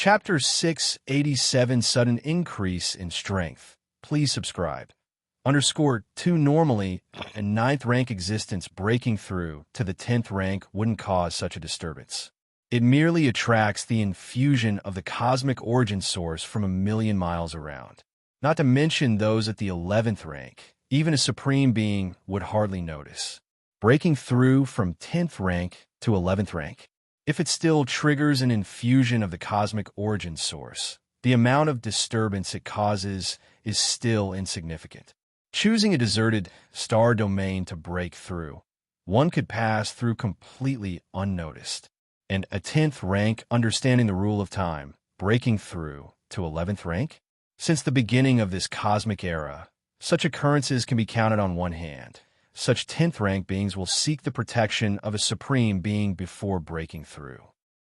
Chapter 687 Sudden Increase in Strength. Please subscribe. Underscore 2 Normally, a 9th rank existence breaking through to the 10th rank wouldn't cause such a disturbance. It merely attracts the infusion of the cosmic origin source from a million miles around. Not to mention those at the 11th rank, even a supreme being would hardly notice. Breaking through from 10th rank to 11th rank. If it still triggers an infusion of the cosmic origin source, the amount of disturbance it causes is still insignificant. Choosing a deserted star domain to break through, one could pass through completely unnoticed. And a 10th rank, understanding the rule of time, breaking through to 11th rank? Since the beginning of this cosmic era, such occurrences can be counted on one hand. Such 10th rank beings will seek the protection of a supreme being before breaking through.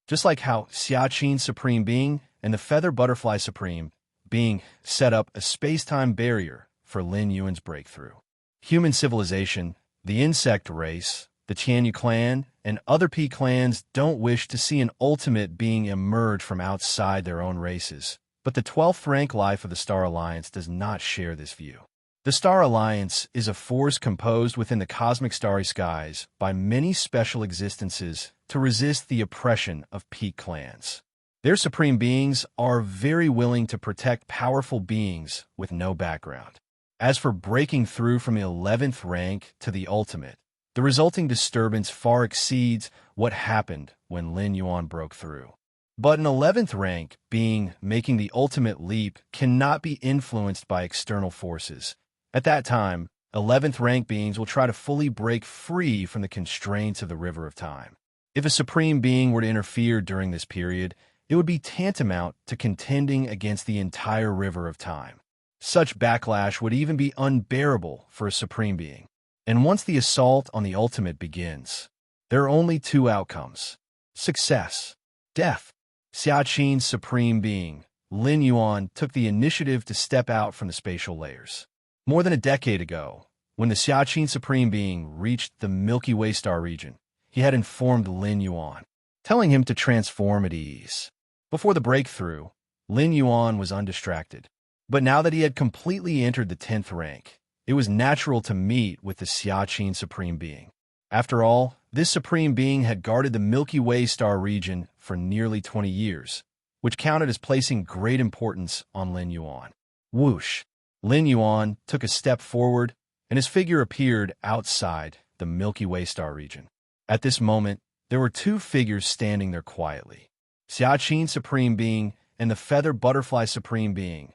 Just like how Xiaqin Supreme Being and the Feather Butterfly Supreme Being set up a space-time barrier for Lin Yuan's breakthrough. Human civilization, the insect race, the Qianyu clan, and other P clans don't wish to see an ultimate being emerge from outside their own races, but the 12th rank life of the Star Alliance does not share this view. The Star Alliance is a force composed within the cosmic starry skies by many special existences to resist the oppression of peak clans. Their supreme beings are very willing to protect powerful beings with no background. As for breaking through from the 11th rank to the ultimate, the resulting disturbance far exceeds what happened when Lin Yuan broke through. But an 11th rank being making the ultimate leap cannot be influenced by external forces. At that time, 11th rank beings will try to fully break free from the constraints of the river of time. If a supreme being were to interfere during this period, it would be tantamount to contending against the entire river of time. Such backlash would even be unbearable for a supreme being. And once the assault on the ultimate begins, there are only two outcomes: success, death. Xiaqin's supreme being, Lin Yuan, took the initiative to step out from the spatial layers. More than a decade ago, when the Xiaqin Supreme Being reached the Milky Way star region, he had informed Lin Yuan, telling him to transform at ease. Before the breakthrough, Lin Yuan was undistracted. But now that he had completely entered the 10th rank, it was natural to meet with the Xiaqin Supreme Being. After all, this Supreme Being had guarded the Milky Way star region for nearly 20 years, which counted as placing great importance on Lin Yuan. Whoosh! Lin Yuan took a step forward, and his figure appeared outside the Milky Way star region. At this moment, there were two figures standing there quietly: Xiaqin Supreme Being and the Feather Butterfly Supreme Being.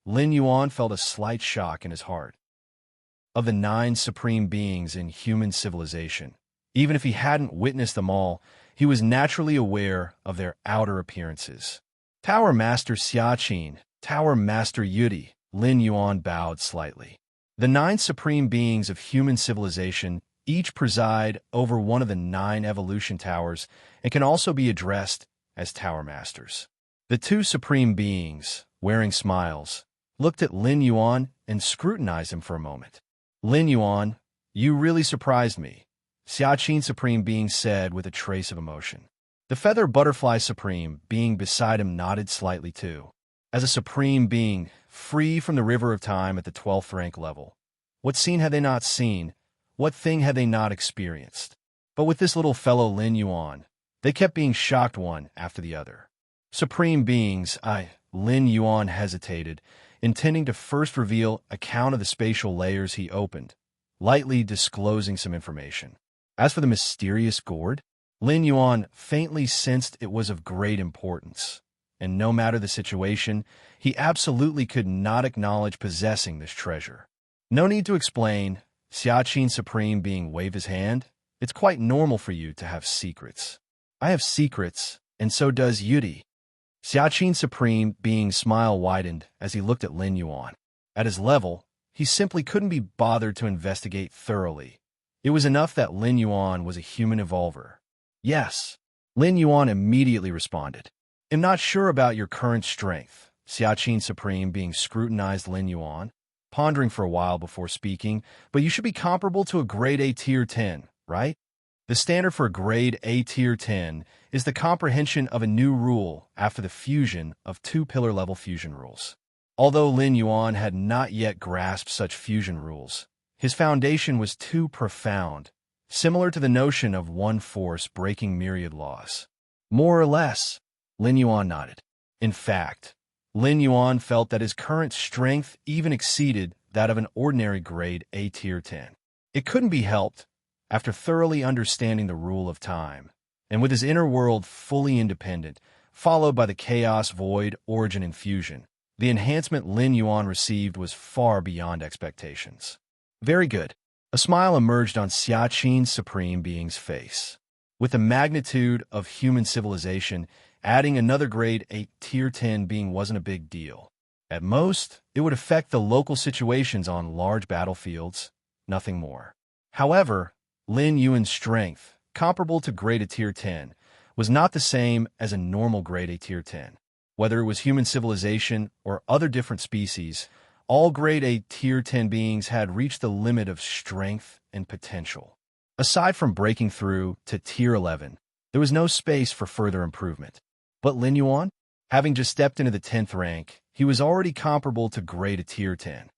Lin Yuan felt a slight shock in his heart. Of the 9 supreme beings in human civilization, even if he hadn't witnessed them all, he was naturally aware of their outer appearances. Tower Master Xiaqin, Tower Master Yudi. Lin Yuan bowed slightly. The 9 supreme beings of human civilization each preside over one of the 9 evolution towers and can also be addressed as Tower Masters. The 2 supreme beings, wearing smiles, looked at Lin Yuan and scrutinized him for a moment. Lin Yuan, you really surprised me, Xiaqin Supreme Being said with a trace of emotion. The Feather Butterfly Supreme Being beside him nodded slightly too. As a supreme being, free from the river of time at the 12th rank level, what scene had they not seen? What thing had they not experienced? But with this little fellow Lin Yuan, they kept being shocked one after the other. Supreme beings, Lin Yuan hesitated, intending to first reveal account of the spatial layers he opened, lightly disclosing some information. As for the mysterious gourd, Lin Yuan faintly sensed it was of great importance. And no matter the situation, he absolutely could not acknowledge possessing this treasure. No need to explain. Xiaqin Supreme Being waved his hand. It's quite normal for you to have secrets. I have secrets, and so does Yudi. Xiaqin Supreme Being's smile widened as he looked at Lin Yuan. At his level, he simply couldn't be bothered to investigate thoroughly. It was enough that Lin Yuan was a human evolver. Yes, Lin Yuan immediately responded. I'm not sure about your current strength. Xiaqin Supreme Being scrutinized Lin Yuan, pondering for a while before speaking, but you should be comparable to a grade A tier 10, right? The standard for a grade A tier 10 is the comprehension of a new rule after the fusion of two pillar-level fusion rules. Although Lin Yuan had not yet grasped such fusion rules, his foundation was too profound, similar to the notion of one force breaking myriad laws. More or less, Lin Yuan nodded. In fact, Lin Yuan felt that his current strength even exceeded that of an ordinary grade A tier 10. It couldn't be helped. After thoroughly understanding the rule of time, and with his inner world fully independent, followed by the chaos, void, origin, and fusion, the enhancement Lin Yuan received was far beyond expectations. Very good. A smile emerged on Xiaqin's Supreme Being's face. With the magnitude of human civilization, adding another grade 8 tier 10 being wasn't a big deal. At most, it would affect the local situations on large battlefields, nothing more. However, Lin Yuan's strength, comparable to grade A tier 10, was not the same as a normal grade A tier 10. Whether it was human civilization or other different species, all grade A tier 10 beings had reached the limit of strength and potential. Aside from breaking through to tier 11, there was no space for further improvement. But Lin Yuan, having just stepped into the 10th rank, he was already comparable to grade A tier 10.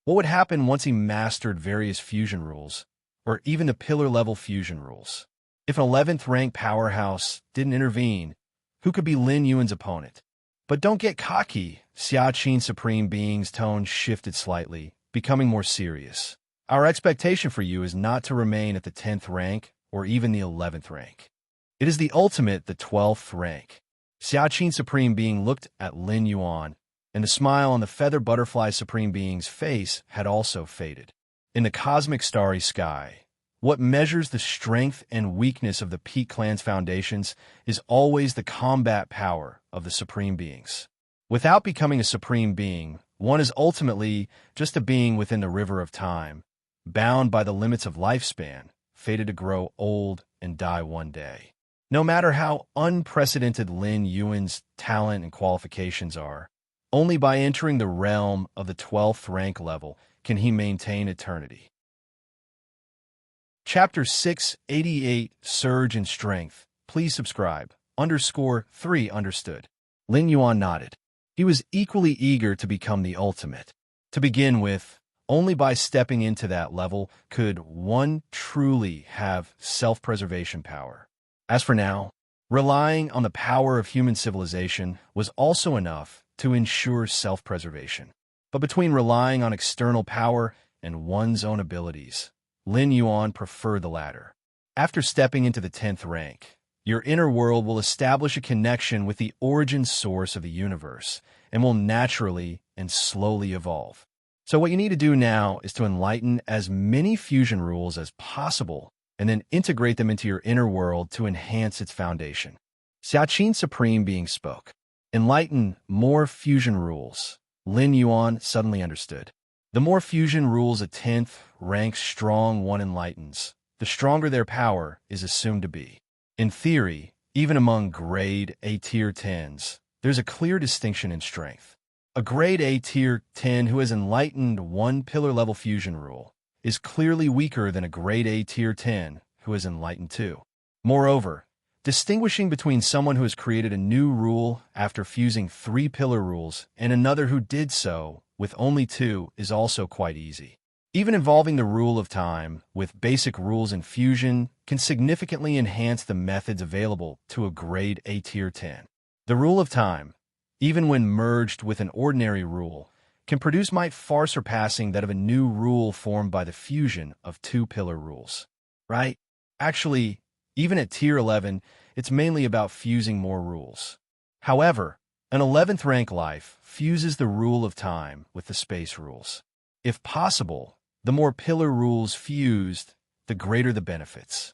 What would happen once he mastered various fusion rules, or even the pillar-level fusion rules? If an 11th rank powerhouse didn't intervene, who could be Lin Yuan's opponent? But don't get cocky. Xiaqin's Supreme Being's tone shifted slightly, becoming more serious. Our expectation for you is not to remain at the 10th rank or even the 11th rank. It is the ultimate, the 12th rank. Xiaqin's Supreme Being looked at Lin Yuan, and the smile on the feather butterfly Supreme Being's face had also faded. In the cosmic starry sky, what measures the strength and weakness of the Peak Clan's foundations is always the combat power of the Supreme Beings. Without becoming a Supreme Being, one is ultimately just a being within the river of time, bound by the limits of lifespan, fated to grow old and die one day. No matter how unprecedented Lin Yuan's talent and qualifications are, only by entering the realm of the 12th rank level can he maintain eternity. Chapter 688, Surge in Strength. Please subscribe. _3 understood. Lin Yuan nodded. He was equally eager to become the ultimate. To begin with, only by stepping into that level could one truly have self-preservation power. As for now, relying on the power of human civilization was also enough to ensure self-preservation. But between relying on external power and one's own abilities, Lin Yuan preferred the latter. After stepping into the 10th rank, your inner world will establish a connection with the origin source of the universe and will naturally and slowly evolve. So what you need to do now is to enlighten as many fusion rules as possible and then integrate them into your inner world to enhance its foundation. Xiaqin Supreme Being spoke. Enlighten more fusion rules. Lin Yuan suddenly understood. The more fusion rules a 10th rank strong one enlightens, the stronger their power is assumed to be. In theory, even among grade A tier 10s, there's a clear distinction in strength. A grade A tier 10 who has enlightened one pillar-level fusion rule is clearly weaker than a grade A tier 10 who has enlightened two. Moreover, distinguishing between someone who has created a new rule after fusing 3 pillar rules and another who did so with only 2 is also quite easy. Even involving the rule of time with basic rules in fusion can significantly enhance the methods available to a grade A tier 10. The rule of time, even when merged with an ordinary rule, can produce might far surpassing that of a new rule formed by the fusion of 2 pillar rules. Right? Actually, even at tier 11, it's mainly about fusing more rules. However, an 11th rank life fuses the rule of time with the space rules. If possible, the more pillar rules fused, the greater the benefits.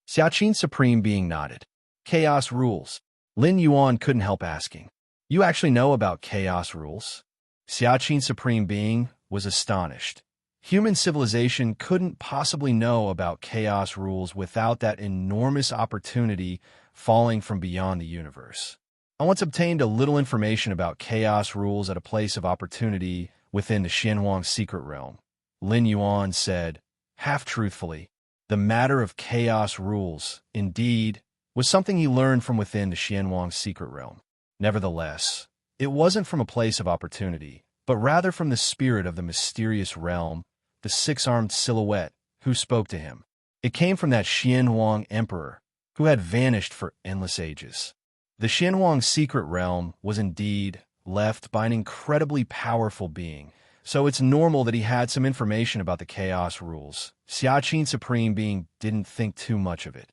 Xiaqin Supreme Being nodded. Chaos rules. Lin Yuan couldn't help asking. You actually know about chaos rules? Xiaqin Supreme Being was astonished. Human civilization couldn't possibly know about chaos rules without that enormous opportunity falling from beyond the universe. I once obtained a little information about chaos rules at a place of opportunity within the Xianhuang secret realm. Lin Yuan said, half-truthfully, The matter of chaos rules, indeed, was something he learned from within the Xianhuang's secret realm. Nevertheless, it wasn't from a place of opportunity, but rather from the spirit of the mysterious realm, the six-armed silhouette who spoke to him. It came from that Xianhuang emperor who had vanished for endless ages. The Xianhuang secret realm was indeed left by an incredibly powerful being, so it's normal that he had some information about the chaos rules. Xiaqin Supreme Being didn't think too much of it.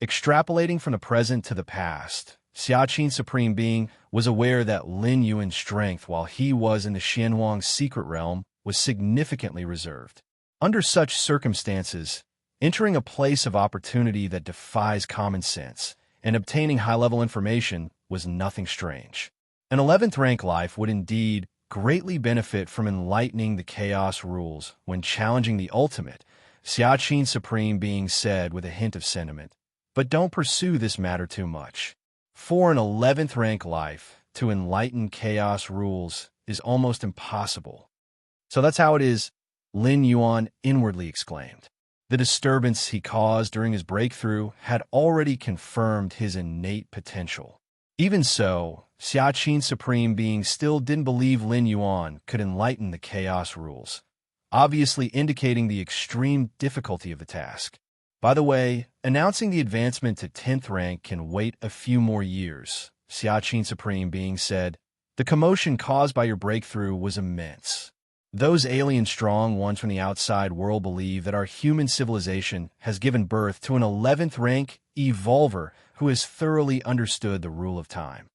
Extrapolating from the present to the past, Xiaqin Supreme Being was aware that Lin Yuan's strength while he was in the Xianhuang secret realm was significantly reserved. Under such circumstances, entering a place of opportunity that defies common sense and obtaining high-level information was nothing strange. An 11th rank life would indeed greatly benefit from enlightening the chaos rules when challenging the ultimate, Xiaqin Supreme Being said with a hint of sentiment. But don't pursue this matter too much. For an 11th rank life, to enlighten chaos rules is almost impossible. So that's how it is, Lin Yuan inwardly exclaimed. The disturbance he caused during his breakthrough had already confirmed his innate potential. Even so, Xiaqin Supreme Being still didn't believe Lin Yuan could enlighten the chaos rules, obviously indicating the extreme difficulty of the task. By the way, announcing the advancement to 10th rank can wait a few more years, Xiaqin Supreme Being said. The commotion caused by your breakthrough was immense. Those alien strong ones from the outside world believe that our human civilization has given birth to an 11th rank evolver who has thoroughly understood the rule of time.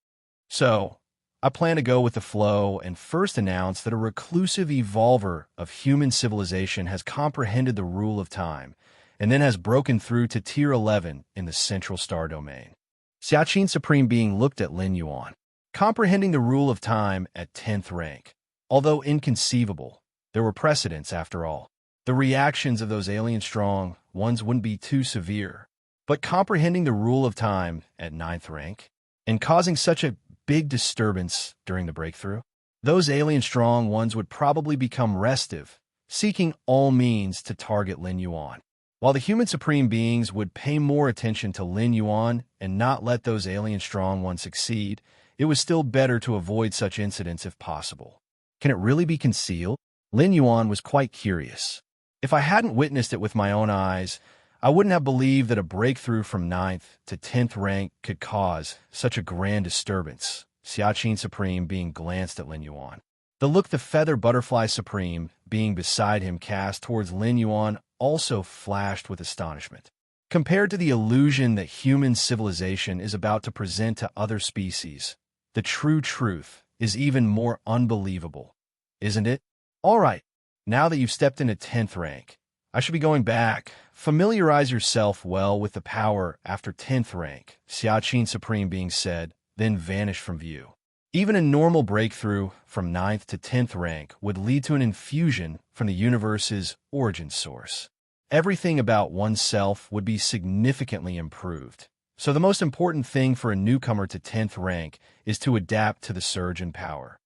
So, I plan to go with the flow and first announce that a reclusive evolver of human civilization has comprehended the rule of time and then has broken through to Tier 11 in the Central Star Domain. Xiaqin Supreme Being looked at Lin Yuan. Comprehending the rule of time at 10th rank. Although inconceivable, there were precedents after all. The reactions of those alien strong ones wouldn't be too severe. But comprehending the rule of time at 9th rank and causing such a big disturbance during the breakthrough, those alien strong ones would probably become restive, seeking all means to target Lin Yuan. While the human supreme beings would pay more attention to Lin Yuan and not let those alien strong ones succeed, it was still better to avoid such incidents if possible. Can it really be concealed? Lin Yuan was quite curious. If I hadn't witnessed it with my own eyes, I wouldn't have believed that a breakthrough from 9th to 10th rank could cause such a grand disturbance. Xiaqin Supreme Being glanced at Lin Yuan. The look the Feather Butterfly Supreme Being beside him cast towards Lin Yuan also flashed with astonishment. Compared to the illusion that human civilization is about to present to other species, the true truth is even more unbelievable, isn't it? All right, now that you've stepped into 10th rank, I should be going back. Familiarize yourself well with the power after 10th rank, Xiaqin Supreme Being said, then vanished from view. Even a normal breakthrough from 9th to 10th rank would lead to an infusion from the universe's origin source. Everything about oneself would be significantly improved. So the most important thing for a newcomer to 10th rank is to adapt to the surge in power.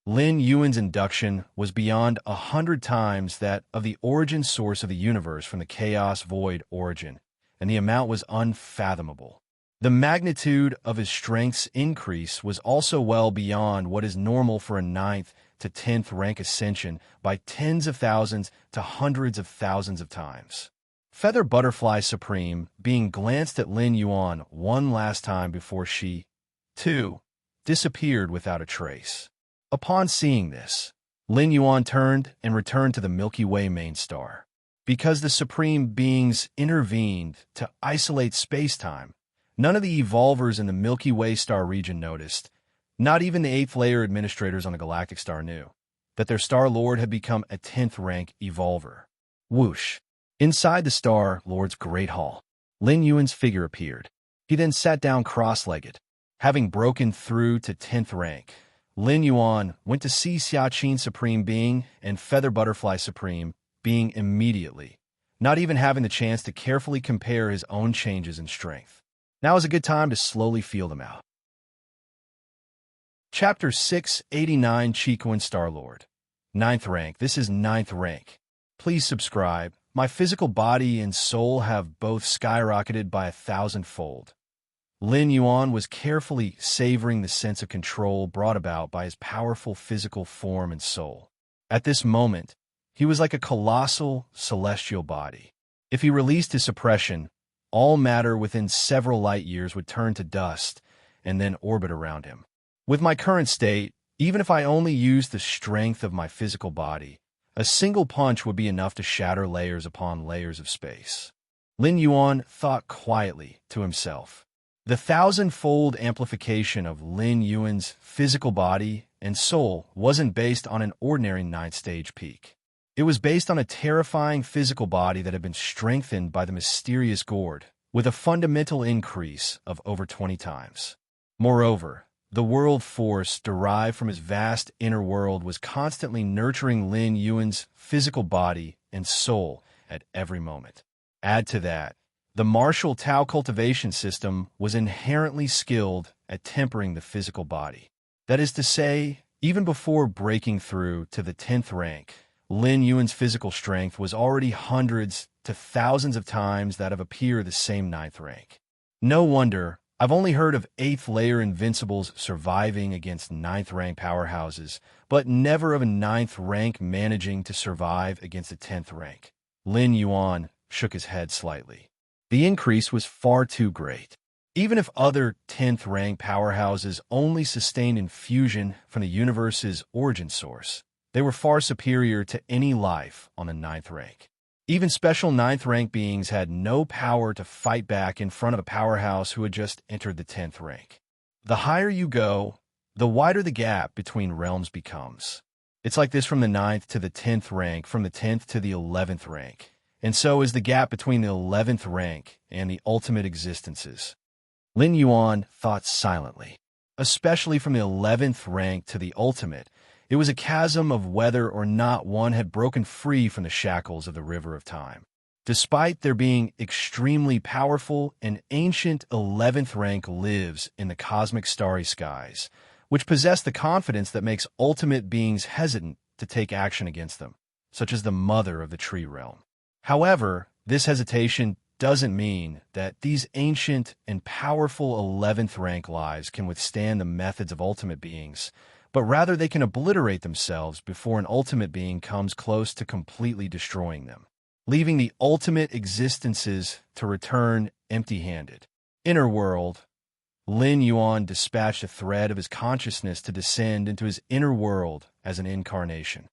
Lin Yuan's induction was beyond 100 times that of the origin source of the universe from the chaos void origin, and the amount was unfathomable. The magnitude of his strength's increase was also well beyond what is normal for a 9th to 10th rank ascension by tens of thousands to hundreds of thousands of times. Feather Butterfly Supreme Being glanced at Lin Yuan one last time before she, too, disappeared without a trace. Upon seeing this, Lin Yuan turned and returned to the Milky Way main star. Because the Supreme Beings intervened to isolate space-time, none of the evolvers in the Milky Way star region noticed, not even the 8th layer administrators on the galactic star knew, that their Star Lord had become a 10th rank evolver. Whoosh! Inside the Star Lord's Great Hall, Lin Yuan's figure appeared. He then sat down cross-legged. Having broken through to 10th rank, Lin Yuan went to see Xiaqin Supreme Being and Feather Butterfly Supreme Being immediately, not even having the chance to carefully compare his own changes in strength. Now is a good time to slowly feel them out. Chapter 689 Chico and Star-Lord. 9th rank. This is 9th rank. Please subscribe. my physical body and soul have both skyrocketed by 1,000-fold. Lin Yuan was carefully savoring the sense of control brought about by his powerful physical form and soul. At this moment, he was like a colossal celestial body. If he released his suppression, all matter within several light years would turn to dust and then orbit around him. With my current state, even if I only used the strength of my physical body, a single punch would be enough to shatter layers upon layers of space. Lin Yuan thought quietly to himself. The 1,000-fold amplification of Lin Yuan's physical body and soul wasn't based on an ordinary 9th-stage peak. It was based on a terrifying physical body that had been strengthened by the mysterious gourd, with a fundamental increase of over 20 times. Moreover, the world force derived from his vast inner world was constantly nurturing Lin Yuan's physical body and soul at every moment. Add to that, the martial Tao cultivation system was inherently skilled at tempering the physical body. That is to say, even before breaking through to the 10th rank, Lin Yuan's physical strength was already hundreds to thousands of times that of a peer of the same 9th rank. No wonder I've only heard of 8th layer invincibles surviving against 9th rank powerhouses, but never of a 9th rank managing to survive against a 10th rank. Lin Yuan shook his head slightly. The increase was far too great. Even if other 10th rank powerhouses only sustained infusion from the universe's origin source, they were far superior to any life on the 9th rank. Even special 9th rank beings had no power to fight back in front of a powerhouse who had just entered the 10th rank. The higher you go, the wider the gap between realms becomes. It's like this from the 9th to the 10th rank, from the 10th to the 11th rank. And so is the gap between the 11th rank and the ultimate existences. Lin Yuan thought silently. Especially from the 11th rank to the ultimate, it was a chasm of whether or not one had broken free from the shackles of the river of time. Despite there being extremely powerful, an ancient 11th rank lives in the cosmic starry skies, which possess the confidence that makes ultimate beings hesitant to take action against them, such as the mother of the tree realm. However, this hesitation doesn't mean that these ancient and powerful 11th rank lives can withstand the methods of ultimate beings, but rather they can obliterate themselves before an ultimate being comes close to completely destroying them, leaving the ultimate existences to return empty-handed. Inner world. Lin Yuan dispatched a thread of his consciousness to descend into his inner world as an incarnation.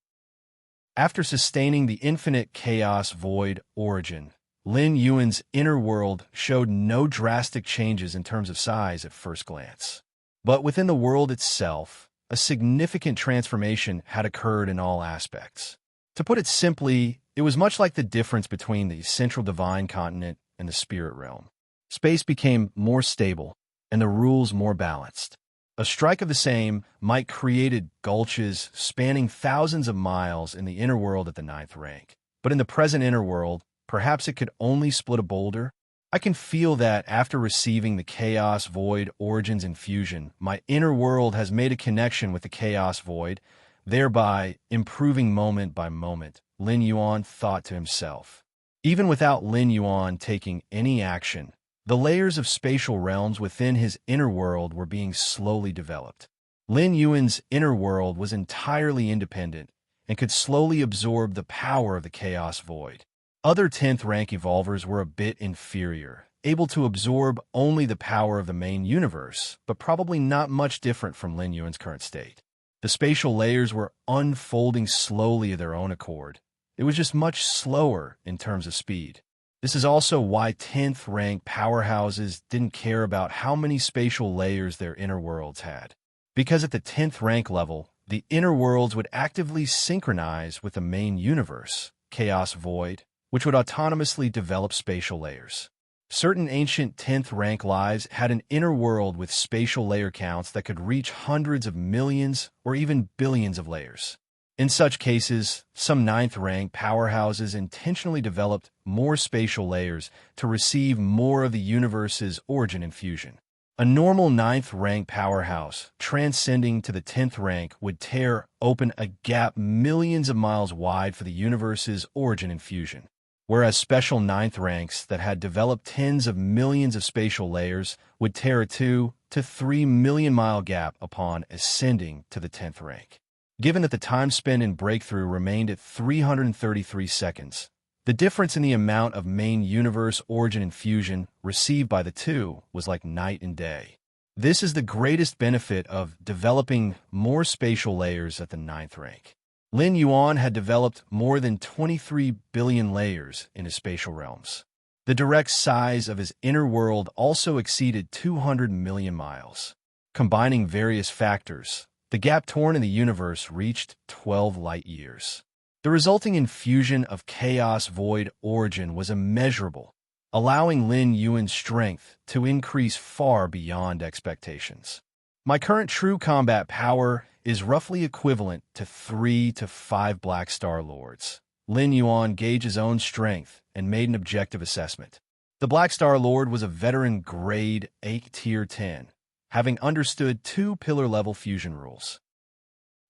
After sustaining the infinite chaos void origin, Lin Yuan's inner world showed no drastic changes in terms of size at first glance. But within the world itself, a significant transformation had occurred in all aspects. To put it simply, it was much like the difference between the central divine continent and the spirit realm. Space became more stable, and the rules more balanced. A strike of the same might created gulches spanning thousands of miles in the inner world at the 9th rank. But in the present inner world, perhaps it could only split a boulder. I can feel that after receiving the Chaos Void Origins infusion, my inner world has made a connection with the Chaos Void, thereby improving moment by moment, Lin Yuan thought to himself. Even without Lin Yuan taking any action, the layers of spatial realms within his inner world were being slowly developed. Lin Yuan's inner world was entirely independent and could slowly absorb the power of the Chaos Void. Other 10th rank evolvers were a bit inferior, able to absorb only the power of the main universe, but probably not much different from Lin Yuan's current state. The spatial layers were unfolding slowly of their own accord. It was just much slower in terms of speed. This is also why 10th rank powerhouses didn't care about how many spatial layers their inner worlds had. Because at the 10th rank level, the inner worlds would actively synchronize with the main universe, Chaos Void, which would autonomously develop spatial layers. Certain ancient 10th rank lives had an inner world with spatial layer counts that could reach hundreds of millions or even billions of layers. In such cases, some 9th rank powerhouses intentionally developed more spatial layers to receive more of the universe's origin infusion. A normal 9th rank powerhouse, transcending to the 10th rank, would tear open a gap millions of miles wide for the universe's origin infusion. whereas special ninth ranks that had developed tens of millions of spatial layers would tear a 2 to 3 million mile gap upon ascending to the 10th rank. Given that the time spent in breakthrough remained at 333 seconds, the difference in the amount of main universe origin infusion received by the two was like night and day. This is the greatest benefit of developing more spatial layers at the 9th rank. Lin Yuan had developed more than 23 billion layers in his spatial realms. The direct size of his inner world also exceeded 200 million miles. Combining various factors, the gap torn in the universe reached 12 light years. The resulting infusion of chaos void origin was immeasurable, allowing Lin Yuan's strength to increase far beyond expectations. My current true combat power is roughly equivalent to 3 to 5 Black Star Lords. Lin Yuan gauged his own strength and made an objective assessment. The Black Star Lord was a veteran grade 8 tier 10, having understood 2 pillar-level fusion rules.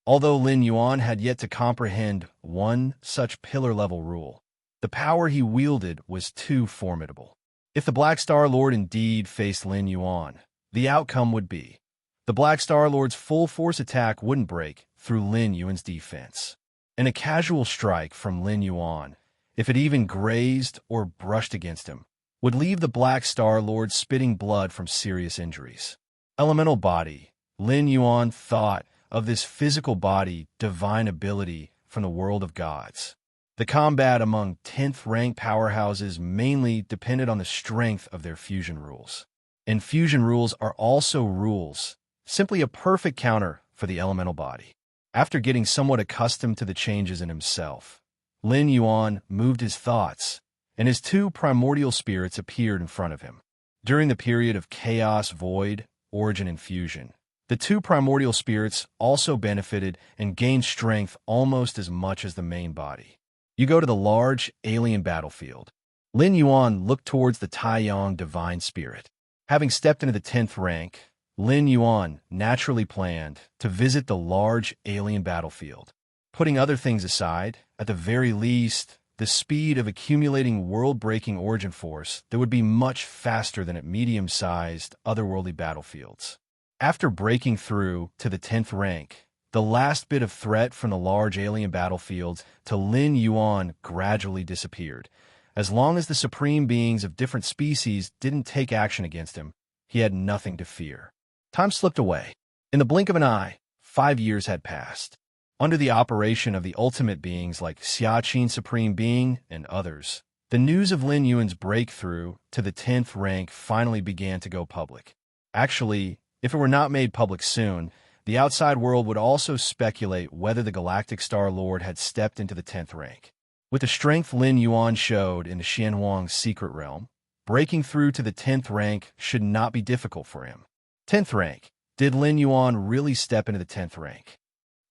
Although Lin Yuan had yet to comprehend one such pillar-level rule, the power he wielded was too formidable. If the Black Star Lord indeed faced Lin Yuan, the outcome would be the Black Star Lord's full-force attack wouldn't break through Lin Yuan's defense, and a casual strike from Lin Yuan, if it even grazed or brushed against him, would leave the Black Star Lord spitting blood from serious injuries. Elemental body. Lin Yuan thought of this physical body divine ability from the world of gods. The combat among 10th rank powerhouses mainly depended on the strength of their fusion rules. And fusion rules are also rules, simply a perfect counter for the elemental body. After getting somewhat accustomed to the changes in himself, Lin Yuan moved his thoughts, and his 2 primordial spirits appeared in front of him. During the period of chaos void, origin, and fusion, the 2 primordial spirits also benefited and gained strength almost as much as the main body. You go to the large alien battlefield. Lin Yuan looked towards the Taiyang divine spirit. Having stepped into the 10th rank, Lin Yuan naturally planned to visit the large alien battlefield. Putting other things aside, at the very least, the speed of accumulating world-breaking origin force that would be much faster than at medium-sized, otherworldly battlefields. After breaking through to the 10th rank, the last bit of threat from the large alien battlefields to Lin Yuan gradually disappeared. As long as the supreme beings of different species didn't take action against him, he had nothing to fear. Time slipped away. In the blink of an eye, 5 years had passed. Under the operation of the ultimate beings like Xiaqin Supreme Being and others, the news of Lin Yuan's breakthrough to the 10th rank finally began to go public. Actually, if it were not made public soon, the outside world would also speculate whether the Galactic Star Lord had stepped into the 10th rank. With the strength Lin Yuan showed in the Xianhuang's secret realm, breaking through to the 10th rank should not be difficult for him. 10th rank. Did Lin Yuan really step into the 10th rank?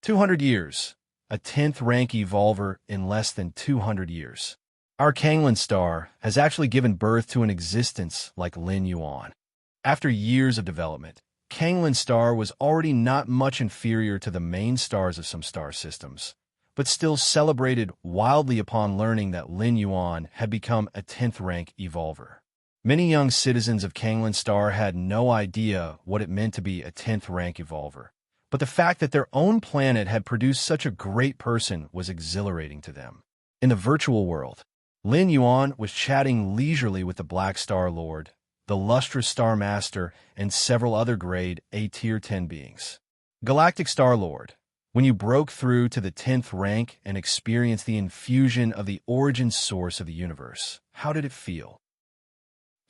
200 years. A 10th rank evolver in less than 200 years. Our Kanglin star has actually given birth to an existence like Lin Yuan. After years of development, Kanglin star was already not much inferior to the main stars of some star systems, but still celebrated wildly upon learning that Lin Yuan had become a 10th rank evolver. Many young citizens of Kanglin star had no idea what it meant to be a 10th rank evolver, but the fact that their own planet had produced such a great person was exhilarating to them. In the virtual world, Lin Yuan was chatting leisurely with the Black Star Lord, the Lustrous Star Master, and several other grade A tier 10 beings. Galactic Star Lord, when you broke through to the 10th rank and experienced the infusion of the origin source of the universe, how did it feel?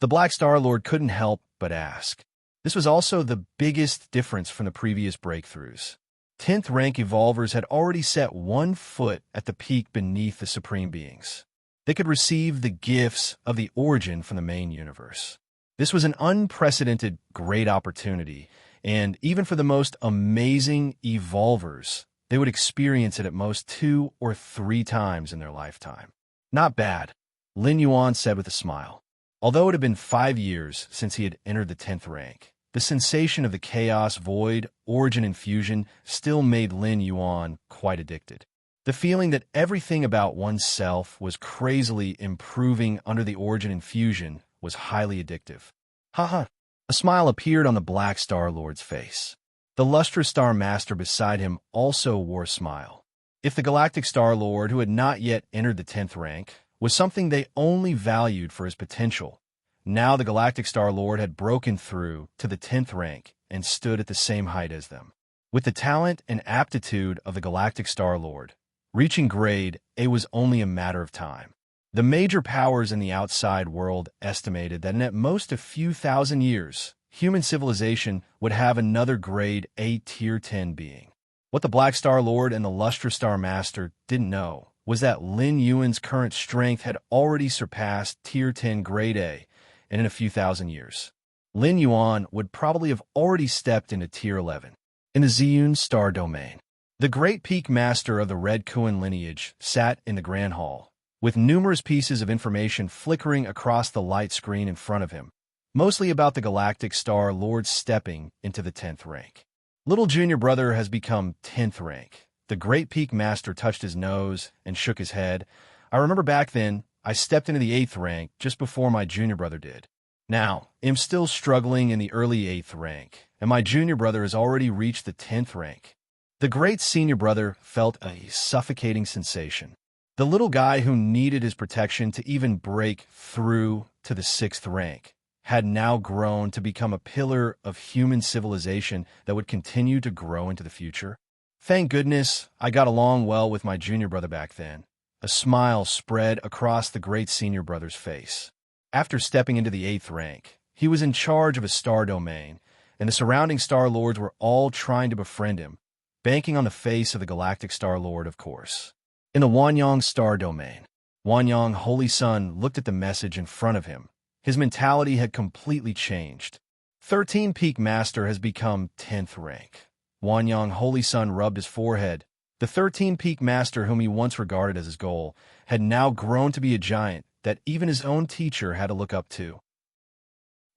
The Black Star Lord couldn't help but ask. This was also the biggest difference from the previous breakthroughs. 10th rank evolvers had already set 1 foot at the peak beneath the supreme beings. They could receive the gifts of the origin from the main universe. This was an unprecedented great opportunity, and even for the most amazing evolvers, they would experience it at most 2 or 3 times in their lifetime. Not bad, Lin Yuan said with a smile. Although it had been 5 years since he had entered the 10th rank, the sensation of the chaos void origin infusion still made Lin Yuan quite addicted. The feeling that everything about oneself was crazily improving under the origin infusion was highly addictive. Haha. A smile appeared on the Black Star Lord's face. The lustrous Star Master beside him also wore a smile. If the Galactic Star Lord, who had not yet entered the 10th rank, was something they only valued for his potential, now the Galactic Star Lord had broken through to the 10th rank and stood at the same height as them. With the talent and aptitude of the Galactic Star Lord, reaching grade A was only a matter of time. The major powers in the outside world estimated that in at most a few thousand years, human civilization would have another grade A Tier 10 being. What the Black Star Lord and the Lustrous Star Master didn't know was that Lin Yuan's current strength had already surpassed Tier 10 grade A, and in a few thousand years, Lin Yuan would probably have already stepped into Tier 11. In the Ziyun Star Domain, the Great Peak Master of the Red Kuan lineage sat in the Grand Hall, with numerous pieces of information flickering across the light screen in front of him, mostly about the Galactic Star Lord stepping into the 10th rank. Little junior brother has become 10th rank. The Great Peak Master touched his nose and shook his head. I remember back then, I stepped into the 8th rank just before my junior brother did. Now, I'm still struggling in the early 8th rank, and my junior brother has already reached the 10th rank. The great senior brother felt a suffocating sensation. The little guy who needed his protection to even break through to the 6th rank had now grown to become a pillar of human civilization that would continue to grow into the future. Thank goodness I got along well with my junior brother back then. A smile spread across the great senior brother's face. After stepping into the 8th rank, he was in charge of a star domain, and the surrounding Star Lords were all trying to befriend him, banking on the face of the Galactic Star Lord, of course. In the Wanyang Star Domain, Wanyang Holy Sun looked at the message in front of him. His mentality had completely changed. 13 Peak Master has become 10th rank. Wanyang Holy Sun rubbed his forehead. The 13 Peak Master whom he once regarded as his goal had now grown to be a giant that even his own teacher had to look up to.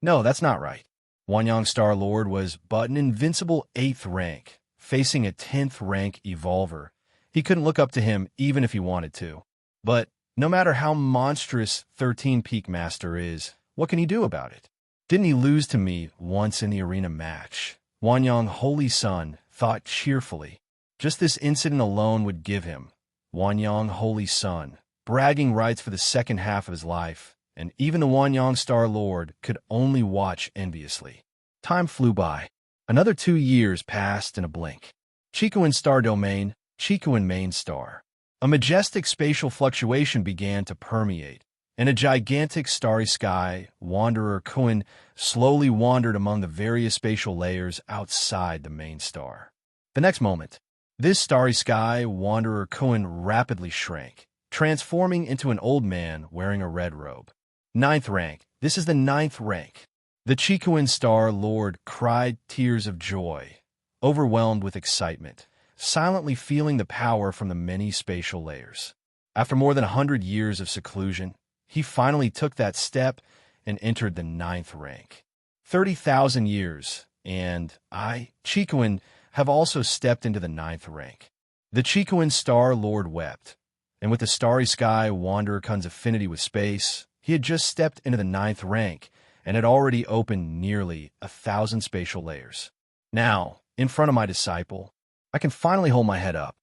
No, that's not right. Wanyang Star Lord was but an invincible 8th rank, facing a 10th rank evolver. He couldn't look up to him even if he wanted to. But no matter how monstrous 13 Peak Master is, what can he do about it? Didn't he lose to me once in the arena match? Wanyang Holy Sun thought cheerfully. Just this incident alone would give him, Wanyang Holy Sun, bragging rights for the second half of his life, and even the Wanyang Star Lord could only watch enviously. Time flew by. Another 2 years passed in a blink. Chikuan Star Domain, Chikuan Main Star. A majestic spatial fluctuation began to permeate. In a gigantic starry sky, Wanderer Kuan slowly wandered among the various spatial layers outside the main star. The next moment, this starry sky, Wanderer Kuan rapidly shrank, transforming into an old man wearing a red robe. 9th rank. This is the 9th rank. The Chikuan Star Lord cried tears of joy, overwhelmed with excitement, silently feeling the power from the many spatial layers. After more than 100 years of seclusion, he finally took that step and entered the 9th rank. 30,000 years, and I, Chikuan, have also stepped into the 9th rank. The Chikuan Star Lord wept, and with the starry sky Wanderer Kun's affinity with space, he had just stepped into the 9th rank and had already opened nearly 1,000 spatial layers. Now, in front of my disciple, I can finally hold my head up.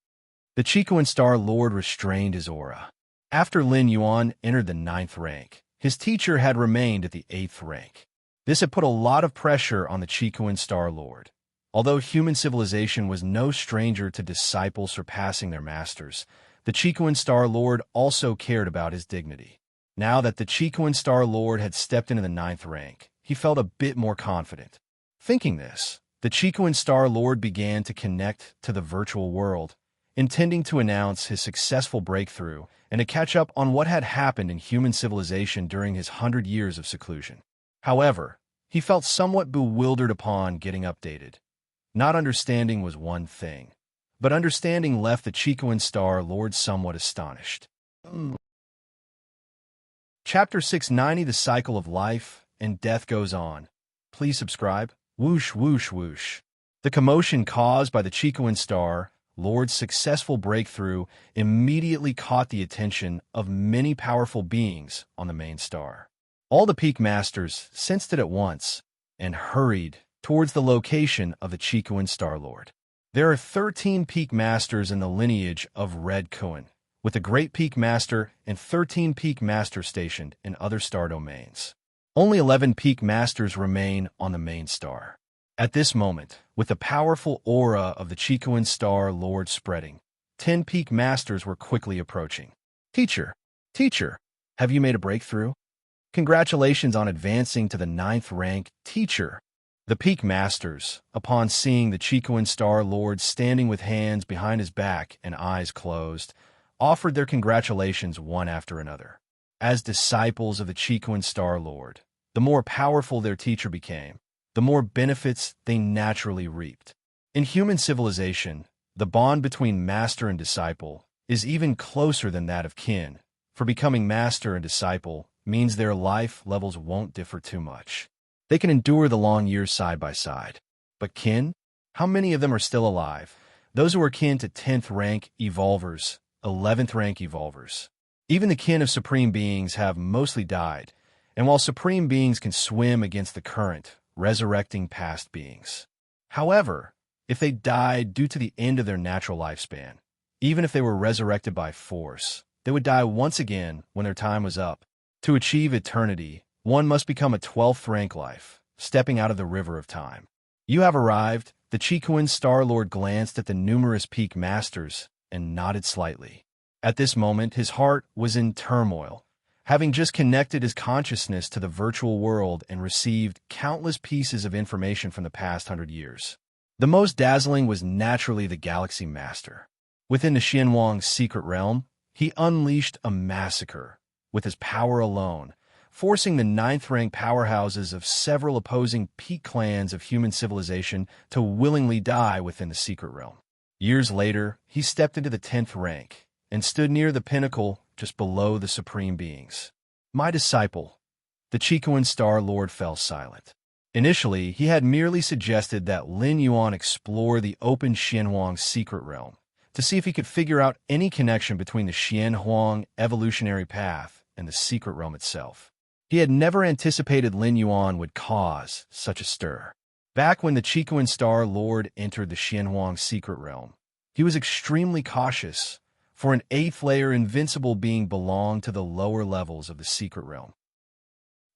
The Chikuan Star Lord restrained his aura. After Lin Yuan entered the 9th rank, his teacher had remained at the 8th rank. This had put a lot of pressure on the Chikuan Star Lord. Although human civilization was no stranger to disciples surpassing their masters, the Chikuan Star Lord also cared about his dignity. Now that the Chikuan Star Lord had stepped into the 9th rank, he felt a bit more confident. Thinking this, the Chikuan Star Lord began to connect to the virtual world, intending to announce his successful breakthrough and to catch up on what had happened in human civilization during his 100 years of seclusion. However, he felt somewhat bewildered upon getting updated. Not understanding was one thing, but understanding left the Chikuan Star Lord somewhat astonished. Chapter 690, The Cycle of Life and Death Goes On. Please subscribe. Whoosh, whoosh, whoosh. The commotion caused by the Chikuan Star Lord's successful breakthrough immediately caught the attention of many powerful beings on the main star. All the peak masters sensed it at once and hurried towards the location of the Chikuan Star Lord. There are 13 peak masters in the lineage of Red Kuan, with a Great Peak Master and 13 peak masters stationed in other star domains. Only 11 peak masters remain on the main star. At this moment, with the powerful aura of the Chikuan Star Lord spreading, 10 peak masters were quickly approaching. Teacher, have you made a breakthrough? Congratulations on advancing to the 9th rank, teacher. The peak masters, upon seeing the Chikuan Star Lord standing with hands behind his back and eyes closed, offered their congratulations one after another. As disciples of the Chikuan Star Lord, the more powerful their teacher became, the more benefits they naturally reaped. In human civilization, the bond between master and disciple is even closer than that of kin, for becoming master and disciple means their life levels won't differ too much. They can endure the long years side by side. But kin? How many of them are still alive? Those who are kin to 10th rank evolvers, 11th rank evolvers. Even the kin of supreme beings have mostly died, and while supreme beings can swim against the current, resurrecting past beings. However, if they died due to the end of their natural lifespan, even if they were resurrected by force, they would die once again when their time was up. To achieve eternity, one must become a 12th rank life, stepping out of the river of time. You have arrived. The Chikuan Star Lord glanced at the numerous peak masters and nodded slightly. At this moment, his heart was in turmoil, having just connected his consciousness to the virtual world and received countless pieces of information from the past 100 years. The most dazzling was naturally the Galaxy Master. Within the Xianwang secret realm, he unleashed a massacre with his power alone, forcing the 9th rank powerhouses of several opposing peak clans of human civilization to willingly die within the secret realm. Years later, he stepped into the 10th rank and stood near the pinnacle just below the supreme beings. My disciple, the Chikuan Star Lord, fell silent. Initially, he had merely suggested that Lin Yuan explore the open Xianhuang secret realm to see if he could figure out any connection between the Xianhuang evolutionary path and the secret realm itself. He had never anticipated Lin Yuan would cause such a stir. Back when the Chikuan Star Lord entered the Xianhuang secret realm, he was extremely cautious, for an 8th layer invincible being belonged to the lower levels of the secret realm.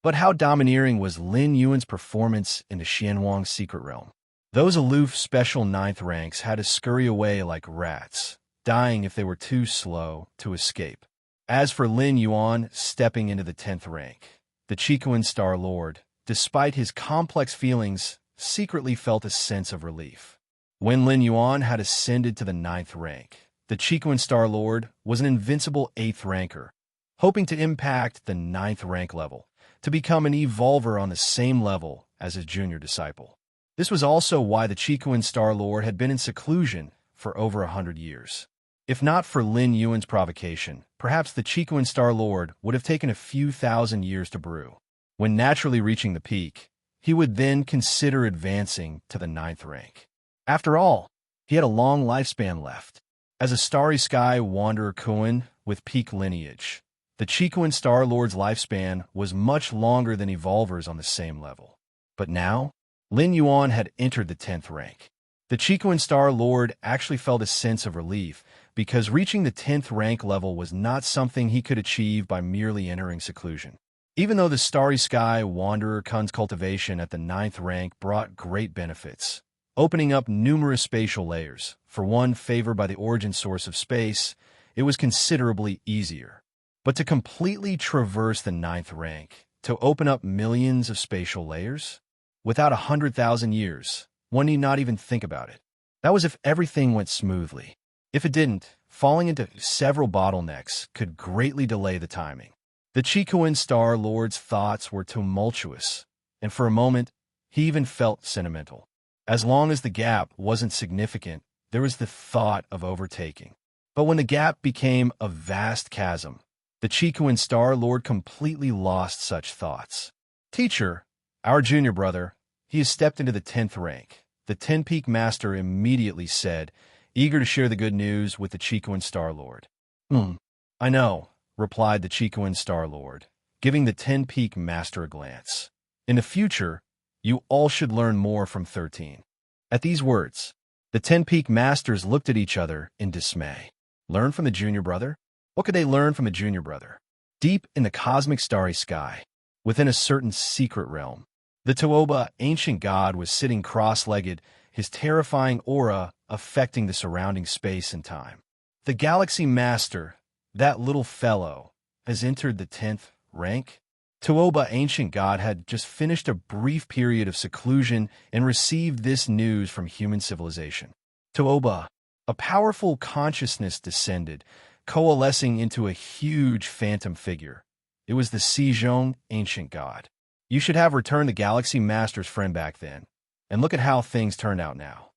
But how domineering was Lin Yuan's performance in the Xianhuang secret realm? Those aloof special 9th ranks had to scurry away like rats, dying if they were too slow to escape. As for Lin Yuan stepping into the 10th rank, the Chikuan Star Lord, despite his complex feelings, secretly felt a sense of relief. When Lin Yuan had ascended to the 9th rank, the Chikuan Star Lord was an invincible 8th ranker, hoping to impact the 9th rank level, to become an evolver on the same level as his junior disciple. This was also why the Chikuan Star Lord had been in seclusion for over 100 years. If not for Lin Yuan's provocation, perhaps the Chikuan Star Lord would have taken a few thousand years to brew. When naturally reaching the peak, he would then consider advancing to the 9th rank. After all, he had a long lifespan left. As a starry sky wanderer Kuan with peak lineage, the Chikuan Star Lord's lifespan was much longer than evolvers on the same level. But now, Lin Yuan had entered the 10th rank. The Chikuan Star Lord actually felt a sense of relief because reaching the 10th rank level was not something he could achieve by merely entering seclusion. Even though the starry sky wanderer Kun's cultivation at the 9th rank brought great benefits, opening up numerous spatial layers, for one favored by the origin source of space, it was considerably easier. But to completely traverse the 9th rank, to open up millions of spatial layers, without 100,000 years, one need not even think about it. That was if everything went smoothly. If it didn't, falling into several bottlenecks could greatly delay the timing. The Chikuan Star Lord's thoughts were tumultuous, and for a moment, he even felt sentimental. As long as the gap wasn't significant, there was the thought of overtaking. But when the gap became a vast chasm, the Chikuan Star Lord completely lost such thoughts. Teacher, our junior brother, he has stepped into the 10th rank. The 10 Peak Master immediately said, eager to share the good news with the Chicoan Star-Lord. I know, replied the Chicoan Star-Lord, giving the Ten-Peak Master a glance. In the future, you all should learn more from 13. At these words, the Ten-Peak Masters looked at each other in dismay. Learn from the junior brother? What could they learn from a junior brother? Deep in the cosmic starry sky, within a certain secret realm, the Toba, ancient god, was sitting cross-legged, his terrifying aura affecting the surrounding space and time. The Galaxy Master, that little fellow, has entered the 10th rank? Toba, ancient god, had just finished a brief period of seclusion and received this news from human civilization. Toba, a powerful consciousness descended, coalescing into a huge phantom figure. It was the Sejong, ancient god. You should have returned the Galaxy Master's friend back then, and look at how things turned out now.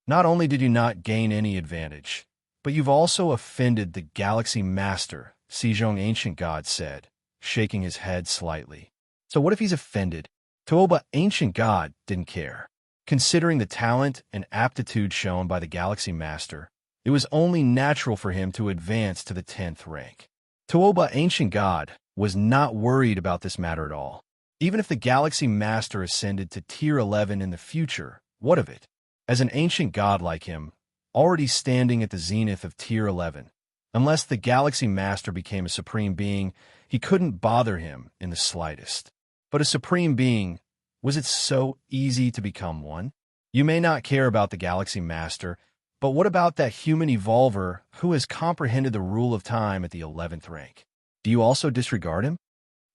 Not only did you not gain any advantage, but you've also offended the Galaxy Master, Sejong, ancient god said, shaking his head slightly. So what if he's offended? Toba, ancient god, didn't care. Considering the talent and aptitude shown by the Galaxy Master, it was only natural for him to advance to the 10th rank. Toba, ancient god, was not worried about this matter at all. Even if the Galaxy Master ascended to Tier 11 in the future, what of it? As an ancient god like him, already standing at the zenith of Tier 11, unless the Galaxy Master became a supreme being, he couldn't bother him in the slightest. But a supreme being, was it so easy to become one? You may not care about the Galaxy Master, but what about that human evolver who has comprehended the rule of time at the 11th rank? Do you also disregard him?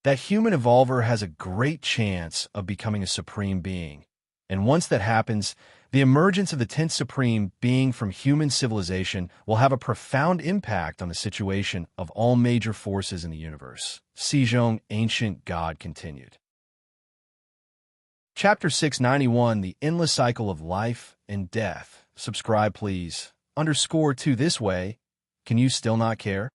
That human evolver has a great chance of becoming a supreme being, and once that happens, the emergence of the 10th supreme being from human civilization will have a profound impact on the situation of all major forces in the universe. Sejong, ancient god, continued. Chapter 691, The Endless Cycle of Life and Death. Subscribe, please. _2 this way. Can you still not care?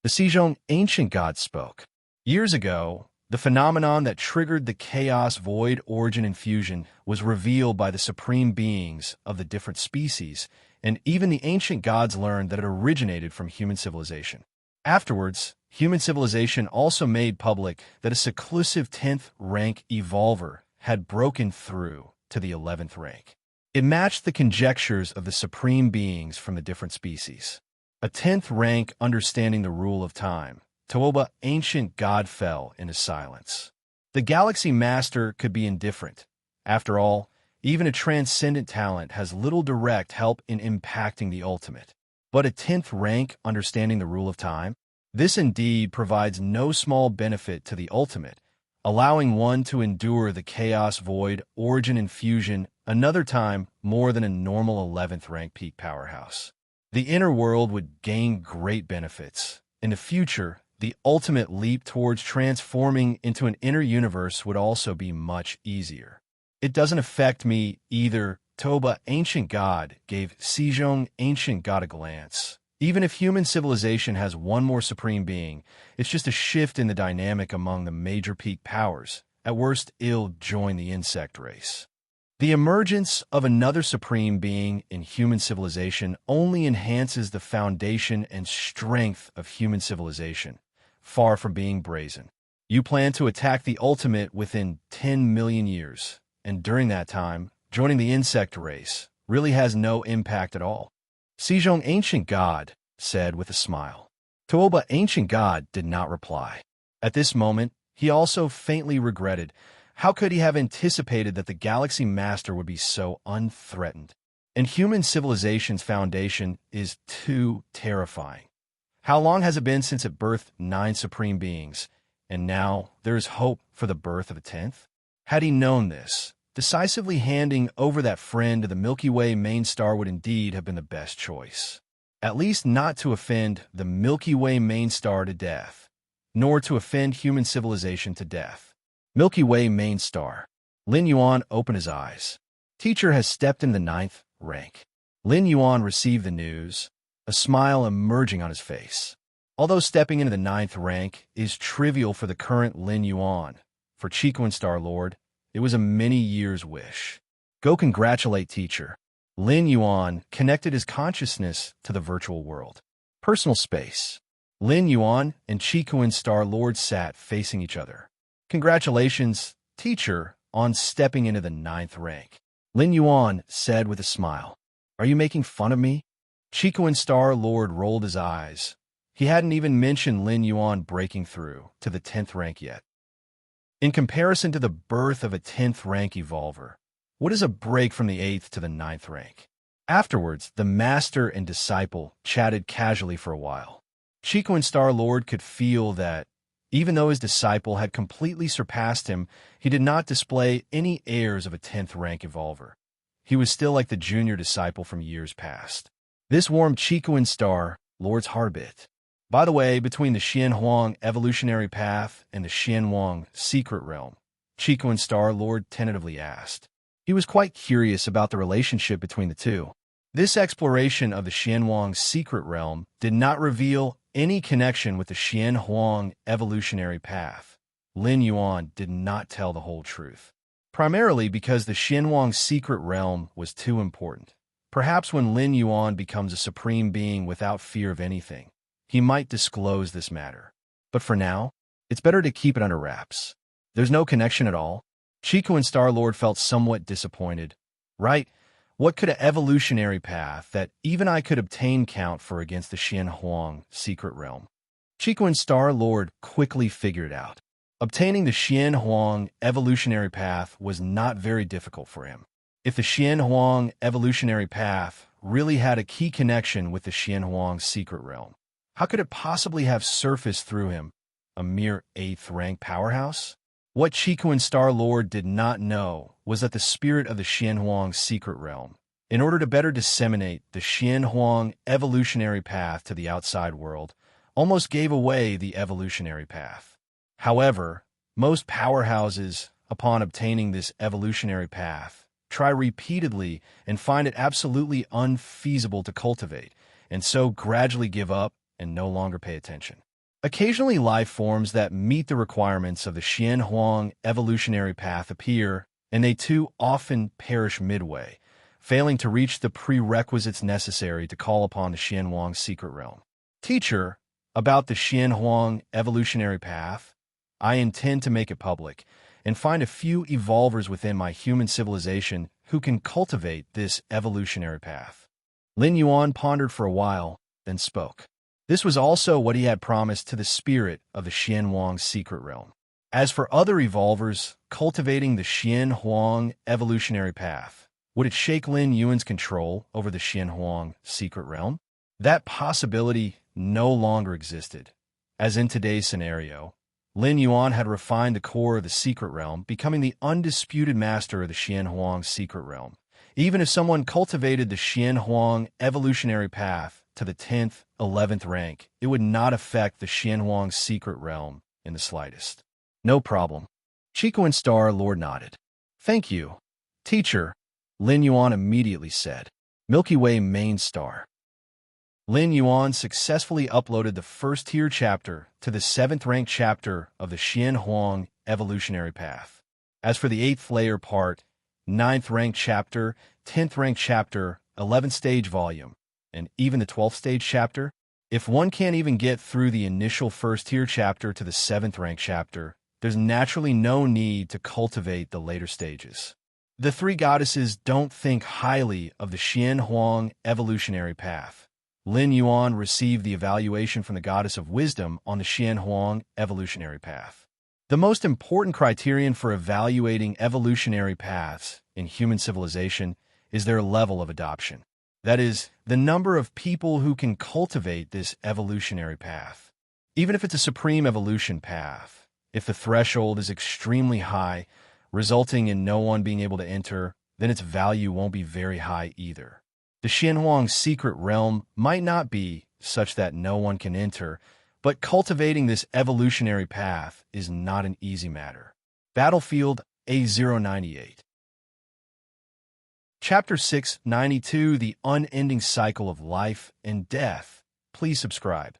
The Sejong, ancient god, spoke. Years ago, the phenomenon that triggered the chaos void origin and fusion was revealed by the supreme beings of the different species, and even the ancient gods learned that it originated from human civilization. Afterwards, human civilization also made public that a seclusive 10th rank evolver had broken through to the 11th rank. It matched the conjectures of the supreme beings from the different species. A 10th rank understanding the rule of time, Toba, ancient god, fell into silence. The Galaxy Master could be indifferent. After all, even a transcendent talent has little direct help in impacting the ultimate. But a 10th rank understanding the rule of time? This indeed provides no small benefit to the ultimate, allowing one to endure the chaos void origin and fusion another time more than a normal 11th rank peak powerhouse. The inner world would gain great benefits. In the future, the ultimate leap towards transforming into an inner universe would also be much easier. It doesn't affect me either. Toba, ancient god, gave Sejong, ancient god, a glance. Even if human civilization has one more supreme being, it's just a shift in the dynamic among the major peak powers. At worst, it'll join the insect race. The emergence of another supreme being in human civilization only enhances the foundation and strength of human civilization, far from being brazen. You plan to attack the ultimate within 10 million years, and during that time, joining the insect race really has no impact at all. Sejong, ancient god, said with a smile. Toba, ancient god, did not reply. At this moment, he also faintly regretted. How could he have anticipated that the Galaxy Master would be so unthreatened? And human civilization's foundation is too terrifying. How long has it been since it birthed 9 supreme beings, and now there is hope for the birth of a 10th? Had he known this, decisively handing over that friend to the Milky Way main star would indeed have been the best choice. At least not to offend the Milky Way main star to death, nor to offend human civilization to death. Milky Way main star. Lin Yuan opened his eyes. Teacher has stepped in the 9th rank. Lin Yuan received the news, a smile emerging on his face. Although stepping into the 9th rank is trivial for the current Lin Yuan, for Chicoan Star-Lord, it was a many years wish. Go congratulate teacher. Lin Yuan connected his consciousness to the virtual world. Personal space. Lin Yuan and Qikuan Star Lord sat facing each other. Congratulations, teacher, on stepping into the 9th rank. Lin Yuan said with a smile. Are you making fun of me? Qikuan Star Lord rolled his eyes. He hadn't even mentioned Lin Yuan breaking through to the 10th rank yet. In comparison to the birth of a 10th rank evolver, what is a break from the 8th to the 9th rank? Afterwards, the master and disciple chatted casually for a while. Qikuan Star Lord could feel that, even though his disciple had completely surpassed him, he did not display any airs of a 10th rank evolver. He was still like the junior disciple from years past. This warmed Qikuan Star Lord's heart a bit. By the way, between the Xianhuang evolutionary path and the Xianhuang secret realm, Qikuan Star Lord tentatively asked. He was quite curious about the relationship between the two. This exploration of the Xianhuang secret realm did not reveal any connection with the Xianhuang evolutionary path. Lin Yuan did not tell the whole truth, primarily because the Xianhuang secret realm was too important. Perhaps when Lin Yuan becomes a supreme being without fear of anything, he might disclose this matter. But for now, it's better to keep it under wraps. There's no connection at all. Qikuan Star Lord felt somewhat disappointed. Right? What could an evolutionary path that even I could obtain count for against the Xianhuang secret realm? Qikuan Star Lord quickly figured it out. Obtaining the Xianhuang evolutionary path was not very difficult for him. If the Xianhuang evolutionary path really had a key connection with the Xianhuang secret realm, how could it possibly have surfaced through him, a mere 8th rank powerhouse? What Qikuan Star Lord did not know was that the spirit of the Xianhuang secret realm, in order to better disseminate the Xianhuang evolutionary path to the outside world, almost gave away the evolutionary path. However, most powerhouses, upon obtaining this evolutionary path, try repeatedly and find it absolutely unfeasible to cultivate, and so gradually give up and no longer pay attention. Occasionally, life forms that meet the requirements of the Xianhuang evolutionary path appear, and they too often perish midway, failing to reach the prerequisites necessary to call upon the Xianhuang secret realm. Teacher, about the Xianhuang evolutionary path, I intend to make it public and find a few evolvers within my human civilization who can cultivate this evolutionary path. Lin Yuan pondered for a while, then spoke. This was also what he had promised to the spirit of the Xianhuang secret realm. As for other evolvers cultivating the Xianhuang evolutionary path, would it shake Lin Yuan's control over the Xianhuang secret realm? That possibility no longer existed. As in today's scenario, Lin Yuan had refined the core of the secret realm, becoming the undisputed master of the Xianhuang secret realm. Even if someone cultivated the Xianhuang evolutionary path to the 10th, 11th rank, it would not affect the Xianhuang secret realm in the slightest. No problem. Qikuan Star Lord nodded. Thank you, teacher, Lin Yuan immediately said. Milky Way main star. Lin Yuan successfully uploaded the first tier chapter to the 7th rank chapter of the Xianhuang evolutionary path. As for the 8th layer part, 9th rank chapter, 10th rank chapter, 11th stage volume, and even the 12th stage chapter, if one can't even get through the initial first tier chapter to the 7th rank chapter, there's naturally no need to cultivate the later stages. The three goddesses don't think highly of the Xianhuang evolutionary path. Lin Yuan received the evaluation from the goddess of wisdom on the Xianhuang evolutionary path. The most important criterion for evaluating evolutionary paths in human civilization is their level of adoption. That is, the number of people who can cultivate this evolutionary path. Even if it's a supreme evolution path, if the threshold is extremely high, resulting in no one being able to enter, then its value won't be very high either. The Xianhuang secret realm might not be such that no one can enter, but cultivating this evolutionary path is not an easy matter. Battlefield A098. Chapter 692, The Unending Cycle of Life and Death. Please subscribe.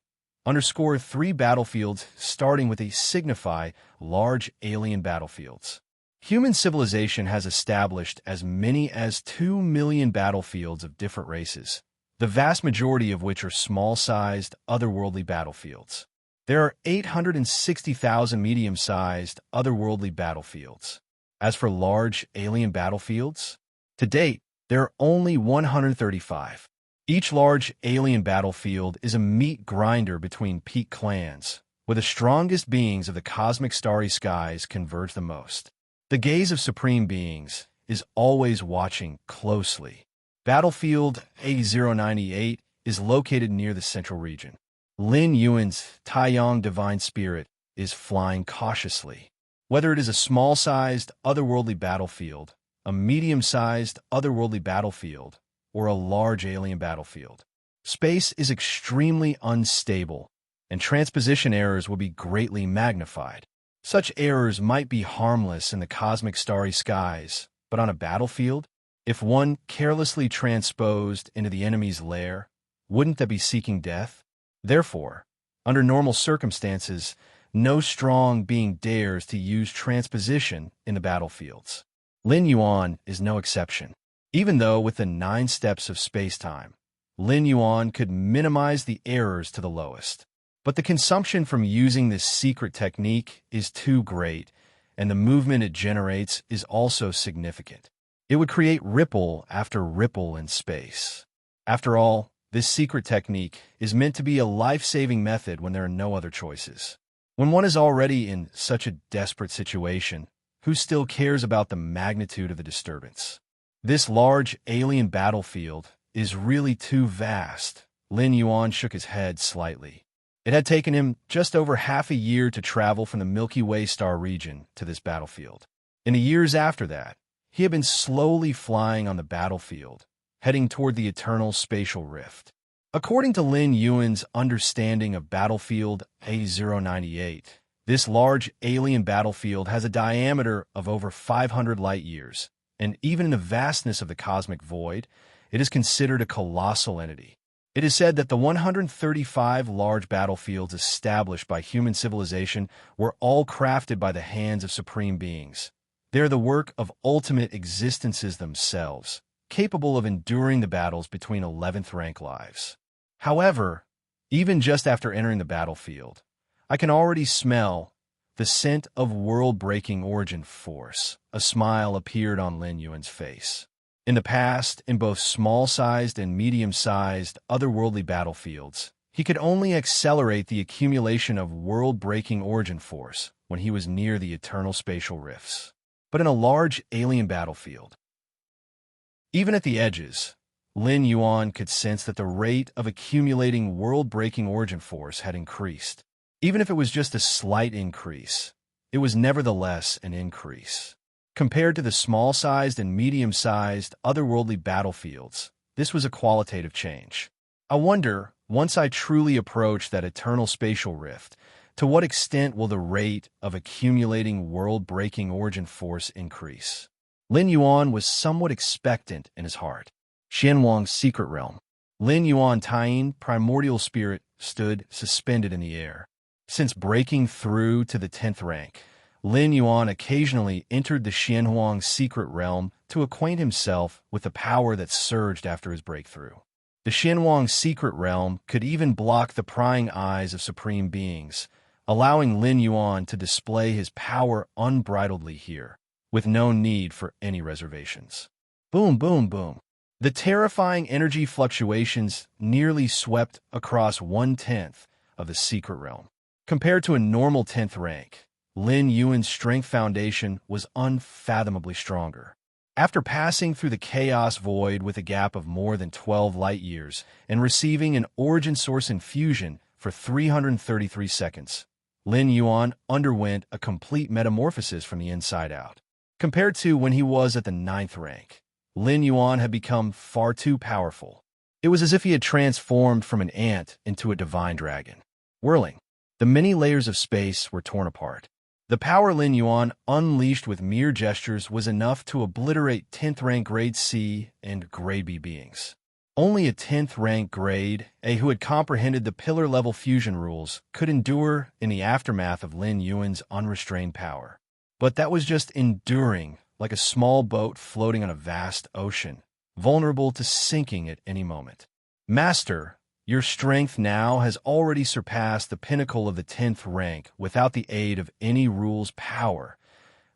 Underscore 3 battlefields starting with a signify large alien battlefields. Human civilization has established as many as 2 million battlefields of different races, the vast majority of which are small-sized, otherworldly battlefields. There are 860,000 medium-sized, otherworldly battlefields. As for large, alien battlefields, to date, there are only 135. Each large alien battlefield is a meat grinder between peak clans, where the strongest beings of the cosmic starry skies converge the most. The gaze of supreme beings is always watching closely. Battlefield A098 is located near the central region. Lin Yuan's Taiyang Divine Spirit is flying cautiously. Whether it is a small-sized, otherworldly battlefield, a medium-sized, otherworldly battlefield, or a large alien battlefield, space is extremely unstable, and transposition errors will be greatly magnified. Such errors might be harmless in the cosmic starry skies, but on a battlefield, if one carelessly transposed into the enemy's lair, wouldn't that be seeking death? Therefore, under normal circumstances, no strong being dares to use transposition in the battlefields. Lin Yuan is no exception. Even though with the 9 steps of space-time, Lin Yuan could minimize the errors to the lowest. But the consumption from using this secret technique is too great, and the movement it generates is also significant. It would create ripple after ripple in space. After all, this secret technique is meant to be a life-saving method when there are no other choices. When one is already in such a desperate situation, who still cares about the magnitude of the disturbance? This large alien battlefield is really too vast. Lin Yuan shook his head slightly. It had taken him just over half a year to travel from the Milky Way star region to this battlefield. In the years after that, he had been slowly flying on the battlefield, heading toward the eternal spatial rift. According to Lin Yuan's understanding of Battlefield A098, this large alien battlefield has a diameter of over 500 light-years, and even in the vastness of the cosmic void, it is considered a colossal entity. It is said that the 135 large battlefields established by human civilization were all crafted by the hands of supreme beings. They are the work of ultimate existences themselves, capable of enduring the battles between 11th rank lives. However, even just after entering the battlefield, I can already smell the scent of world-breaking origin force. A smile appeared on Lin Yuan's face. In the past, in both small-sized and medium-sized otherworldly battlefields, he could only accelerate the accumulation of world-breaking origin force when he was near the eternal spatial rifts. But in a large alien battlefield, even at the edges, Lin Yuan could sense that the rate of accumulating world-breaking origin force had increased. Even if it was just a slight increase, it was nevertheless an increase. Compared to the small-sized and medium-sized otherworldly battlefields, this was a qualitative change. I wonder, once I truly approach that eternal spatial rift, to what extent will the rate of accumulating world-breaking origin force increase? Lin Yuan was somewhat expectant in his heart. Xianwang's secret realm. Lin Yuan Taiyin, primordial spirit, stood suspended in the air. Since breaking through to the 10th rank, Lin Yuan occasionally entered the Xianhuang secret realm to acquaint himself with the power that surged after his breakthrough. The Xianhuang secret realm could even block the prying eyes of supreme beings, allowing Lin Yuan to display his power unbridledly here, with no need for any reservations. Boom, boom, boom. The terrifying energy fluctuations nearly swept across 1/10 of the secret realm. Compared to a normal 10th rank, Lin Yuan's strength foundation was unfathomably stronger. After passing through the chaos void with a gap of more than 12 light-years and receiving an origin source infusion for 333 seconds, Lin Yuan underwent a complete metamorphosis from the inside out. Compared to when he was at the 9th rank, Lin Yuan had become far too powerful. It was as if he had transformed from an ant into a divine dragon. Whirling, the many layers of space were torn apart. The power Lin Yuan unleashed with mere gestures was enough to obliterate 10th rank grade C and grade B beings. Only a 10th rank grade A who had comprehended the pillar-level fusion rules could endure in the aftermath of Lin Yuan's unrestrained power. But that was just enduring, like a small boat floating on a vast ocean, vulnerable to sinking at any moment. Master, your strength now has already surpassed the pinnacle of the 10th rank without the aid of any rule's power.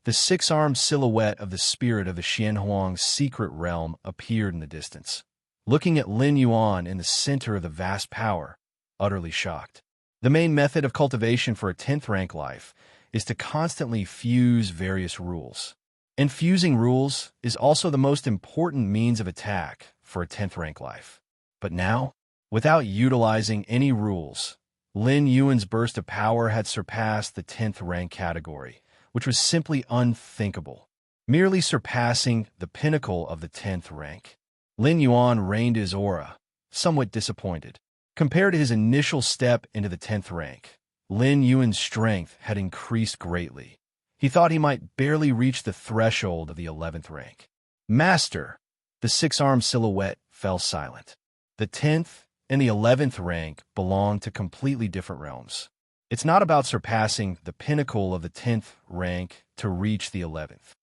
The six-armed silhouette of the spirit of the Xianhuang's secret realm appeared in the distance, looking at Lin Yuan in the center of the vast power, utterly shocked. The main method of cultivation for a 10th rank life is to constantly fuse various rules. And fusing rules is also the most important means of attack for a 10th rank life. But now, without utilizing any rules, Lin Yuan's burst of power had surpassed the 10th rank category, which was simply unthinkable. Merely surpassing the pinnacle of the 10th rank, Lin Yuan reined his aura, somewhat disappointed. Compared to his initial step into the 10th rank, Lin Yuan's strength had increased greatly. He thought he might barely reach the threshold of the 11th rank. Master, the six-armed silhouette fell silent. The 10th and the 11th rank belong to completely different realms. It's not about surpassing the pinnacle of the 10th rank to reach the 11th.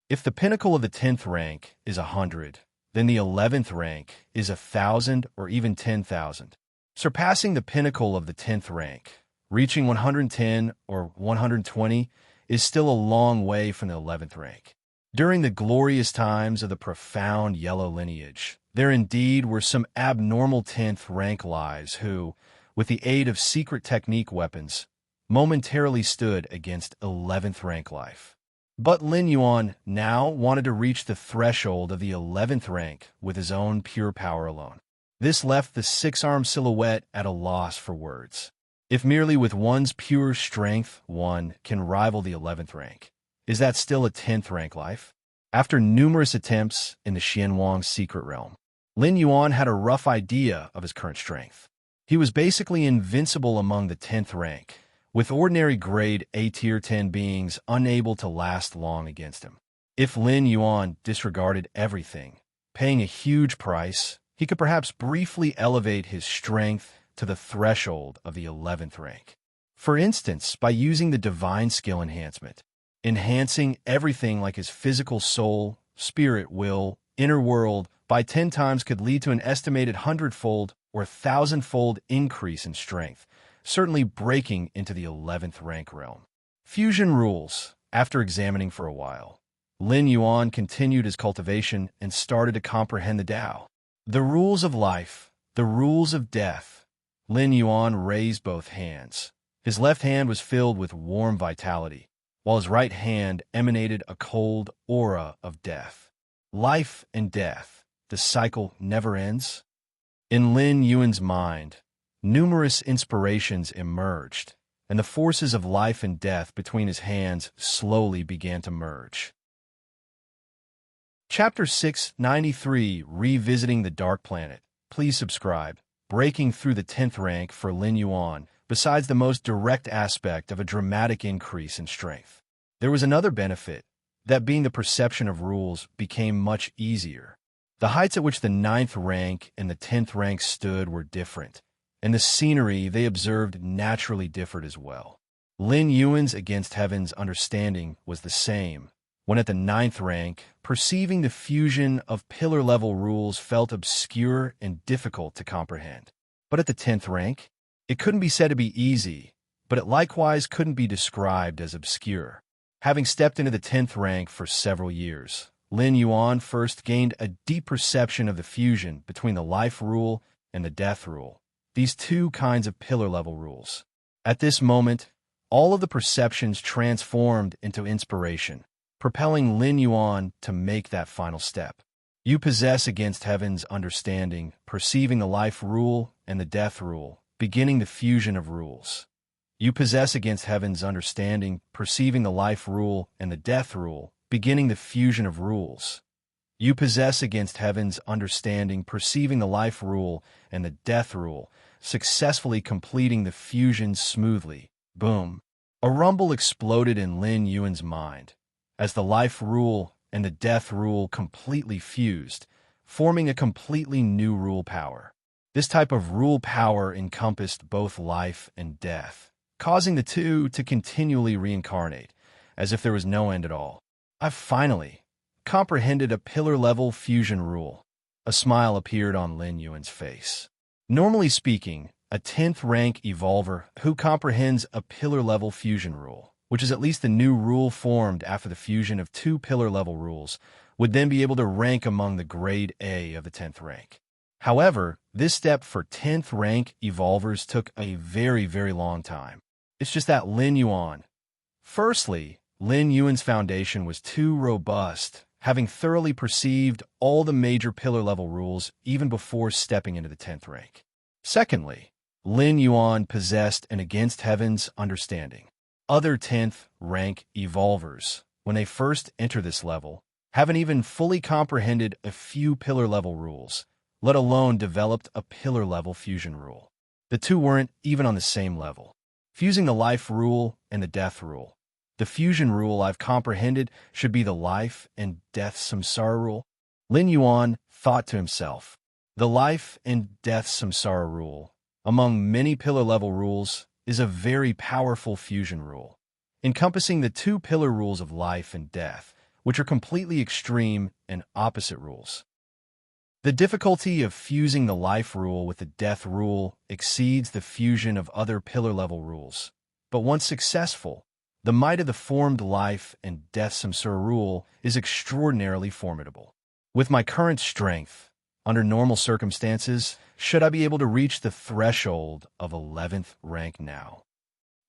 If the pinnacle of the 10th rank is 100, then the 11th rank is 1,000 or even 10,000. Surpassing the pinnacle of the 10th rank, reaching 110 or 120, is still a long way from the 11th rank. During the glorious times of the profound yellow lineage, there indeed were some abnormal 10th rank lives who, with the aid of secret technique weapons, momentarily stood against 11th rank life. But Lin Yuan now wanted to reach the threshold of the 11th rank with his own pure power alone. This left the six-armed silhouette at a loss for words. If merely with one's pure strength one can rival the 11th rank, is that still a 10th rank life? After numerous attempts in the Xianhuang's secret realm, Lin Yuan had a rough idea of his current strength. He was basically invincible among the 10th rank, with ordinary grade A tier 10 beings unable to last long against him. If Lin Yuan disregarded everything, paying a huge price, he could perhaps briefly elevate his strength to the threshold of the 11th rank. For instance, by using the divine skill enhancement, enhancing everything like his physical soul, spirit, will, inner world by 10 times could lead to an estimated 100-fold or 1,000-fold increase in strength, certainly breaking into the 11th rank realm. Fusion rules. After examining for a while, Lin Yuan continued his cultivation and started to comprehend the Tao. The rules of life, the rules of death. Lin Yuan raised both hands. His left hand was filled with warm vitality, while his right hand emanated a cold aura of death. Life and death, the cycle never ends. In Lin Yuan's mind, numerous inspirations emerged, and the forces of life and death between his hands slowly began to merge. Chapter 693, Revisiting the Dark Planet. Please subscribe. Breaking through the 10th rank for Lin Yuan, besides the most direct aspect of a dramatic increase in strength, there was another benefit, that being the perception of rules became much easier. The heights at which the 9th rank and the 10th rank stood were different, and the scenery they observed naturally differed as well. Lin Yuan's against heaven's understanding was the same, when at the 9th rank, perceiving the fusion of pillar-level rules felt obscure and difficult to comprehend. But at the 10th rank, it couldn't be said to be easy, but it likewise couldn't be described as obscure. Having stepped into the 10th rank for several years, Lin Yuan first gained a deep perception of the fusion between the life rule and the death rule, these two kinds of pillar-level rules. At this moment, all of the perceptions transformed into inspiration, propelling Lin Yuan to make that final step. You possess against heaven's understanding, perceiving the life rule and the death rule, beginning the fusion of rules. You possess against heaven's understanding, perceiving the life rule and the death rule, beginning the fusion of rules. You possess against heaven's understanding, perceiving the life rule and the death rule, successfully completing the fusion smoothly. Boom. A rumble exploded in Lin Yuan's mind, as the life rule and the death rule completely fused, forming a completely new rule power. This type of rule power encompassed both life and death, causing the two to continually reincarnate, as if there was no end at all. I've finally comprehended a pillar-level fusion rule. A smile appeared on Lin Yuan's face. Normally speaking, a 10th rank evolver who comprehends a pillar-level fusion rule, which is at least the new rule formed after the fusion of two pillar-level rules, would then be able to rank among the grade A of the 10th rank. However, this step for 10th rank evolvers took a very, very long time. It's just that Lin Yuan. Firstly, Lin Yuan's foundation was too robust, having thoroughly perceived all the major pillar-level rules even before stepping into the 10th rank. Secondly, Lin Yuan possessed an against heaven's understanding. Other 10th rank evolvers, when they first enter this level, haven't even fully comprehended a few pillar-level rules, let alone developed a pillar-level fusion rule. The two weren't even on the same level. Fusing the life rule and the death rule. The fusion rule I've comprehended should be the life and death samsara rule. Lin Yuan thought to himself. The life and death samsara rule, among many pillar-level rules, is a very powerful fusion rule, encompassing the two pillar rules of life and death, which are completely extreme and opposite rules. The difficulty of fusing the life rule with the death rule exceeds the fusion of other pillar-level rules, but once successful, the might of the formed life and death samsara rule is extraordinarily formidable. With my current strength, under normal circumstances, should I be able to reach the threshold of 11th rank now?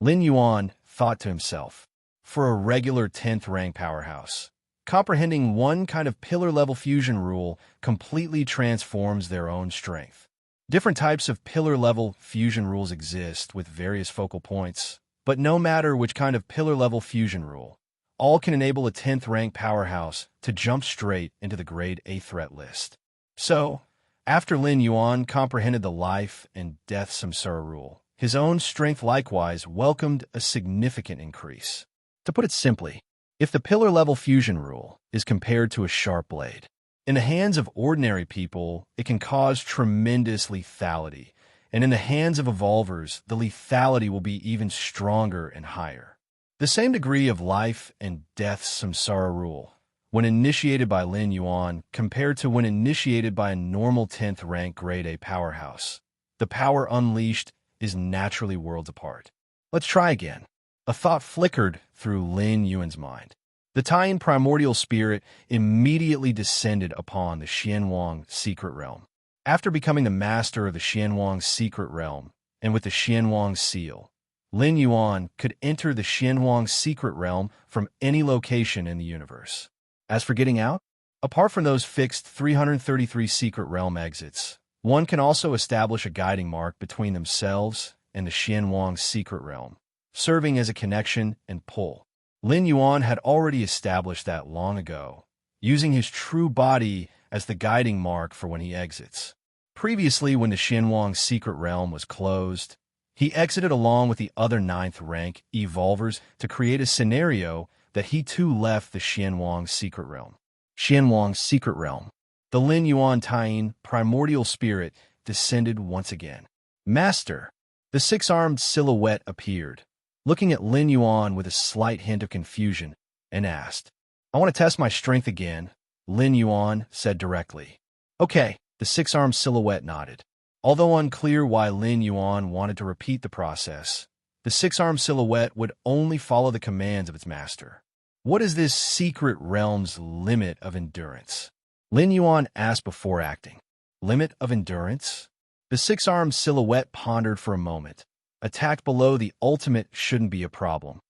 Lin Yuan thought to himself, for a regular 10th rank powerhouse, comprehending one kind of pillar-level fusion rule completely transforms their own strength. Different types of pillar-level fusion rules exist with various focal points, but no matter which kind of pillar-level fusion rule, all can enable a 10th rank powerhouse to jump straight into the grade A threat list. So, after Lin Yuan comprehended the life and death samsara rule, his own strength likewise welcomed a significant increase. To put it simply, if the pillar-level fusion rule is compared to a sharp blade, in the hands of ordinary people, it can cause tremendous lethality, and in the hands of evolvers, the lethality will be even stronger and higher. The same degree of life and death samsara rule, when initiated by Lin Yuan, compared to when initiated by a normal 10th rank grade A powerhouse, the power unleashed is naturally worlds apart. Let's try again. A thought flickered through Lin Yuan's mind. The Taiyan primordial spirit immediately descended upon the Xianwang secret realm. After becoming the master of the Xianwang secret realm, and with the Xianwang seal, Lin Yuan could enter the Xianwang secret realm from any location in the universe. As for getting out, apart from those fixed 333 secret realm exits, one can also establish a guiding mark between themselves and the Xianwang secret realm, serving as a connection and pull. Lin Yuan had already established that long ago, using his true body as the guiding mark for when he exits. Previously, when the Xianwang secret realm was closed, he exited along with the other 9th rank evolvers to create a scenario that he too left the Xianwang secret realm. Xianwang secret realm. The Lin Yuan Taiyan primordial spirit descended once again. Master, the six-armed silhouette appeared, looking at Lin Yuan with a slight hint of confusion, and asked, I want to test my strength again, Lin Yuan said directly. Okay, the six-armed silhouette nodded. Although unclear why Lin Yuan wanted to repeat the process, the six-armed silhouette would only follow the commands of its master. What is this secret realm's limit of endurance? Lin Yuan asked before acting. Limit of endurance? The six-armed silhouette pondered for a moment. Attack below the ultimate shouldn't be a problem.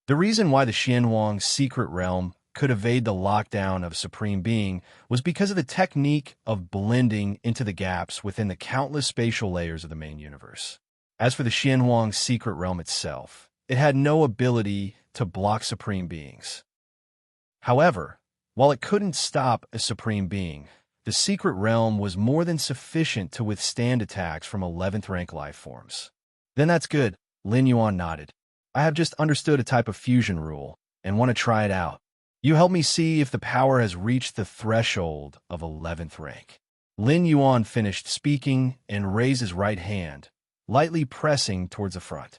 The reason why the Xianwang secret realm could evade the lockdown of Supreme Being was because of the technique of blending into the gaps within the countless spatial layers of the main universe. As for the Xianwang secret realm itself, it had no ability to block Supreme Beings. However, while it couldn't stop a Supreme Being, the secret realm was more than sufficient to withstand attacks from 11th rank life forms. Then that's good, Lin Yuan nodded. I have just understood a type of fusion rule and want to try it out. You help me see if the power has reached the threshold of 11th rank. Lin Yuan finished speaking and raised his right hand, lightly pressing towards the front.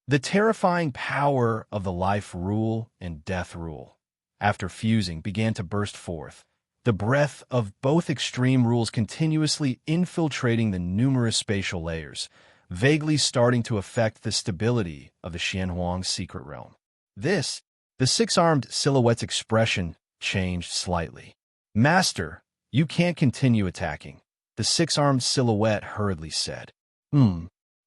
The terrifying power of the life rule and death rule, after fusing, began to burst forth, the breath of both extreme rules continuously infiltrating the numerous spatial layers, vaguely starting to affect the stability of the Xianhuang's secret realm. The six-armed silhouette's expression changed slightly. "Master, you can't continue attacking," the six-armed silhouette hurriedly said.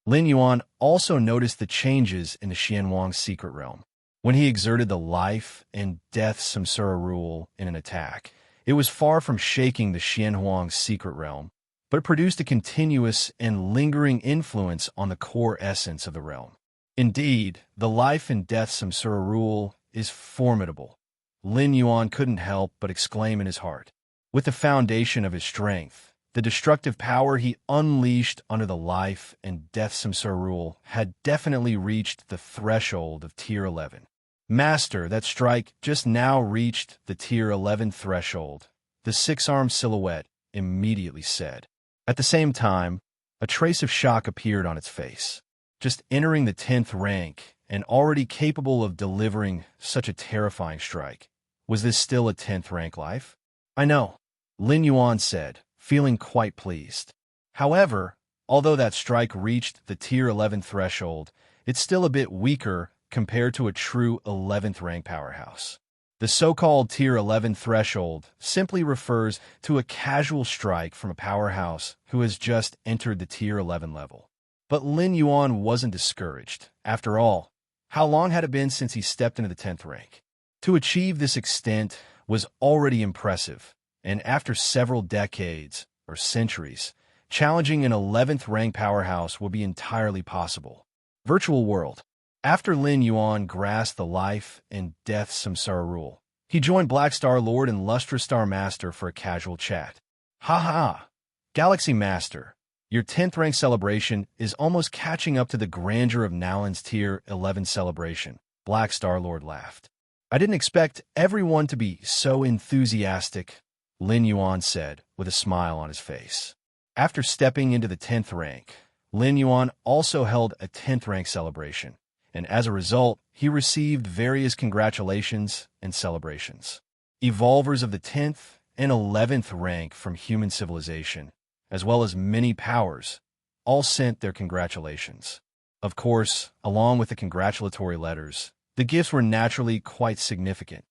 Lin Yuan also noticed the changes in the Xianhuang's secret realm. When he exerted the life and death samsara rule in an attack, it was far from shaking the Xianhuang's secret realm, but it produced a continuous and lingering influence on the core essence of the realm. Indeed, the life and death samsara rule is formidable. Lin Yuan couldn't help but exclaim in his heart. With the foundation of his strength, the destructive power he unleashed under the life and death samsara rule had definitely reached the threshold of Tier 11. "Master, that strike just now reached the Tier 11 threshold," the six-armed silhouette immediately said. At the same time, a trace of shock appeared on its face. Just entering the 10th rank and already capable of delivering such a terrifying strike. Was this still a 10th rank life? "I know," Lin Yuan said, feeling quite pleased. However, although that strike reached the Tier 11 threshold, it's still a bit weaker compared to a true 11th rank powerhouse. The so-called Tier 11 threshold simply refers to a casual strike from a powerhouse who has just entered the Tier 11 level. But Lin Yuan wasn't discouraged. After all, how long had it been since he stepped into the 10th rank? To achieve this extent was already impressive, and after several decades or centuries, challenging an 11th rank powerhouse will be entirely possible. Virtual world. After Lin Yuan grasped the life and death samsara rule, he joined Black Star Lord and Lustrous Star Master for a casual chat. "Ha ha! Galaxy Master, your 10th rank celebration is almost catching up to the grandeur of Nalan's Tier 11 celebration," Black Star Lord laughed. "I didn't expect everyone to be so enthusiastic," Lin Yuan said with a smile on his face. After stepping into the 10th rank, Lin Yuan also held a 10th rank celebration, and as a result, he received various congratulations and celebrations. Evolvers of the 10th and 11th rank from human civilization, as well as many powers, all sent their congratulations. Of course, along with the congratulatory letters, the gifts were naturally quite significant.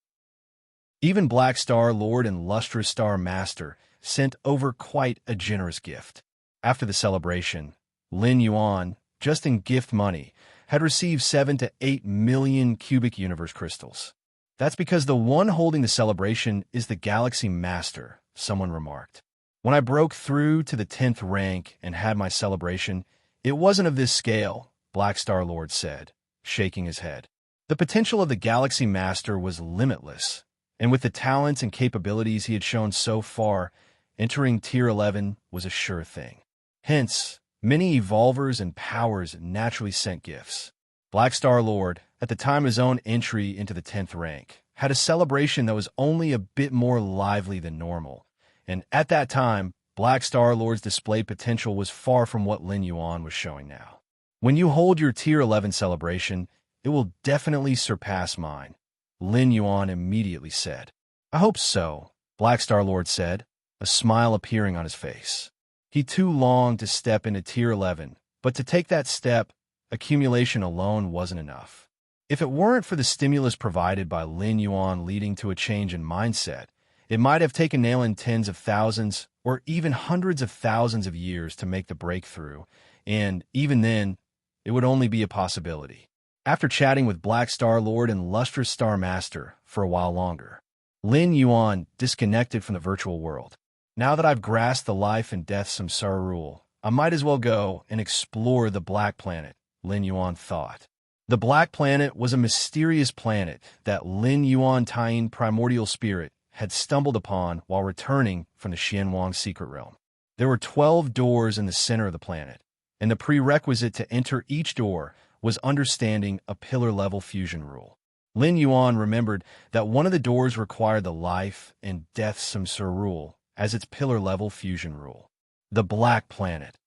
Even Black Star Lord and Lustrous Star Master sent over quite a generous gift. After the celebration, Lin Yuan, just in gift money, had received 7 to 8 million cubic universe crystals. "That's because the one holding the celebration is the Galaxy Master," someone remarked. "When I broke through to the 10th rank and had my celebration, it wasn't of this scale," Black Star Lord said, shaking his head. The potential of the Galaxy Master was limitless, and with the talents and capabilities he had shown so far, entering Tier 11 was a sure thing. Hence, many evolvers and powers naturally sent gifts. Black Star Lord, at the time of his own entry into the 10th rank, had a celebration that was only a bit more lively than normal, and at that time, Black Star Lord's displayed potential was far from what Lin Yuan was showing now. "When you hold your Tier 11 celebration, it will definitely surpass mine," Lin Yuan immediately said. "I hope so," Black Star Lord said, a smile appearing on his face. He too longed to step into Tier 11, but to take that step, accumulation alone wasn't enough. If it weren't for the stimulus provided by Lin Yuan leading to a change in mindset, it might have taken Nalan tens of thousands or even hundreds of thousands of years to make the breakthrough, and even then, it would only be a possibility. After chatting with Black Star Lord and Lustrous Star Master for a while longer, Lin Yuan disconnected from the virtual world. "Now that I've grasped the life and death samsara rule, I might as well go and explore the Black Planet," Lin Yuan thought. The Black Planet was a mysterious planet that Lin Yuan Tying Primordial Spirit had stumbled upon while returning from the Xianhuang secret realm. There were 12 doors in the center of the planet, and the prerequisite to enter each door was understanding a pillar-level fusion rule. Lin Yuan remembered that one of the doors required the life and death samsara rule as its pillar-level fusion rule. The Black Planet.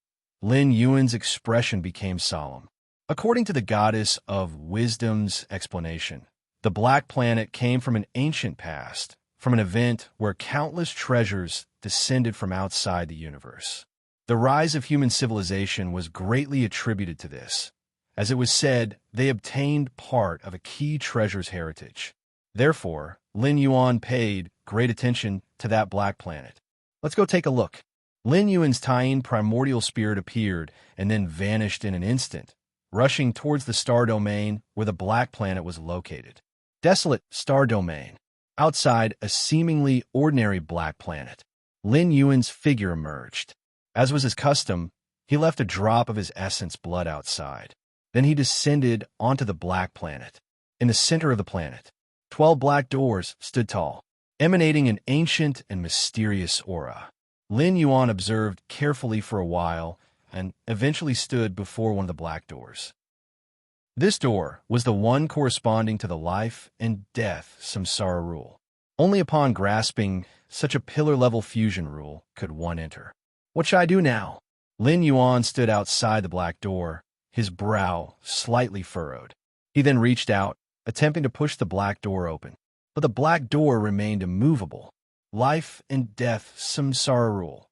Lin Yuan's expression became solemn. According to the goddess of wisdom's explanation, the black planet came from an ancient past, from an event where countless treasures descended from outside the universe. The rise of human civilization was greatly attributed to this. As it was said, they obtained part of a key treasure's heritage. Therefore, Lin Yuan paid great attention to that black planet. Let's go take a look. Lin Yuan's Taiyin primordial spirit appeared and then vanished in an instant, rushing towards the star domain where the black planet was located. Desolate star domain. Outside a seemingly ordinary black planet, Lin Yuan's figure emerged. As was his custom, he left a drop of his essence blood outside. Then he descended onto the black planet. In the center of the planet, 12 black doors stood tall, emanating an ancient and mysterious aura. Lin Yuan observed carefully for a while and eventually stood before one of the black doors. This door was the one corresponding to the life and death samsara rule. Only upon grasping such a pillar-level fusion rule could one enter. What should I do now? Lin Yuan stood outside the black door, his brow slightly furrowed. He then reached out, attempting to push the black door open. But the black door remained immovable. Life and death samsara rule.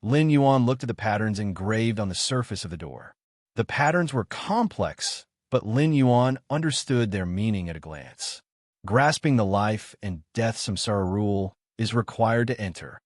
Lin Yuan looked at the patterns engraved on the surface of the door. The patterns were complex, but Lin Yuan understood their meaning at a glance. Grasping the life and death samsara rule is required to enter.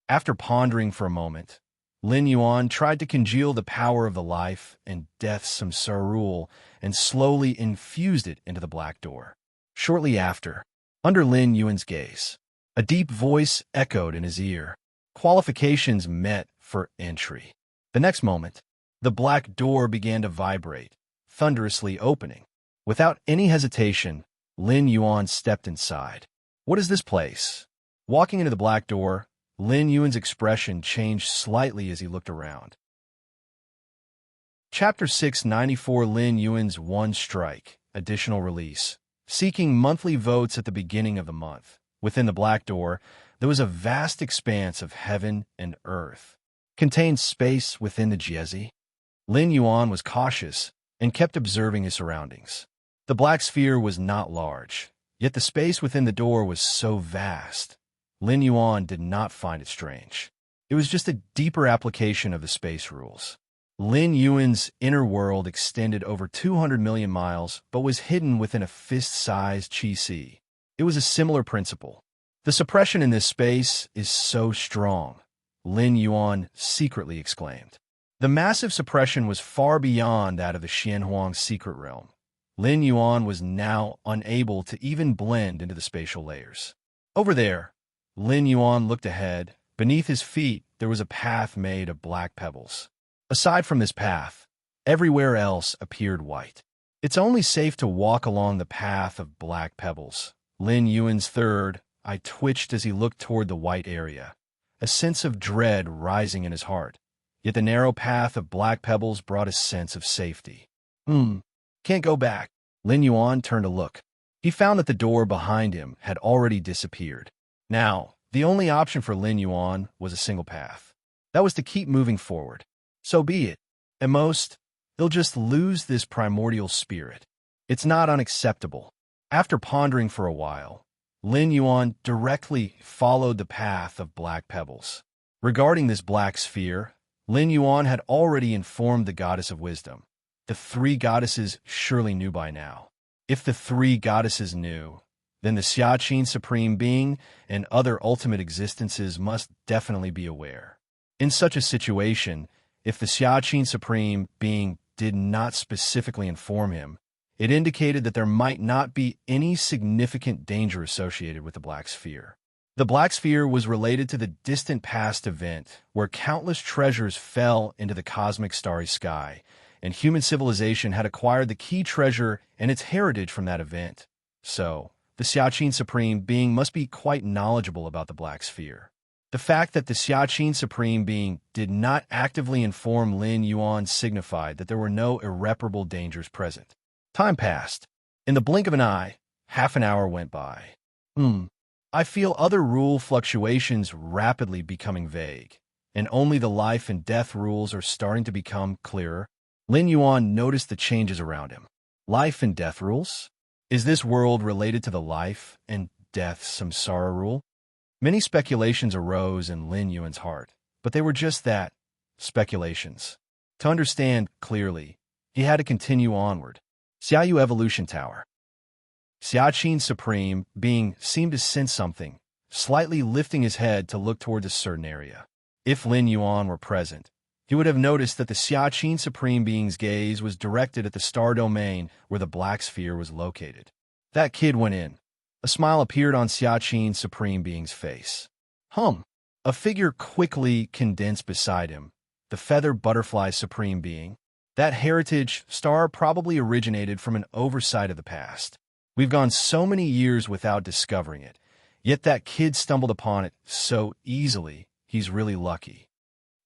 After pondering for a moment, Lin Yuan tried to congeal the power of the life and death samsara rule and slowly infused it into the black door. Shortly after, under Lin Yuan's gaze, a deep voice echoed in his ear. Qualifications met for entry. The next moment, the black door began to vibrate, thunderously opening. Without any hesitation, Lin Yuan stepped inside. What is this place? Walking into the black door, Lin Yuan's expression changed slightly as he looked around. Chapter 694 Lin Yuan's One Strike, Additional Release. Seeking monthly votes at the beginning of the month. Within the black door, there was a vast expanse of heaven and earth. Contained space within the Jiezi. Lin Yuan was cautious and kept observing his surroundings. The black sphere was not large, yet the space within the door was so vast. Lin Yuan did not find it strange. It was just a deeper application of the space rules. Lin Yuan's inner world extended over 200 million miles, but was hidden within a fist-sized qi sea. It was a similar principle. The suppression in this space is so strong, Lin Yuan secretly exclaimed. The massive suppression was far beyond that of the Xianhuang secret realm. Lin Yuan was now unable to even blend into the spatial layers. Over there, Lin Yuan looked ahead. Beneath his feet, there was a path made of black pebbles. Aside from this path, everywhere else appeared white. It's only safe to walk along the path of black pebbles. Lin Yuan's third eye twitched as he looked toward the white area, a sense of dread rising in his heart. Yet the narrow path of black pebbles brought a sense of safety. Can't go back. Lin Yuan turned to look. He found that the door behind him had already disappeared. Now, the only option for Lin Yuan was a single path. That was to keep moving forward. So be it. At most, he'll just lose this primordial spirit. It's not unacceptable. After pondering for a while, Lin Yuan directly followed the path of black pebbles. Regarding this black sphere, Lin Yuan had already informed the goddess of wisdom. The three goddesses surely knew by now. If the three goddesses knew, then the Xiaqin Supreme Being and other ultimate existences must definitely be aware. In such a situation, if the Xiaqin Supreme Being did not specifically inform him, it indicated that there might not be any significant danger associated with the Black Sphere. The Black Sphere was related to the distant past event where countless treasures fell into the cosmic starry sky, and human civilization had acquired the key treasure and its heritage from that event. So, the Xiaqin Supreme Being must be quite knowledgeable about the Black Sphere. The fact that the Xiaqin Supreme Being did not actively inform Lin Yuan signified that there were no irreparable dangers present. Time passed. In the blink of an eye, half an hour went by. I feel other rule fluctuations rapidly becoming vague, and only the life and death rules are starting to become clearer. Lin Yuan noticed the changes around him. Life and death rules? Is this world related to the life and death samsara rule? Many speculations arose in Lin Yuan's heart, but they were just that, speculations. To understand clearly, he had to continue onward. Xiaoyu Evolution Tower. Xiaqin Supreme Being seemed to sense something, slightly lifting his head to look toward a certain area. If Lin Yuan were present, he would have noticed that the Xiaqin Supreme Being's gaze was directed at the star domain where the black sphere was located. That kid went in. A smile appeared on Xiaqin Supreme Being's face. A figure quickly condensed beside him, the feather butterfly Supreme Being. That heritage star probably originated from an oversight of the past. We've gone so many years without discovering it, yet that kid stumbled upon it so easily. He's really lucky.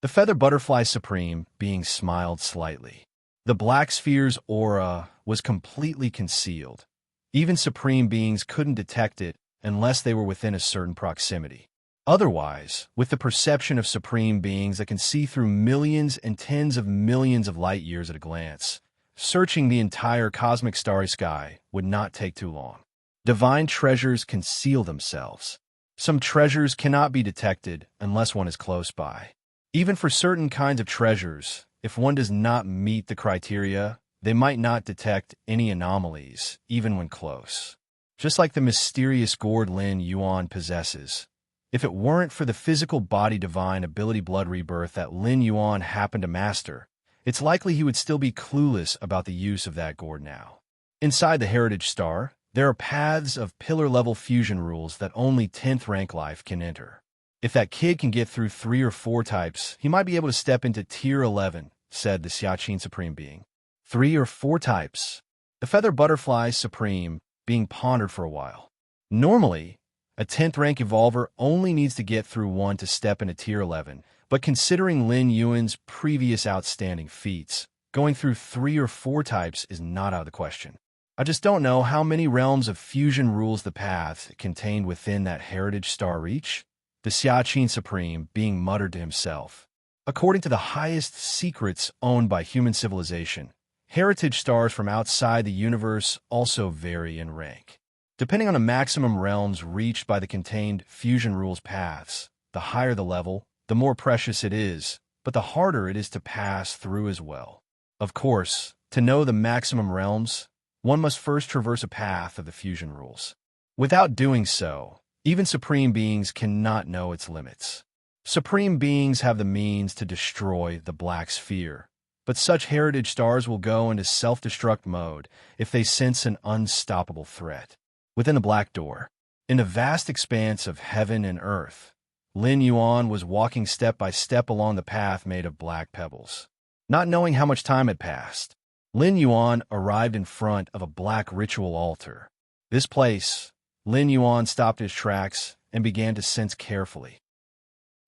The feather butterfly Supreme Being smiled slightly. The black sphere's aura was completely concealed. Even Supreme Beings couldn't detect it unless they were within a certain proximity. Otherwise, with the perception of Supreme Beings that can see through millions and tens of millions of light years at a glance, searching the entire cosmic starry sky would not take too long. Divine treasures conceal themselves. Some treasures cannot be detected unless one is close by. Even for certain kinds of treasures, if one does not meet the criteria, they might not detect any anomalies, even when close. Just like the mysterious gourd Lin Yuan possesses. If it weren't for the physical body divine ability blood rebirth that Lin Yuan happened to master, it's likely he would still be clueless about the use of that gourd now. Inside the Heritage Star, there are paths of pillar-level fusion rules that only 10th rank life can enter. If that kid can get through 3 or 4 types, he might be able to step into Tier 11, said the Xiaqin Supreme Being. 3 or 4 types. The Feather Butterfly Supreme Being pondered for a while. Normally, a 10th rank evolver only needs to get through 1 to step into Tier 11, but considering Lin Yuan's previous outstanding feats, going through 3 or 4 types is not out of the question. I just don't know how many realms of fusion rules the path contained within that Heritage Star reach. The Xiaqin Supreme Being muttered to himself. According to the highest secrets owned by human civilization, heritage stars from outside the universe also vary in rank. Depending on the maximum realms reached by the contained fusion rules paths, the higher the level, the more precious it is, but the harder it is to pass through as well. Of course, to know the maximum realms, one must first traverse a path of the fusion rules. Without doing so, even Supreme Beings cannot know its limits. Supreme Beings have the means to destroy the Black Sphere, but such heritage stars will go into self-destruct mode if they sense an unstoppable threat. Within the Black Door, in the vast expanse of heaven and earth, Lin Yuan was walking step by step along the path made of black pebbles. Not knowing how much time had passed, Lin Yuan arrived in front of a black ritual altar. This place, Lin Yuan stopped his tracks and began to sense carefully.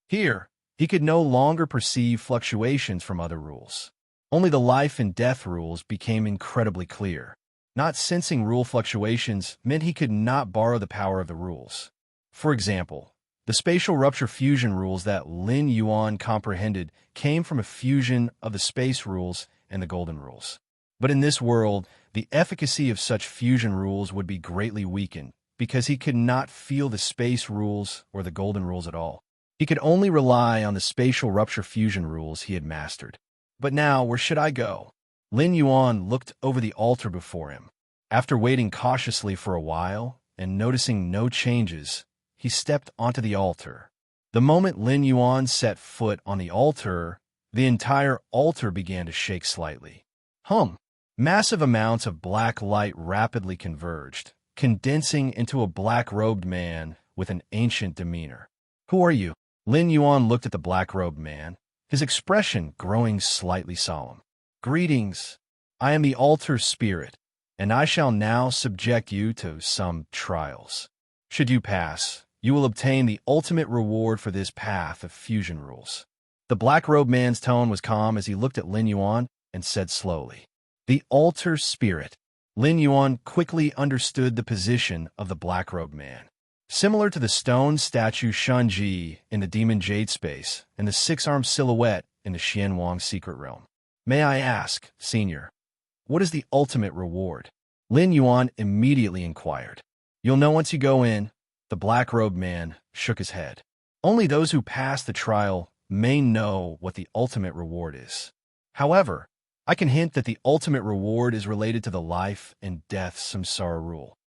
Here, he could no longer perceive fluctuations from other rules. Only the life and death rules became incredibly clear. Not sensing rule fluctuations meant he could not borrow the power of the rules. For example, the spatial rupture fusion rules that Lin Yuan comprehended came from a fusion of the space rules and the golden rules. But in this world, the efficacy of such fusion rules would be greatly weakened, because he could not feel the space rules or the golden rules at all. He could only rely on the spatial rupture fusion rules he had mastered. But now, where should I go? Lin Yuan looked over the altar before him. After waiting cautiously for a while and noticing no changes, he stepped onto the altar. The moment Lin Yuan set foot on the altar, the entire altar began to shake slightly. Massive amounts of black light rapidly converged, condensing into a black-robed man with an ancient demeanor. Who are you? Lin Yuan looked at the black-robed man, his expression growing slightly solemn. Greetings. I am the altar spirit, and I shall now subject you to some trials. Should you pass, you will obtain the ultimate reward for this path of fusion rules. The black-robed man's tone was calm as he looked at Lin Yuan and said slowly, The altar spirit. Lin Yuan quickly understood the position of the black-robed man. Similar to the stone statue Shunji in the Demon Jade space and the 6-armed silhouette in the Xianwang secret realm. May I ask, Senior, what is the ultimate reward? Lin Yuan immediately inquired. You'll know once you go in. The black-robed man shook his head. Only those who pass the trial may know what the ultimate reward is. However, I can hint that the ultimate reward is related to the life and death samsara rule.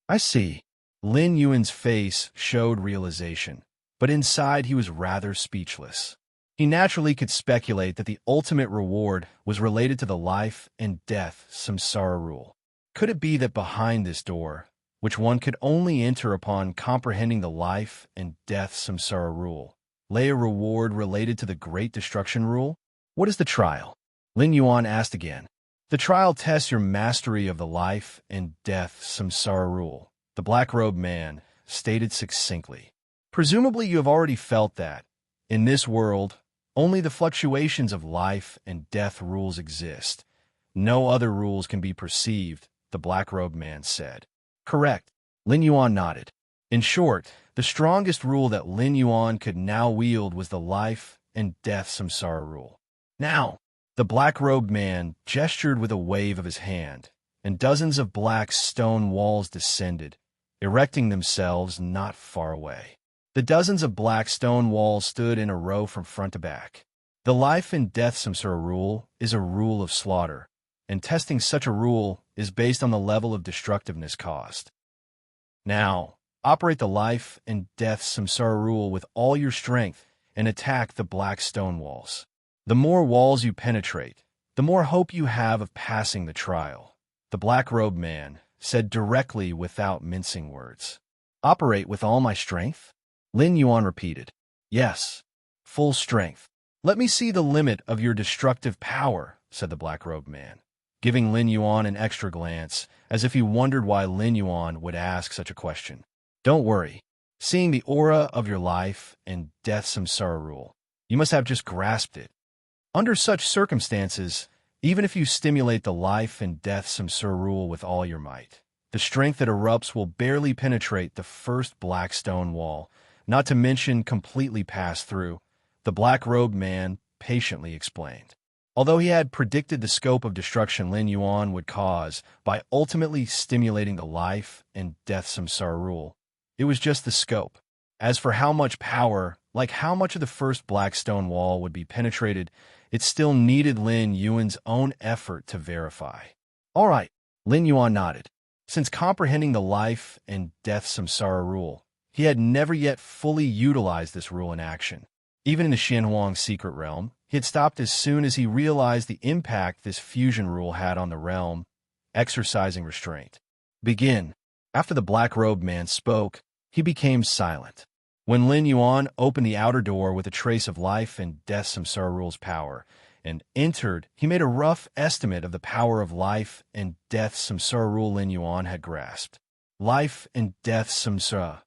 I see. Lin Yuan's face showed realization, but inside he was rather speechless. He naturally could speculate that the ultimate reward was related to the life and death samsara rule. Could it be that behind this door, which one could only enter upon comprehending the life and death samsara rule, lay a reward related to the Great Destruction rule? What is the trial? Lin Yuan asked again. The trial tests your mastery of the life and death samsara rule, the black-robed man stated succinctly. Presumably you have already felt that, in this world, only the fluctuations of life and death rules exist. No other rules can be perceived, the black-robed man said. Correct. Lin Yuan nodded. In short, the strongest rule that Lin Yuan could now wield was the life and death samsara rule. Now, the black-robed man gestured with a wave of his hand, and dozens of black stone walls descended, erecting themselves not far away. The dozens of black stone walls stood in a row from front to back. The life and death samsara rule is a rule of slaughter, and testing such a rule is based on the level of destructiveness caused. Now, operate the life and death samsara rule with all your strength and attack the black stone walls. The more walls you penetrate, the more hope you have of passing the trial, the black-robed man said directly without mincing words. Operate with all my strength? Lin Yuan repeated. Yes, full strength. Let me see the limit of your destructive power, said the black-robed man, giving Lin Yuan an extra glance, as if he wondered why Lin Yuan would ask such a question. Don't worry. Seeing the aura of your life and death samsara rule, you must have just grasped it. Under such circumstances, even if you stimulate the life and death samsara rule with all your might, the strength that erupts will barely penetrate the first black stone wall, not to mention completely pass through, the black-robed man patiently explained. Although he had predicted the scope of destruction Lin Yuan would cause by ultimately stimulating the life and death samsara rule, it was just the scope. As for how much power, like how much of the first black stone wall would be penetrated, it still needed Lin Yuan's own effort to verify. All right, Lin Yuan nodded. Since comprehending the life and death samsara rule, he had never yet fully utilized this rule in action. Even in the Xianhuang secret realm, he had stopped as soon as he realized the impact this fusion rule had on the realm, exercising restraint. Begin. After the black-robed man spoke, he became silent. When Lin Yuan opened the outer door with a trace of life and death samsara rule's power and entered, he made a rough estimate of the power of life and death samsara rule Lin Yuan had grasped. Life and death samsara.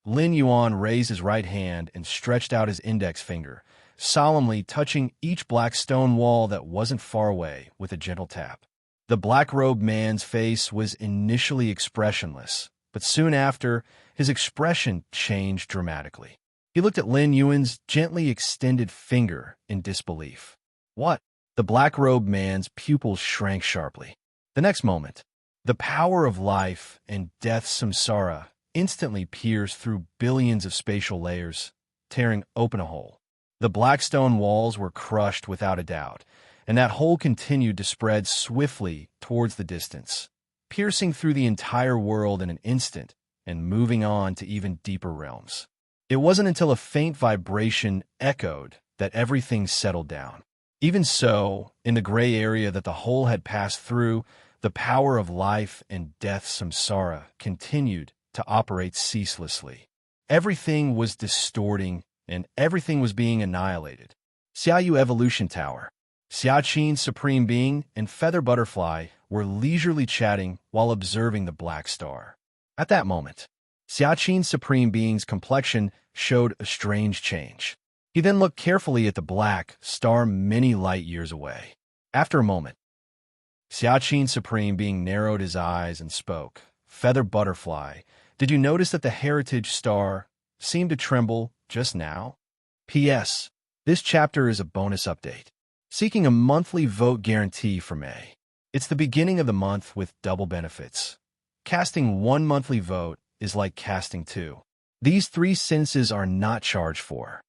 Lin Yuan raised his right hand and stretched out his index finger, solemnly touching each black stone wall that wasn't far away with a gentle tap. The black-robed man's face was initially expressionless, but soon after, his expression changed dramatically. He looked at Lin Yuan's gently extended finger in disbelief. What? The black-robed man's pupils shrank sharply. The next moment, the power of life and death samsara instantly pierced through billions of spatial layers, tearing open a hole. The black stone walls were crushed without a doubt, and that hole continued to spread swiftly towards the distance, piercing through the entire world in an instant and moving on to even deeper realms. It wasn't until a faint vibration echoed that everything settled down. Even so, in the gray area that the hole had passed through, the power of life and death samsara continued to operate ceaselessly. Everything was distorting, and everything was being annihilated. Xiaoyu Evolution Tower. Xiaqin Supreme Being and Feather Butterfly were leisurely chatting while observing the black star. At that moment, Xiaqin Supreme Being's complexion showed a strange change. He then looked carefully at the black star many light years away. After a moment, Xiaqin Supreme Being narrowed his eyes and spoke. Feather Butterfly, did you notice that the heritage star seemed to tremble just now? P.S. This chapter is a bonus update. Seeking a monthly vote guarantee for May. It's the beginning of the month with double benefits. Casting one monthly vote is like casting two. These 3 sentences are not charged for.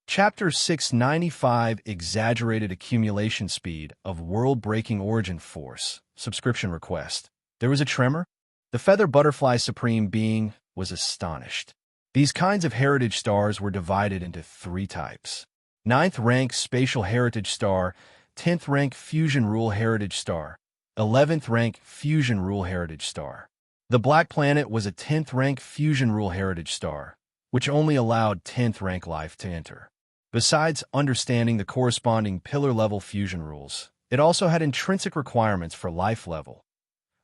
Chapter 695 Exaggerated Accumulation Speed of World-Breaking Origin Force. Subscription request. There was a tremor? The Feather Butterfly Supreme Being was astonished. These kinds of heritage stars were divided into 3 types. 9th rank Spatial Heritage Star, 10th rank Fusion Rule Heritage Star, 11th rank Fusion Rule Heritage Star. The Black Planet was a 10th rank Fusion Rule Heritage Star, which only allowed 10th rank life to enter. Besides understanding the corresponding pillar-level fusion rules, it also had intrinsic requirements for life level.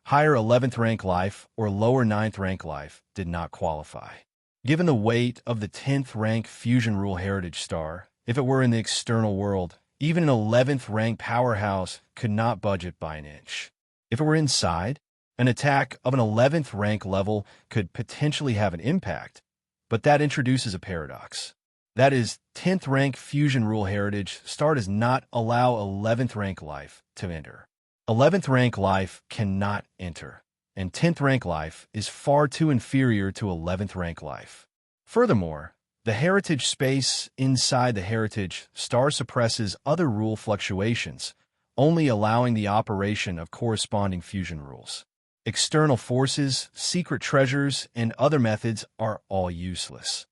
Higher 11th rank life or lower 9th rank life did not qualify. Given the weight of the 10th rank Fusion Rule Heritage Star, if it were in the external world, even an 11th rank powerhouse could not budge by an inch. If it were inside, an attack of an 11th rank level could potentially have an impact, but that introduces a paradox. That is, 10th rank Fusion Rule Heritage Star does not allow 11th rank life to enter. 11th rank life cannot enter, and 10th rank life is far too inferior to 11th rank life. Furthermore, the heritage space inside the heritage star suppresses other rule fluctuations, only allowing the operation of corresponding fusion rules. External forces, secret treasures, and other methods are all useless.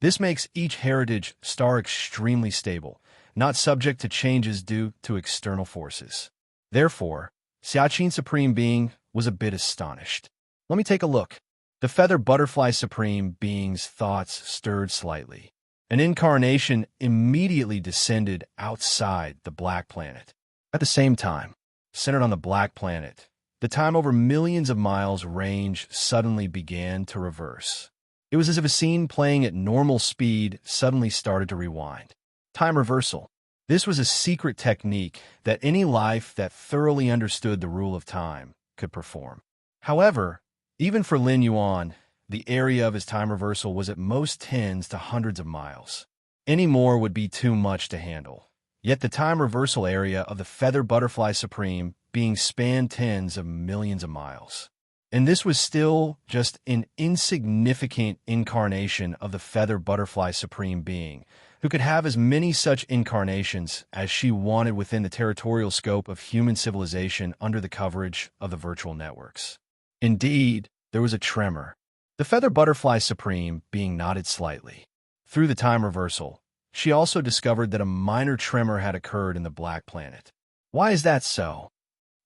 This makes each heritage star extremely stable, not subject to changes due to external forces. Therefore, Xiaqin Supreme Being was a bit astonished. Let me take a look. The Feather Butterfly Supreme Being's thoughts stirred slightly. An incarnation immediately descended outside the Black Planet. At the same time, centered on the Black Planet, the time over millions of miles range suddenly began to reverse. It was as if a scene playing at normal speed suddenly started to rewind. Time reversal. This was a secret technique that any life that thoroughly understood the rule of time could perform. However, even for Lin Yuan, the area of his time reversal was at most tens to hundreds of miles. Any more would be too much to handle. Yet the time reversal area of the Feather Butterfly Supreme Being spanned tens of millions of miles. And this was still just an insignificant incarnation of the Feather Butterfly Supreme Being, who could have as many such incarnations as she wanted within the territorial scope of human civilization under the coverage of the virtual networks. Indeed, there was a tremor. The Feather Butterfly Supreme Being nodded slightly. Through the time reversal, she also discovered that a minor tremor had occurred in the Black Planet. Why is that so?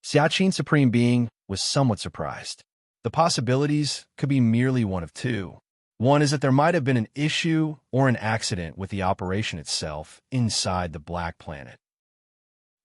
Xiaqin Supreme Being was somewhat surprised. The possibilities could be merely one of 2. One is that there might have been an issue or an accident with the operation itself inside the Black Planet.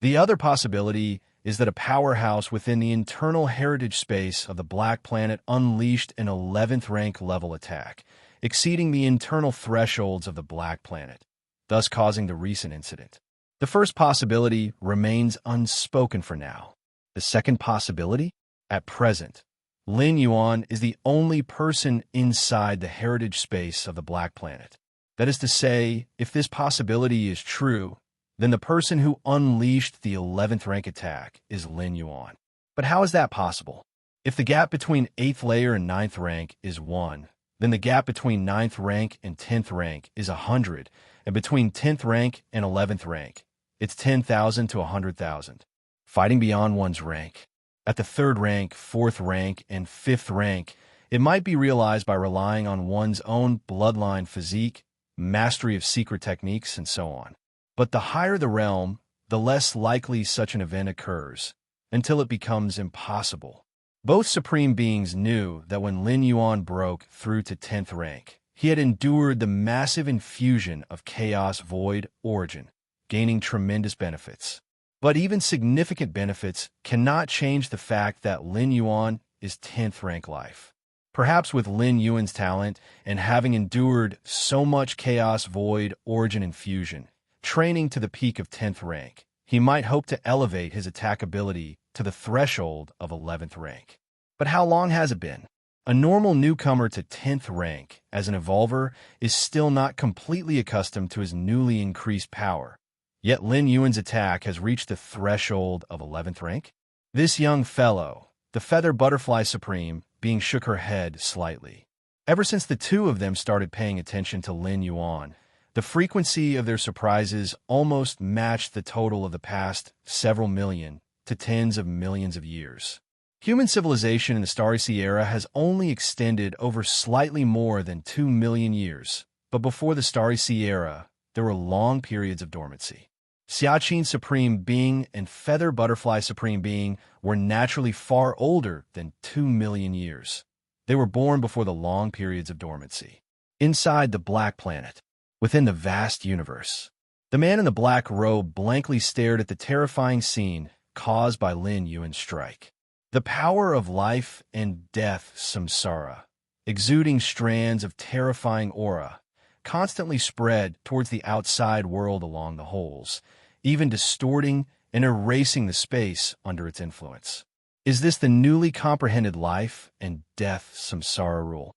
The other possibility is that a powerhouse within the internal heritage space of the Black Planet unleashed an 11th rank level attack, exceeding the internal thresholds of the Black Planet, thus causing the recent incident. The first possibility remains unspoken for now. The second possibility? At present, Lin Yuan is the only person inside the heritage space of the Black Planet. That is to say, if this possibility is true, then the person who unleashed the 11th rank attack is Lin Yuan. But how is that possible? If the gap between 8th layer and 9th rank is 1, then the gap between 9th rank and 10th rank is 100, and between 10th rank and 11th rank, it's 10,000 to 100,000. Fighting beyond one's rank. At the 3rd rank, 4th rank, and 5th rank, it might be realized by relying on one's own bloodline physique, mastery of secret techniques, and so on. But the higher the realm, the less likely such an event occurs, until it becomes impossible. Both Supreme Beings knew that when Lin Yuan broke through to 10th rank, he had endured the massive infusion of Chaos Void Origin, gaining tremendous benefits. But even significant benefits cannot change the fact that Lin Yuan is 10th rank life. Perhaps with Lin Yuan's talent and having endured so much Chaos Void Origin infusion, training to the peak of 10th rank, he might hope to elevate his attack ability to the threshold of 11th rank. But how long has it been? A normal newcomer to 10th rank as an evolver is still not completely accustomed to his newly increased power. Yet Lin Yuan's attack has reached the threshold of 11th rank. This young fellow, the Feather Butterfly Supreme, being shook her head slightly. Ever since the two of them started paying attention to Lin Yuan, the frequency of their surprises almost matched the total of the past several million to tens of millions of years. Human civilization in the Starry Sea era has only extended over slightly more than 2 million years, but before the Starry Sea era, there were long periods of dormancy. Xiaqin Supreme Being and Feather Butterfly Supreme Being were naturally far older than 2 million years. They were born before the long periods of dormancy. Inside the Black Planet, within the vast universe, the man in the black robe blankly stared at the terrifying scene caused by Lin Yuan's strike. The power of life and death samsara, exuding strands of terrifying aura, constantly spread towards the outside world along the holes, even distorting and erasing the space under its influence. Is this the newly comprehended life and death samsara rule?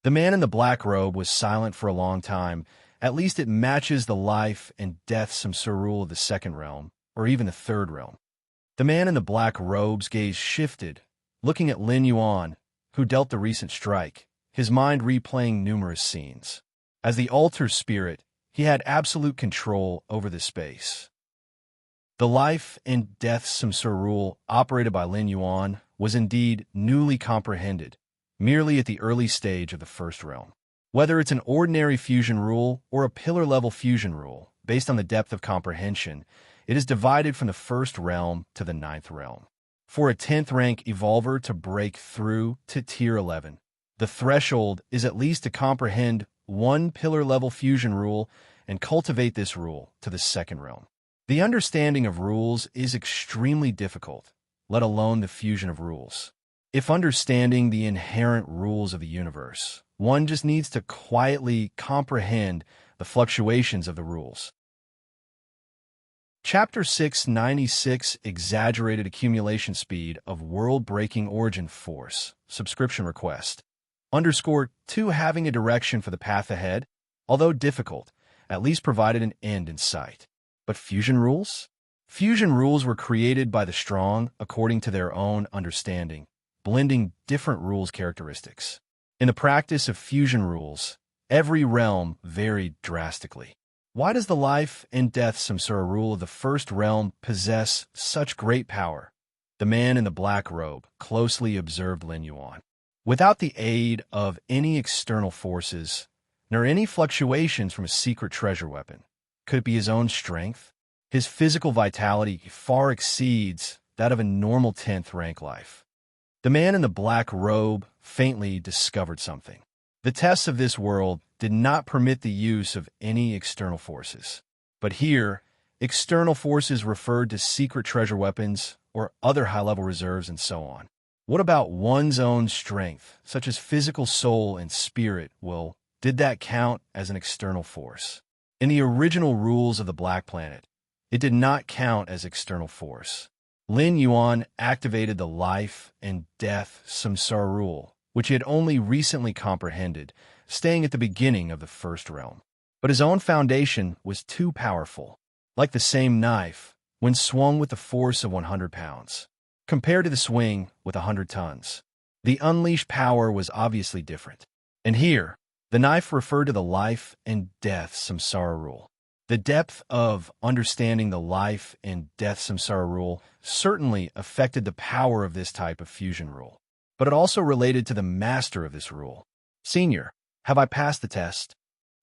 The man in the black robe was silent for a long time. At least it matches the life and death samsara rule of the second realm, or even the third realm. The man in the black robe's gaze shifted, looking at Lin Yuan, who dealt the recent strike, his mind replaying numerous scenes. As the altar spirit, he had absolute control over the space. The life and death samsara rule operated by Lin Yuan was indeed newly comprehended, merely at the early stage of the first realm. Whether it's an ordinary fusion rule or a pillar-level fusion rule, based on the depth of comprehension, it is divided from the first realm to the 9th realm. For a 10th rank evolver to break through to tier 11, the threshold is at least to comprehend one pillar-level fusion rule and cultivate this rule to the second realm. The understanding of rules is extremely difficult, let alone the fusion of rules. If understanding the inherent rules of the universe, one just needs to quietly comprehend the fluctuations of the rules. Chapter 696 Exaggerated Accumulation Speed of World-Breaking Origin Force Subscription Request _2 Having a direction for the path ahead, although difficult, at least provided an end in sight. But fusion rules? Fusion rules were created by the strong according to their own understanding, blending different rules characteristics. In the practice of fusion rules, every realm varied drastically. Why does the life and death samsara rule of the first realm possess such great power? The man in the black robe closely observed Lin Yuan. Without the aid of any external forces, nor any fluctuations from a secret treasure weapon, could it be his own strength? His physical vitality far exceeds that of a normal 10th rank life. The man in the black robe faintly discovered something. The tests of this world did not permit the use of any external forces. But here, external forces referred to secret treasure weapons or other high-level reserves and so on. What about one's own strength, such as physical soul and spirit? Well, did that count as an external force? In the original rules of the Black Planet, it did not count as external force. Lin Yuan activated the life and death samsara rule, which he had only recently comprehended, staying at the beginning of the first realm. But his own foundation was too powerful, like the same knife, when swung with the force of 100 pounds, compared to the swing with 100 tons. The unleashed power was obviously different. And here, the knife referred to the life and death samsara rule. The depth of understanding the life and death samsara rule certainly affected the power of this type of fusion rule, but it also related to the master of this rule. Senior, have I passed the test?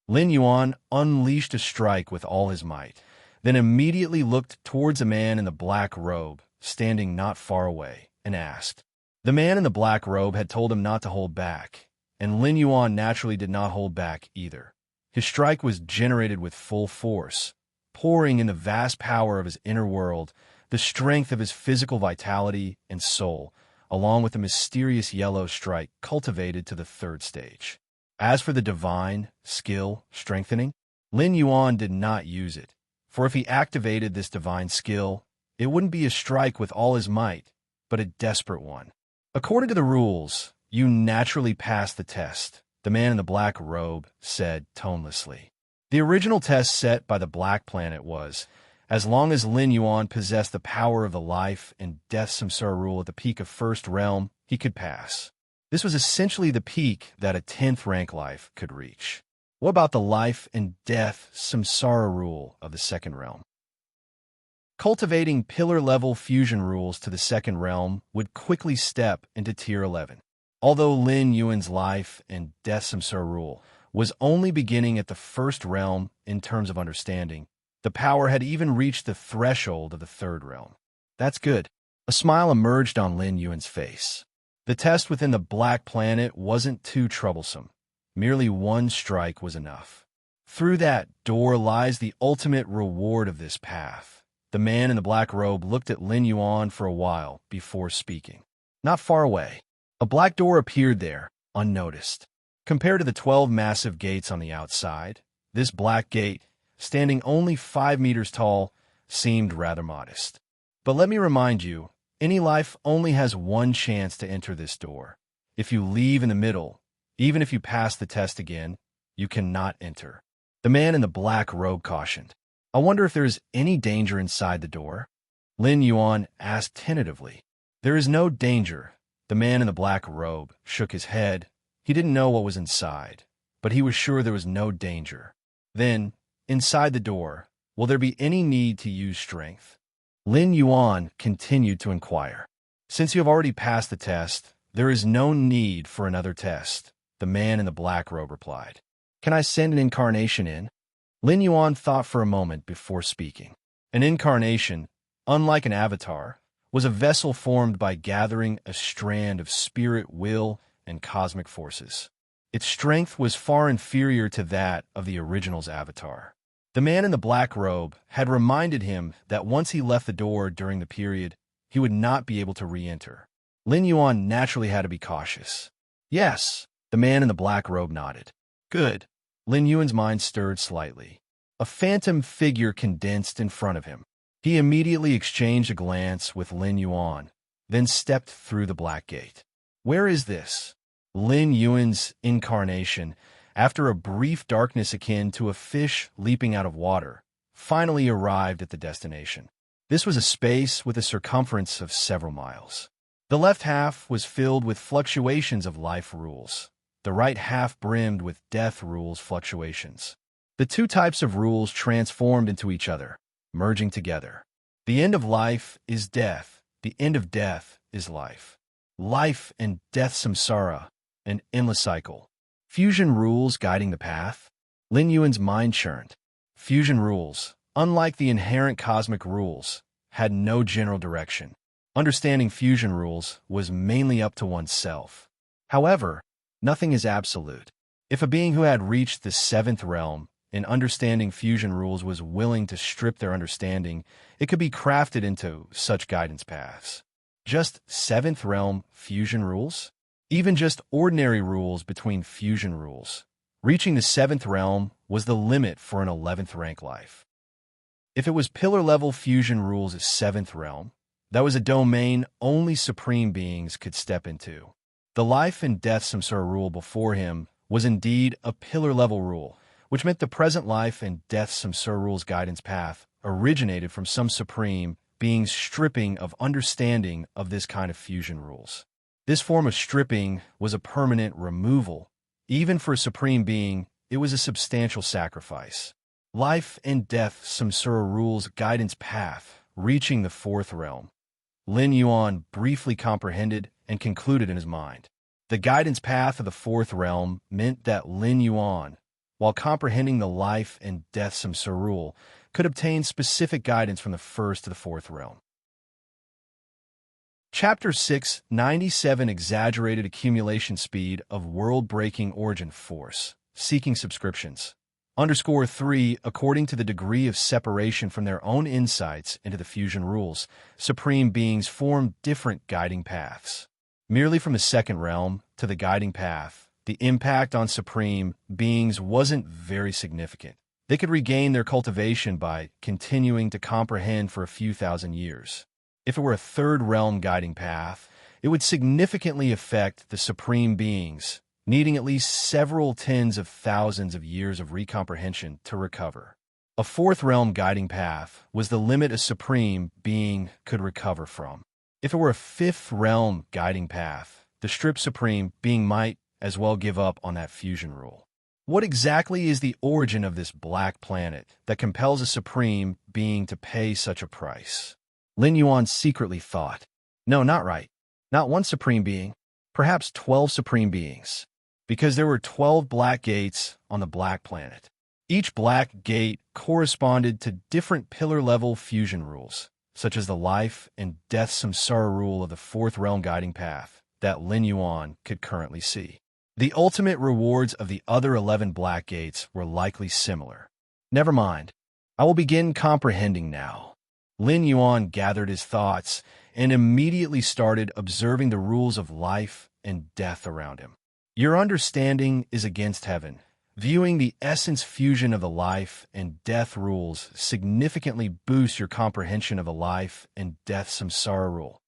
Lin Yuan unleashed a strike with all his might, then immediately looked towards a man in the black robe, standing not far away, and asked. The man in the black robe had told him not to hold back, and Lin Yuan naturally did not hold back either. His strike was generated with full force, pouring in the vast power of his inner world, the strength of his physical vitality and soul, along with the mysterious yellow strike cultivated to the third stage. As for the divine skill strengthening, Lin Yuan did not use it, for if he activated this divine skill, it wouldn't be a strike with all his might, but a desperate one. According to the rules, you naturally passed the test, the man in the black robe said tonelessly. The original test set by the Black Planet was, As long as Lin Yuan possessed the power of the life and death samsara rule at the peak of first realm, he could pass. This was essentially the peak that a 10th rank life could reach. What about the life and death samsara rule of the second realm? Cultivating pillar-level fusion rules to the second realm would quickly step into Tier 11. Although Lin Yuan's life and death samsara rule was only beginning at the first realm in terms of understanding, the power had even reached the threshold of the third realm. That's good. A smile emerged on Lin Yuan's face. The test within the Black Planet wasn't too troublesome. Merely one strike was enough. Through that door lies the ultimate reward of this path. The man in the black robe looked at Lin Yuan for a while before speaking. Not far away, a black door appeared there, unnoticed. Compared to the 12 massive gates on the outside, this black gate, standing only 5 meters tall, seemed rather modest. But let me remind you, any life only has one chance to enter this door. If you leave in the middle, even if you pass the test again, you cannot enter. The man in the black robe cautioned. I wonder if there is any danger inside the door? Lin Yuan asked tentatively. There is no danger. The man in the black robe shook his head. He didn't know what was inside, but he was sure there was no danger. Then, inside the door, will there be any need to use strength? Lin Yuan continued to inquire. Since you have already passed the test, there is no need for another test, the man in the black robe replied. Can I send an incarnation in? Lin Yuan thought for a moment before speaking. An incarnation, unlike an avatar, was a vessel formed by gathering a strand of spirit, will, and cosmic forces. Its strength was far inferior to that of the original's avatar. The man in the black robe had reminded him that once he left the door during the period, he would not be able to re-enter. Lin Yuan naturally had to be cautious. Yes, the man in the black robe nodded. Good. Lin Yuan's mind stirred slightly. A phantom figure condensed in front of him. He immediately exchanged a glance with Lin Yuan, then stepped through the black gate. Where is this? Lin Yuan's incarnation, after a brief darkness akin to a fish leaping out of water, finally arrived at the destination. This was a space with a circumference of several miles. The left half was filled with fluctuations of life rules. The right half brimmed with death rules fluctuations. The two types of rules transformed into each other, merging together. The end of life is death. The end of death is life. Life and death samsara, an endless cycle. Fusion rules guiding the path? Lin Yuan's mind churned. Fusion rules, unlike the inherent cosmic rules, had no general direction. Understanding fusion rules was mainly up to oneself. However, nothing is absolute. If a being who had reached the 7th realm in understanding fusion rules was willing to strip their understanding, it could be crafted into such guidance paths. Just 7th realm fusion rules? Even just ordinary rules between fusion rules. Reaching the 7th realm was the limit for an 11th rank life. If it was pillar-level fusion rules at 7th realm, that was a domain only supreme beings could step into. The life and death samsara rule before him was indeed a pillar-level rule, which meant the present life and death samsara rule's guidance path originated from some supreme being's stripping of understanding of this kind of fusion rules. This form of stripping was a permanent removal. Even for a supreme being, it was a substantial sacrifice. Life and death samsara rules guidance path, reaching the 4th realm. Lin Yuan briefly comprehended and concluded in his mind. The guidance path of the 4th realm meant that Lin Yuan, while comprehending the life and death samsara rule, could obtain specific guidance from the 1st to the 4th realm. Chapter 6, 97 Exaggerated Accumulation Speed of World-Breaking Origin Force, Seeking Subscriptions. _3 According to the degree of separation from their own insights into the fusion rules, supreme beings form different guiding paths. Merely from the 2nd realm to the guiding path, the impact on supreme beings wasn't very significant. They could regain their cultivation by continuing to comprehend for a few thousand years. If it were a 3rd realm guiding path, it would significantly affect the supreme beings, needing at least several tens of thousands of years of recomprehension to recover. A fourth realm guiding path was the limit a supreme being could recover from. If it were a fifth realm guiding path, the stripped supreme being might as well give up on that fusion rule. What exactly is the origin of this black planet that compels a supreme being to pay such a price? Lin Yuan secretly thought. No, not right. Not one supreme being. Perhaps 12 supreme beings. Because there were 12 black gates on the black planet. Each black gate corresponded to different pillar-level fusion rules, such as the life and death samsara rule of the fourth realm guiding path that Lin Yuan could currently see. The ultimate rewards of the other 11 black gates were likely similar. Never mind. I will begin comprehending now. Lin Yuan gathered his thoughts and immediately started observing the rules of life and death around him. Your understanding is against heaven. Viewing the essence fusion of the life and death rules significantly boosts your comprehension of the life and death samsara rule.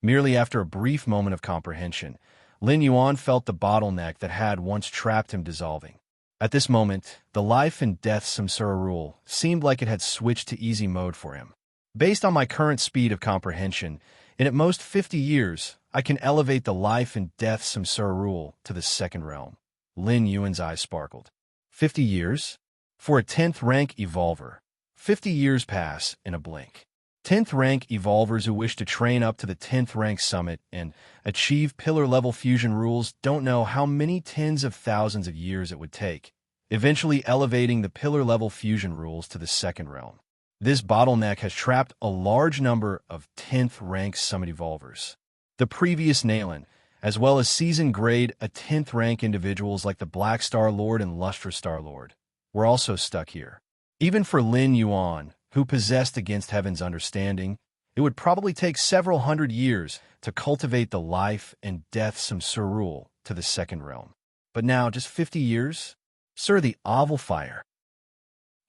Merely after a brief moment of comprehension, Lin Yuan felt the bottleneck that had once trapped him dissolving. At this moment, the life and death samsara rule seemed like it had switched to easy mode for him. Based on my current speed of comprehension, in at most 50 years, I can elevate the life and death samsara rule to the second realm. Lin Yuan's eyes sparkled. 50 years? For a 10th rank evolver, 50 years pass in a blink. 10th rank evolvers who wish to train up to the 10th rank summit and achieve pillar-level fusion rules don't know how many tens of thousands of years it would take, eventually elevating the pillar-level fusion rules to the second realm. This bottleneck has trapped a large number of 10th rank summit evolvers. The previous Nalan, as well as seasoned grade a 10th rank individuals like the Black Star Lord and Lustrous Star Lord, were also stuck here. Even for Lin Yuan, who possessed against heaven's understanding, it would probably take several hundred years to cultivate the life and death samsara rule to the second realm. But now, just 50 years? Sir, the Oval Fire.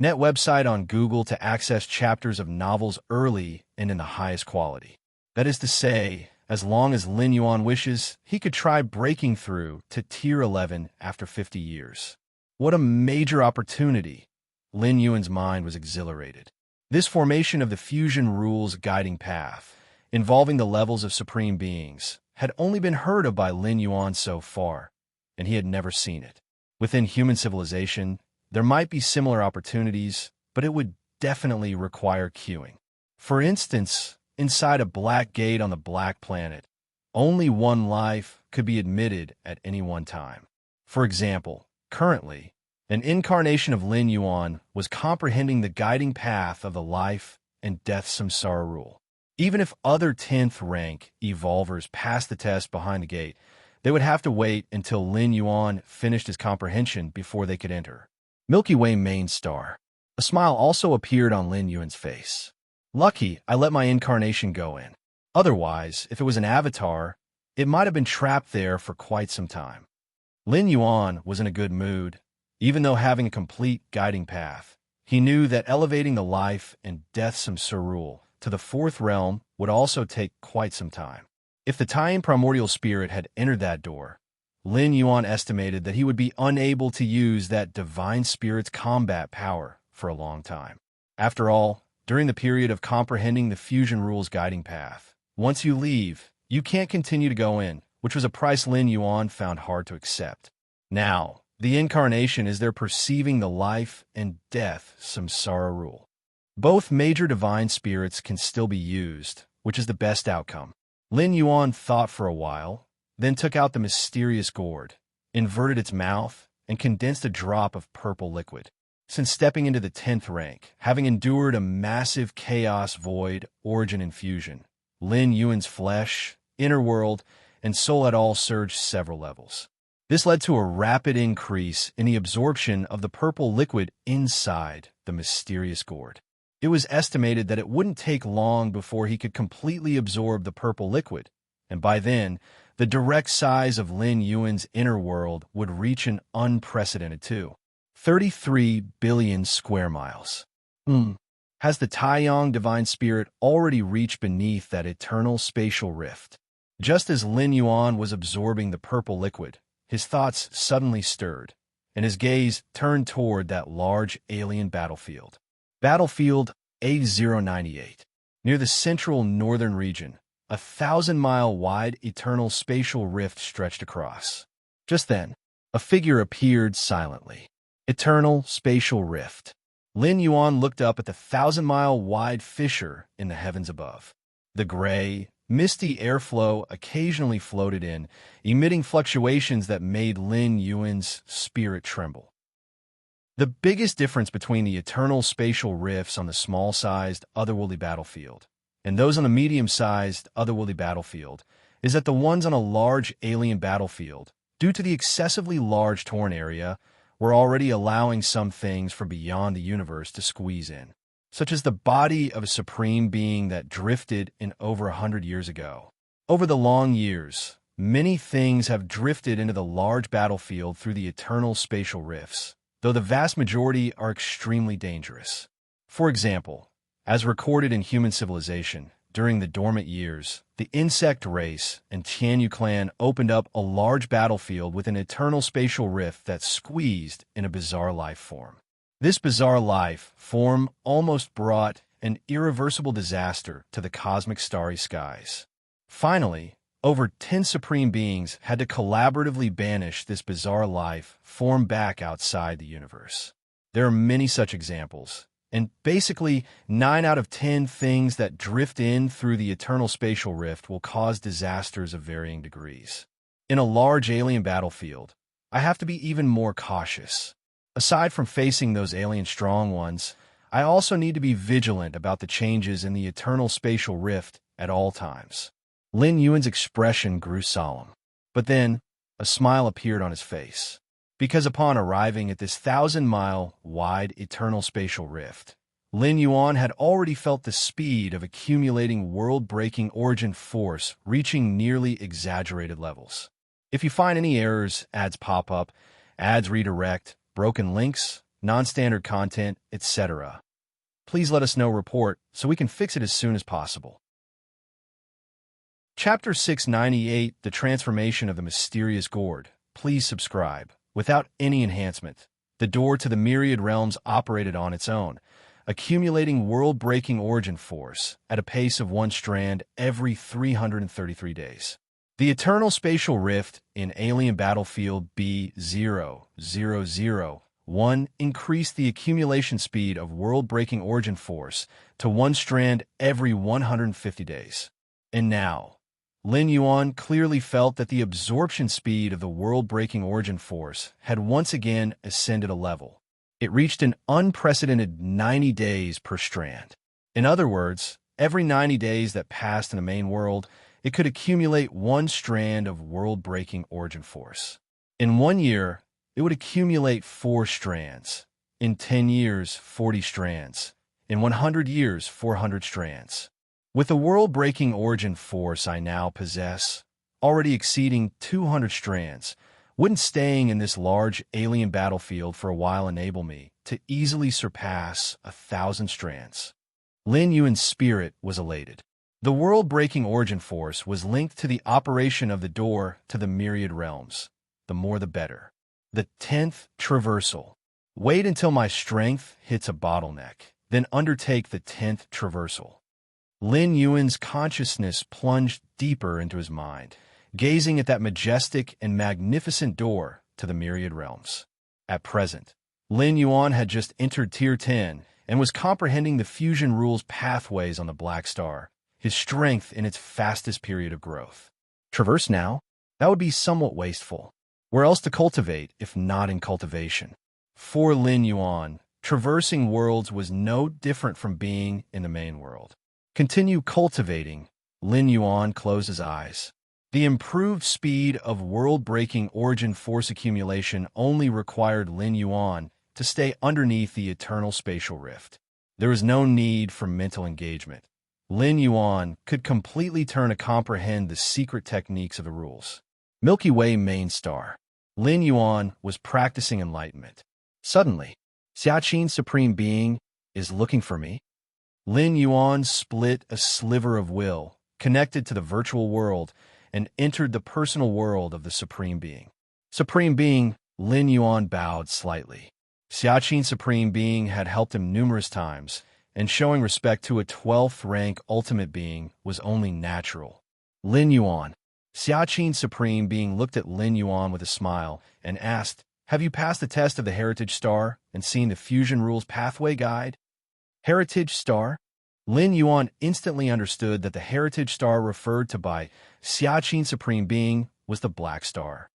Net website on Google to access chapters of novels early and in the highest quality. That is to say, as long as Lin Yuan wishes, he could try breaking through to Tier 11 after 50 years. What a major opportunity! Lin Yuan's mind was exhilarated. This formation of the fusion rules guiding path, involving the levels of supreme beings, had only been heard of by Lin Yuan so far, and he had never seen it. Within human civilization, there might be similar opportunities, but it would definitely require queuing. For instance, inside a black gate on the black planet, only one life could be admitted at any one time. For example, currently, an incarnation of Lin Yuan was comprehending the guiding path of the life and death samsara rule. Even if other 10th rank evolvers passed the test behind the gate, they would have to wait until Lin Yuan finished his comprehension before they could enter. Milky Way main star. A smile also appeared on Lin Yuan's face. Lucky I let my incarnation go in. Otherwise, if it was an avatar, it might have been trapped there for quite some time. Lin Yuan was in a good mood. Even though having a complete guiding path, he knew that elevating the life and death samsara rule to the fourth realm would also take quite some time. If the Taiyan primordial spirit had entered that door, Lin Yuan estimated that he would be unable to use that divine spirit's combat power for a long time. After all, during the period of comprehending the fusion rules guiding path, once you leave, you can't continue to go in, which was a price Lin Yuan found hard to accept. Now, the incarnation is there perceiving the life and death samsara rule. Both major divine spirits can still be used, which is the best outcome. Lin Yuan thought for a while, then took out the mysterious gourd, inverted its mouth, and condensed a drop of purple liquid. Since stepping into the 10th rank, having endured a massive chaos void origin infusion, Lin Yuan's flesh, inner world, and soul had all surged several levels. This led to a rapid increase in the absorption of the purple liquid inside the mysterious gourd. It was estimated that it wouldn't take long before he could completely absorb the purple liquid, and by then, the direct size of Lin Yuan's inner world would reach an unprecedented 33 billion square miles. Has the Taiyang divine spirit already reached beneath that eternal spatial rift? Just as Lin Yuan was absorbing the purple liquid, his thoughts suddenly stirred, and his gaze turned toward that large alien battlefield. Battlefield A098. Near the central northern region, a 1,000-mile-wide eternal spatial rift stretched across. Just then, a figure appeared silently. Eternal spatial rift. Lin Yuan looked up at the 1,000-mile-wide fissure in the heavens above. The gray, misty airflow occasionally floated in, emitting fluctuations that made Lin Yuan's spirit tremble. The biggest difference between the eternal spatial rifts on the small-sized, otherworldly battlefield and those on the medium-sized, otherworldly battlefield is that the ones on a large alien battlefield, due to the excessively large torn area, were already allowing some things from beyond the universe to squeeze in, such as the body of a supreme being that drifted in over 100 years ago. Over the long years, many things have drifted into the large battlefield through the eternal spatial rifts, though the vast majority are extremely dangerous. For example, as recorded in human civilization, during the dormant years, the insect race and Tianyu clan opened up a large battlefield with an eternal spatial rift that squeezed in a bizarre life form. This bizarre life form almost brought an irreversible disaster to the cosmic starry skies. Finally, over 10 supreme beings had to collaboratively banish this bizarre life form back outside the universe. There are many such examples, and basically 9 out of 10 things that drift in through the eternal spatial rift will cause disasters of varying degrees. In a large alien battlefield, I have to be even more cautious. Aside from facing those alien strong ones, I also need to be vigilant about the changes in the eternal spatial rift at all times. Lin Yuan's expression grew solemn, but then a smile appeared on his face. Because upon arriving at this 1,000-mile-wide eternal spatial rift, Lin Yuan had already felt the speed of accumulating world-breaking origin force reaching nearly exaggerated levels. If you find any errors, ads pop up, ads redirect, broken links, non-standard content, etc., please let us know report so we can fix it as soon as possible. Chapter 698, The Transformation of the Mysterious Gourd. Please subscribe. Without any enhancement, the door to the myriad realms operated on its own, accumulating world-breaking origin force at a pace of 1 strand every 333 days. The eternal spatial rift in alien battlefield B0001 increased the accumulation speed of world-breaking origin force to 1 strand every 150 days. And now, Lin Yuan clearly felt that the absorption speed of the world-breaking origin force had once again ascended a level. It reached an unprecedented 90 days per strand. In other words, every 90 days that passed in the main world, it could accumulate 1 strand of world-breaking origin force. In 1 year, it would accumulate 4 strands. In 10 years, 40 strands. In 100 years, 400 strands. With the world-breaking origin force I now possess, already exceeding 200 strands, wouldn't staying in this large alien battlefield for a while enable me to easily surpass 1,000 strands? Lin Yuan's spirit was elated. The world-breaking origin force was linked to the operation of the door to the myriad realms. The more the better. The 10th traversal. Wait until my strength hits a bottleneck, then undertake the 10th traversal. Lin Yuan's consciousness plunged deeper into his mind, gazing at that majestic and magnificent door to the myriad realms. At present, Lin Yuan had just entered Tier 10 and was comprehending the fusion rules pathways on the Black Star, his strength in its fastest period of growth. Traverse now? That would be somewhat wasteful. Where else to cultivate if not in cultivation? For Lin Yuan, traversing worlds was no different from being in the main world. Continue cultivating. Lin Yuan closed his eyes. The improved speed of world-breaking origin force accumulation only required Lin Yuan to stay underneath the eternal spatial rift. There was no need for mental engagement. Lin Yuan could completely turn to comprehend the secret techniques of the rules. Milky Way main star. Lin Yuan was practicing enlightenment. Suddenly, Xiaqin's supreme being is looking for me. Lin Yuan split a sliver of will, connected to the virtual world, and entered the personal world of the Supreme Being. Supreme Being, Lin Yuan bowed slightly. Xiaqin Supreme Being had helped him numerous times, and showing respect to a 12th rank ultimate being was only natural. Lin Yuan. Xiaqin Supreme Being looked at Lin Yuan with a smile and asked, "Have you passed the test of the Heritage Star and seen the Fusion Rules Pathway Guide?" Heritage Star? Lin Yuan instantly understood that the Heritage Star referred to by Xiaqin Supreme Being was the Black Star.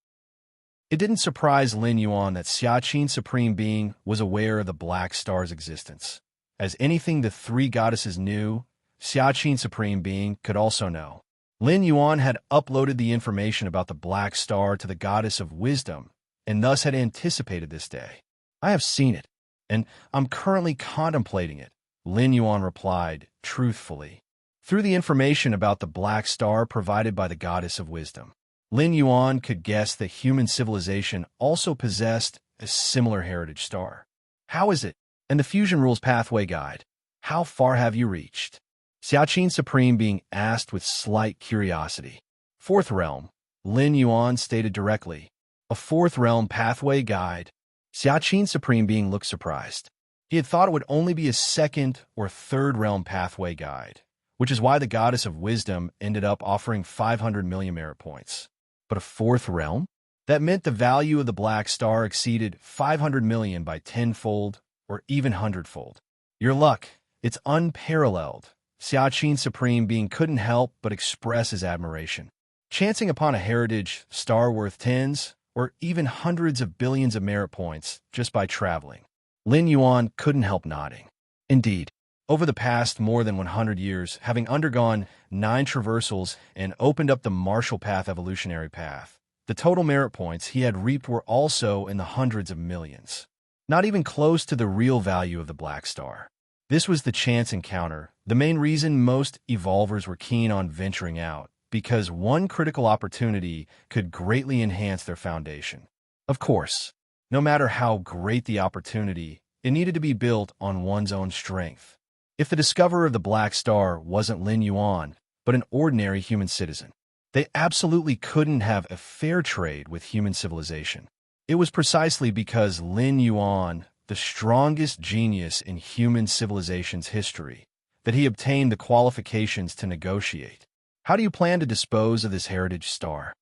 It didn't surprise Lin Yuan that Xiaqin Supreme Being was aware of the Black Star's existence. As anything the three goddesses knew, Xiaqin Supreme Being could also know. Lin Yuan had uploaded the information about the Black Star to the Goddess of Wisdom, and thus had anticipated this day. "I have seen it, and I'm currently contemplating it," Lin Yuan replied, truthfully. Through the information about the Black Star provided by the Goddess of Wisdom, Lin Yuan could guess that human civilization also possessed a similar heritage star. "How is it? And the Fusion Rules Pathway Guide, how far have you reached?" Xiaqin Supreme Being asked with slight curiosity. "Fourth Realm," Lin Yuan stated directly. "A Fourth Realm Pathway Guide?" Xiaqin Supreme Being looked surprised. He had thought it would only be a second or third realm pathway guide, which is why the Goddess of Wisdom ended up offering 500 million merit points. But a fourth realm? That meant the value of the Black Star exceeded 500 million by tenfold or even hundredfold. "Your luck, it's unparalleled." Xiaqin Supreme Being couldn't help but express his admiration. Chancing upon a heritage star worth tens or even hundreds of billions of merit points just by traveling. Lin Yuan couldn't help nodding. Indeed, over the past more than 100 years, having undergone 9 traversals and opened up the Martial Path evolutionary path, the total merit points he had reaped were also in the hundreds of millions. Not even close to the real value of the Black Star. This was the chance encounter, the main reason most evolvers were keen on venturing out, because one critical opportunity could greatly enhance their foundation. Of course, no matter how great the opportunity, it needed to be built on one's own strength. If the discoverer of the Black Star wasn't Lin Yuan, but an ordinary human citizen, they absolutely couldn't have a fair trade with human civilization. It was precisely because Lin Yuan, the strongest genius in human civilization's history, that he obtained the qualifications to negotiate. "How do you plan to dispose of this heritage star?"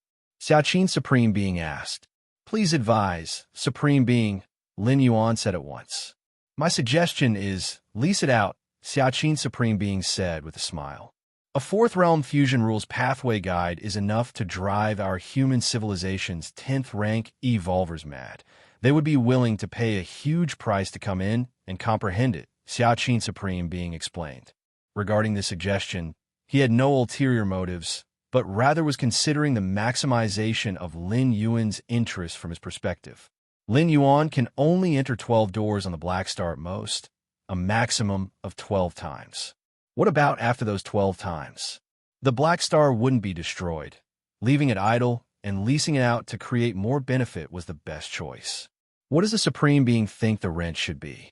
Xiaqin Supreme Being asked. "Please advise, Supreme Being," Lin Yuan said at once. "My suggestion is, lease it out," Xiaqin Supreme Being said with a smile. "A Fourth Realm Fusion Rules Pathway Guide is enough to drive our human civilization's 10th rank evolvers mad. They would be willing to pay a huge price to come in and comprehend it," Xiaqin Supreme Being explained. Regarding this suggestion, he had no ulterior motives, but rather was considering the maximization of Lin Yuan's interest from his perspective. Lin Yuan can only enter 12 doors on the Black Star at most, a maximum of 12 times. What about after those 12 times? The Black Star wouldn't be destroyed. Leaving it idle and leasing it out to create more benefit was the best choice. What does the Supreme Being think the rent should be?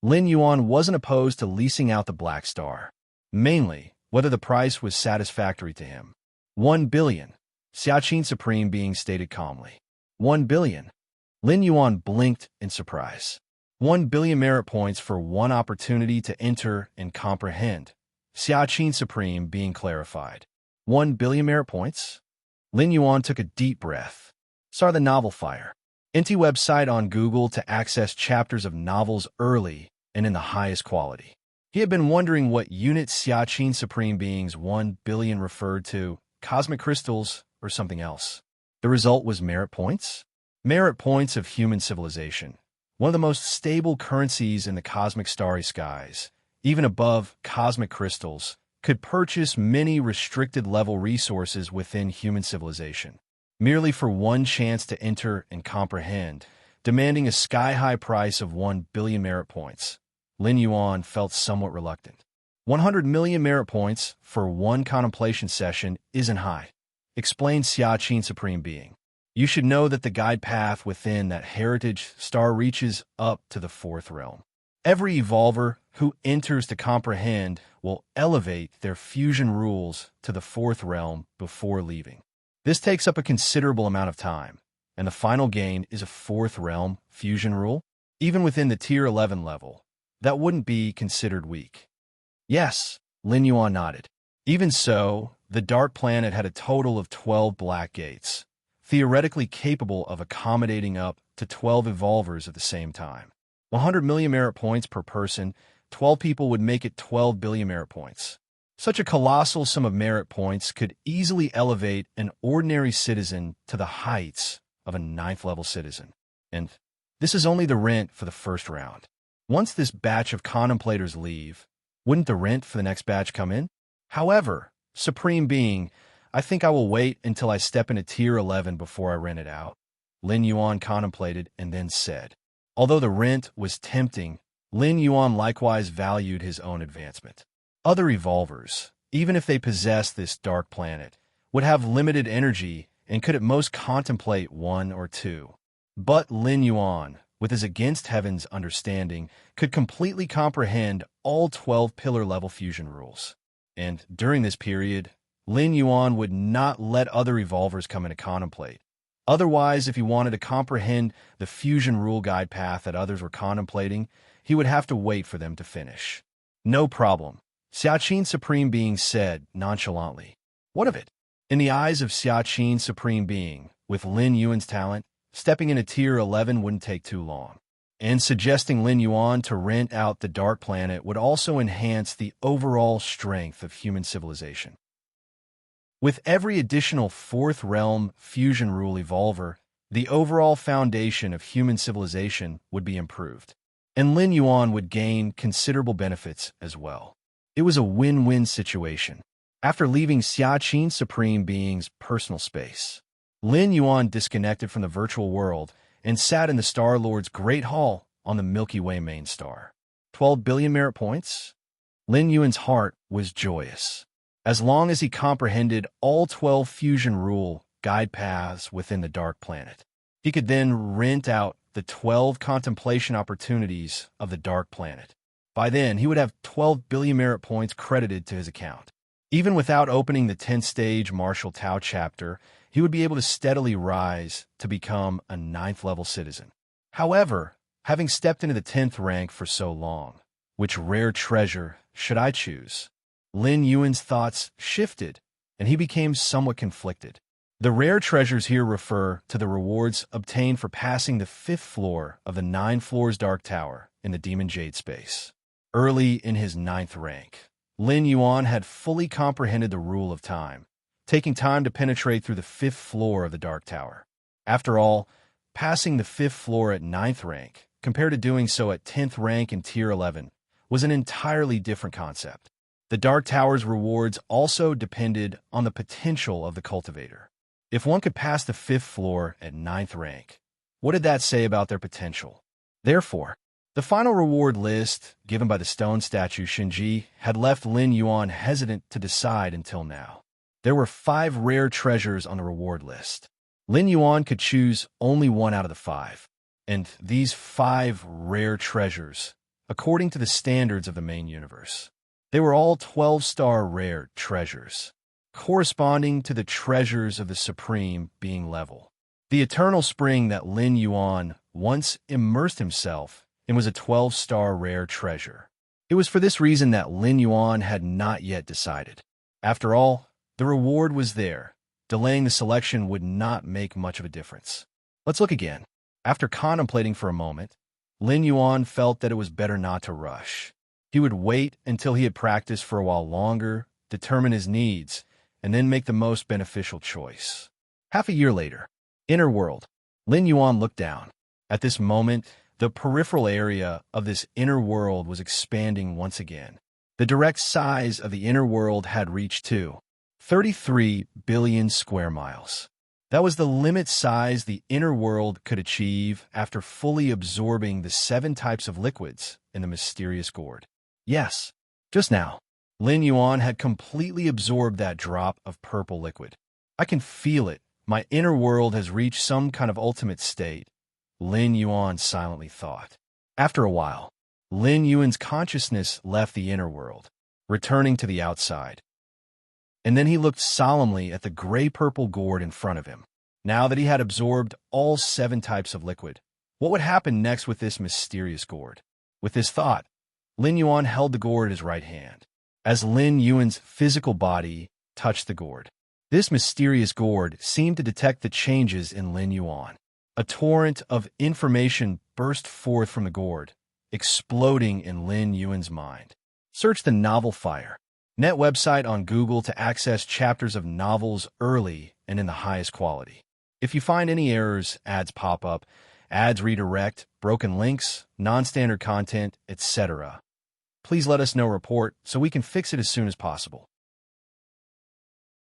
Lin Yuan wasn't opposed to leasing out the Black Star, mainly whether the price was satisfactory to him. 1 billion, Xiaqin Supreme Being stated calmly. 1 billion. Lin Yuan blinked in surprise. 1 billion merit points for one opportunity to enter and comprehend, Xiaqin Supreme Being clarified. 1 billion merit points? Lin Yuan took a deep breath. Saw the Novel Fire, NT website on Google to access chapters of novels early and in the highest quality. He had been wondering what unit Xiaqin Supreme Being's 1 billion referred to, cosmic crystals or something else. The result was merit points? Merit points of human civilization, one of the most stable currencies in the cosmic starry skies, even above cosmic crystals, could purchase many restricted level resources within human civilization, merely for one chance to enter and comprehend, demanding a sky-high price of 1 billion merit points. Lin Yuan felt somewhat reluctant. 100 million merit points for one contemplation session isn't high, explained Xiaqin Supreme Being. You should know that the guide path within that heritage star reaches up to the 4th realm. Every evolver who enters to comprehend will elevate their fusion rules to the 4th realm before leaving. This takes up a considerable amount of time, and the final gain is a 4th realm fusion rule. Even within the Tier 11 level, that wouldn't be considered weak. Yes, Lin Yuan nodded. Even so, the dark planet had a total of 12 black gates, theoretically capable of accommodating up to 12 evolvers at the same time. 100 million merit points per person, 12 people would make it 12 billion merit points. Such a colossal sum of merit points could easily elevate an ordinary citizen to the heights of a 9th level citizen. And this is only the rent for the first round. Once this batch of contemplators leave, wouldn't the rent for the next batch come in? However, Supreme Being, I think I will wait until I step into Tier 11 before I rent it out. Lin Yuan contemplated and then said. Although the rent was tempting, Lin Yuan likewise valued his own advancement. Other evolvers, even if they possessed this dark planet, would have limited energy and could at most contemplate 1 or 2. But Lin Yuan, with his against heaven's understanding, could completely comprehend all 12 pillar-level fusion rules. And during this period, Lin Yuan would not let other evolvers come in to contemplate. Otherwise, if he wanted to comprehend the fusion rule guide path that others were contemplating, he would have to wait for them to finish. No problem, Xiaqin Supreme Being said nonchalantly. What of it? In the eyes of Xiaqin Supreme Being, with Lin Yuan's talent, stepping into Tier 11 wouldn't take too long. And suggesting Lin Yuan to rent out the dark planet would also enhance the overall strength of human civilization. With every additional 4th realm fusion rule evolver, the overall foundation of human civilization would be improved, and Lin Yuan would gain considerable benefits as well. It was a win-win situation. After leaving Xiaqin Supreme Being's personal space, Lin Yuan disconnected from the virtual world and sat in the Star-Lord's Great Hall on the Milky Way main star. 12 billion merit points? Lin Yuan's heart was joyous. As long as he comprehended all 12 fusion rule guide paths within the dark planet, he could then rent out the 12 contemplation opportunities of the dark planet. By then, he would have 12 billion merit points credited to his account. Even without opening the 10th stage Martial Tao chapter, he would be able to steadily rise to become a 9th level citizen. However, having stepped into the 10th rank for so long, which rare treasure should I choose? Lin Yuan's thoughts shifted, and he became somewhat conflicted. The rare treasures here refer to the rewards obtained for passing the 5th floor of the 9 floors Dark Tower in the Demon Jade space. Early in his 9th rank, Lin Yuan had fully comprehended the rule of time, taking time to penetrate through the 5th floor of the Dark Tower. After all, passing the 5th floor at 9th rank, compared to doing so at 10th rank in Tier 11, was an entirely different concept. The Dark Tower's rewards also depended on the potential of the cultivator. If one could pass the 5th floor at 9th rank, what did that say about their potential? Therefore, the final reward list given by the stone statue Shinji had left Lin Yuan hesitant to decide until now. There were 5 rare treasures on the reward list. Lin Yuan could choose only 1 out of the 5, and these 5 rare treasures, according to the standards of the main universe, they were all 12-star rare treasures, corresponding to the treasures of the Supreme Being level. The eternal spring that Lin Yuan once immersed himself in was a 12-star rare treasure. It was for this reason that Lin Yuan had not yet decided. After all, the reward was there. Delaying the selection would not make much of a difference. Let's look again. After contemplating for a moment, Lin Yuan felt that it was better not to rush. He would wait until he had practiced for a while longer, determine his needs, and then make the most beneficial choice. Half a year later, Inner World. Lin Yuan looked down. At this moment, the peripheral area of this inner world was expanding once again. The direct size of the inner world had reached to 33 billion square miles. That was the limit size the inner world could achieve after fully absorbing the 7 types of liquids in the mysterious gourd. Yes, just now, Lin Yuan had completely absorbed that drop of purple liquid. I can feel it. My inner world has reached some kind of ultimate state, Lin Yuan silently thought. After a while, Lin Yuan's consciousness left the inner world, returning to the outside. And then he looked solemnly at the gray-purple gourd in front of him. Now that he had absorbed all 7 types of liquid, What would happen next with this mysterious gourd? With this thought, Lin Yuan held the gourd in his right hand. As Lin Yuan's physical body touched the gourd, this mysterious gourd seemed to detect the changes in Lin Yuan. A torrent of information burst forth from the gourd, exploding in Lin Yuan's mind. Search the novel Fire Net website on Google to access chapters of novels early and in the highest quality. If you find any errors, ads pop up, ads redirect, broken links, non-standard content, etc., please let us know report so we can fix it as soon as possible.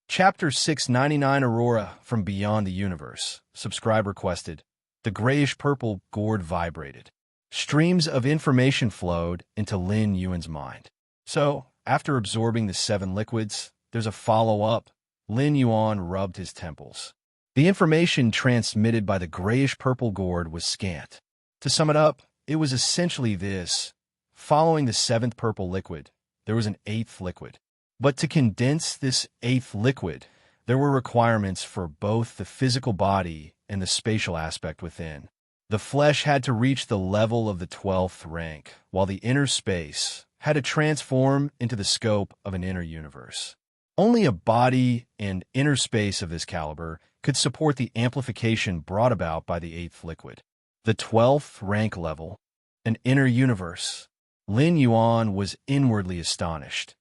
Chapter 699 Aurora from Beyond the Universe. Subscribe requested. The grayish-purple gourd vibrated. Streams of information flowed into Lin Yuan's mind. So, after absorbing the 7 liquids, there's a follow-up. Lin Yuan rubbed his temples. The information transmitted by the grayish-purple gourd was scant. To sum it up, it was essentially this. Following the 7th purple liquid, there was an 8th liquid. But to condense this 8th liquid, there were requirements for both the physical body and the spatial aspect within. The flesh had to reach the level of the 12th rank, while the inner space had to transform into the scope of an inner universe. Only a body and inner space of this caliber could support the amplification brought about by the 8th liquid. The 12th rank level, an inner universe. Lin Yuan was inwardly astonished.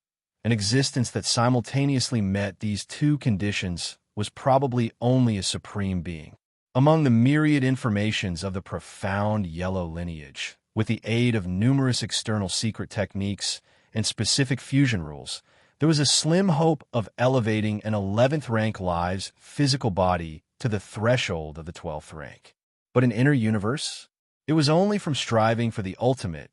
An existence that simultaneously met these two conditions was probably only a supreme being. Among the myriad informations of the profound yellow lineage, with the aid of numerous external secret techniques and specific fusion rules, there was a slim hope of elevating an 11th rank live's physical body to the threshold of the 12th rank. But an inner universe? It was only from striving for the ultimate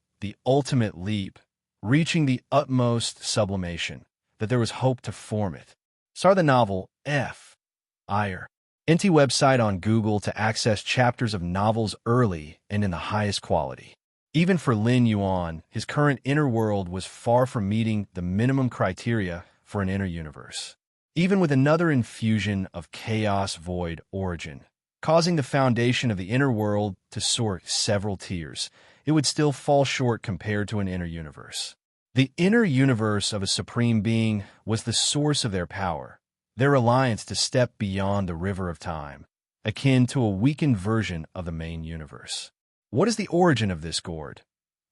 leap, reaching the utmost sublimation, that there was hope to form it. Start the novel Fire. NT website on Google to access chapters of novels early and in the highest quality. Even for Lin Yuan, his current inner world was far from meeting the minimum criteria for an inner universe. Even with another infusion of chaos void origin, causing the foundation of the inner world to soar several tiers, it would still fall short compared to an inner universe. The inner universe of a supreme being was the source of their power, their reliance to step beyond the river of time, akin to a weakened version of the main universe. What is the origin of this gourd?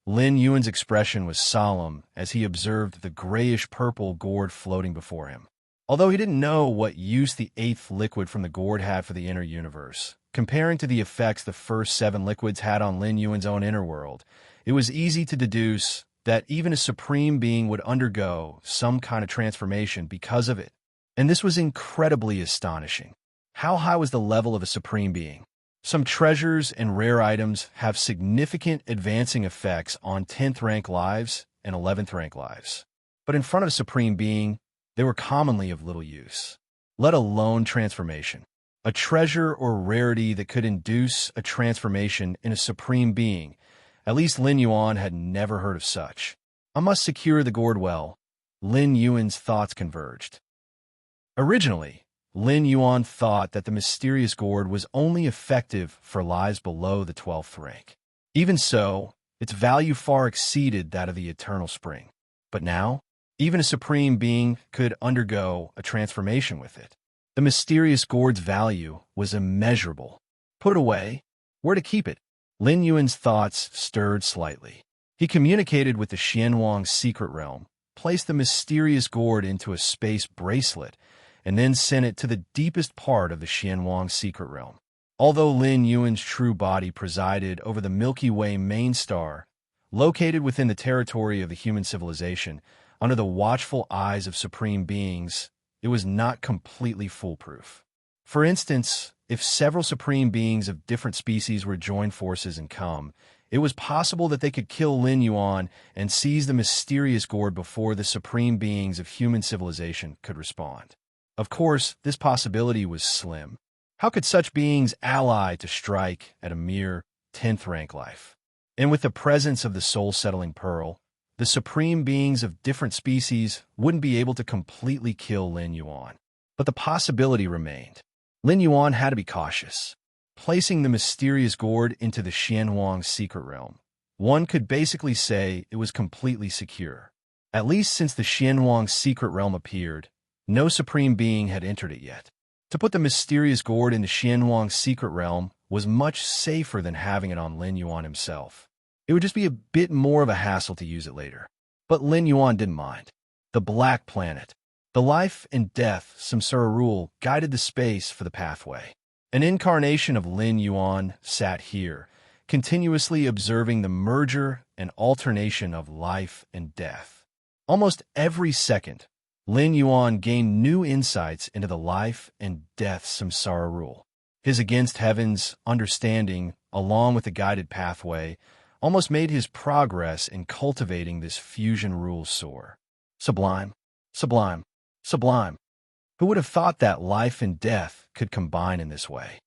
Lin Yuan's expression was solemn as he observed the grayish-purple gourd floating before him. Although he didn't know what use the 8th liquid from the gourd had for the inner universe, comparing to the effects the first 7 liquids had on Lin Yuan's own inner world, it was easy to deduce that even a supreme being would undergo some kind of transformation because of it. And this was incredibly astonishing. How high was the level of a supreme being? Some treasures and rare items have significant advancing effects on 10th rank lives and 11th rank lives. But in front of a supreme being, they were commonly of little use, let alone transformation. A treasure or rarity that could induce a transformation in a supreme being, at least Lin Yuan had never heard of such. I must secure the gourd well. Lin Yuan's thoughts converged. Originally, Lin Yuan thought that the mysterious gourd was only effective for lives below the 12th rank. Even so, its value far exceeded that of the eternal spring. But now, even a supreme being could undergo a transformation with it. The mysterious gourd's value was immeasurable. Put away? Where to keep it? Lin Yuan's thoughts stirred slightly. He communicated with the Xianwang's secret realm, placed the mysterious gourd into a space bracelet, and then sent it to the deepest part of the Xianwang's secret realm. Although Lin Yuan's true body presided over the Milky Way main star, located within the territory of the human civilization, under the watchful eyes of supreme beings, it was not completely foolproof. For instance, if several supreme beings of different species were to join forces and come, it was possible that they could kill Lin Yuan and seize the mysterious gourd before the supreme beings of human civilization could respond. Of course, this possibility was slim. How could such beings ally to strike at a mere 10th rank life? And with the presence of the soul-settling pearl, the supreme beings of different species wouldn't be able to completely kill Lin Yuan. But the possibility remained. Lin Yuan had to be cautious. placing the mysterious gourd into the Xianhuang's secret realm. One could basically say it was completely secure. At least since the Xianhuang's secret realm appeared, no supreme being had entered it yet. To put the mysterious gourd into Xianhuang's secret realm was much safer than having it on Lin Yuan himself. It would just be a bit more of a hassle to use it later. But Lin Yuan didn't mind. The Black Planet. The life and death samsara rule guided the space for the pathway. An incarnation of Lin Yuan sat here, continuously observing the merger and alternation of life and death. Almost every second, Lin Yuan gained new insights into the life and death samsara rule. His against heaven's understanding, along with the guided pathway, almost made his progress in cultivating this fusion rule soar. Sublime, sublime, sublime. Who would have thought that life and death could combine in this way?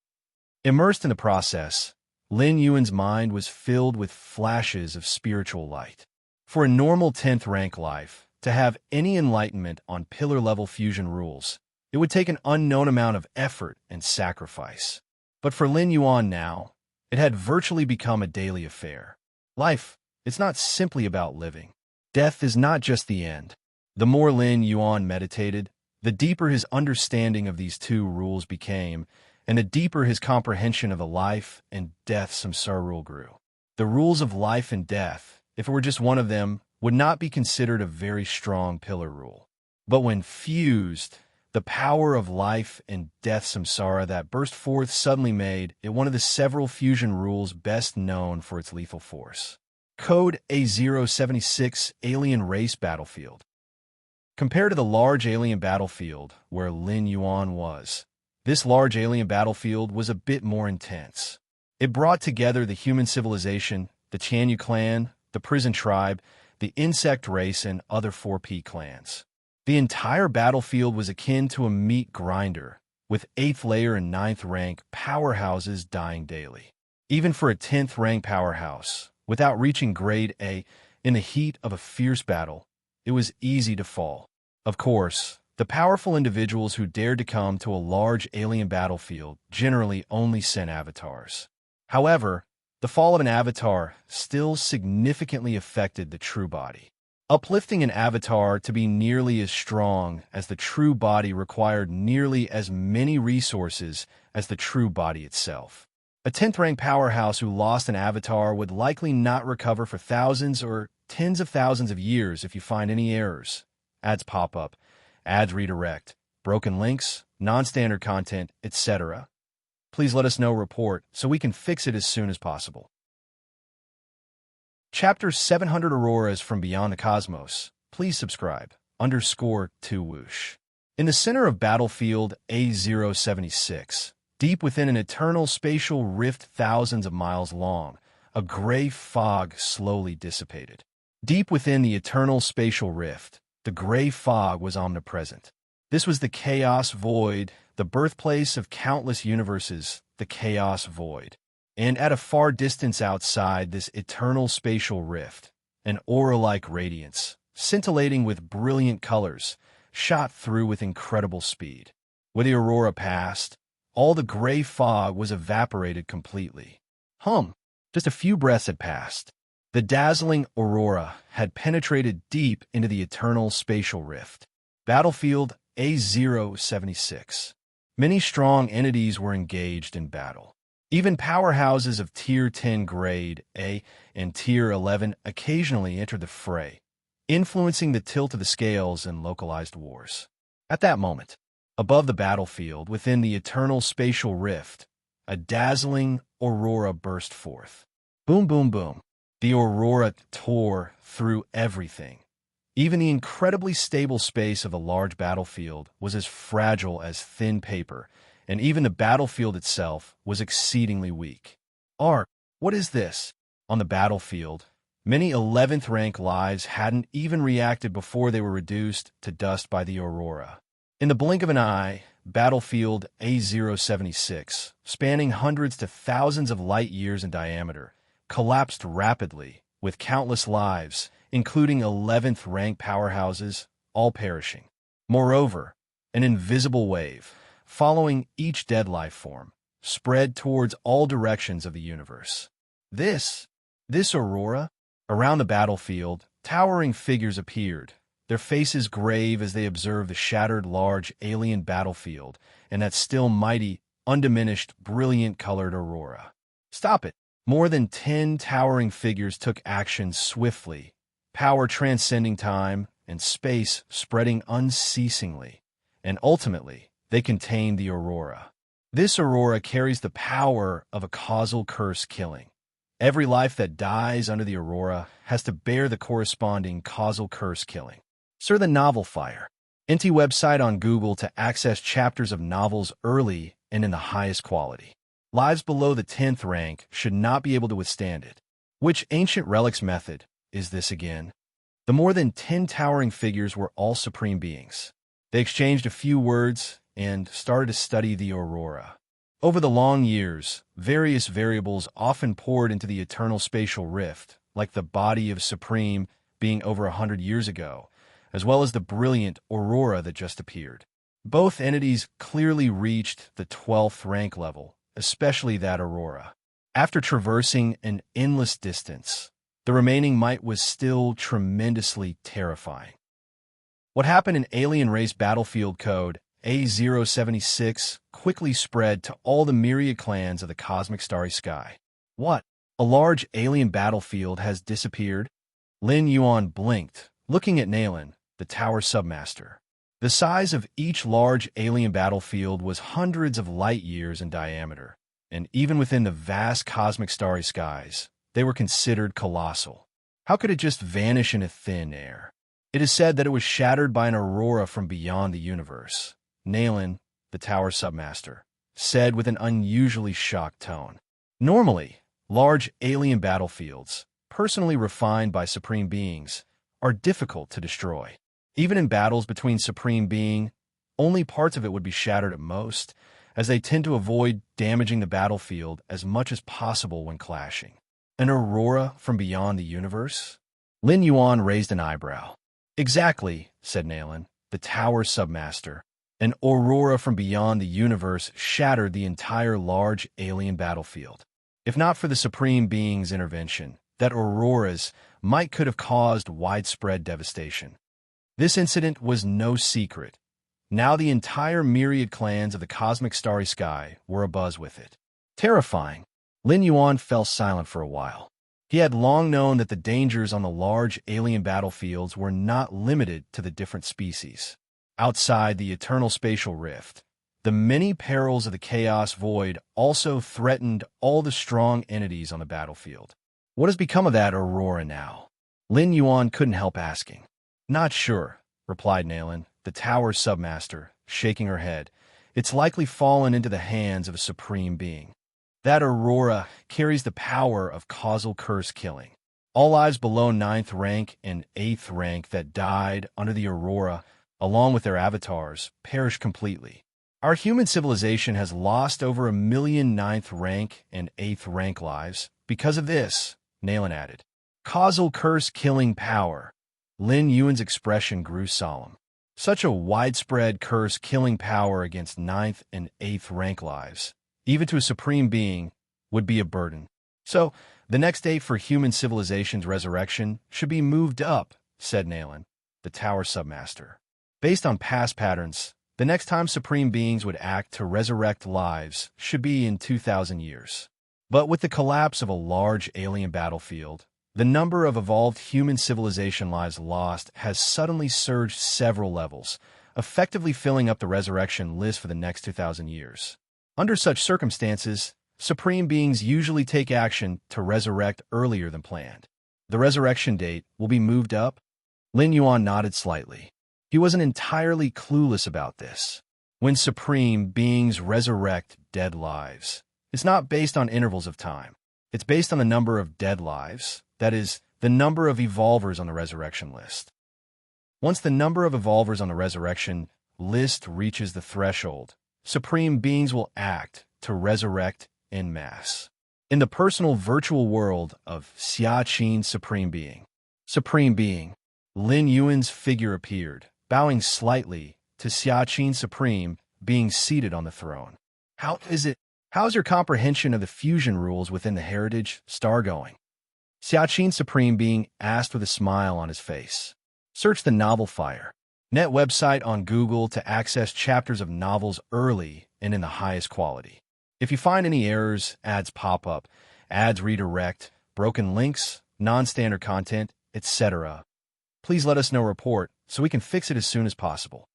Immersed in the process, Lin Yuan's mind was filled with flashes of spiritual light. For a normal 10th rank life, to have any enlightenment on pillar-level fusion rules, it would take an unknown amount of effort and sacrifice. But for Lin Yuan now, it had virtually become a daily affair. Life, it's not simply about living. Death is not just the end. The more Lin Yuan meditated, the deeper his understanding of these two rules became, and the deeper his comprehension of the life and death samsara rule grew. The rules of life and death, if it were just one of them, would not be considered a very strong pillar rule. But when fused, the power of life and death samsara that burst forth suddenly made it one of the several fusion rules best known for its lethal force. Code A076 Alien Race Battlefield. Compared to the large alien battlefield where Lin Yuan was, this large alien battlefield was a bit more intense. It brought together the human civilization, the Chanyu clan, the prison tribe, the insect race, and other 4P clans. The entire battlefield was akin to a meat grinder, with 8th layer and 9th rank powerhouses dying daily. Even for a 10th rank powerhouse, without reaching grade A, in the heat of a fierce battle, it was easy to fall. Of course, the powerful individuals who dared to come to a large alien battlefield generally only sent avatars. However, the fall of an avatar still significantly affected the true body. Uplifting an avatar to be nearly as strong as the true body required nearly as many resources as the true body itself. A 10th rank powerhouse who lost an avatar would likely not recover for thousands or tens of thousands of years if you find any errors. Ads pop up, ads redirect, broken links, non-standard content, etc. Please let us know report so we can fix it as soon as possible. Chapter 700 Auroras from Beyond the Cosmos. Please subscribe. _2 whoosh. In the center of battlefield A076, deep within an eternal spatial rift thousands of miles long, a gray fog slowly dissipated. Deep within the eternal spatial rift, the gray fog was omnipresent. This was the chaos void, the birthplace of countless universes, the chaos void. And at a far distance outside this eternal spatial rift, an aura-like radiance, scintillating with brilliant colors, shot through with incredible speed. Where the aurora passed, all the gray fog was evaporated completely. Just a few breaths had passed. The dazzling aurora had penetrated deep into the eternal spatial rift. Battlefield A076. Many strong entities were engaged in battle. Even powerhouses of Tier 10 Grade A and Tier 11 occasionally entered the fray, influencing the tilt of the scales in localized wars. At that moment, above the battlefield, within the eternal spatial rift, a dazzling aurora burst forth. Boom, boom, boom. The aurora tore through everything. Even the incredibly stable space of the large battlefield was as fragile as thin paper, and even the battlefield itself was exceedingly weak. What is this? On the battlefield, many 11th rank lives hadn't even reacted before they were reduced to dust by the aurora. In the blink of an eye, battlefield A076, spanning hundreds to thousands of light years in diameter, collapsed rapidly, with countless lives, including 11th rank powerhouses, all perishing. Moreover, an invisible wave, following each dead life form, spread towards all directions of the universe. This aurora, around the battlefield, towering figures appeared, their faces grave as they observed the shattered large alien battlefield and that still mighty, undiminished, brilliant-colored aurora. Stop it! More than 10 towering figures took action swiftly, power transcending time and space spreading unceasingly, and ultimately, they contained the aurora. This aurora carries the power of a causal curse killing. Every life that dies under the aurora has to bear the corresponding causal curse killing. Sir, the novel fire. NT website on Google to access chapters of novels early and in the highest quality. Lives below the 10th rank should not be able to withstand it. Which ancient relics method is this again? The more than 10 towering figures were all supreme beings. They exchanged a few words and started to study the aurora. Over the long years, various variables often poured into the eternal spatial rift, like the body of Supreme being over 100 years ago, as well as the brilliant aurora that just appeared. Both entities clearly reached the 12th rank level, especially that aurora. After traversing an endless distance, the remaining might was still tremendously terrifying. What happened in alien race battlefield code A076 quickly spread to all the myriad clans of the cosmic starry sky. What? A large alien battlefield has disappeared? Lin Yuan blinked, looking at Nalan, the tower submaster. The size of each large alien battlefield was hundreds of light years in diameter, and even within the vast cosmic starry skies, they were considered colossal. How could it just vanish into thin air? It is said that it was shattered by an aurora from beyond the universe. Nalan, the tower submaster, said with an unusually shocked tone. Normally, large alien battlefields, personally refined by supreme beings, are difficult to destroy. Even in battles between supreme being, only parts of it would be shattered at most, as they tend to avoid damaging the battlefield as much as possible when clashing. An aurora from beyond the universe? Lin Yuan raised an eyebrow. Exactly, said Nalan, the tower submaster. An aurora from beyond the universe shattered the entire large alien battlefield. If not for the Supreme Being's intervention, that auroras could have caused widespread devastation. This incident was no secret. Now the entire myriad clans of the cosmic starry sky were abuzz with it. Terrifying. Lin Yuan fell silent for a while. He had long known that the dangers on the large alien battlefields were not limited to the different species. Outside the eternal spatial rift, the many perils of the chaos void also threatened all the strong entities on the battlefield. What has become of that aurora now? Lin Yuan couldn't help asking. Not sure, replied Nalan, the tower submaster, shaking her head. It's likely fallen into the hands of a supreme being. That aurora carries the power of causal curse killing. All lives below 9th rank and 8th rank that died under the aurora, along with their avatars, perished completely. Our human civilization has lost over 1 million 9th rank and 8th rank lives. Because of this, Nalan added. Causal curse killing power. Lin Yuan's expression grew solemn. Such a widespread curse killing power against 9th and 8th rank lives, even to a supreme being, would be a burden. So, the next date for human civilization's resurrection should be moved up, said Nalan, the tower submaster. Based on past patterns, the next time supreme beings would act to resurrect lives should be in 2,000 years. But with the collapse of a large alien battlefield, the number of evolved human civilization lives lost has suddenly surged several levels, effectively filling up the resurrection list for the next 2,000 years. Under such circumstances, supreme beings usually take action to resurrect earlier than planned. The resurrection date will be moved up? Lin Yuan nodded slightly. He wasn't entirely clueless about this. When supreme beings resurrect dead lives, it's not based on intervals of time. It's based on the number of dead lives, that is, the number of evolvers on the resurrection list. Once the number of evolvers on the resurrection list reaches the threshold, supreme beings will act to resurrect en masse. In the personal virtual world of Xia Qin's Supreme Being. Supreme Being, Lin Yuan's figure appeared, bowing slightly to Xia Qin Supreme being seated on the throne. How is it How's your comprehension of the fusion rules within the heritage star going? Xiaqin Supreme Being asked with a smile on his face. Search the Novel Fire Net website on Google to access chapters of novels early and in the highest quality. If you find any errors, ads pop up, ads redirect, broken links, non-standard content, etc., please let us know report so we can fix it as soon as possible.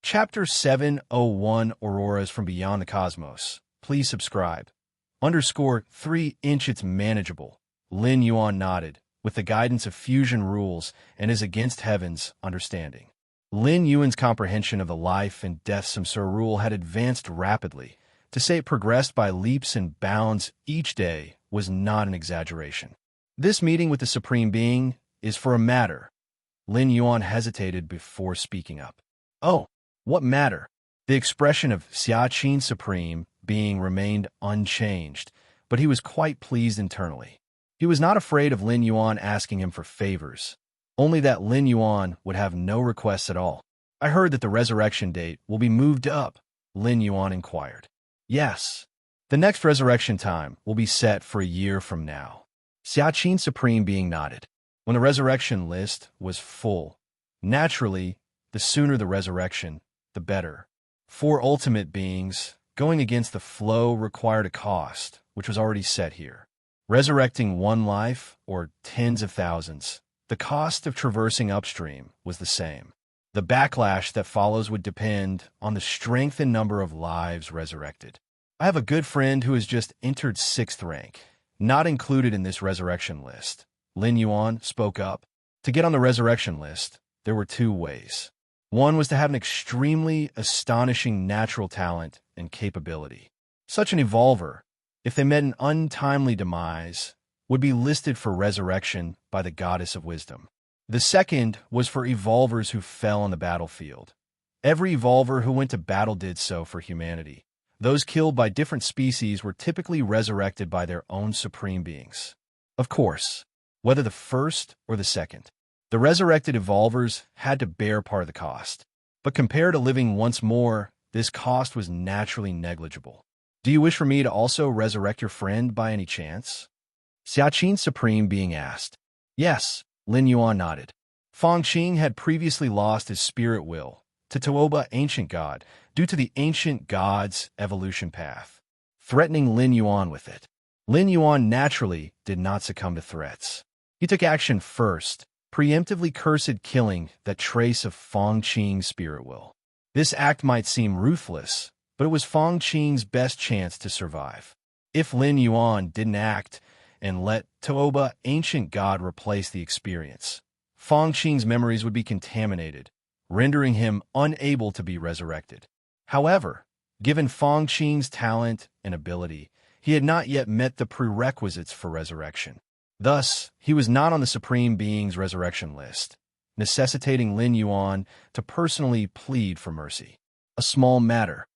Chapter 701 Auroras from Beyond the Cosmos. Please subscribe. _3 It's manageable. Lin Yuan nodded, with the guidance of fusion rules and is against heaven's understanding. Lin Yuan's comprehension of the life and death samsara rule had advanced rapidly. To say it progressed by leaps and bounds each day was not an exaggeration. This meeting with the Supreme Being is for a matter. Lin Yuan hesitated before speaking up. Oh, what matter? The expression of Xiaqin Supreme Being remained unchanged, but he was quite pleased internally. He was not afraid of Lin Yuan asking him for favors, only that Lin Yuan would have no requests at all. I heard that the resurrection date will be moved up, Lin Yuan inquired. Yes. The next resurrection time will be set for a year from now. Xiaqin Supreme Being nodded. When the resurrection list was full, naturally, the sooner the resurrection, the better. 4 ultimate beings, going against the flow required a cost, which was already set here. Resurrecting one life, or tens of thousands, the cost of traversing upstream was the same. The backlash that follows would depend on the strength and number of lives resurrected. I have a good friend who has just entered 6th rank, not included in this resurrection list. Lin Yuan spoke up. To get on the resurrection list, there were 2 ways. One was to have an extremely astonishing natural talent and capability. Such an evolver, if they met an untimely demise, would be listed for resurrection by the goddess of wisdom. The second was for evolvers who fell on the battlefield. Every evolver who went to battle did so for humanity. Those killed by different species were typically resurrected by their own supreme beings. Of course, whether the first or the second, the resurrected evolvers had to bear part of the cost. But compared to living once more, this cost was naturally negligible. Do you wish for me to also resurrect your friend by any chance? Xiaqin Supreme Being asked. Yes, Lin Yuan nodded. Feng Qing had previously lost his spirit will to Tuoba Ancient God due to the Ancient God's evolution path, threatening Lin Yuan with it. Lin Yuan naturally did not succumb to threats. He took action first, preemptively cursed killing that trace of Feng Qing's spirit will. This act might seem ruthless, but it was Feng Qing's best chance to survive. If Lin Yuan didn't act and let Tuoba Ancient God replace the experience, Feng Qing's memories would be contaminated, rendering him unable to be resurrected. However, given Feng Qing's talent and ability, he had not yet met the prerequisites for resurrection. Thus, he was not on the Supreme Being's resurrection list, necessitating Lin Yuan to personally plead for mercy. A small matter.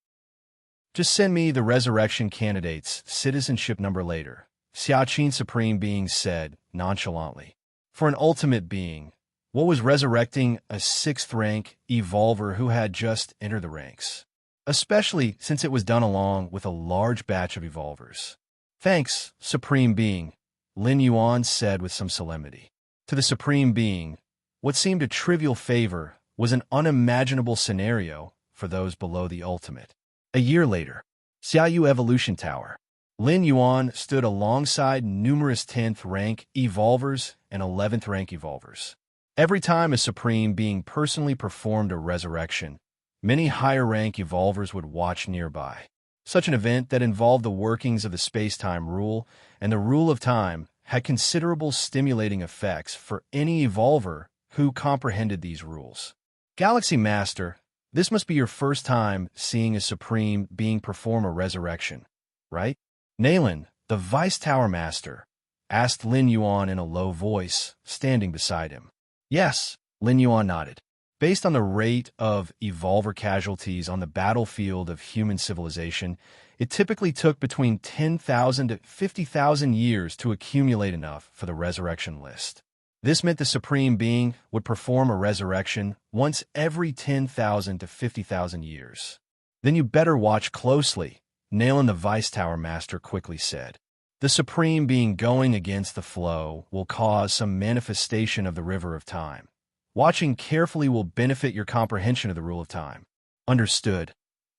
Just send me the resurrection candidate's citizenship number later, Xiaqin Supreme Being said nonchalantly. For an ultimate being, what was resurrecting a 6th rank evolver who had just entered the ranks? Especially since it was done along with a large batch of evolvers. Thanks, Supreme Being, Lin Yuan said with some solemnity. To the Supreme Being, what seemed a trivial favor was an unimaginable scenario for those below the ultimate. A year later, Xiaoyu Evolution Tower. Lin Yuan stood alongside numerous 10th rank evolvers and 11th rank evolvers. Every time a Supreme Being personally performed a resurrection, many higher rank evolvers would watch nearby. Such an event that involved the workings of the space-time rule and the rule of time had considerable stimulating effects for any evolver who comprehended these rules. Galaxy Master, this must be your first time seeing a Supreme Being perform a resurrection, right? Naylan, the Vice Tower Master, asked Lin Yuan in a low voice, standing beside him. Yes, Lin Yuan nodded. Based on the rate of evolver casualties on the battlefield of human civilization, it typically took between 10,000 to 50,000 years to accumulate enough for the resurrection list. This meant the Supreme Being would perform a resurrection once every 10,000 to 50,000 years. Then you better watch closely, Nailing the Vice Tower Master quickly said. The Supreme Being going against the flow will cause some manifestation of the river of time. Watching carefully will benefit your comprehension of the rule of time. Understood.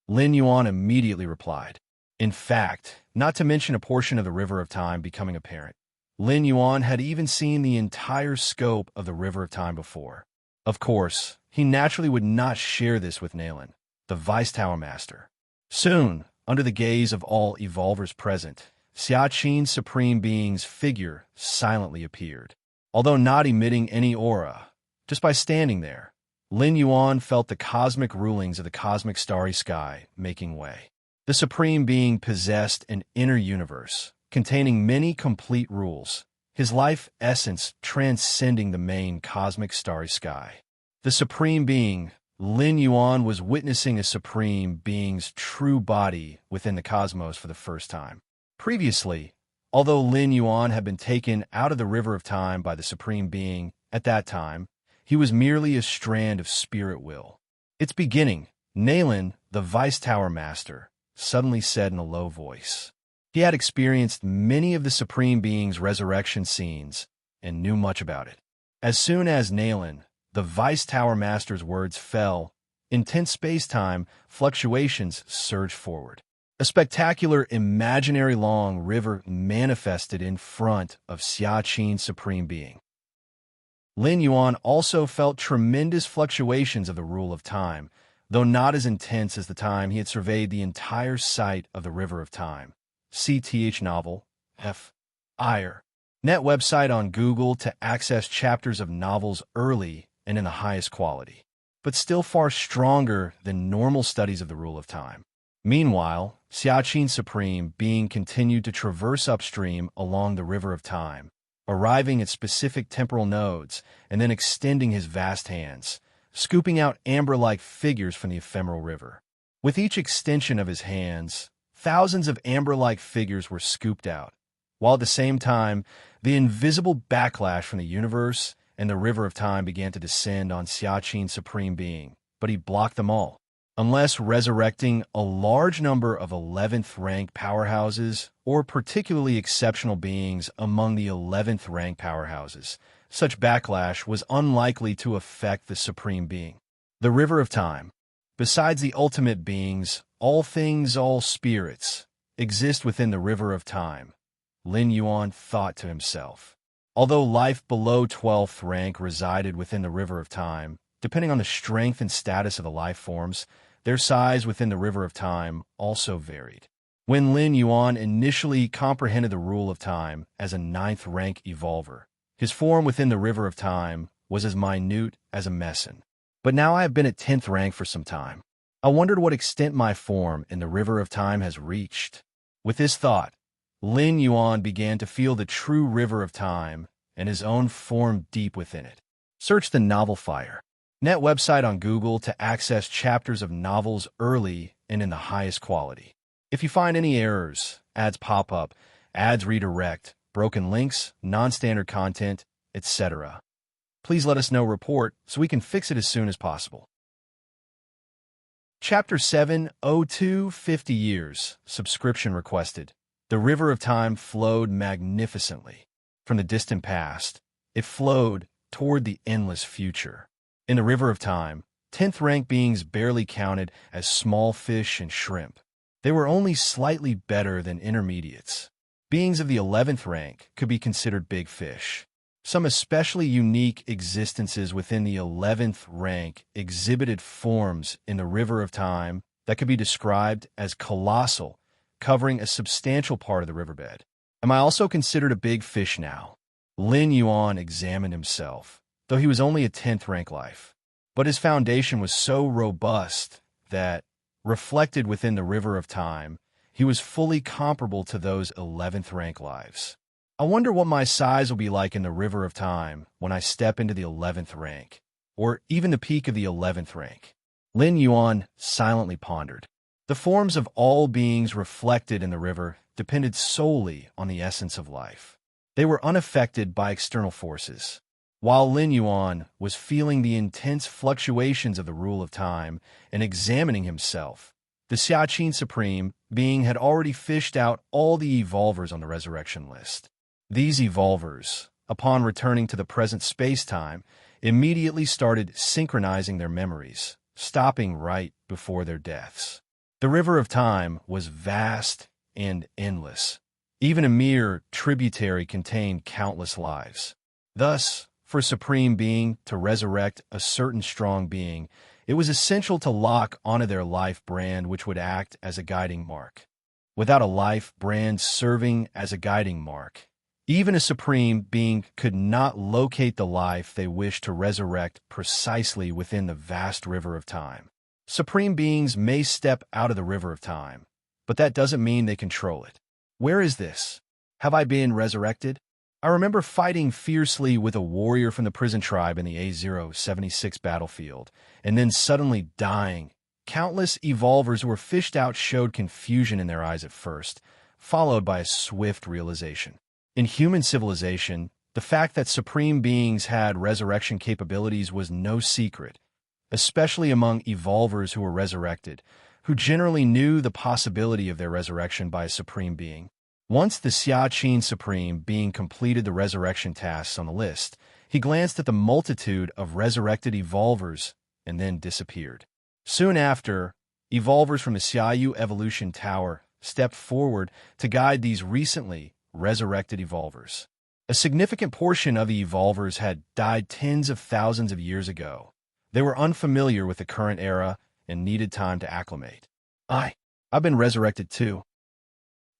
Lin Yuan immediately replied. In fact, not to mention a portion of the river of time becoming apparent. Lin Yuan had even seen the entire scope of the river of time before. Of course, he naturally would not share this with Nailan, the Vice Tower Master. Soon, under the gaze of all evolvers present, Xiaqin's Supreme Being's figure silently appeared. Although not emitting any aura, just by standing there, Lin Yuan felt the cosmic rulings of the cosmic starry sky making way. The Supreme Being possessed an inner universe, containing many complete rules, his life essence transcending the main cosmic starry sky. The Supreme Being, Lin Yuan, was witnessing a Supreme Being's true body within the cosmos for the first time. Previously, although Lin Yuan had been taken out of the river of time by the Supreme Being at that time, he was merely a strand of spirit will. Its beginning, Nailan, the Vice Tower Master, suddenly said in a low voice. He had experienced many of the Supreme Being's resurrection scenes and knew much about it. As soon as Nailan, the Vice Tower Master's words fell, intense space-time fluctuations surged forward. A spectacular imaginary long river manifested in front of Xiaqin's Supreme Being. Lin Yuan also felt tremendous fluctuations of the rule of time, though not as intense as the time he had surveyed the entire site of the river of time. CTH novel, F. Ire. Net website on Google to access chapters of novels early and in the highest quality, but still far stronger than normal studies of the rule of time. Meanwhile, Xiaqin Supreme Being continued to traverse upstream along the river of time, arriving at specific temporal nodes and then extending his vast hands, scooping out amber-like figures from the ephemeral river. With each extension of his hands, thousands of amber-like figures were scooped out, while at the same time, the invisible backlash from the universe and the river of time began to descend on Xiaqin Supreme Being, but he blocked them all. Unless resurrecting a large number of 11th rank powerhouses or particularly exceptional beings among the 11th rank powerhouses, such backlash was unlikely to affect the Supreme Being. The River of Time. Besides the ultimate beings, all things, all spirits, exist within the River of Time, Lin Yuan thought to himself. Although life below 12th rank resided within the River of Time, depending on the strength and status of the life forms, their size within the River of Time also varied. When Lin Yuan initially comprehended the rule of time as a 9th rank evolver, his form within the River of Time was as minute as a meson. But now I have been at 10th rank for some time. I wondered what extent my form in the River of Time has reached. With this thought, Lin Yuan began to feel the true River of Time and his own form deep within it. Search the novel Fire. Net website on Google to access chapters of novels early and in the highest quality. If you find any errors, ads pop up, ads redirect, broken links, non-standard content, etc., please let us know. Report so we can fix it as soon as possible. Chapter 702 50 Years. Subscription requested. The River of Time flowed magnificently. From the distant past, it flowed toward the endless future. In the River of Time, 10th rank beings barely counted as small fish and shrimp. They were only slightly better than intermediates. Beings of the 11th rank could be considered big fish. Some especially unique existences within the 11th rank exhibited forms in the River of Time that could be described as colossal, covering a substantial part of the riverbed. Am I also considered a big fish now? Lin Yuan examined himself, though he was only a 10th rank life. But his foundation was so robust that, reflected within the River of Time, he was fully comparable to those 11th rank lives. I wonder what my size will be like in the River of Time when I step into the 11th rank, or even the peak of the 11th rank. Lin Yuan silently pondered. The forms of all beings reflected in the river depended solely on the essence of life. They were unaffected by external forces. While Lin Yuan was feeling the intense fluctuations of the rule of time and examining himself, The Xiaqin Supreme being had already fished out all the evolvers on the resurrection list. These evolvers, upon returning to the present space-time, immediately started synchronizing their memories, stopping right before their deaths. The river of time was vast and endless. Even a mere tributary contained countless lives. Thus, for a supreme being to resurrect a certain strong being, it was essential to lock onto their life brand, which would act as a guiding mark. Without a life brand serving as a guiding mark, even a supreme being could not locate the life they wished to resurrect precisely within the vast river of time. Supreme beings may step out of the river of time, but that doesn't mean they control it. Where is this? Have I been resurrected? I remember fighting fiercely with a warrior from the prison tribe in the A076 battlefield, and then suddenly dying. Countless evolvers who were fished out showed confusion in their eyes at first, followed by a swift realization. In human civilization, the fact that supreme beings had resurrection capabilities was no secret, especially among evolvers who were resurrected, who generally knew the possibility of their resurrection by a supreme being. Once the Xiaqin Supreme being completed the resurrection tasks on the list, he glanced at the multitude of resurrected evolvers and then disappeared. Soon after, evolvers from the Xiaoyu Evolution Tower stepped forward to guide these recently resurrected evolvers. A significant portion of the evolvers had died tens of thousands of years ago. They were unfamiliar with the current era and needed time to acclimate. I've been resurrected too.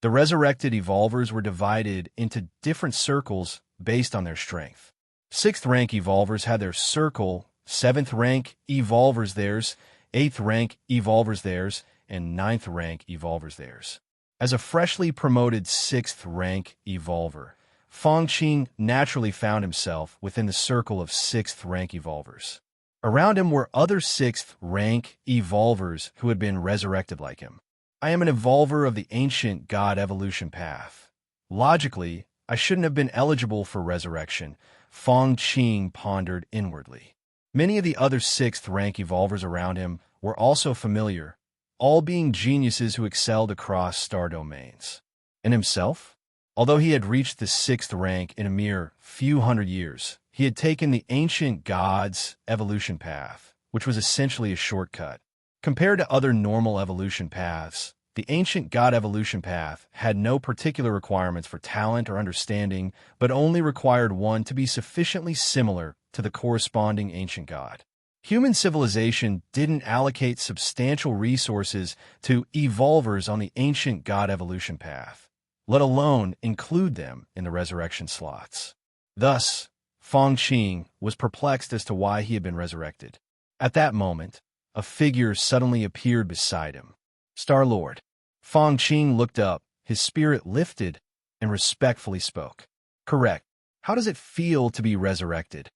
The resurrected evolvers were divided into different circles based on their strength. 6th rank evolvers had their circle, 7th rank evolvers theirs, 8th rank evolvers theirs, and 9th rank evolvers theirs. As a freshly promoted 6th rank evolver, Fangqing naturally found himself within the circle of 6th rank evolvers. Around him were other 6th rank evolvers who had been resurrected like him. I am an evolver of the ancient God evolution path. Logically, I shouldn't have been eligible for resurrection, Fangqing pondered inwardly. Many of the other 6th rank evolvers around him were also familiar, all being geniuses who excelled across star domains. And himself? Although he had reached the 6th rank in a mere few hundred years, he had taken the ancient God's evolution path, which was essentially a shortcut. Compared to other normal evolution paths, the ancient God evolution path had no particular requirements for talent or understanding, but only required one to be sufficiently similar to the corresponding ancient God. Human civilization didn't allocate substantial resources to evolvers on the ancient God evolution path, let alone include them in the resurrection slots. Thus, Fangqing was perplexed as to why he had been resurrected. At that moment, a figure suddenly appeared beside him. Star-Lord. Fangqing looked up, his spirit lifted, and respectfully spoke. Correct. How does it feel to be resurrected?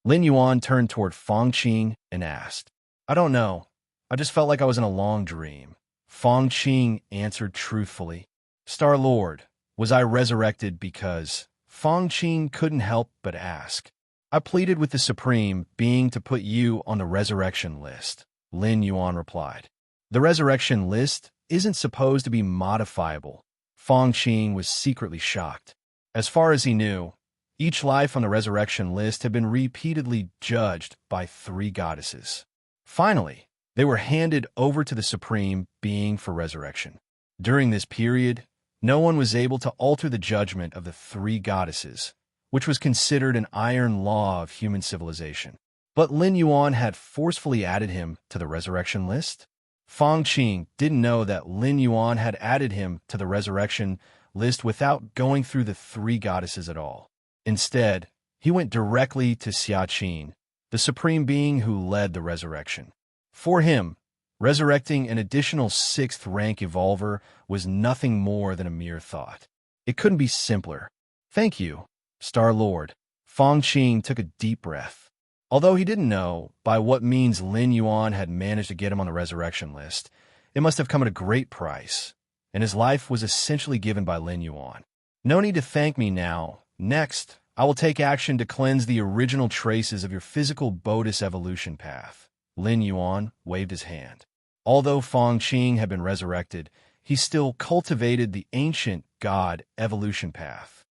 Lin Yuan turned toward Fangqing and asked. I don't know. I just felt like I was in a long dream. Fangqing answered truthfully. Star-Lord, was I resurrected because... Fangqing couldn't help but ask. I pleaded with the Supreme Being to put you on the resurrection list, Lin Yuan replied. The resurrection list isn't supposed to be modifiable. Fangqing was secretly shocked. As far as he knew, each life on the resurrection list had been repeatedly judged by 3 goddesses. Finally, they were handed over to the Supreme Being for resurrection. During this period, no one was able to alter the judgment of the 3 goddesses, which was considered an iron law of human civilization. But Lin Yuan had forcefully added him to the resurrection list. Fangqing didn't know that Lin Yuan had added him to the resurrection list without going through the 3 goddesses at all. Instead, he went directly to Xiaqin, the supreme being who led the resurrection. For him, resurrecting an additional 6th rank evolver was nothing more than a mere thought. It couldn't be simpler. Thank you, Star-Lord. Fangqing took a deep breath. Although he didn't know by what means Lin Yuan had managed to get him on the resurrection list, it must have come at a great price, and his life was essentially given by Lin Yuan. No need to thank me now. Next, I will take action to cleanse the original traces of your physical Bodis evolution path. Lin Yuan waved his hand. Although Feng Qing had been resurrected, he still cultivated the ancient god evolution path.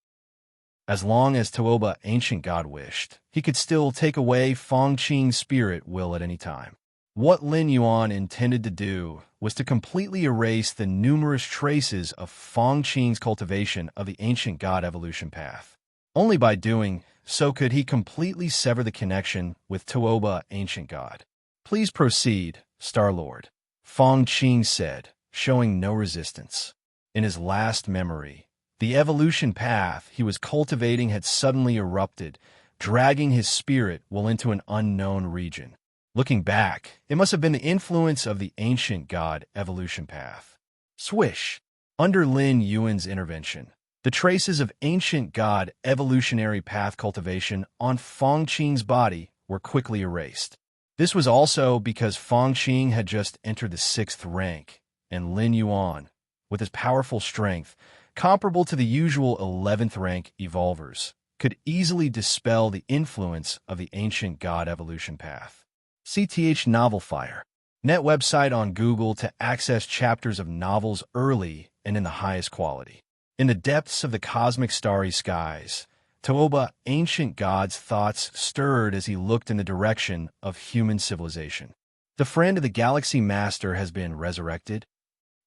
As long as Tuoba ancient god wished, he could still take away Feng Qing's spirit will at any time. What Lin Yuan intended to do was to completely erase the numerous traces of Feng Qing's cultivation of the ancient god evolution path. Only by doing so could he completely sever the connection with Tuoba ancient god. Please proceed, Star-Lord, Feng Qing said, showing no resistance. In his last memory, the evolution path he was cultivating had suddenly erupted, dragging his spirit will into an unknown region. Looking back, it must have been the influence of the ancient god evolution path. Swish! Under Lin Yuan's intervention, the traces of ancient god evolutionary path cultivation on Feng Qing's body were quickly erased. This was also because Feng Qing had just entered the 6th rank, and Lin Yuan, with his powerful strength, comparable to the usual 11th rank evolvers, could easily dispel the influence of the ancient god evolution path. CTH Novel Fire, net website on Google to access chapters of novels early and in the highest quality. In the depths of the cosmic starry skies, Tuoba ancient god's thoughts stirred as he looked in the direction of human civilization. The friend of the galaxy master has been resurrected?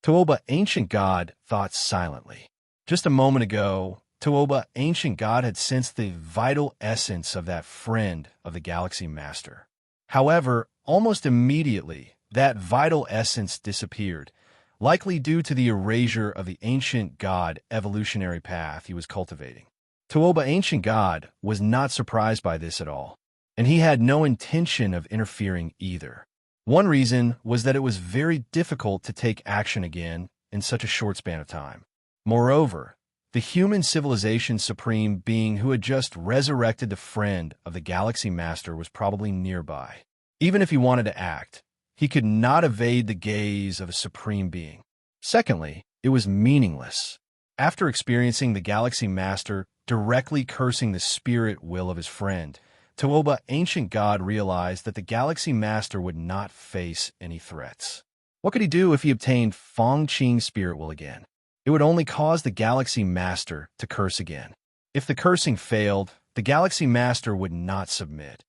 Tuoba ancient god thought silently. Just a moment ago, Tuoba ancient god had sensed the vital essence of that friend of the galaxy master. However, almost immediately, that vital essence disappeared, likely due to the erasure of the ancient god evolutionary path he was cultivating. Tuoba ancient god was not surprised by this at all, and he had no intention of interfering either. One reason was that it was very difficult to take action again in such a short span of time. Moreover, the human civilization supreme being who had just resurrected the friend of the galaxy master was probably nearby. Even if he wanted to act, he could not evade the gaze of a supreme being. Secondly, it was meaningless. After experiencing the galaxy master directly cursing the spirit will of his friend, Tuoba ancient god realized that the galaxy master would not face any threats. What could he do if he obtained Feng Qing's spirit will again? It would only cause the galaxy master to curse again. If the cursing failed, the galaxy master would not submit,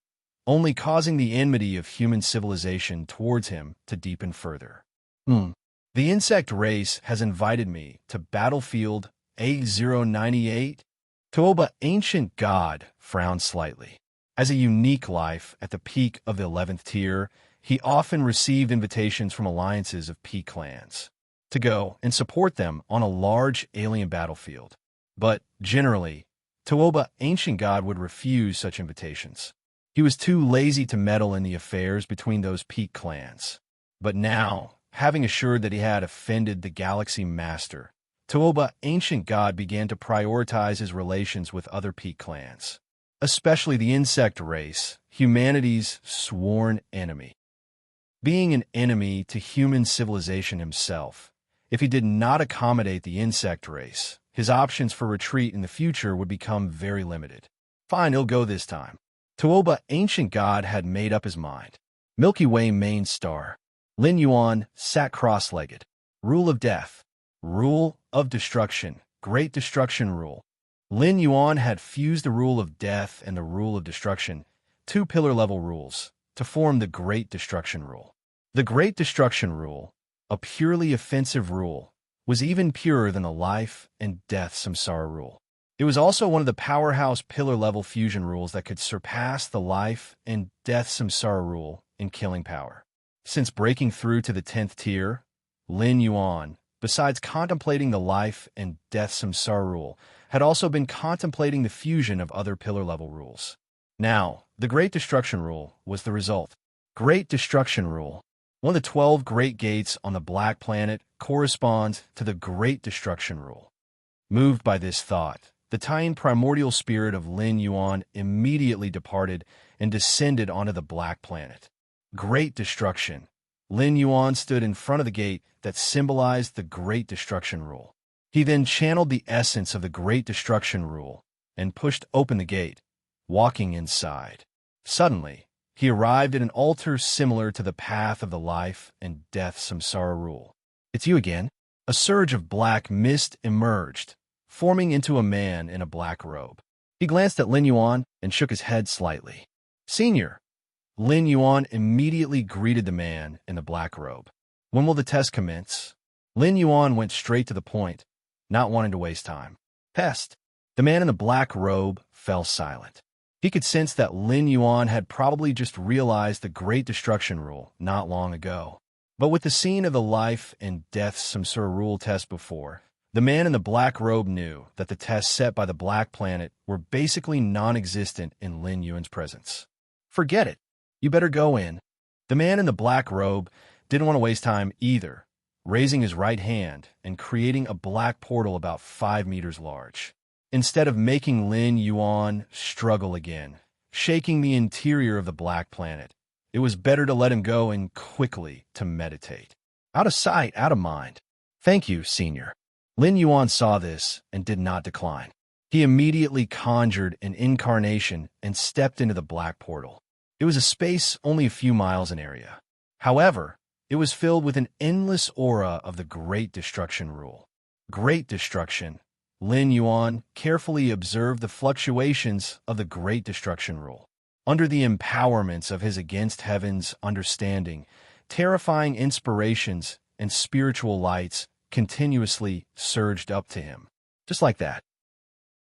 only causing the enmity of human civilization towards him to deepen further. The insect race has invited me to battlefield A098. Tuoba ancient god frowned slightly. As a unique life at the peak of the 11th tier, he often received invitations from alliances of peak clans to go and support them on a large alien battlefield. But, generally, Tuoba ancient god would refuse such invitations. He was too lazy to meddle in the affairs between those peak clans. But now, having assured that he had offended the galaxy master, Tuoba ancient god began to prioritize his relations with other peak clans, especially the insect race, humanity's sworn enemy. Being an enemy to human civilization himself, if he did not accommodate the insect race, his options for retreat in the future would become very limited. Fine, he'll go this time. Tuoba ancient god had made up his mind. Milky Way main star. Lin Yuan sat cross-legged. Rule of death. Rule of destruction. Great destruction rule. Lin Yuan had fused the rule of death and the rule of destruction, two pillar-level rules, to form the Great Destruction Rule. The Great Destruction Rule, a purely offensive rule, was even purer than the life and death samsara rule. It was also one of the powerhouse pillar-level fusion rules that could surpass the life and death samsara rule in killing power. Since breaking through to the 10th tier, Lin Yuan, besides contemplating the life and death samsara rule, had also been contemplating the fusion of other pillar-level rules. Now, the Great Destruction Rule was the result. Great Destruction Rule. One of the 12 Great Gates on the Black Planet corresponds to the Great Destruction Rule. Moved by this thought, the tiny primordial spirit of Lin Yuan immediately departed and descended onto the Black Planet. Great Destruction. Lin Yuan stood in front of the gate that symbolized the Great Destruction Rule. He then channeled the essence of the Great Destruction Rule and pushed open the gate, walking inside. Suddenly, he arrived at an altar similar to the path of the life and death samsara rule. "It's you again." A surge of black mist emerged, forming into a man in a black robe. He glanced at Lin Yuan and shook his head slightly. "Senior." Lin Yuan immediately greeted the man in the black robe. "When will the test commence?" Lin Yuan went straight to the point, not wanting to waste time. "Pest." The man in the black robe fell silent. He could sense that Lin Yuan had probably just realized the Great Destruction Rule not long ago. But with the scene of the life and death samsara rule test before, the man in the black robe knew that the tests set by the Black Planet were basically non-existent in Lin Yuan's presence. "Forget it. You better go in." The man in the black robe didn't want to waste time either, raising his right hand and creating a black portal about 5 meters large. Instead of making Lin Yuan struggle again, shaking the interior of the Black Planet, it was better to let him go and quickly to meditate. Out of sight, out of mind. "Thank you, Senior." Lin Yuan saw this and did not decline. He immediately conjured an incarnation and stepped into the black portal. It was a space only a few miles in area. However, it was filled with an endless aura of the Great Destruction Rule. Great Destruction. Lin Yuan carefully observed the fluctuations of the Great Destruction Rule. Under the empowerments of his against heaven's understanding, terrifying inspirations and spiritual lights continuously surged up to him. Just like that.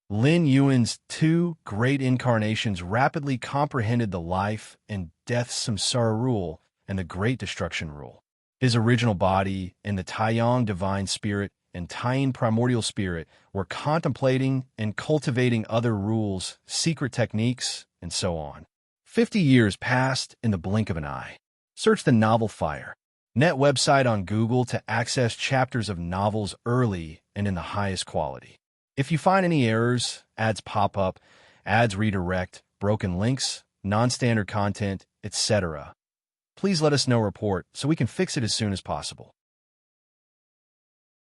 Lin Yuan's 2 great incarnations rapidly comprehended the life and death samsara rule and the Great Destruction Rule. His original body and the Taiyang Divine Spirit and Taiyin Primordial Spirit were contemplating and cultivating other rules, secret techniques, and so on. 50 years passed in the blink of an eye. Search the novel Fire Net website on Google to access chapters of novels early and in the highest quality. If you find any errors, ads pop up, ads redirect, broken links, non-standard content, etc., please let us know report so we can fix it as soon as possible.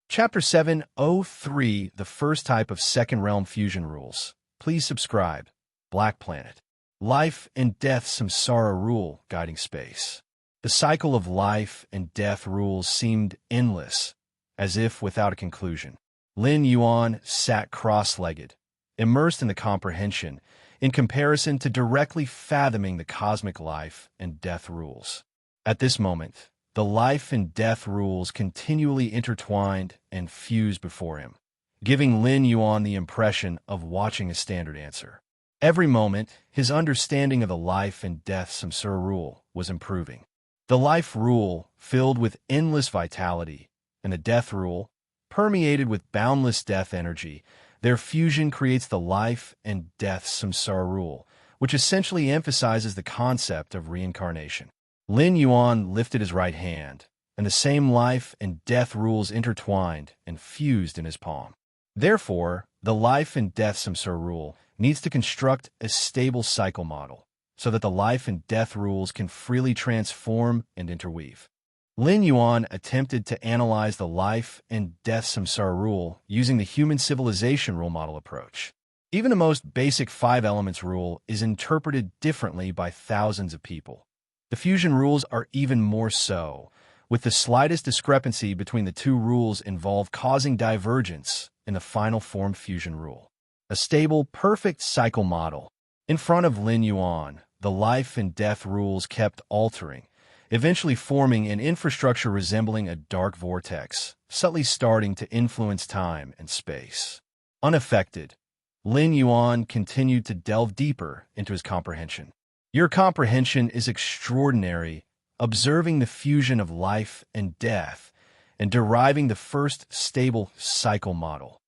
Chapter 703, The First Type of Second Realm Fusion Rules. Please subscribe. Black Planet. Life and Death Samsara Rule Guiding Space. The cycle of life and death rules seemed endless, as if without a conclusion. Lin Yuan sat cross-legged, immersed in the comprehension, in comparison to directly fathoming the cosmic life and death rules. At this moment, the life and death rules continually intertwined and fused before him, giving Lin Yuan the impression of watching a standard answer. Every moment, his understanding of the life and death samsara rule was improving. The life rule, filled with endless vitality, and the death rule, permeated with boundless death energy, their fusion creates the life and death samsara rule, which essentially emphasizes the concept of reincarnation. Lin Yuan lifted his right hand, and the same life and death rules intertwined and fused in his palm. Therefore, the life and death samsara rule needs to construct a stable cycle model so that the life and death rules can freely transform and interweave. Lin Yuan attempted to analyze the life and death samsara rule using the human civilization rule model approach. Even the most basic 5 elements rule is interpreted differently by thousands of people. The fusion rules are even more so, with the slightest discrepancy between the 2 rules involved causing divergence in the final form fusion rule. A stable, perfect cycle model. In front of Lin Yuan, the life and death rules kept altering, eventually forming an infrastructure resembling a dark vortex, subtly starting to influence time and space. Unaffected, Lin Yuan continued to delve deeper into his comprehension. Your comprehension is extraordinary, observing the fusion of life and death, and deriving the first stable cycle model.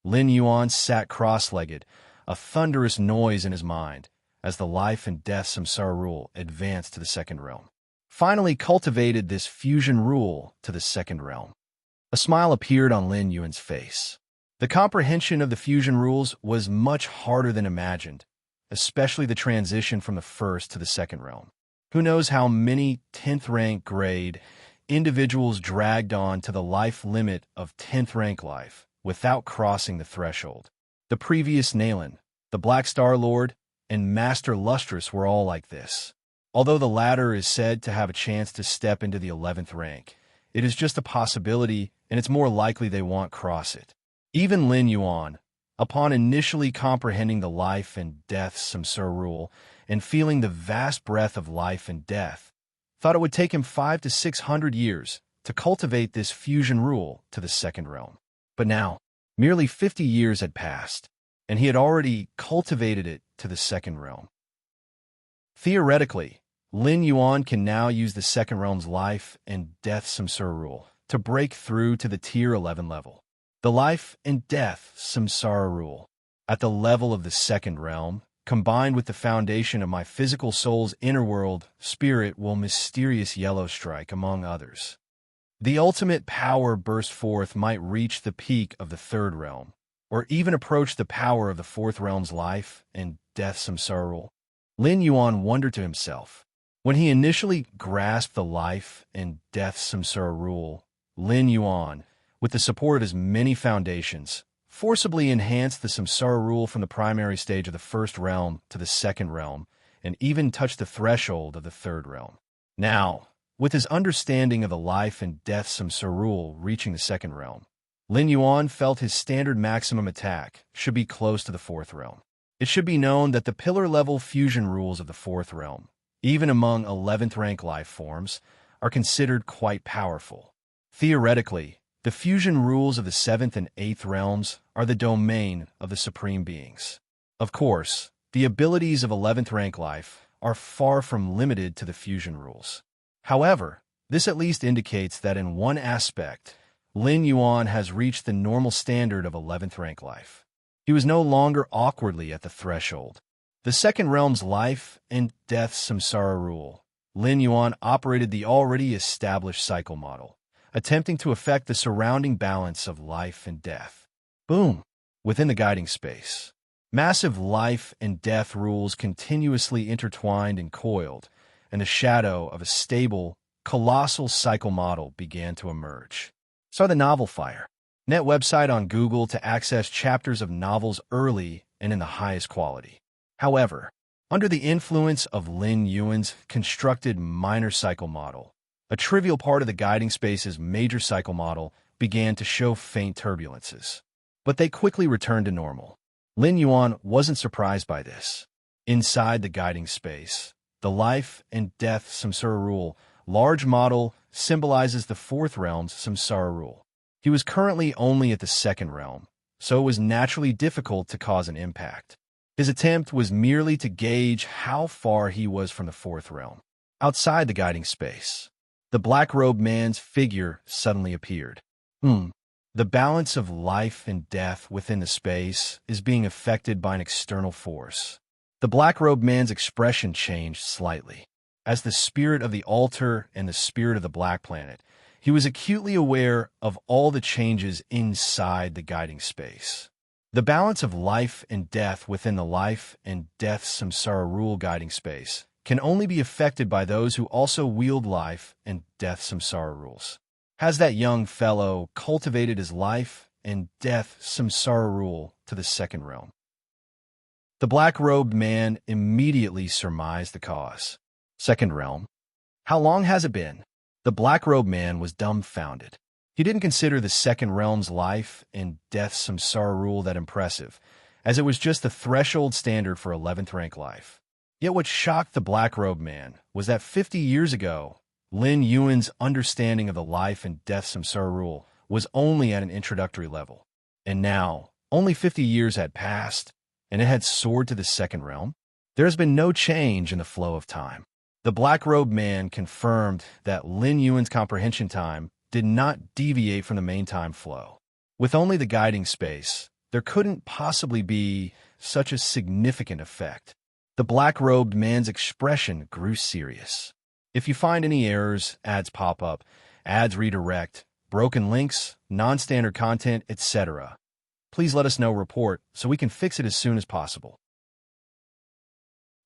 Lin Yuan sat cross-legged, a thunderous noise in his mind, as the life and death samsara rule advanced to the second realm. Finally cultivated this fusion rule to the second realm. A smile appeared on Lin Yuan's face. The comprehension of the fusion rules was much harder than imagined, especially the transition from the first to the second realm. Who knows how many 10th rank grade individuals dragged on to the life limit of 10th rank life without crossing the threshold. The previous Nalen, the Black Star Lord, and Master Lustrous were all like this. Although the latter is said to have a chance to step into the 11th rank, it is just a possibility, and it's more likely they won't cross it. Even Lin Yuan, upon initially comprehending the life and death samsara rule and feeling the vast breadth of life and death, thought it would take him 500 to 600 years to cultivate this fusion rule to the second realm. But now, merely 50 years had passed, and he had already cultivated it to the second realm. Theoretically, Lin Yuan can now use the second realm's life and death samsara rule to break through to the tier 11 level. The life and death samsara rule at the level of the second realm, combined with the foundation of my physical soul's inner world, spirit will mysterious yellow strike, among others. The ultimate power burst forth might reach the peak of the third realm, or even approach the power of the fourth realm's life and death samsara rule. Lin Yuan wondered to himself. When he initially grasped the life and death samsara rule, Lin Yuan, with the support of his many foundations, forcibly enhanced the samsara rule from the primary stage of the first realm to the second realm, and even touched the threshold of the third realm. Now, with his understanding of the life and death samsara rule reaching the second realm, Lin Yuan felt his standard maximum attack should be close to the fourth realm. It should be known that the pillar-level fusion rules of the fourth realm, even among 11th rank life forms, are considered quite powerful. Theoretically, the fusion rules of the 7th and 8th realms are the domain of the supreme beings. Of course, the abilities of 11th rank life are far from limited to the fusion rules. However, this at least indicates that in one aspect, Lin Yuan has reached the normal standard of 11th rank life. He was no longer awkwardly at the threshold. The second realm's life and death samsara rule, Lin Yuan operated the already established cycle model, attempting to affect the surrounding balance of life and death. Boom! Within the guiding space, massive life and death rules continuously intertwined and coiled, and the shadow of a stable, colossal cycle model began to emerge. Saw the Novel Fire net website on Google to access chapters of novels early and in the highest quality. However, under the influence of Lin Yuan's constructed minor cycle model, a trivial part of the guiding space's major cycle model began to show faint turbulences. But they quickly returned to normal. Lin Yuan wasn't surprised by this. Inside the guiding space, the life and death samsara rule large model symbolizes the fourth realm's samsara rule. He was currently only at the second realm, so it was naturally difficult to cause an impact. His attempt was merely to gauge how far he was from the fourth realm. Outside the guiding space, the black-robed man's figure suddenly appeared. The balance of life and death within the space is being affected by an external force. The black-robed man's expression changed slightly. As the spirit of the altar and the spirit of the black planet, he was acutely aware of all the changes inside the guiding space. The balance of life and death within the life and death samsara rule guiding space can only be affected by those who also wield life and death samsara rules. Has that young fellow cultivated his life and death samsara rule to the second realm? The black-robed man immediately surmised the cause. Second realm? How long has it been? The black-robed man was dumbfounded. He didn't consider the second realm's life and death samsara rule that impressive, as it was just the threshold standard for 11th rank life. Yet what shocked the black-robed man was that 50 years ago, Lin Yuan's understanding of the life and death samsara rule was only at an introductory level. And now, only 50 years had passed, and it had soared to the second realm. There has been no change in the flow of time. The black-robed man confirmed that Lin Yuan's comprehension time did not deviate from the main time flow. With only the guiding space, there couldn't possibly be such a significant effect. The black-robed man's expression grew serious. If you find any errors, ads pop up, ads redirect, broken links, non-standard content, etc., please let us know report so we can fix it as soon as possible.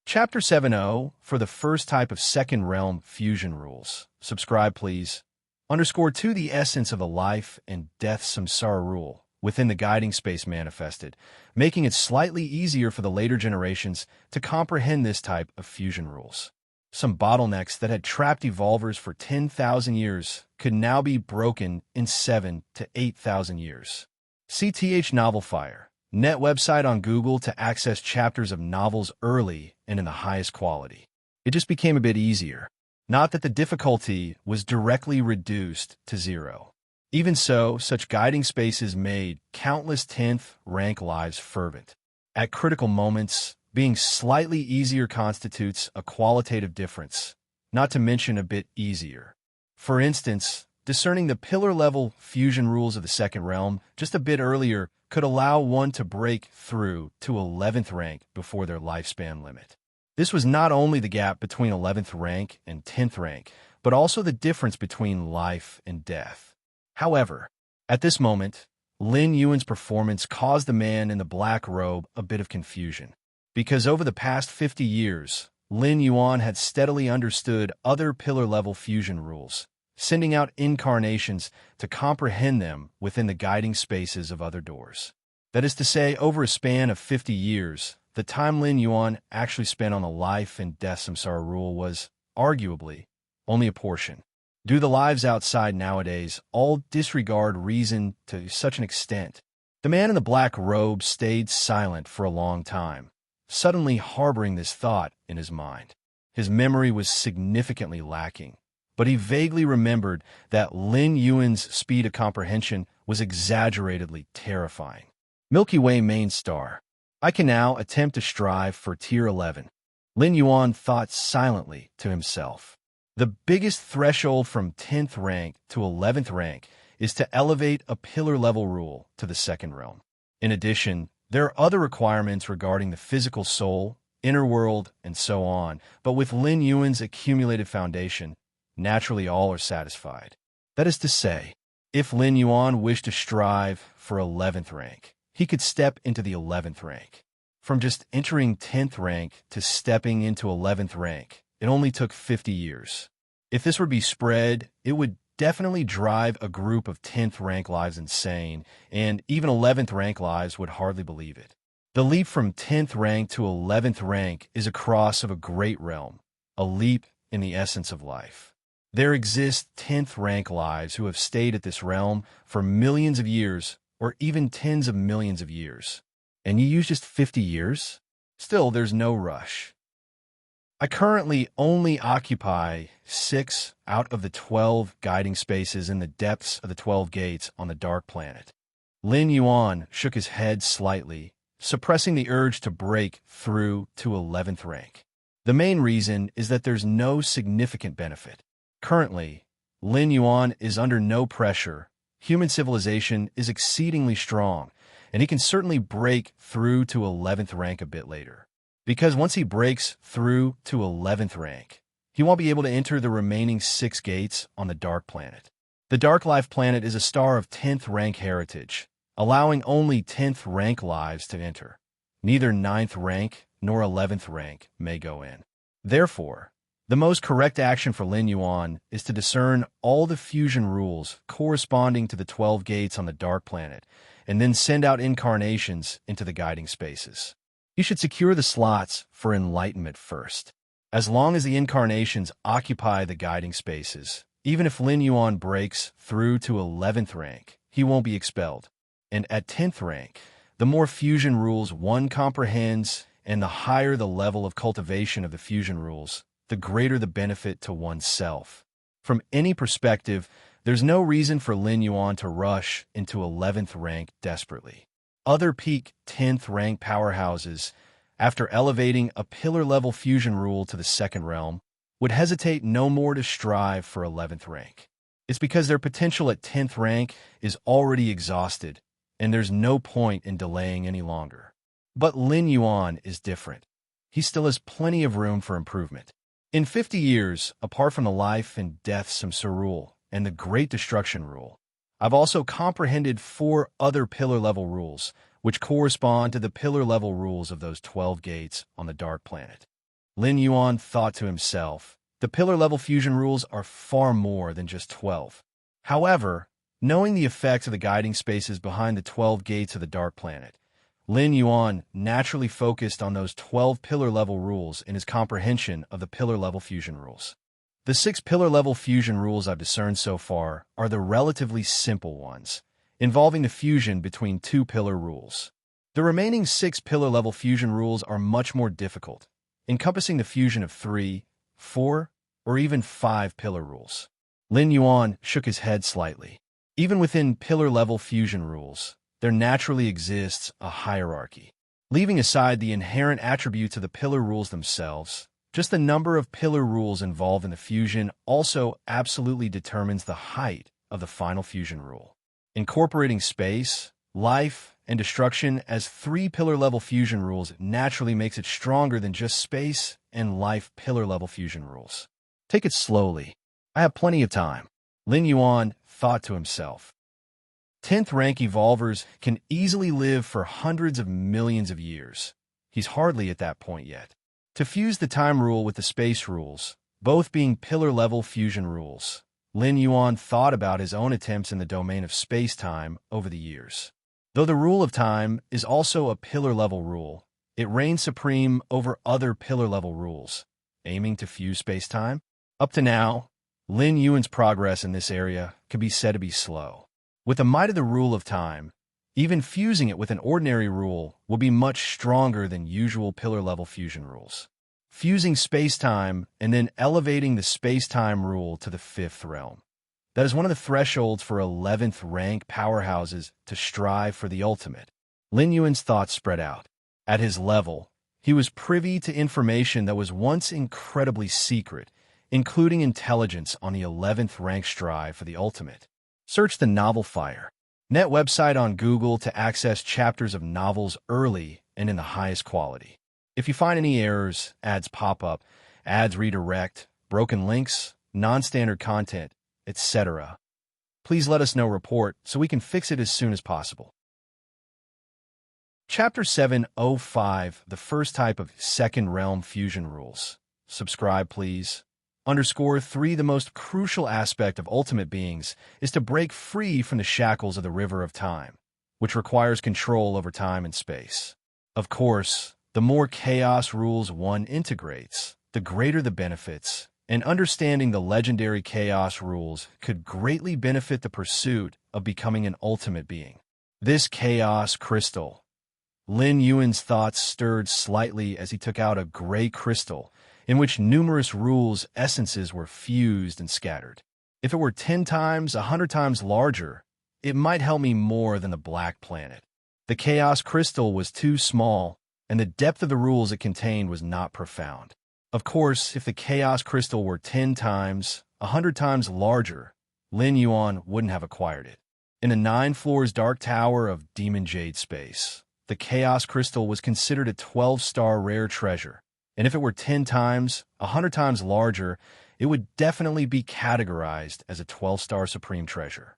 Chapter 7.0 for the first type of second realm fusion rules. Subscribe, please. _2 the essence of the life and death samsara rule within the guiding space manifested, making it slightly easier for the later generations to comprehend this type of fusion rules. Some bottlenecks that had trapped evolvers for 10,000 years could now be broken in 7 to 8,000 years. CTH Novel Fire, net website on Google to access chapters of novels early and in the highest quality. It just became a bit easier. Not that the difficulty was directly reduced to 0. Even so, such guiding spaces made countless 10th rank lives fervent. At critical moments, being slightly easier constitutes a qualitative difference, not to mention a bit easier. For instance, discerning the pillar-level fusion rules of the second realm just a bit earlier could allow one to break through to 11th rank before their lifespan limit. This was not only the gap between 11th rank and 10th rank, but also the difference between life and death. However, at this moment, Lin Yuan's performance caused the man in the black robe a bit of confusion. Because over the past 50 years, Lin Yuan had steadily understood other pillar-level fusion rules, sending out incarnations to comprehend them within the guiding spaces of other doors. That is to say, over a span of 50 years, the time Lin Yuan actually spent on the life and death samsara rule was, arguably, only a portion. Do the lives outside nowadays all disregard reason to such an extent? The man in the black robe stayed silent for a long time, suddenly harboring this thought in his mind. His memory was significantly lacking, but he vaguely remembered that Lin Yuan's speed of comprehension was exaggeratedly terrifying. Milky Way main star. I can now attempt to strive for Tier 11. Lin Yuan thought silently to himself. The biggest threshold from 10th rank to 11th rank is to elevate a pillar-level rule to the second realm. In addition, there are other requirements regarding the physical soul, inner world, and so on, but with Lin Yuan's accumulated foundation, naturally all are satisfied. That is to say, if Lin Yuan wished to strive for 11th rank, he could step into the 11th rank. From just entering 10th rank to stepping into 11th rank, it only took 50 years. If this were to be spread, it would definitely drive a group of 10th rank lives insane, and even 11th rank lives would hardly believe it. The leap from 10th rank to 11th rank is a cross of a great realm, a leap in the essence of life. There exist 10th rank lives who have stayed at this realm for millions of years, or even tens of millions of years. And you use just 50 years? Still, there's no rush. I currently only occupy 6 out of the 12 guiding spaces in the depths of the 12 gates on the Dark Planet. Lin Yuan shook his head slightly, suppressing the urge to break through to 11th rank. The main reason is that there's no significant benefit. Currently, Lin Yuan is under no pressure. Human civilization is exceedingly strong, and he can certainly break through to 11th rank a bit later. Because once he breaks through to 11th rank, he won't be able to enter the remaining 6 gates on the Dark Planet. The Dark Life Planet is a star of 10th rank heritage, allowing only 10th rank lives to enter. Neither 9th rank nor 11th rank may go in. Therefore, the most correct action for Lin Yuan is to discern all the fusion rules corresponding to the 12 gates on the Dark Planet, and then send out incarnations into the guiding spaces. He should secure the slots for enlightenment first. As long as the incarnations occupy the guiding spaces, even if Lin Yuan breaks through to 11th rank, he won't be expelled. And at 10th rank, the more fusion rules one comprehends and the higher the level of cultivation of the fusion rules, the greater the benefit to oneself. From any perspective, there's no reason for Lin Yuan to rush into 11th rank desperately. Other peak 10th rank powerhouses, after elevating a pillar-level fusion rule to the second realm, would hesitate no more to strive for 11th rank. It's because their potential at 10th rank is already exhausted, and there's no point in delaying any longer. But Lin Yuan is different. He still has plenty of room for improvement. In 50 years, apart from the life and death samsara rule and the Great Destruction rule, I've also comprehended 4 other pillar-level rules, which correspond to the pillar-level rules of those 12 gates on the Dark Planet. Lin Yuan thought to himself, the pillar-level fusion rules are far more than just 12. However, knowing the effects of the guiding spaces behind the 12 gates of the Dark Planet, Lin Yuan naturally focused on those 12 pillar-level rules in his comprehension of the pillar-level fusion rules. The 6 pillar-level fusion rules I've discerned so far are the relatively simple ones, involving the fusion between 2 pillar rules. The remaining 6 pillar-level fusion rules are much more difficult, encompassing the fusion of 3, 4, or even 5 pillar rules. Lin Yuan shook his head slightly. Even within pillar-level fusion rules, there naturally exists a hierarchy. Leaving aside the inherent attributes of the pillar rules themselves, just the number of pillar rules involved in the fusion also absolutely determines the height of the final fusion rule. Incorporating space, life, and destruction as 3 pillar-level fusion rules naturally makes it stronger than just space and life pillar-level fusion rules. Take it slowly. I have plenty of time, Lin Yuan thought to himself. 10th rank evolvers can easily live for hundreds of millions of years. He's hardly at that point yet. To fuse the time rule with the space rules, both being pillar-level fusion rules, Lin Yuan thought about his own attempts in the domain of space-time over the years. Though the rule of time is also a pillar-level rule, it reigns supreme over other pillar-level rules, aiming to fuse space-time. Up to now, Lin Yuan's progress in this area could be said to be slow. With the might of the rule of time, even fusing it with an ordinary rule will be much stronger than usual pillar-level fusion rules. Fusing space-time and then elevating the space-time rule to the 5th realm. That is one of the thresholds for 11th rank powerhouses to strive for the ultimate. Lin Yuan's thoughts spread out. At his level, he was privy to information that was once incredibly secret, including intelligence on the 11th rank strive for the ultimate. Search the novel Fire. Net website on Google to access chapters of novels early and in the highest quality. If you find any errors, ads pop up, ads redirect, broken links, non-standard content, etc., please let us know report so we can fix it as soon as possible. Chapter 705, the first type of second realm fusion rules. Subscribe, please. _3 The most crucial aspect of ultimate beings is to break free from the shackles of the river of time, which requires control over time and space. Of course, the more chaos rules one integrates, the greater the benefits, and understanding the legendary chaos rules could greatly benefit the pursuit of becoming an ultimate being. This chaos crystal. Lin Yuan's thoughts stirred slightly as he took out a gray crystal in which numerous rules' essences were fused and scattered. If it were 10 times, 100 times larger, it might help me more than the Black Planet. The Chaos Crystal was too small, and the depth of the rules it contained was not profound. Of course, if the Chaos Crystal were 10 times, 100 times larger, Lin Yuan wouldn't have acquired it. In the 9 floors dark tower of Demon Jade space, the Chaos Crystal was considered a 12-star rare treasure. And if it were 10 times, 100 times larger, it would definitely be categorized as a 12-star supreme treasure.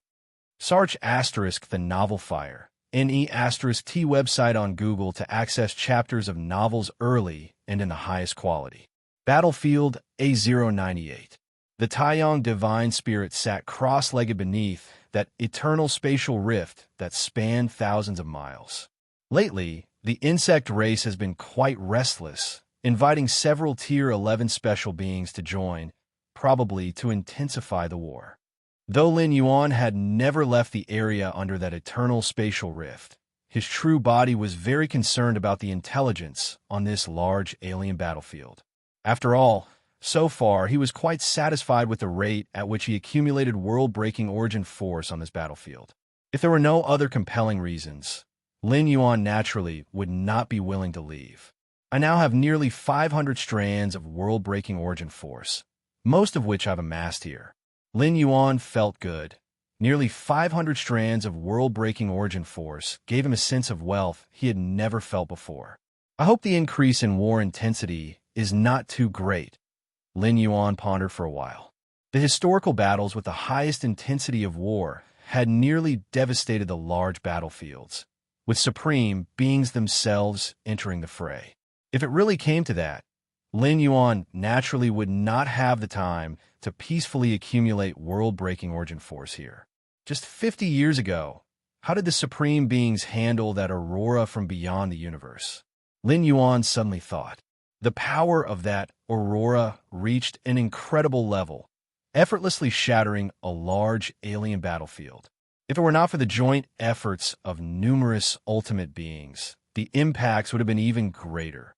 Search * the novel Fire, NE *T website on Google to access chapters of novels early and in the highest quality. Battlefield A098. The Taiyang Divine Spirit sat cross-legged beneath that eternal spatial rift that spanned thousands of miles. Lately, the insect race has been quite restless, inviting several Tier 11 special beings to join, probably to intensify the war. Though Lin Yuan had never left the area under that eternal spatial rift, his true body was very concerned about the intelligence on this large alien battlefield. After all, so far he was quite satisfied with the rate at which he accumulated world-breaking origin force on this battlefield. If there were no other compelling reasons, Lin Yuan naturally would not be willing to leave. I now have nearly 500 strands of world-breaking origin force, most of which I've amassed here. Lin Yuan felt good. Nearly 500 strands of world-breaking origin force gave him a sense of wealth he had never felt before. I hope the increase in war intensity is not too great, Lin Yuan pondered for a while. The historical battles with the highest intensity of war had nearly devastated the large battlefields, with supreme beings themselves entering the fray. If it really came to that, Lin Yuan naturally would not have the time to peacefully accumulate world-breaking origin force here. Just 50 years ago, How did the Supreme Beings handle that aurora from beyond the universe? Lin Yuan suddenly thought. The power of that aurora reached an incredible level, effortlessly shattering a large alien battlefield. If it were not for the joint efforts of numerous ultimate beings, the impacts would have been even greater.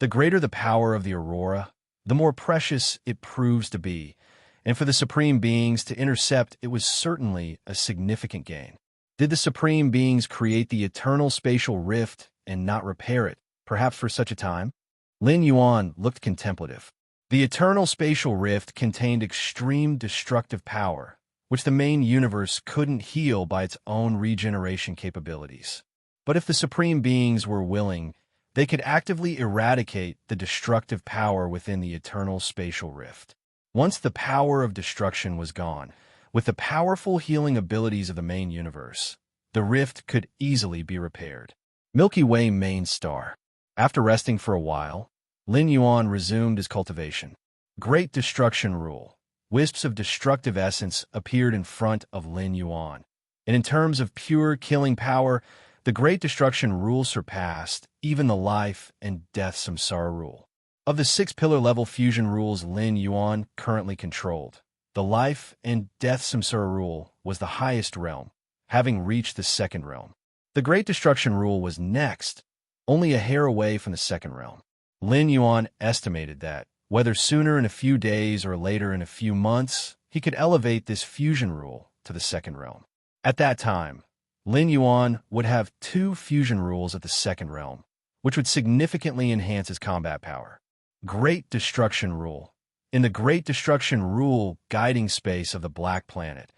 The greater the power of the aurora, the more precious it proves to be, and for the Supreme Beings to intercept it was certainly a significant gain. Did the Supreme Beings create the eternal spatial rift and not repair it, perhaps for such a time? Lin Yuan looked contemplative. The eternal spatial rift contained extreme destructive power, which the main universe couldn't heal by its own regeneration capabilities. But if the Supreme Beings were willing, they could actively eradicate the destructive power within the eternal spatial rift. Once the power of destruction was gone, with the powerful healing abilities of the main universe, the rift could easily be repaired. Milky Way main star. After resting for a while, Lin Yuan resumed his cultivation. Great Destruction Rule. Wisps of destructive essence appeared in front of Lin Yuan. And in terms of pure killing power, the Great Destruction Rule surpassed even the Life and Death Samsara Rule. Of the 6 pillar-level fusion rules Lin Yuan currently controlled, the Life and Death Samsara Rule was the highest realm, having reached the 2nd realm. The Great Destruction Rule was next, only a hair away from the 2nd realm. Lin Yuan estimated that, whether sooner in a few days or later in a few months, he could elevate this fusion rule to the 2nd realm. At that time, Lin Yuan would have 2 fusion rules at the 2nd realm, which would significantly enhance his combat power. Great Destruction Rule. In the Great Destruction Rule guiding space of the Black Planet,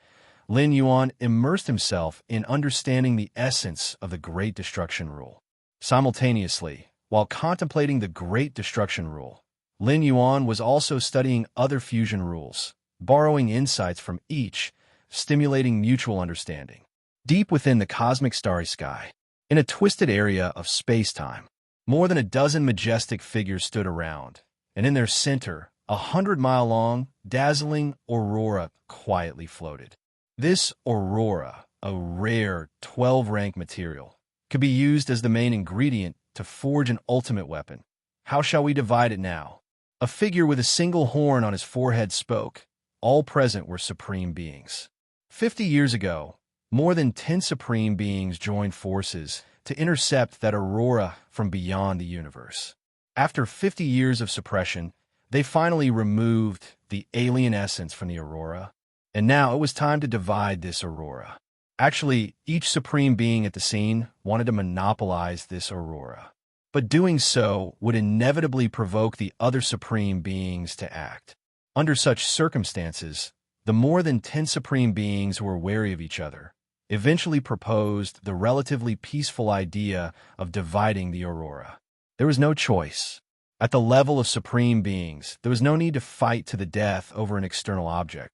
Lin Yuan immersed himself in understanding the essence of the Great Destruction Rule. Simultaneously, while contemplating the Great Destruction Rule, Lin Yuan was also studying other fusion rules, borrowing insights from each, stimulating mutual understanding. Deep within the cosmic starry sky, in a twisted area of space-time, more than a dozen majestic figures stood around, and in their center, 100-mile-long, dazzling aurora quietly floated. This aurora, a rare 12-rank material, could be used as the main ingredient to forge an ultimate weapon. How shall we divide it now? A figure with a single horn on his forehead spoke. All present were Supreme Beings. 50 years ago, more than 10 Supreme Beings joined forces to intercept that aurora from beyond the universe. After 50 years of suppression, they finally removed the alien essence from the aurora, and now it was time to divide this aurora. Actually, each Supreme Being at the scene wanted to monopolize this aurora, but doing so would inevitably provoke the other Supreme Beings to act. Under such circumstances, the more than 10 Supreme Beings who were wary of each other eventually proposed the relatively peaceful idea of dividing the aurora. There was no choice. At the level of Supreme Beings, there was no need to fight to the death over an external object.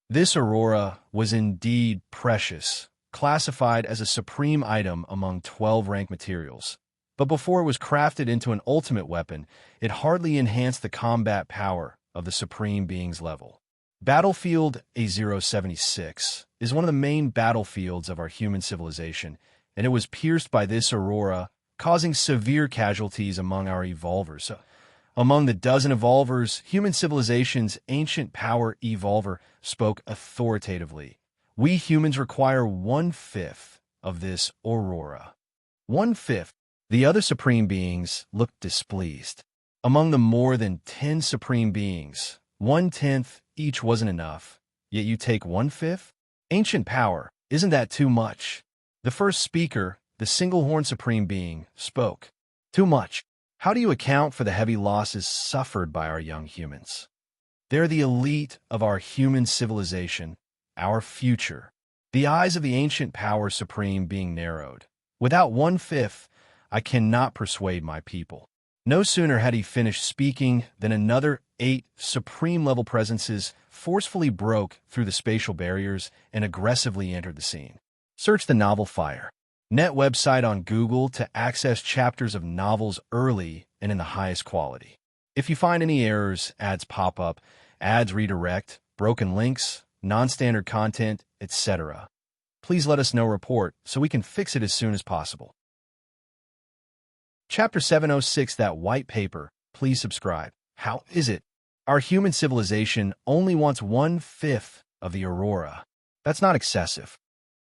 This aurora was indeed precious, classified as a supreme item among 12-rank materials. But before it was crafted into an ultimate weapon, it hardly enhanced the combat power of the Supreme Being's level. Battlefield A076 is one of the main battlefields of our human civilization, and it was pierced by this aurora, causing severe casualties among our evolvers. Among the dozen evolvers, human civilization's ancient power evolver spoke authoritatively. We humans require 1/5 of this aurora. 1/5. The other Supreme Beings looked displeased. Among the more than 10 Supreme Beings, 1/10 each wasn't enough, yet you take 1/5? Ancient power, isn't that too much? The first speaker, the single-horn Supreme Being, spoke. Too much. How do you account for the heavy losses suffered by our young humans? They're the elite of our human civilization, our future. The eyes of the ancient power Supreme Being narrowed. Without 1/5, I cannot persuade my people. No sooner had he finished speaking than another 8 supreme-level presences forcefully broke through the spatial barriers and aggressively entered the scene. Search the novel Fire. Net website on Google to access chapters of novels early and in the highest quality. If you find any errors, ads pop up, ads redirect, broken links, non-standard content, etc., Please let us know report so we can fix it as soon as possible. Chapter 706, That White Paper. Please subscribe. How is it? Our human civilization only wants 1/5 of the aurora. That's not excessive.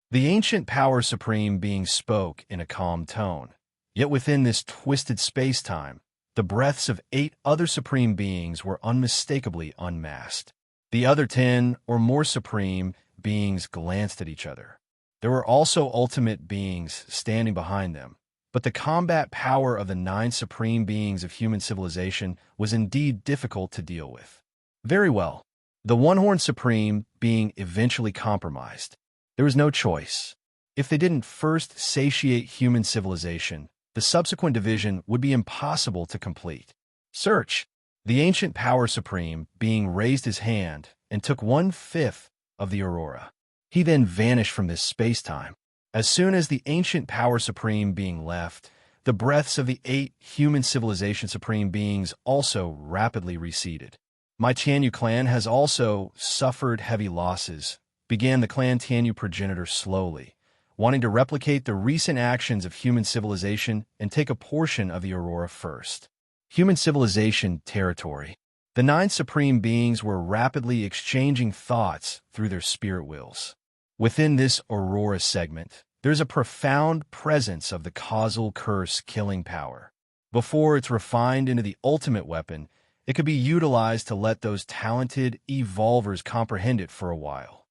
The ancient power supreme being spoke in a calm tone. Yet within this twisted space-time, the breaths of 8 other supreme beings were unmistakably unmasked. The other 10 or more supreme beings glanced at each other. There were also ultimate beings standing behind them, but the combat power of the 9 supreme beings of human civilization was indeed difficult to deal with. Very well. The One-Horned Supreme being eventually compromised. There was no choice. If they didn't first satiate human civilization, the subsequent division would be impossible to complete. Search. The ancient power supreme being raised his hand and took 1/5 of the aurora. He then vanished from this space-time. As soon as the ancient power supreme being left, the breaths of the 8 human civilization supreme beings also rapidly receded. My Tianyu clan has also suffered heavy losses, began the clan Tianyu progenitor slowly, wanting to replicate the recent actions of human civilization and take a portion of the aurora first. Human civilization territory. The 9 supreme beings were rapidly exchanging thoughts through their spirit wheels. Within this aurora segment, there's a profound presence of the causal curse killing power. Before it's refined into the ultimate weapon, it could be utilized to let those talented evolvers comprehend it for a while.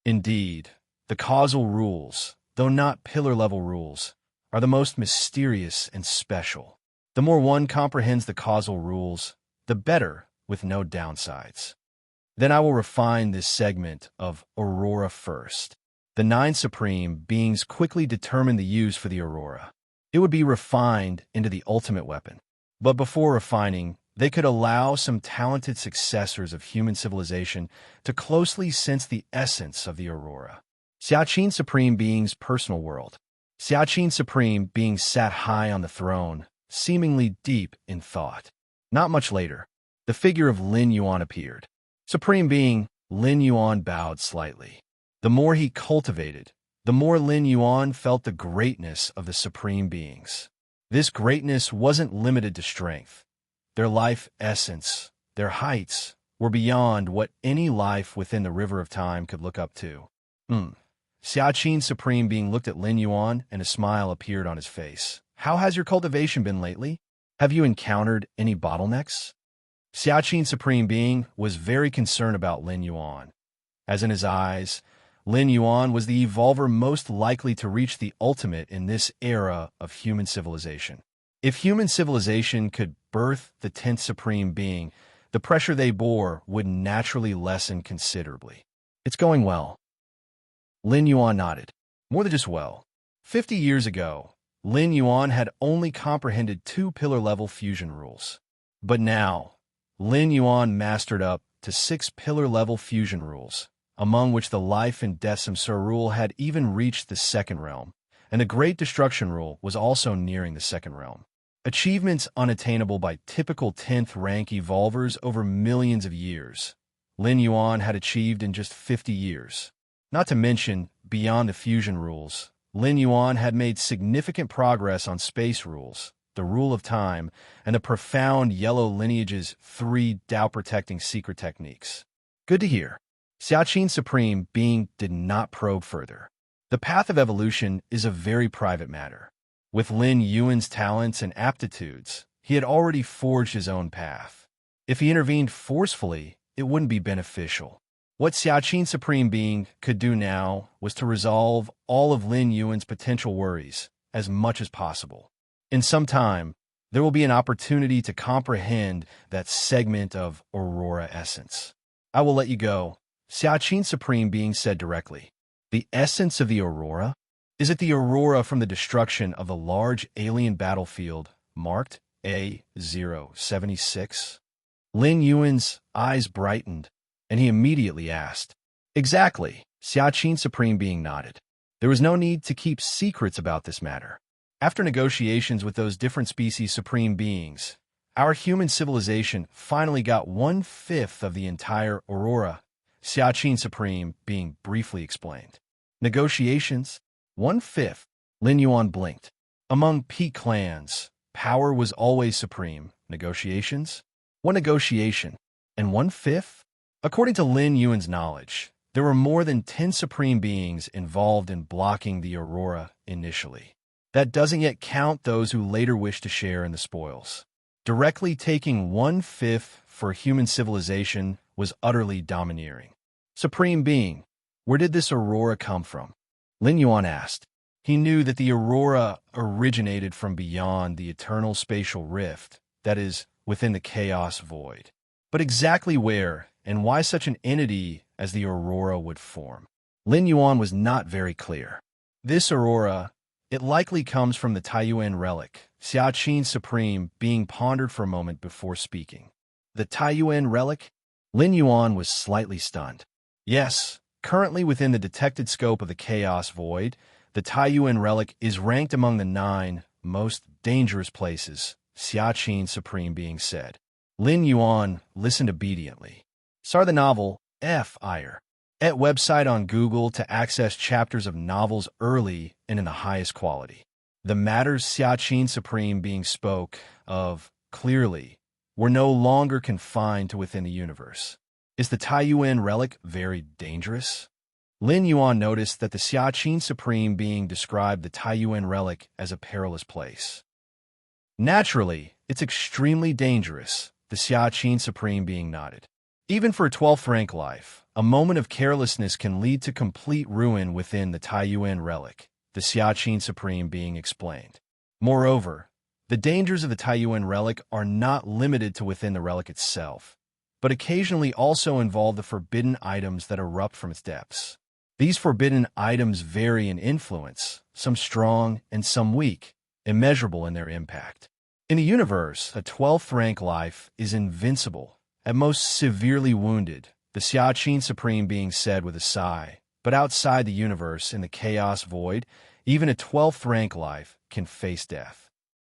Indeed, the causal rules, though not pillar-level rules, are the most mysterious and special. The more one comprehends the causal rules, the better, with no downsides. Then I will refine this segment of aurora first. The 9 supreme beings quickly determined the use for the aurora. It would be refined into the ultimate weapon. But before refining, they could allow some talented successors of human civilization to closely sense the essence of the aurora. Xiaqin Supreme Being's personal world. Xiaqin Supreme Being sat high on the throne, seemingly deep in thought. Not much later, the figure of Lin Yuan appeared. Supreme Being, Lin Yuan bowed slightly. The more he cultivated, the more Lin Yuan felt the greatness of the Supreme Beings. This greatness wasn't limited to strength. Their life essence, their heights, were beyond what any life within the river of time could look up to. Xiaqin Supreme Being looked at Lin Yuan and a smile appeared on his face. How has your cultivation been lately? Have you encountered any bottlenecks? Xiaqin Supreme Being was very concerned about Lin Yuan. As in his eyes, Lin Yuan was the evolver most likely to reach the ultimate in this era of human civilization. If human civilization could birth the 10th Supreme Being, the pressure they bore would naturally lessen considerably. It's going well. Lin Yuan nodded. More than just well. 50 years ago, Lin Yuan had only comprehended 2 pillar-level fusion rules. But now, Lin Yuan mastered up to 6 pillar-level fusion rules, among which the life and death samsara rule had even reached the 2nd realm, and the Great Destruction rule was also nearing the 2nd realm. Achievements unattainable by typical 10th rank evolvers over millions of years, Lin Yuan had achieved in just 50 years. Not to mention, beyond the fusion rules, Lin Yuan had made significant progress on space rules, the rule of time, and the profound yellow lineage's 3 Tao-protecting secret techniques. Good to hear. Xiaqin Supreme Being did not probe further. The path of evolution is a very private matter. With Lin Yuan's talents and aptitudes, he had already forged his own path. If he intervened forcefully, it wouldn't be beneficial. What Xiaqin Supreme Being could do now was to resolve all of Lin Yuan's potential worries as much as possible. In some time, there will be an opportunity to comprehend that segment of aurora essence. I will let you go, Xiaqin Supreme Being said directly. The essence of the aurora? Is it the aurora from the destruction of the large alien battlefield marked A076? Lin Yuan's eyes brightened, and he immediately asked. Exactly, Xiaqin Supreme Being nodded. There was no need to keep secrets about this matter. After negotiations with those different species Supreme Beings, our human civilization finally got 1/5 of the entire aurora, Xiaqin Supreme Being briefly explained. Negotiations? 1/5. Lin Yuan blinked. Among peak clans, power was always supreme. Negotiations? One negotiation. And 1/5? According to Lin Yuan's knowledge, there were more than 10 supreme beings involved in blocking the Aurora initially. That doesn't yet count those who later wished to share in the spoils. Directly taking 1/5 for human civilization was utterly domineering. Supreme being, where did this Aurora come from? Lin Yuan asked. He knew that the Aurora originated from beyond the eternal spatial rift, that is, within the chaos void. But exactly where and why such an entity as the Aurora would form, Lin Yuan was not very clear. This Aurora, it likely comes from the Taiyuan relic, Xiaqin Supreme, being pondered for a moment before speaking. The Taiyuan relic? Lin Yuan was slightly stunned. Yes, currently within the detected scope of the chaos void, the Taiyuan relic is ranked among the 9 most dangerous places, Xiaqin Supreme being said. Lin Yuan listened obediently. Saw the novel, Fire. At website on Google to access chapters of novels early and in the highest quality. The matters Xiaqin Supreme being spoke of, clearly, were no longer confined to within the universe. Is the Taiyuan relic very dangerous? Lin Yuan noticed that the Xiaqin Supreme being described the Taiyuan relic as a perilous place. Naturally, it's extremely dangerous, the Xiaqin Supreme being nodded. Even for a 12th rank life, a moment of carelessness can lead to complete ruin within the Taiyuan relic, the Xiaqin Supreme being explained. Moreover, the dangers of the Taiyuan relic are not limited to within the relic itself, but occasionally also involve the forbidden items that erupt from its depths. These forbidden items vary in influence, some strong and some weak, immeasurable in their impact. In the universe, a 12th rank life is invincible, at most severely wounded, the Xiaqin Supreme being said with a sigh. But outside the universe, in the chaos void, even a 12th rank life can face death.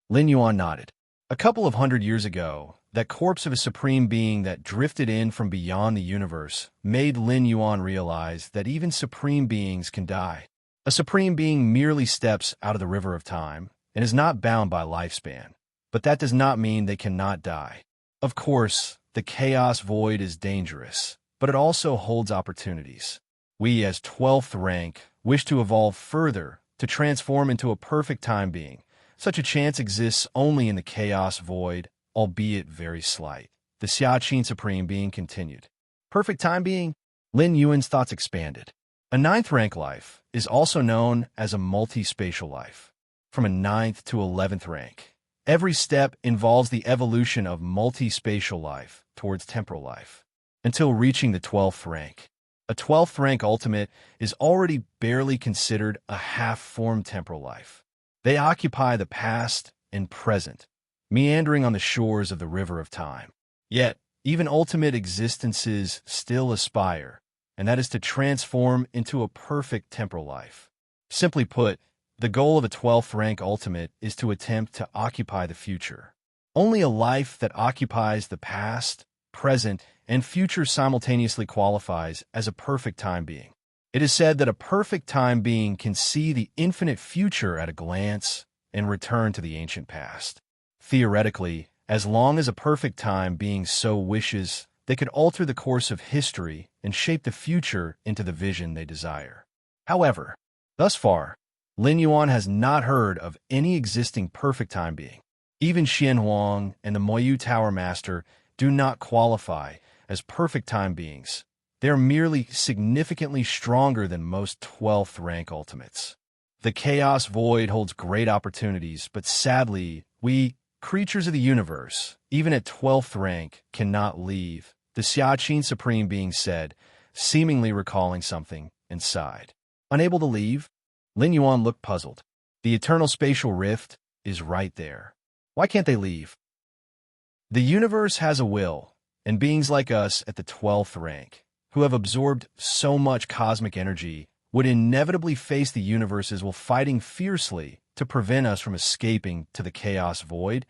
Lin Yuan nodded. A couple of 100 years ago, that corpse of a supreme being that drifted in from beyond the universe made Lin Yuan realize that even supreme beings can die. A supreme being merely steps out of the river of time and is not bound by lifespan, but that does not mean they cannot die. Of course, the chaos void is dangerous, but it also holds opportunities. We, as 12th rank, wish to evolve further to transform into a perfect time being. Such a chance exists only in the chaos void, albeit very slight. The Xiaqin Supreme being continued. Perfect time being? Lin Yuan's thoughts expanded. A 9th rank life is also known as a multi-spatial life. From a 9th to 11th rank, every step involves the evolution of multi-spatial life towards temporal life, until reaching the 12th rank. A 12th rank ultimate is already barely considered a half-formed temporal life. They occupy the past and present, meandering on the shores of the river of time. Yet, even ultimate existences still aspire, and that is to transform into a perfect temporal life. Simply put, the goal of a 12th rank ultimate is to attempt to occupy the future. Only a life that occupies the past, present, and future simultaneously qualifies as a perfect time being. It is said that a perfect time being can see the infinite future at a glance and return to the ancient past. Theoretically, as long as a perfect time being so wishes, they could alter the course of history and shape the future into the vision they desire. However, thus far, Lin Yuan has not heard of any existing perfect time being. Even Xian Huang and the Moyu Tower Master do not qualify as perfect time beings. They are merely significantly stronger than most 12th rank ultimates. The Chaos Void holds great opportunities, but sadly, we, creatures of the universe, even at 12th rank, cannot leave, the Xiaqin Supreme being said, seemingly recalling something, and sighed. Unable to leave? Lin Yuan looked puzzled. The eternal spatial rift is right there. Why can't they leave? The universe has a will, and beings like us at the 12th rank, who have absorbed so much cosmic energy, would inevitably face the universes while fighting fiercely to prevent us from escaping to the chaos void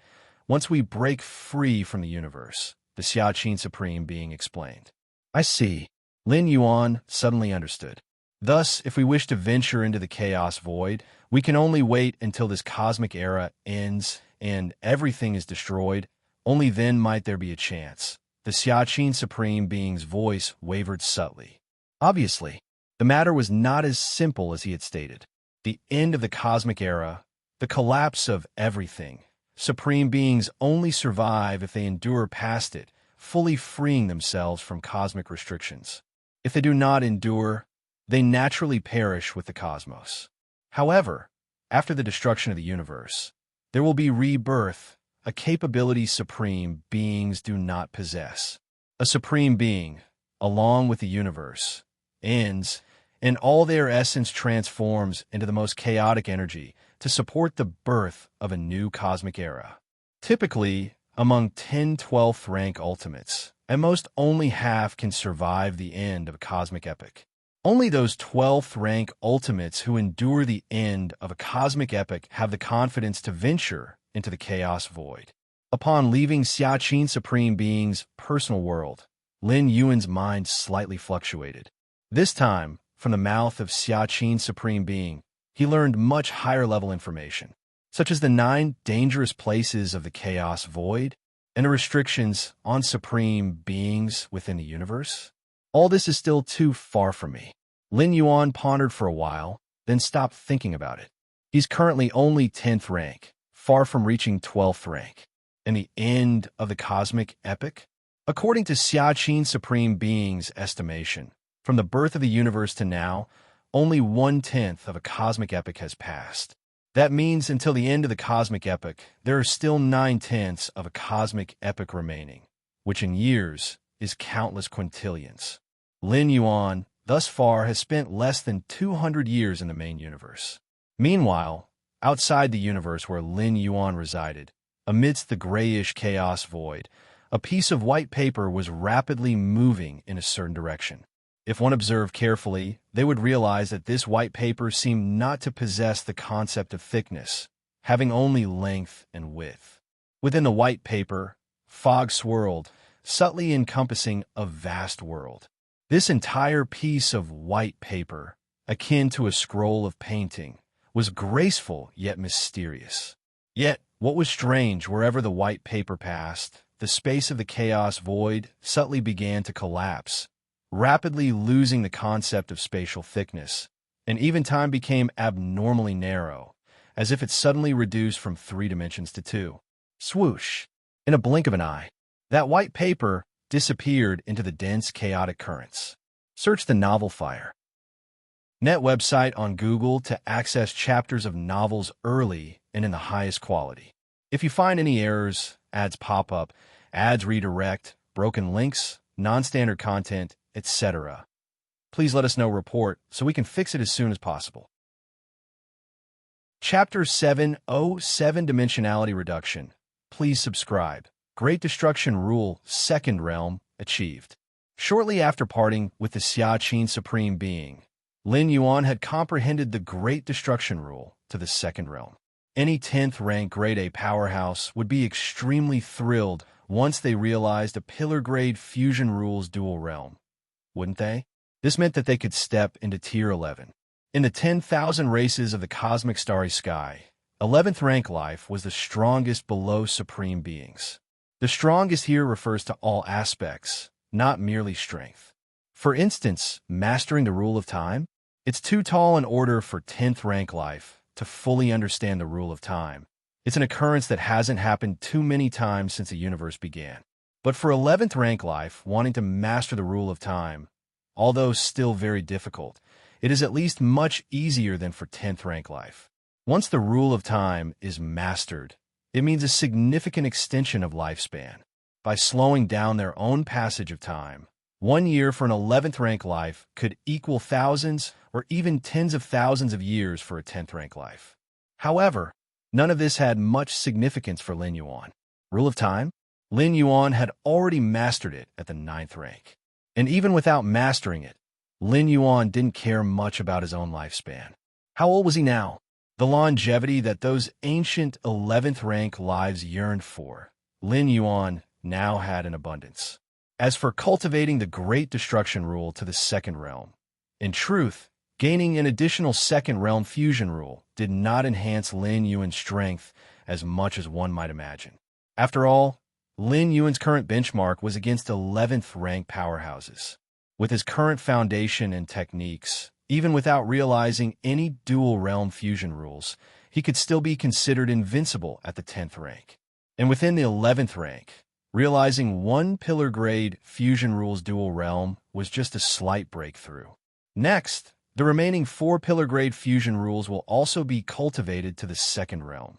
once we break free from the universe, the Xiaqin Supreme being explained. I see. Lin Yuan suddenly understood. Thus, if we wish to venture into the chaos void, we can only wait until this cosmic era ends and everything is destroyed. Only then might there be a chance. The Xiaqin Supreme Being's voice wavered subtly. Obviously, the matter was not as simple as he had stated. The end of the cosmic era, the collapse of everything. Supreme beings only survive if they endure past it, fully freeing themselves from cosmic restrictions. If they do not endure, they naturally perish with the cosmos. However, after the destruction of the universe, there will be rebirth, a capability supreme beings do not possess. A supreme being, along with the universe, ends, and all their essence transforms into the most chaotic energy to support the birth of a new cosmic era. Typically, among 10 12th rank ultimates, at most only half can survive the end of a cosmic epic. Only those 12th rank ultimates who endure the end of a cosmic epic have the confidence to venture into the chaos void. Upon leaving Xiaqin Supreme Being's personal world, Lin Yuan's mind slightly fluctuated. This time, from the mouth of Xiaqin Supreme Being, he learned much higher-level information, such as the 9 dangerous places of the chaos void and the restrictions on supreme beings within the universe. All this is still too far from me. Lin Yuan pondered for a while, then stopped thinking about it. He's currently only 10th rank, far from reaching 12th rank. And the end of the cosmic epic? According to Xiaqin Supreme Being's estimation, from the birth of the universe to now, only 1/10 of a cosmic epic has passed. That means until the end of the cosmic epic, there are still 9/10 of a cosmic epic remaining, which in years is countless quintillions. Lin Yuan, thus far, has spent less than 200 years in the main universe. Meanwhile, outside the universe where Lin Yuan resided, amidst the grayish chaos void, a piece of white paper was rapidly moving in a certain direction. If one observed carefully, they would realize that this white paper seemed not to possess the concept of thickness, having only length and width. Within the white paper, fog swirled, subtly encompassing a vast world. This entire piece of white paper, akin to a scroll of painting, was graceful yet mysterious. Yet, what was strange, wherever the white paper passed, the space of the chaos void subtly began to collapse, rapidly losing the concept of spatial thickness, and even time became abnormally narrow, as if it suddenly reduced from 3 dimensions to 2. Swoosh! In a blink of an eye, that white paper disappeared into the dense, chaotic currents. Search the novel Fire Net website on Google to access chapters of novels early and in the highest quality. If you find any errors, ads pop up, ads redirect, broken links, non-standard content, etc., please let us know. Report so we can fix it as soon as possible. Chapter 707 Dimensionality Reduction. Please subscribe. Great Destruction Rule, Second Realm, achieved. Shortly after parting with the Xiaqin Supreme Being, Lin Yuan had comprehended the Great Destruction Rule to the Second Realm. Any 10th rank Grade A powerhouse would be extremely thrilled once they realized a pillar-grade Fusion Rules dual realm, wouldn't they? This meant that they could step into Tier 11. In the 10,000 races of the cosmic starry sky, 11th rank life was the strongest below supreme beings. The strongest here refers to all aspects, not merely strength. For instance, mastering the rule of time? It's too tall an order for 10th rank life to fully understand the rule of time. It's an occurrence that hasn't happened too many times since the universe began. But for 11th rank life wanting to master the rule of time, although still very difficult, it is at least much easier than for 10th rank life. Once the rule of time is mastered, it means a significant extension of lifespan. By slowing down their own passage of time, 1 year for an 11th rank life could equal thousands or even tens of thousands of years for a 10th rank life. However, none of this had much significance for Lin Yuan. Rule of time? Lin Yuan had already mastered it at the 9th rank. And even without mastering it, Lin Yuan didn't care much about his own lifespan. How old was he now? The longevity that those ancient 11th rank lives yearned for, Lin Yuan now had in abundance. As for cultivating the Great Destruction Rule to the Second Realm, in truth, Gaining an additional second realm fusion rule did not enhance Lin Yuan's strength as much as one might imagine. After all, Lin Yuan's current benchmark was against 11th rank powerhouses. With his current foundation and techniques, even without realizing any dual realm fusion rules, he could still be considered invincible at the 10th rank. And within the 11th rank, realizing one pillar grade fusion rules dual realm was just a slight breakthrough. Next, the remaining 4 pillar grade fusion rules will also be cultivated to the 2nd realm.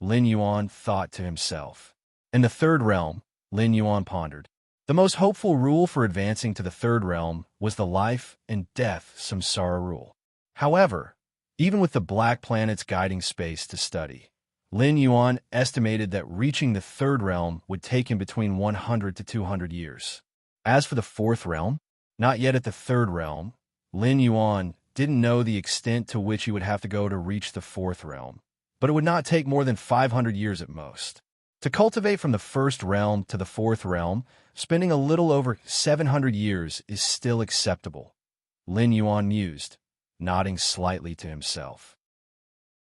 Lin Yuan thought to himself. In the 3rd realm, Lin Yuan pondered. The most hopeful rule for advancing to the 3rd realm was the life and death samsara rule. However, even with the black planet's guiding space to study, Lin Yuan estimated that reaching the 3rd realm would take him between 100 to 200 years. As for the 4th realm, not yet at the 3rd realm, Lin Yuan didn't know the extent to which he would have to go to reach the 4th realm, but it would not take more than 500 years at most. To cultivate from the 1st realm to the 4th realm, spending a little over 700 years is still acceptable, Lin Yuan mused, nodding slightly to himself.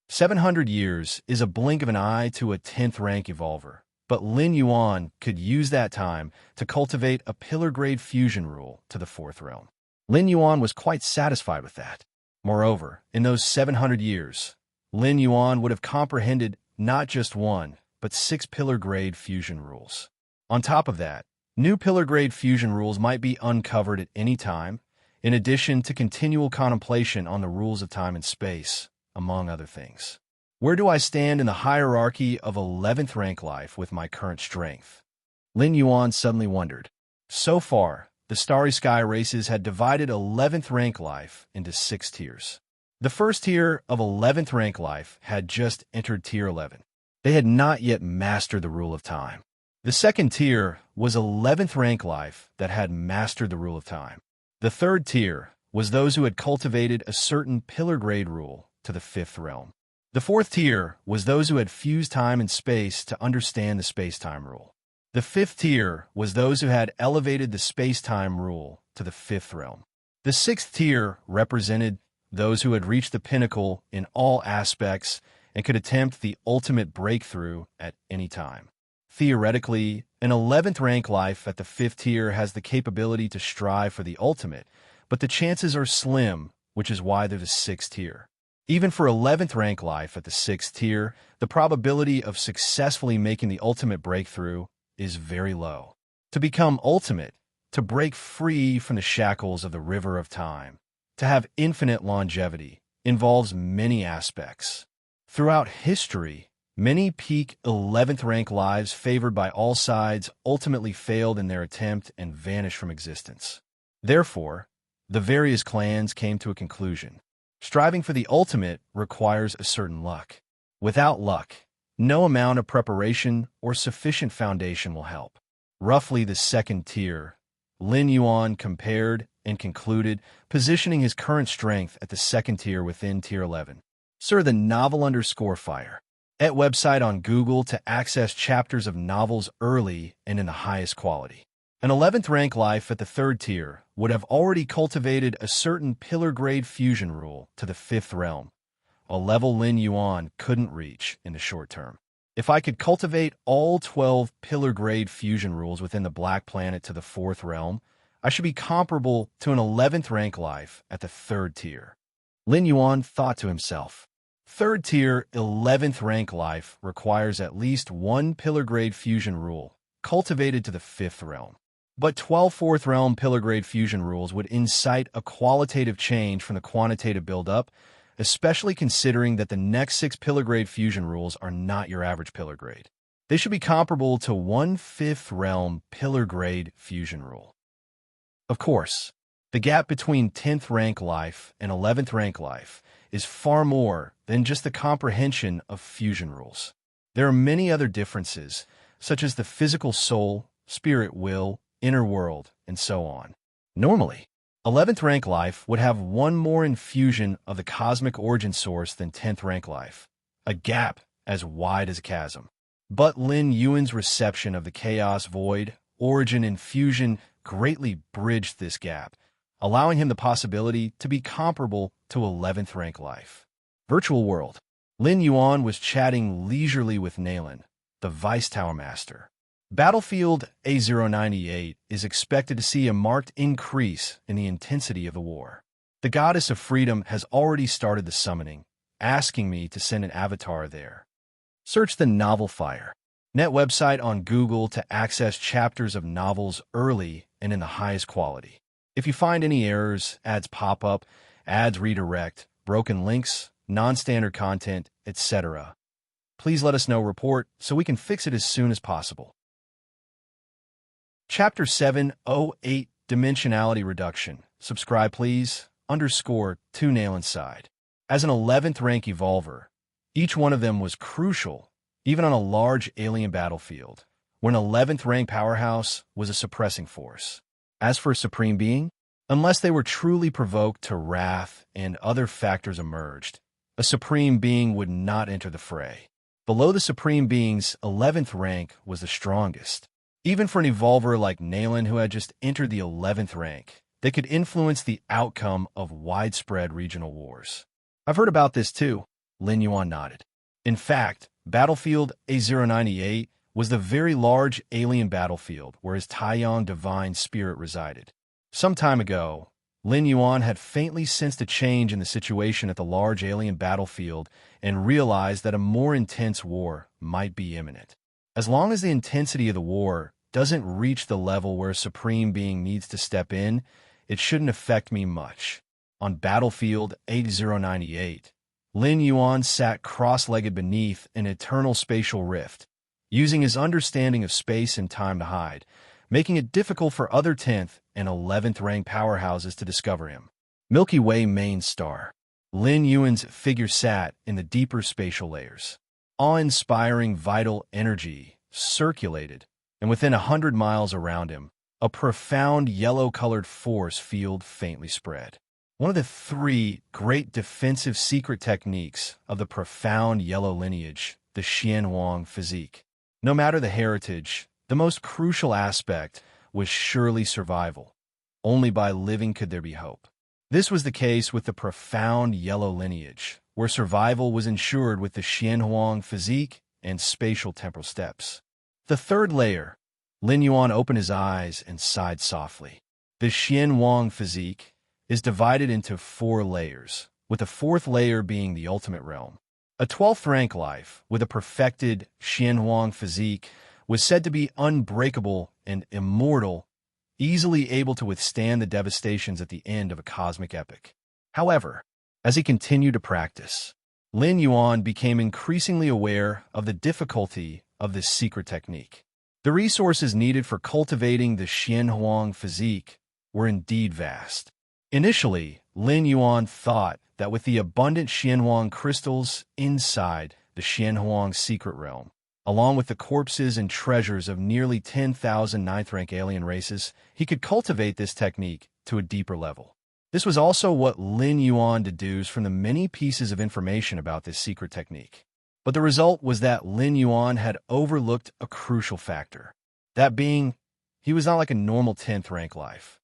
700 years is a blink of an eye to a 10th rank evolver, but Lin Yuan could use that time to cultivate a pillar-grade fusion rule to the 4th realm. Lin Yuan was quite satisfied with that. Moreover, in those 700 years, Lin Yuan would have comprehended not just 1, but 6 pillar-grade fusion rules. On top of that, new pillar-grade fusion rules might be uncovered at any time, in addition to continual contemplation on the rules of time and space, among other things. Where do I stand in the hierarchy of 11th rank life with my current strength? Lin Yuan suddenly wondered. So far, the Starry Sky races had divided 11th rank life into 6 tiers. The first tier of 11th rank life had just entered tier 11. They had not yet mastered the rule of time. The second tier was 11th rank life that had mastered the rule of time. The third tier was those who had cultivated a certain pillar grade rule to the 5th realm. The fourth tier was those who had fused time and space to understand the space-time rule. The 5th tier was those who had elevated the space-time rule to the 5th realm. The 6th tier represented those who had reached the pinnacle in all aspects and could attempt the ultimate breakthrough at any time. Theoretically, an 11th rank life at the 5th tier has the capability to strive for the ultimate, but the chances are slim, which is why they're the 6th tier. Even for 11th rank life at the 6th tier, the probability of successfully making the ultimate breakthrough is very low. To become ultimate, to break free from the shackles of the river of time, to have infinite longevity, involves many aspects. Throughout history, many peak 11th rank lives favored by all sides ultimately failed in their attempt and vanished from existence. Therefore, the various clans came to a conclusion. Striving for the ultimate requires a certain luck. Without luck, no amount of preparation or sufficient foundation will help. Roughly the 2nd tier, Lin Yuan compared and concluded, positioning his current strength at the 2nd tier within tier 11. Sir, the novel_fire. At website on Google to access chapters of novels early and in the highest quality. An 11th rank life at the 3rd tier would have already cultivated a certain pillar grade fusion rule to the 5th realm, a level Lin Yuan couldn't reach in the short term. If I could cultivate all 12 pillar grade fusion rules within the Black Planet to the 4th realm, I should be comparable to an 11th rank life at the 3rd tier. Lin Yuan thought to himself. 3rd tier 11th rank life requires at least 1 pillar grade fusion rule, cultivated to the 5th realm. But 12 4th realm pillar grade fusion rules would incite a qualitative change from the quantitative build-up, especially considering that the next 6 pillar grade fusion rules are not your average pillar grade. They should be comparable to 1 5th realm pillar grade fusion rule. Of course, the gap between 10th rank life and 11th rank life is far more than just the comprehension of fusion rules. There are many other differences, such as the physical soul, spirit will, inner world, and so on. Normally, 11th rank life would have one more infusion of the cosmic origin source than 10th rank life, a gap as wide as a chasm. But Lin Yuan's reception of the chaos void, origin infusion, greatly bridged this gap, allowing him the possibility to be comparable to 11th rank life. Virtual world. Lin Yuan was chatting leisurely with Nalan, the Vice Tower Master. Battlefield A098 is expected to see a marked increase in the intensity of the war. The Goddess of Freedom has already started the summoning, asking me to send an avatar there. Search the Novel Fire Net website on Google to access chapters of novels early and in the highest quality. If you find any errors, ads pop up, ads redirect, broken links, non-standard content, etc., please let us know. Report so we can fix it as soon as possible. Chapter 708 Dimensionality Reduction. Subscribe please. _2 Nail Inside. As an 11th rank evolver, each one of them was crucial, even on a large alien battlefield, where an 11th rank powerhouse was a suppressing force. As for a supreme being, unless they were truly provoked to wrath and other factors emerged, a supreme being would not enter the fray. Below the supreme being's 11th rank was the strongest. Even for an evolver like Nalan, who had just entered the 11th rank, they could influence the outcome of widespread regional wars. I've heard about this too, Lin Yuan nodded. In fact, Battlefield A098 was the very large alien battlefield where his Taiyang divine spirit resided. Some time ago, Lin Yuan had faintly sensed a change in the situation at the large alien battlefield and realized that a more intense war might be imminent. As long as the intensity of the war doesn't reach the level where a supreme being needs to step in, it shouldn't affect me much. On Battlefield A098, Lin Yuan sat cross-legged beneath an eternal spatial rift, using his understanding of space and time to hide, making it difficult for other 10th and 11th rank powerhouses to discover him. Milky Way main star. Lin Yuan's figure sat in the deeper spatial layers. Awe-inspiring vital energy circulated, and within 100 miles around him, a profound yellow-colored force field faintly spread. One of the 3 great defensive secret techniques of the profound yellow lineage, the Xianhuang physique. No matter the heritage, the most crucial aspect was surely survival. Only by living could there be hope. This was the case with the profound yellow lineage, where survival was ensured with the Xianhuang physique and spatial temporal steps. The 3rd layer. Lin Yuan opened his eyes and sighed softly. The Xianhuang physique is divided into 4 layers, with the 4th layer being the ultimate realm. A 12th rank life with a perfected Xianhuang physique was said to be unbreakable and immortal, easily able to withstand the devastations at the end of a cosmic epic. However, as he continued to practice, Lin Yuan became increasingly aware of the difficulty of this secret technique. The resources needed for cultivating the Xianhuang physique were indeed vast. Initially, Lin Yuan thought that with the abundant Xianhuang crystals inside the Xianhuang secret realm, along with the corpses and treasures of nearly 10,000 9th-rank alien races, he could cultivate this technique to a deeper level. This was also what Lin Yuan deduced from the many pieces of information about this secret technique. But the result was that Lin Yuan had overlooked a crucial factor. That being, he was not like a normal 10th rank life.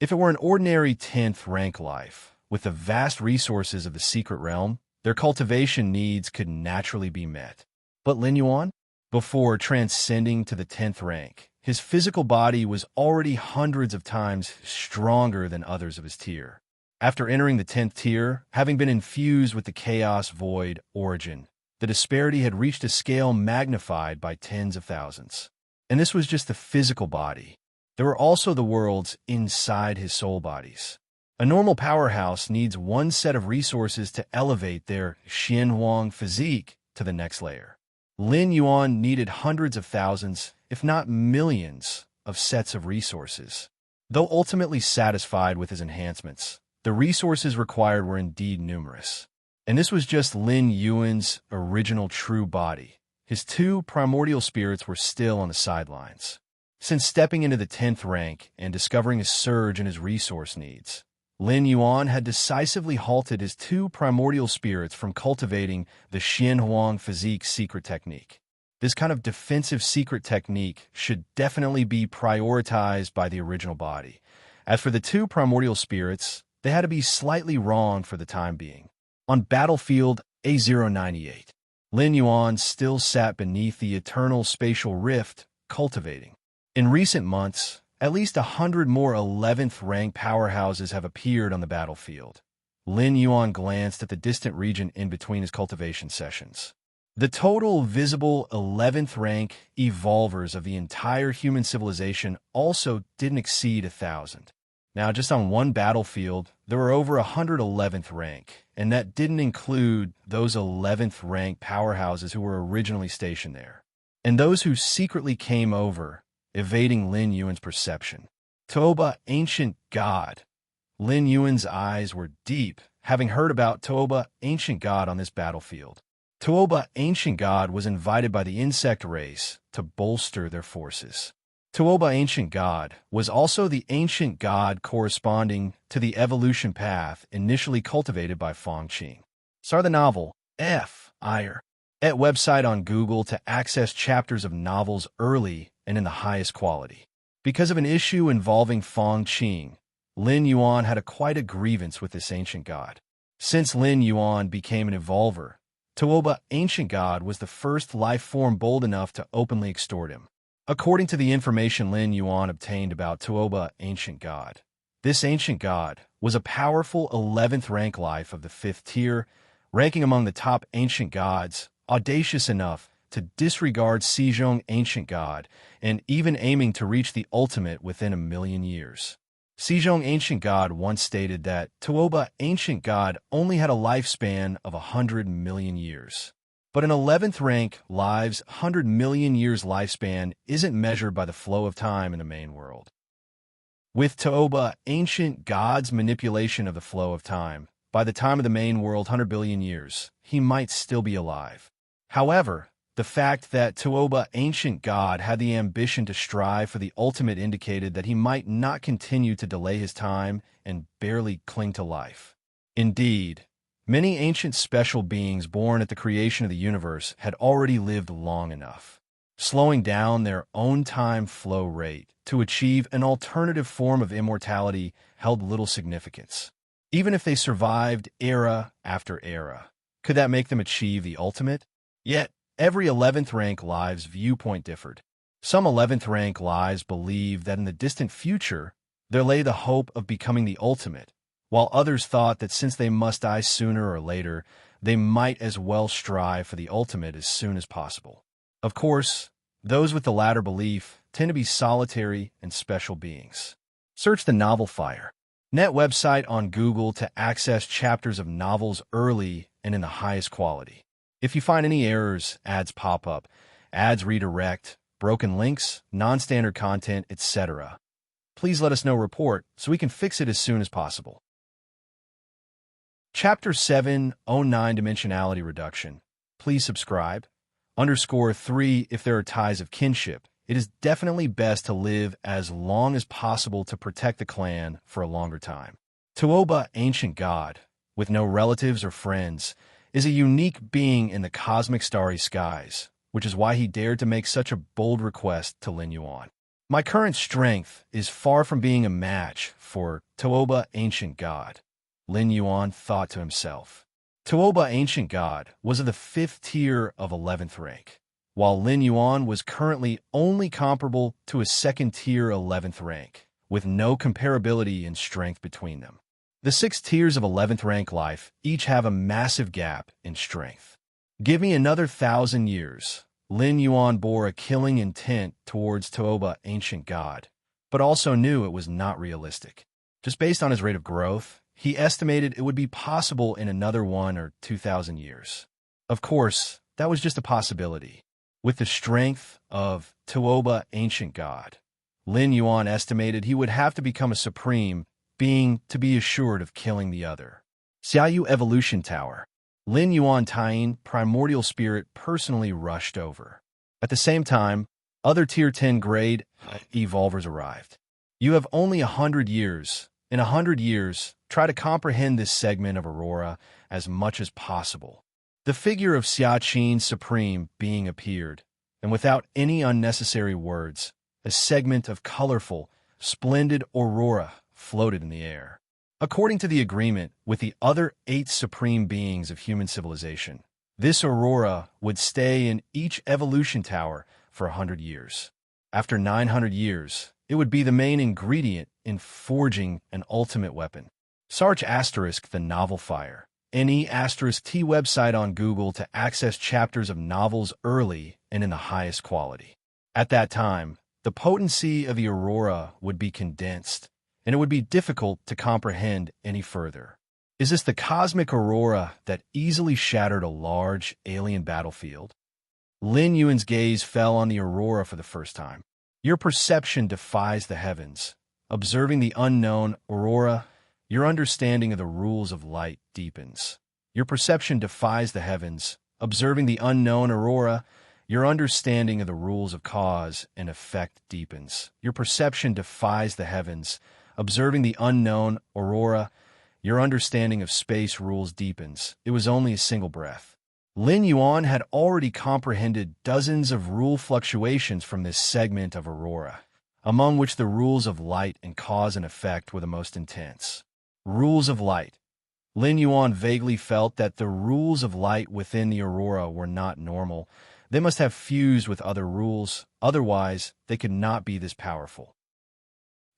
If it were an ordinary 10th rank life, with the vast resources of the secret realm, their cultivation needs could naturally be met. But Lin Yuan, before transcending to the 10th rank, his physical body was already hundreds of times stronger than others of his tier. After entering the 10th tier, having been infused with the Chaos Void origin, the disparity had reached a scale magnified by tens of thousands. And this was just the physical body. There were also the worlds inside his soul bodies. A normal powerhouse needs one set of resources to elevate their Xianhuang physique to the next layer. Lin Yuan needed hundreds of thousands, if not millions, of sets of resources. Though ultimately satisfied with his enhancements, the resources required were indeed numerous. And this was just Lin Yuan's original true body. His 2 primordial spirits were still on the sidelines. Since stepping into the 10th rank and discovering a surge in his resource needs, Lin Yuan had decisively halted his 2 primordial spirits from cultivating the Xianhuang physique secret technique. This kind of defensive secret technique should definitely be prioritized by the original body, As for the two primordial spirits, they had to be slightly wrong for the time being. On battlefield A098, Lin Yuan still sat beneath the eternal spatial rift, cultivating. In recent months, at least 100 more 11th rank powerhouses have appeared on the battlefield. Lin Yuan glanced at the distant region in between his cultivation sessions. The total visible 11th rank evolvers of the entire human civilization also didn't exceed 1,000. Now, just on one battlefield, there were over 100 11th rank, and that didn't include those 11th rank powerhouses who were originally stationed there, and those who secretly came over, evading Lin Yuan's perception. Toba, ancient god. Lin Yuan's eyes were deep, having heard about Toba, ancient god on this battlefield. Toba, ancient god, was invited by the insect race to bolster their forces. Toba, ancient god, was also the ancient god corresponding to the evolution path initially cultivated by Feng Qing. Start the novel, F. Ire. At website on Google to access chapters of novels early and in the highest quality. Because of an issue involving Feng Qing, Lin Yuan had quite a grievance with this ancient god. Since Lin Yuan became an evolver, Toba, ancient god, was the first life form bold enough to openly extort him. According to the information Lin Yuan obtained about Toba, ancient god, this ancient god was a powerful 11th rank life of the 5th tier, ranking among the top ancient gods, audacious enough to disregard Xizhong, ancient god, and even aiming to reach the ultimate within 1,000,000 years. Xizhong, ancient god, once stated that Toba, ancient god, only had a lifespan of 100 million years. But an 11th rank live's 100 million years lifespan isn't measured by the flow of time in the main world. With Toba, ancient god's manipulation of the flow of time, by the time of the main world 100 billion years, he might still be alive. However, the fact that Toba, ancient god, had the ambition to strive for the ultimate indicated that he might not continue to delay his time and barely cling to life. Indeed, many ancient special beings born at the creation of the universe had already lived long enough, slowing down their own time flow rate to achieve an alternative form of immortality held little significance. Even if they survived era after era, could that make them achieve the ultimate? Yet, every 11th rank live's viewpoint differed. Some 11th rank lives believed that in the distant future, there lay the hope of becoming the ultimate, while others thought that since they must die sooner or later, they might as well strive for the ultimate as soon as possible. Of course, those with the latter belief tend to be solitary and special beings. Search the novel Fire. Net website on Google to access chapters of novels early and in the highest quality. If you find any errors, ads pop up, ads redirect, broken links, non-standard content, etc., please let us know report so we can fix it as soon as possible. Chapter 709 Dimensionality Reduction. Please subscribe. _3 If there are ties of kinship, it is definitely best to live as long as possible to protect the clan for a longer time. Toba, ancient god, with no relatives or friends, is a unique being in the cosmic starry skies, which is why he dared to make such a bold request to Lin Yuan. My current strength is far from being a match for Toba, ancient god, Lin Yuan thought to himself. Toba, ancient god, was of the 5th tier of 11th rank, while Lin Yuan was currently only comparable to a 2nd tier 11th rank, with no comparability in strength between them. The 6 tiers of 11th rank life each have a massive gap in strength. Give me another 1,000 years. Lin Yuan bore a killing intent towards Toba, ancient god, but also knew it was not realistic. Just based on his rate of growth, he estimated it would be possible in another 1,000 or 2,000 years. Of course, that was just a possibility. With the strength of Toba, ancient god, Lin Yuan estimated he would have to become a supreme being to be assured of killing the other. Xiaoyu Evolution Tower. Lin Yuan Taiyin, primordial spirit, personally rushed over. At the same time, other Tier 10 grade evolvers arrived. You have only 100 years. In 100 years, try to comprehend this segment of Aurora as much as possible. The figure of Xiaqin Supreme Being appeared, and without any unnecessary words, a segment of colorful, splendid aurora floated in the air. According to the agreement with the other 8 supreme beings of human civilization, this aurora would stay in each evolution tower for 100 years. After 900 years, it would be the main ingredient in forging an ultimate weapon. Search * the novel Fire. NE *T website on Google to access chapters of novels early and in the highest quality. At that time, the potency of the aurora would be condensed, and it would be difficult to comprehend any further. Is this the cosmic aurora that easily shattered a large alien battlefield? Lin Yuan's gaze fell on the aurora for the first time. Your perception defies the heavens. Observing the unknown aurora, your understanding of the rules of light deepens. Your perception defies the heavens. Observing the unknown aurora, your understanding of the rules of cause and effect deepens. Your perception defies the heavens. Observing the unknown aurora, your understanding of space rules deepens. It was only a single breath. Lin Yuan had already comprehended dozens of rule fluctuations from this segment of aurora, among which the rules of light and cause and effect were the most intense. Rules of light. Lin Yuan vaguely felt that the rules of light within the aurora were not normal. They must have fused with other rules, otherwise they could not be this powerful.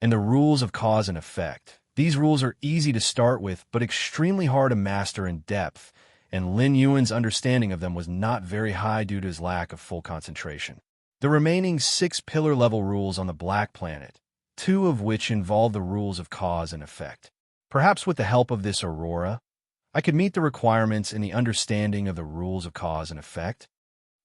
And the rules of cause and effect. These rules are easy to start with, but extremely hard to master in depth, and Lin Yuan's understanding of them was not very high due to his lack of full concentration. The remaining 6 pillar-level rules on the Black Planet, 2 of which involve the rules of cause and effect. Perhaps with the help of this aurora, I could meet the requirements in the understanding of the rules of cause and effect.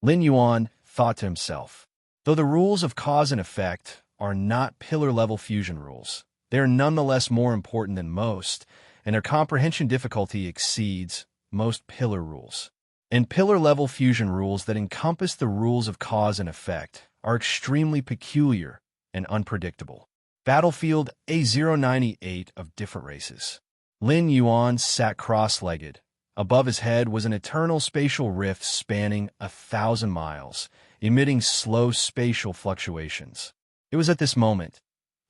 Lin Yuan thought to himself, though the rules of cause and effect are not pillar-level fusion rules, they are nonetheless more important than most, and their comprehension difficulty exceeds most pillar rules. And pillar-level fusion rules that encompass the rules of cause and effect are extremely peculiar and unpredictable. Battlefield A098 of different races. Lin Yuan sat cross-legged. Above his head was an eternal spatial rift spanning 1,000 miles, emitting slow spatial fluctuations. It was at this moment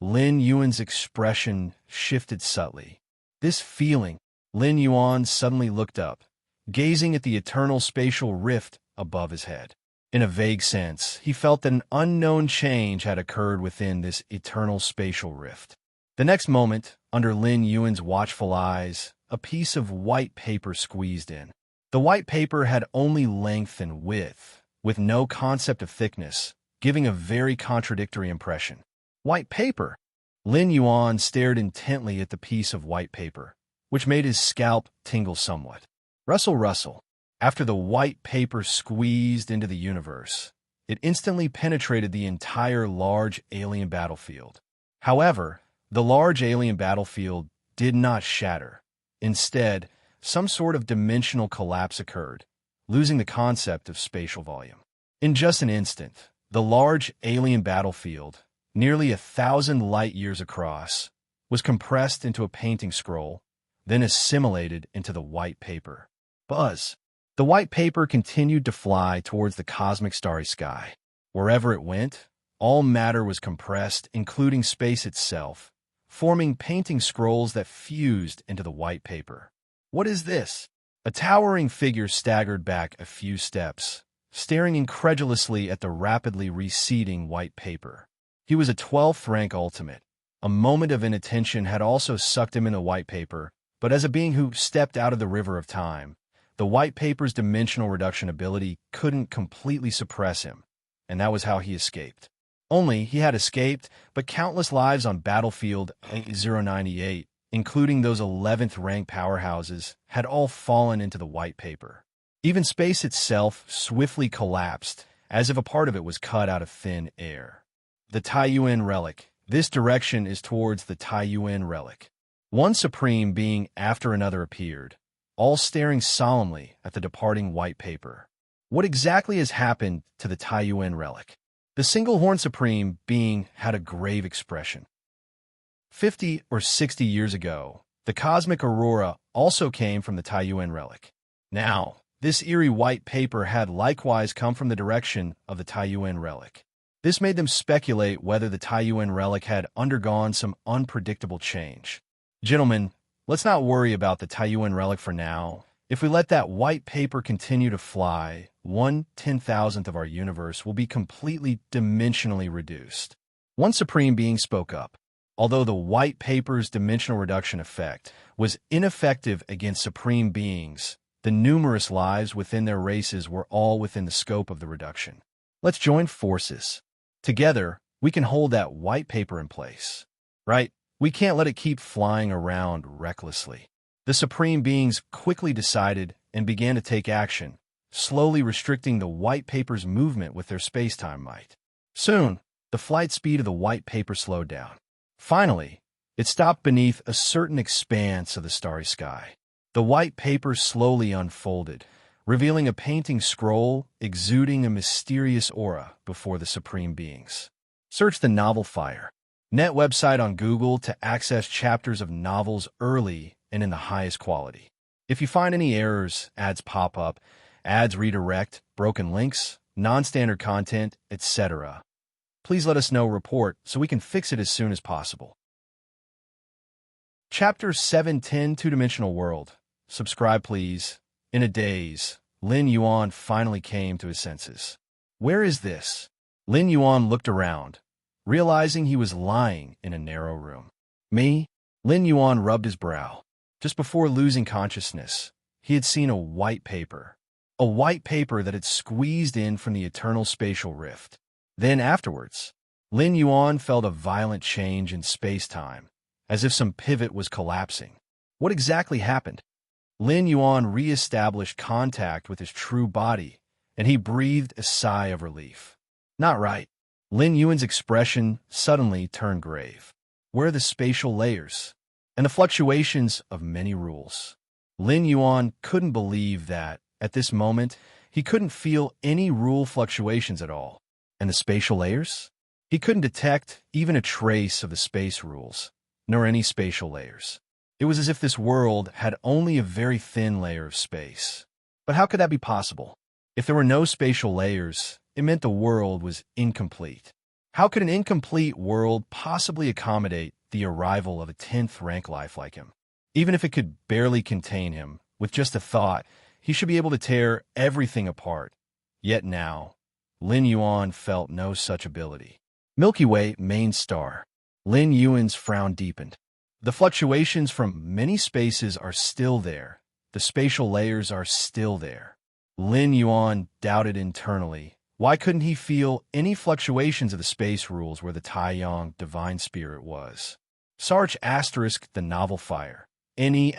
Lin Yuan's expression shifted subtly. This feeling, Lin Yuan suddenly looked up, gazing at the eternal spatial rift above his head. In a vague sense, he felt that an unknown change had occurred within this eternal spatial rift. The next moment, under Lin Yuan's watchful eyes, a piece of white paper squeezed in. The white paper had only length and width, with no concept of thickness, giving a very contradictory impression. White paper! Lin Yuan stared intently at the piece of white paper, which made his scalp tingle somewhat. Rustle, rustle. After the white paper squeezed into the universe, it instantly penetrated the entire large alien battlefield. However, the large alien battlefield did not shatter. Instead, some sort of dimensional collapse occurred, losing the concept of spatial volume. In just an instant, the large alien battlefield, nearly 1,000 light-years across, was compressed into a painting scroll, then assimilated into the white paper. Buzz! The white paper continued to fly towards the cosmic starry sky. Wherever it went, all matter was compressed, including space itself, forming painting scrolls that fused into the white paper. What is this? A towering figure staggered back a few steps, staring incredulously at the rapidly receding white paper. He was a 12th rank ultimate. A moment of inattention had also sucked him into white paper, but as a being who stepped out of the river of time, the white paper's dimensional reduction ability couldn't completely suppress him, and that was how he escaped. Only he had escaped, but countless lives on Battlefield A098, including those 11th rank powerhouses, had all fallen into the white paper. Even space itself swiftly collapsed, as if a part of it was cut out of thin air. The Taiyuan Relic. This direction is towards the Taiyuan Relic. One supreme being after another appeared, all staring solemnly at the departing white paper. What exactly has happened to the Taiyuan Relic? The single-horn supreme being had a grave expression. 50 or 60 years ago, the cosmic aurora also came from the Taiyuan Relic. Now, this eerie white paper had likewise come from the direction of the Taiyuan Relic. This made them speculate whether the Taiyuan relic had undergone some unpredictable change. Gentlemen, let's not worry about the Taiyuan relic for now. If we let that white paper continue to fly, 1/10,000th of our universe will be completely dimensionally reduced. One supreme being spoke up. Although the white paper's dimensional reduction effect was ineffective against supreme beings, the numerous lives within their races were all within the scope of the reduction. Let's join forces. Together, we can hold that white paper in place. Right? We can't let it keep flying around recklessly. The supreme beings quickly decided and began to take action, slowly restricting the white paper's movement with their space-time might. Soon, the flight speed of the white paper slowed down. Finally, it stopped beneath a certain expanse of the starry sky. The white paper slowly unfolded, revealing a painting scroll exuding a mysterious aura before the supreme beings. Search the novel Fire Net website on Google to access chapters of novels early and in the highest quality. If you find any errors, ads pop up, ads redirect, broken links, non-standard content, etc., please let us know report so we can fix it as soon as possible. Chapter 710 Two-Dimensional World. Subscribe, please. In a daze, Lin Yuan finally came to his senses. Where is this? Lin Yuan looked around, realizing he was lying in a narrow room. Me? Lin Yuan rubbed his brow. Just before losing consciousness, he had seen a white paper. A white paper that had squeezed in from the eternal spatial rift. Then afterwards, Lin Yuan felt a violent change in space-time, as if some pivot was collapsing. What exactly happened? Lin Yuan re-established contact with his true body, and he breathed a sigh of relief. Not right. Lin Yuan's expression suddenly turned grave. Where are the spatial layers? And the fluctuations of many rules. Lin Yuan couldn't believe that, at this moment, he couldn't feel any rule fluctuations at all. And the spatial layers? He couldn't detect even a trace of the space rules, nor any spatial layers. It was as if this world had only a very thin layer of space. But how could that be possible? If there were no spatial layers, it meant the world was incomplete. How could an incomplete world possibly accommodate the arrival of a 10th rank life like him? Even if it could barely contain him, with just a thought, he should be able to tear everything apart. Yet now, Lin Yuan felt no such ability. Milky Way main star. Lin Yuan's frown deepened. The fluctuations from many spaces are still there. The spatial layers are still there. Lin Yuan doubted internally. Why couldn't he feel any fluctuations of the space rules where the Taiyang divine spirit was? Search * the novel Fire. Any * T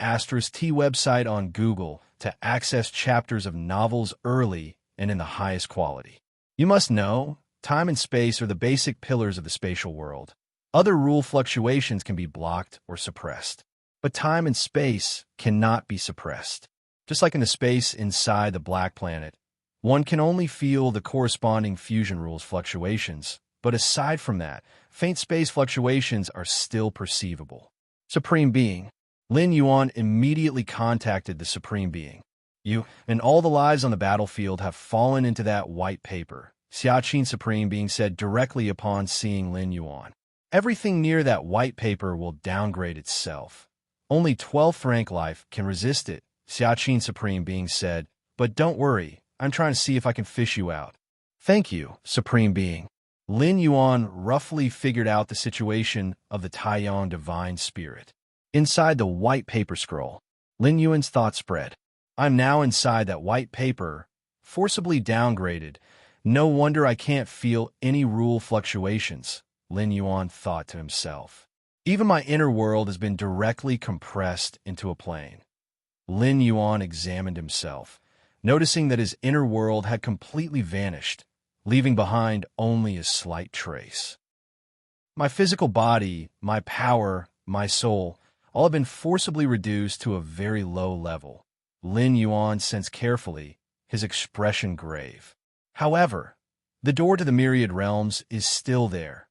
website on Google to access chapters of novels early and in the highest quality. You must know, time and space are the basic pillars of the spatial world. Other rule fluctuations can be blocked or suppressed, but time and space cannot be suppressed. Just like in the space inside the black planet, one can only feel the corresponding fusion rules fluctuations, but aside from that, faint space fluctuations are still perceivable. Supreme Being. Lin Yuan immediately contacted the Supreme Being. You and all the lives on the battlefield have fallen into that white paper, Xiaqin Supreme Being said directly upon seeing Lin Yuan. Everything near that white paper will downgrade itself. Only 12th rank life can resist it, Xiaqin Supreme Being said, but don't worry, I'm trying to see if I can fish you out. Thank you, Supreme Being. Lin Yuan roughly figured out the situation of the Taiyang divine spirit. Inside the white paper scroll, Lin Yuan's thoughts spread. I'm now inside that white paper, forcibly downgraded. No wonder I can't feel any rule fluctuations, Lin Yuan thought to himself. Even my inner world has been directly compressed into a plane. Lin Yuan examined himself, noticing that his inner world had completely vanished, leaving behind only a slight trace. My physical body, my power, my soul, all have been forcibly reduced to a very low level. Lin Yuan sensed carefully, his expression grave. However, the door to the myriad realms is still there.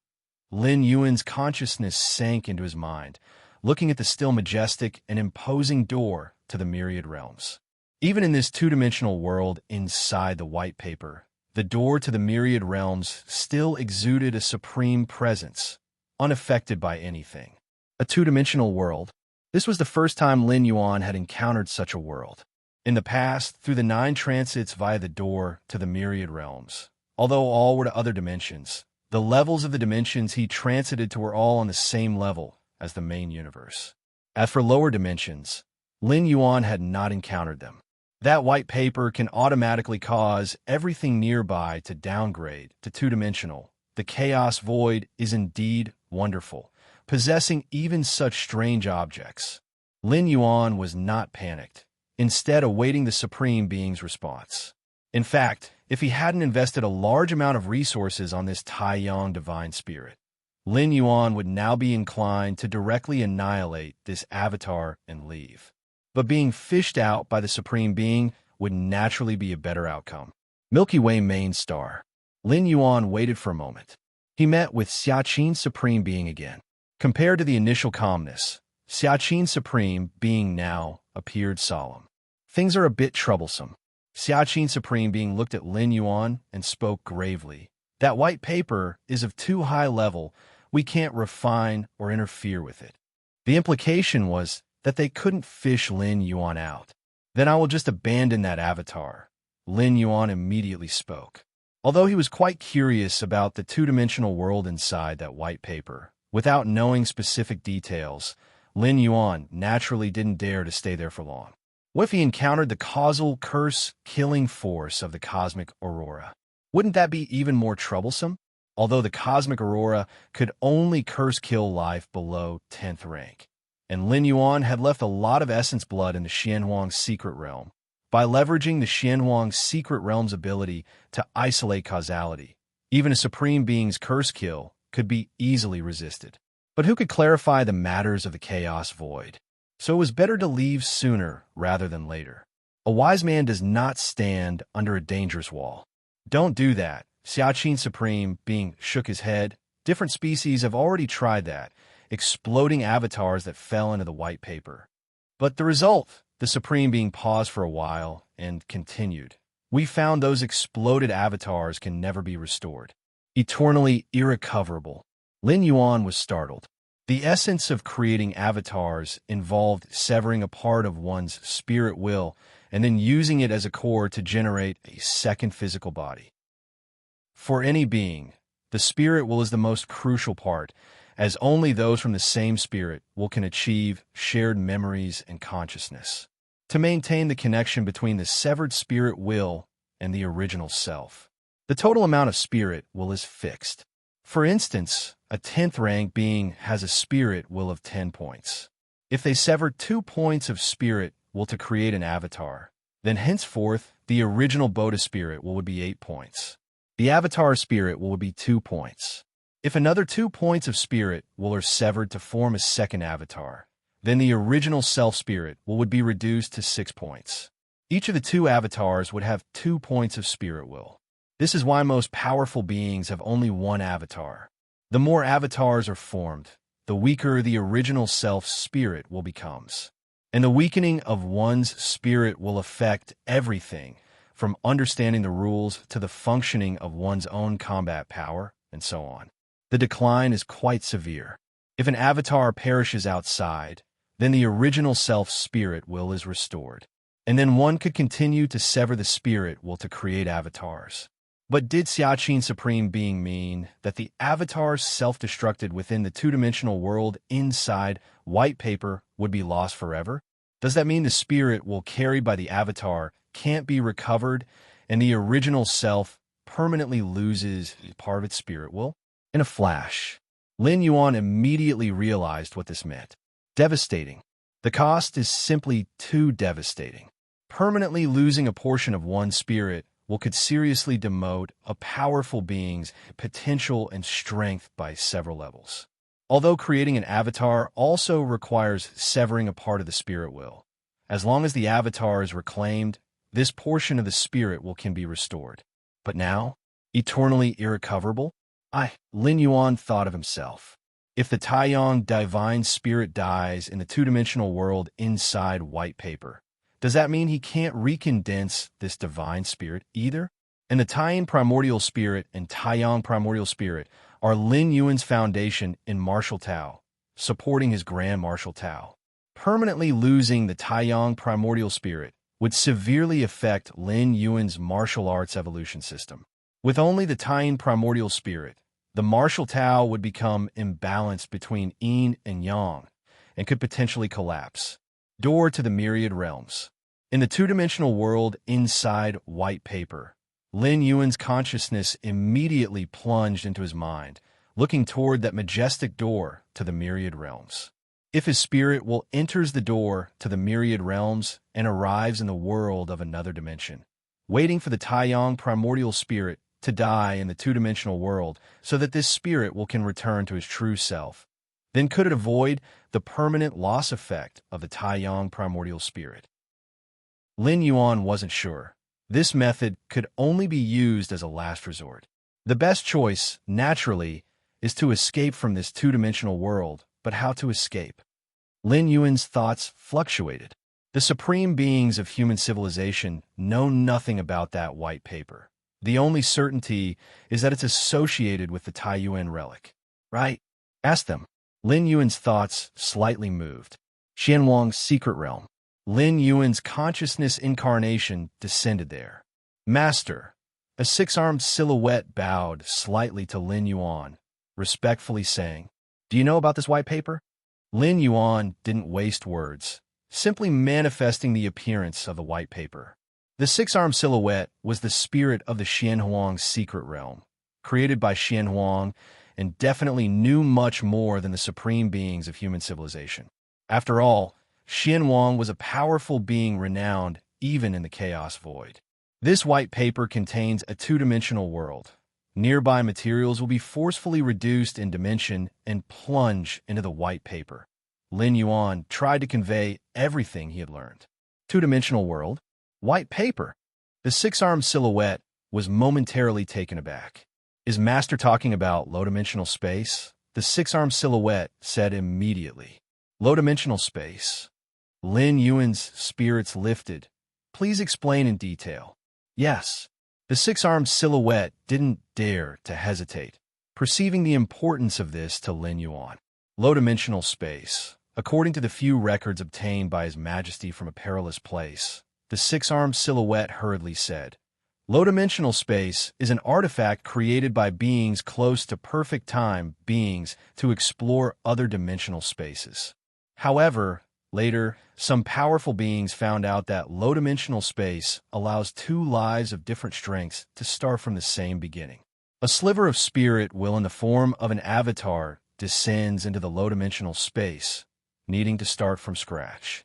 Lin Yuan's consciousness sank into his mind, looking at the still majestic and imposing door to the myriad realms. Even in this two-dimensional world inside the white paper, the door to the myriad realms still exuded a supreme presence, unaffected by anything. A two-dimensional world. This was the first time Lin Yuan had encountered such a world. In the past, through the 9 transits via the door to the myriad realms, although all were to other dimensions, the levels of the dimensions he transited to were all on the same level as the main universe. As for lower dimensions, Lin Yuan had not encountered them. That white paper can automatically cause everything nearby to downgrade to two-dimensional. The chaos void is indeed wonderful, possessing even such strange objects. Lin Yuan was not panicked, instead awaiting the Supreme Being's response. In fact, if he hadn't invested a large amount of resources on this Taiyang divine spirit, Lin Yuan would now be inclined to directly annihilate this avatar and leave. But being fished out by the Supreme Being would naturally be a better outcome. Milky Way main star. Lin Yuan waited for a moment. He met with Xiaqin's Supreme Being again. Compared to the initial calmness, Xiaqin's Supreme Being now appeared solemn. Things are a bit troublesome. Xiaqin's Supreme Being looked at Lin Yuan and spoke gravely. That white paper is of too high level. We can't refine or interfere with it. The implication was that they couldn't fish Lin Yuan out. Then I will just abandon that avatar. Lin Yuan immediately spoke. Although he was quite curious about the two-dimensional world inside that white paper, without knowing specific details, Lin Yuan naturally didn't dare to stay there for long. What if he encountered the causal curse-killing force of the cosmic aurora? Wouldn't that be even more troublesome? Although the cosmic aurora could only curse-kill life below 10th rank. And Lin Yuan had left a lot of essence blood in the Xianhuang's secret realm. By leveraging the Xianhuang's secret realm's ability to isolate causality, even a Supreme Being's curse kill could be easily resisted. But who could clarify the matters of the chaos void? So it was better to leave sooner rather than later. A wise man does not stand under a dangerous wall. Don't do that. Xiaqin Supreme Being shook his head. Different species have already tried that, exploding avatars that fell into the white paper. But the result, the Supreme Being paused for a while and continued. We found those exploded avatars can never be restored. Eternally irrecoverable. Lin Yuan was startled. The essence of creating avatars involved severing a part of one's spirit will and then using it as a core to generate a second physical body. For any being, the spirit will is the most crucial part, as only those from the same spirit will can achieve shared memories and consciousness, to maintain the connection between the severed spirit will and the original self. The total amount of spirit will is fixed. For instance, a 10th rank being has a spirit will of 10 points. If they sever 2 points of spirit will to create an avatar, then henceforth the original Bodhi spirit will would be 8 points. The avatar spirit will would be 2 points. If another 2 points of spirit will are severed to form a second avatar, then the original self-spirit would be reduced to 6 points. Each of the 2 avatars would have 2 points of spirit will. This is why most powerful beings have only 1 avatar. The more avatars are formed, the weaker the original self-spirit will becomes. And the weakening of one's spirit will affect everything, from understanding the rules to the functioning of one's own combat power, and so on. The decline is quite severe. If an avatar perishes outside, then the original self-spirit will is restored. And then one could continue to sever the spirit will to create avatars. But did Xiaqin Supreme Being mean that the avatars self-destructed within the two-dimensional world inside white paper would be lost forever? Does that mean the spirit will carried by the avatar can't be recovered and the original self permanently loses part of its spirit will? In a flash, Lin Yuan immediately realized what this meant. Devastating. The cost is simply too devastating. Permanently losing a portion of one's spirit will could seriously demote a powerful being's potential and strength by several levels. Although creating an avatar also requires severing a part of the spirit will. As long as the avatar is reclaimed, this portion of the spirit will can be restored. But now, eternally irrecoverable? Lin Yuan thought of himself. If the Taiyang divine spirit dies in the two-dimensional world inside white paper, does that mean he can't recondense this divine spirit either? And the Taiyin primordial spirit and Taiyang primordial spirit are Lin Yuan's foundation in martial Tao, supporting his grand martial Tao. Permanently losing the Taiyang primordial spirit would severely affect Lin Yuan's martial arts evolution system. With only the Taiyin primordial spirit, the martial Tao would become imbalanced between yin and yang and could potentially collapse. Door to the myriad realms. In the two-dimensional world inside white paper, Lin Yuan's consciousness immediately plunged into his mind, looking toward that majestic door to the myriad realms. If his spirit will enters the door to the myriad realms and arrives in the world of another dimension, waiting for the Taiyang primordial spirit to die in the two-dimensional world so that this spirit can return to his true self, then could it avoid the permanent loss effect of the Taiyang primordial spirit? Lin Yuan wasn't sure. This method could only be used as a last resort. The best choice, naturally, is to escape from this two-dimensional world, but how to escape? Lin Yuan's thoughts fluctuated. The supreme beings of human civilization know nothing about that white paper. The only certainty is that it's associated with the Taiyuan relic. Right? Ask them. Lin Yuan's thoughts slightly moved. Xianhuang's secret realm. Lin Yuan's consciousness incarnation descended there. Master. A six-armed silhouette bowed slightly to Lin Yuan, respectfully saying, "Do you know about this white paper?" Lin Yuan didn't waste words, simply manifesting the appearance of the white paper. The six-armed silhouette was the spirit of the Xianhuang's secret realm, created by Xianhuang, and definitely knew much more than the supreme beings of human civilization. After all, Xianhuang was a powerful being renowned even in the chaos void. This white paper contains a two-dimensional world. Nearby materials will be forcefully reduced in dimension and plunge into the white paper. Lin Yuan tried to convey everything he had learned. Two-dimensional world? White paper? The six-armed silhouette was momentarily taken aback. Is Master talking about low-dimensional space? The six-armed silhouette said immediately. Low-dimensional space. Lin Yuan's spirits lifted. Please explain in detail. Yes. The six-armed silhouette didn't dare to hesitate, perceiving the importance of this to Lin Yuan. Low-dimensional space. According to the few records obtained by His Majesty from a perilous place, the six-armed silhouette hurriedly said, "Low-dimensional space is an artifact created by beings close to perfect time beings to explore other dimensional spaces. However, later, some powerful beings found out that low-dimensional space allows two lives of different strengths to start from the same beginning. A sliver of spirit will, in the form of an avatar, descends into the low-dimensional space, needing to start from scratch.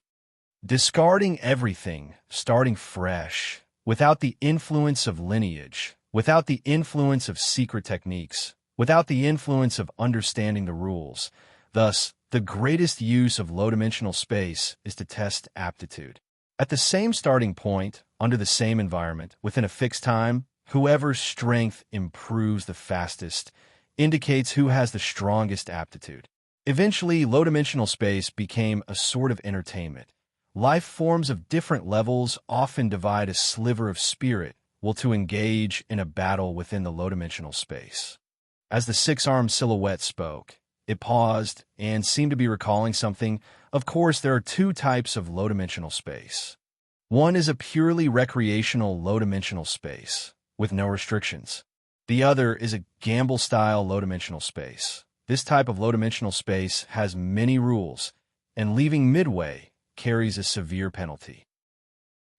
Discarding everything, starting fresh, without the influence of lineage, without the influence of secret techniques, without the influence of understanding the rules. Thus, the greatest use of low-dimensional space is to test aptitude. At the same starting point, under the same environment, within a fixed time, whoever's strength improves the fastest indicates who has the strongest aptitude. Eventually, low-dimensional space became a sort of entertainment. Life forms of different levels often divide a sliver of spirit to engage in a battle within the low-dimensional space. As the six-armed silhouette spoke, it paused and seemed to be recalling something. Of course, there are two types of low-dimensional space. One is a purely recreational low-dimensional space, with no restrictions. The other is a gamble-style low-dimensional space. This type of low-dimensional space has many rules, and leaving midway carries a severe penalty.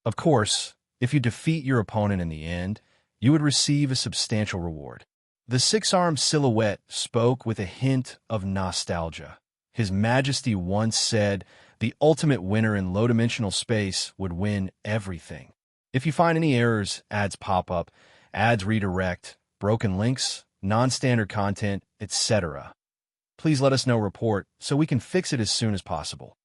Of course, if you defeat your opponent in the end, you would receive a substantial reward. The six-armed silhouette spoke with a hint of nostalgia. His Majesty once said the ultimate winner in low-dimensional space would win everything. If you find any errors, ads pop up, ads redirect, broken links, non-standard content, etc., please let us know report so we can fix it as soon as possible.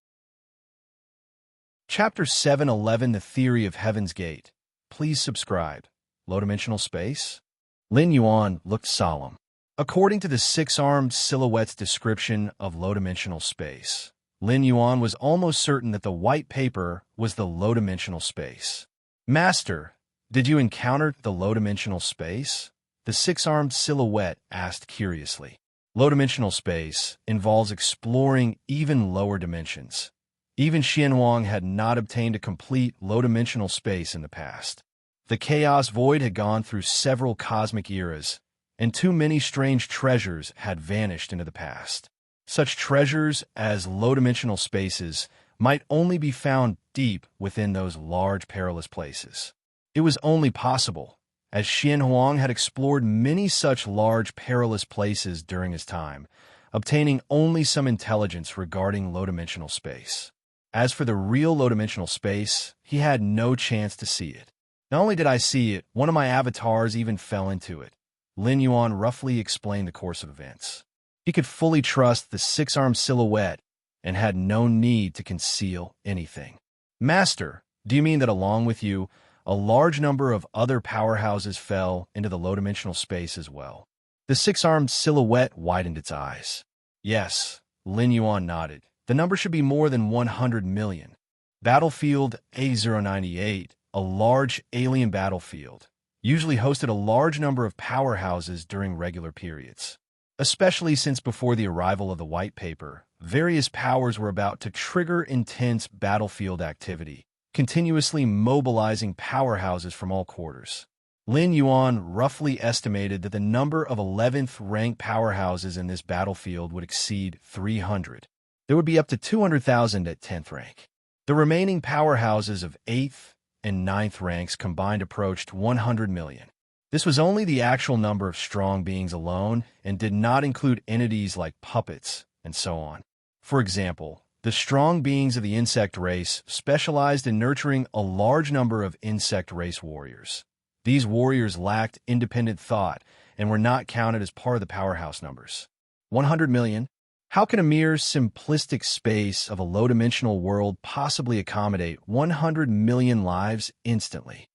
Chapter 711, The Theory of Heaven's Gate. Please subscribe. Low-dimensional space? Lin Yuan looked solemn. According to the six-armed silhouette's description of low-dimensional space, Lin Yuan was almost certain that the white paper was the low-dimensional space. Master, Did you encounter the low-dimensional space? The six-armed silhouette asked curiously. Low-dimensional space involves exploring even lower dimensions. Even Xianhuang had not obtained a complete low-dimensional space in the past. The chaos void had gone through several cosmic eras, and too many strange treasures had vanished into the past. Such treasures as low-dimensional spaces might only be found deep within those large perilous places. It was only possible, as Xianhuang had explored many such large perilous places during his time, obtaining only some intelligence regarding low-dimensional space. As for the real low-dimensional space, he had no chance to see it. Not only did I see it, one of my avatars even fell into it. Lin Yuan roughly explained the course of events. He could fully trust the six-armed silhouette and had no need to conceal anything. Master, do you mean that along with you, a large number of other powerhouses fell into the low-dimensional space as well? The six-armed silhouette widened its eyes. Yes, Lin Yuan nodded. The number should be more than 100 million. Battlefield A098, a large alien battlefield, usually hosted a large number of powerhouses during regular periods. Especially since before the arrival of the white paper, various powers were about to trigger intense battlefield activity, continuously mobilizing powerhouses from all quarters. Lin Yuan roughly estimated that the number of 11th rank powerhouses in this battlefield would exceed 300. There would be up to 200,000 at 10th rank. The remaining powerhouses of 8th and 9th ranks combined approached 100 million. This was only the actual number of strong beings alone and did not include entities like puppets and so on. For example, the strong beings of the insect race specialized in nurturing a large number of insect race warriors. These warriors lacked independent thought and were not counted as part of the powerhouse numbers. 100 million? How can a mere simplistic space of a low-dimensional world possibly accommodate 100 million lives instantly?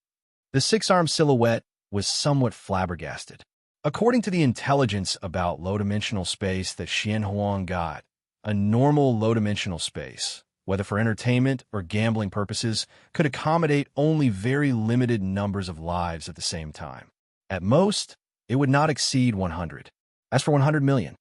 The six-armed silhouette was somewhat flabbergasted. According to the intelligence about low-dimensional space that Xianhuang got, a normal low-dimensional space, whether for entertainment or gambling purposes, could accommodate only very limited numbers of lives at the same time. At most, it would not exceed 100. As for 100 million,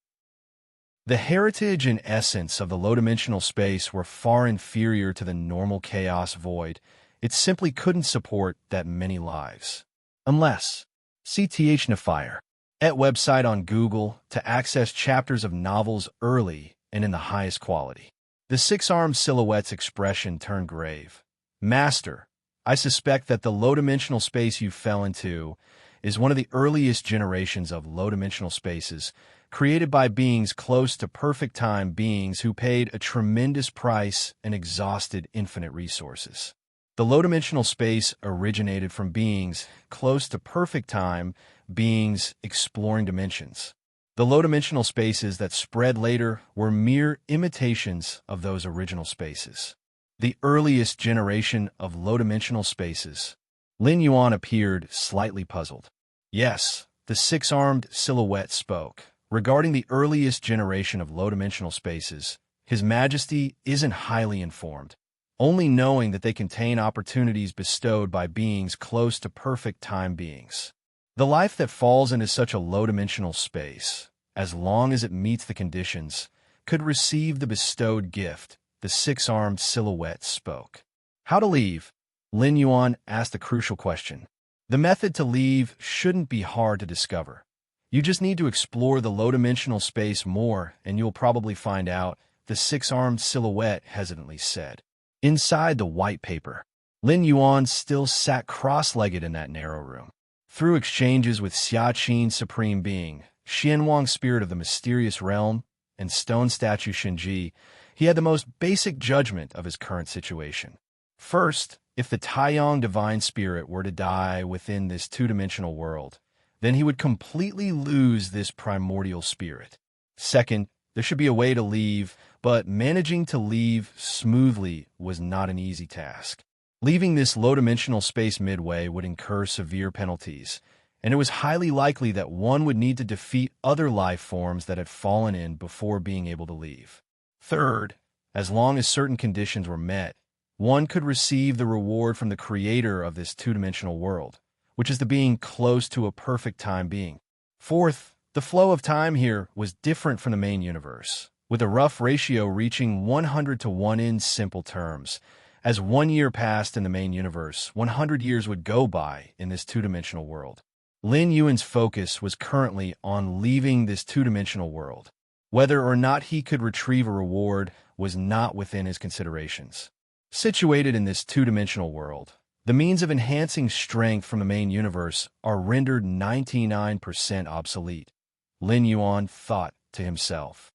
the heritage and essence of the low-dimensional space were far inferior to the normal chaos void. It simply couldn't support that many lives. Unless, CTH Nafire, at website on Google to access chapters of novels early and in the highest quality. The six-armed silhouette's expression turned grave. Master, I suspect that the low-dimensional space you fell into is one of the earliest generations of low-dimensional spaces, created by beings close to perfect time, beings who paid a tremendous price and exhausted infinite resources. The low-dimensional space originated from beings close to perfect time, beings exploring dimensions. The low-dimensional spaces that spread later were mere imitations of those original spaces. The earliest generation of low-dimensional spaces. Lin Yuan appeared slightly puzzled. Yes, the six-armed silhouette spoke. Regarding the earliest generation of low-dimensional spaces, His Majesty isn't highly informed, only knowing that they contain opportunities bestowed by beings close to perfect time beings. The life that falls into such a low-dimensional space, as long as it meets the conditions, could receive the bestowed gift, the six-armed silhouette spoke. How to leave? Lin Yuan asked a crucial question. The method to leave shouldn't be hard to discover. You just need to explore the low-dimensional space more, and you'll probably find out, the six-armed silhouette hesitantly said. Inside the white paper, Lin Yuan still sat cross-legged in that narrow room. Through exchanges with Xiaqin's Supreme Being, Xianhuang's Spirit of the Mysterious Realm, and Stone Statue Shinji, he had the most basic judgment of his current situation. First, if the Taiyang Divine Spirit were to die within this two-dimensional world, then he would completely lose this primordial spirit. Second, there should be a way to leave, but managing to leave smoothly was not an easy task. Leaving this low-dimensional space midway would incur severe penalties, and it was highly likely that one would need to defeat other life forms that had fallen in before being able to leave. Third, as long as certain conditions were met, one could receive the reward from the creator of this two-dimensional world, which is the being close to a perfect time being. Fourth, the flow of time here was different from the main universe, with a rough ratio reaching 100 to 1 in simple terms. As 1 year passed in the main universe, 100 years would go by in this two-dimensional world. Lin Yuan's focus was currently on leaving this two-dimensional world. Whether or not he could retrieve a reward was not within his considerations. Situated in this two-dimensional world, the means of enhancing strength from the main universe are rendered 99% obsolete, Lin Yuan thought to himself.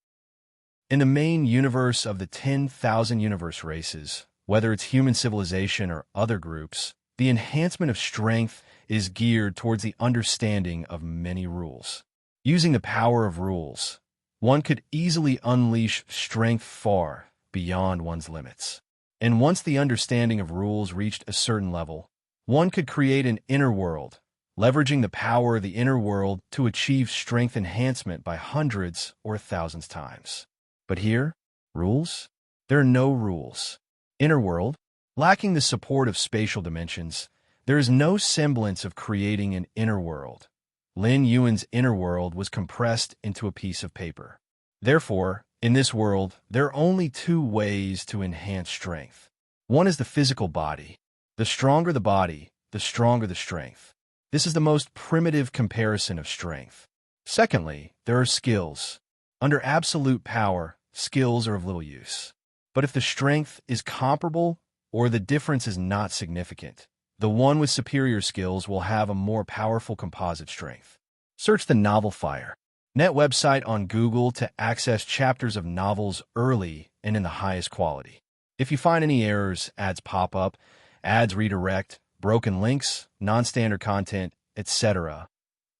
In the main universe of the 10,000 universe races, whether it's human civilization or other groups, the enhancement of strength is geared towards the understanding of many rules. Using the power of rules, one could easily unleash strength far beyond one's limits. And once the understanding of rules reached a certain level, one could create an inner world, leveraging the power of the inner world to achieve strength enhancement by hundreds or thousands times. But here, rules? There are no rules. Inner world? Lacking the support of spatial dimensions, there is no semblance of creating an inner world. Lin Yuan's inner world was compressed into a piece of paper. Therefore, in this world, there are only two ways to enhance strength. One is the physical body. The stronger the body, the stronger the strength. This is the most primitive comparison of strength. Secondly, there are skills. Under absolute power, skills are of little use. But if the strength is comparable or the difference is not significant, the one with superior skills will have a more powerful composite strength. Search the novel Fire Net website on Google to access chapters of novels early and in the highest quality. If you find any errors, ads pop up, ads redirect, broken links, non-standard content, etc.,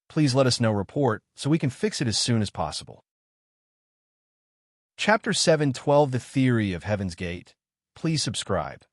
please let us know report so we can fix it as soon as possible. Chapter 7:12 The Theory of Heaven's Gate. Please subscribe.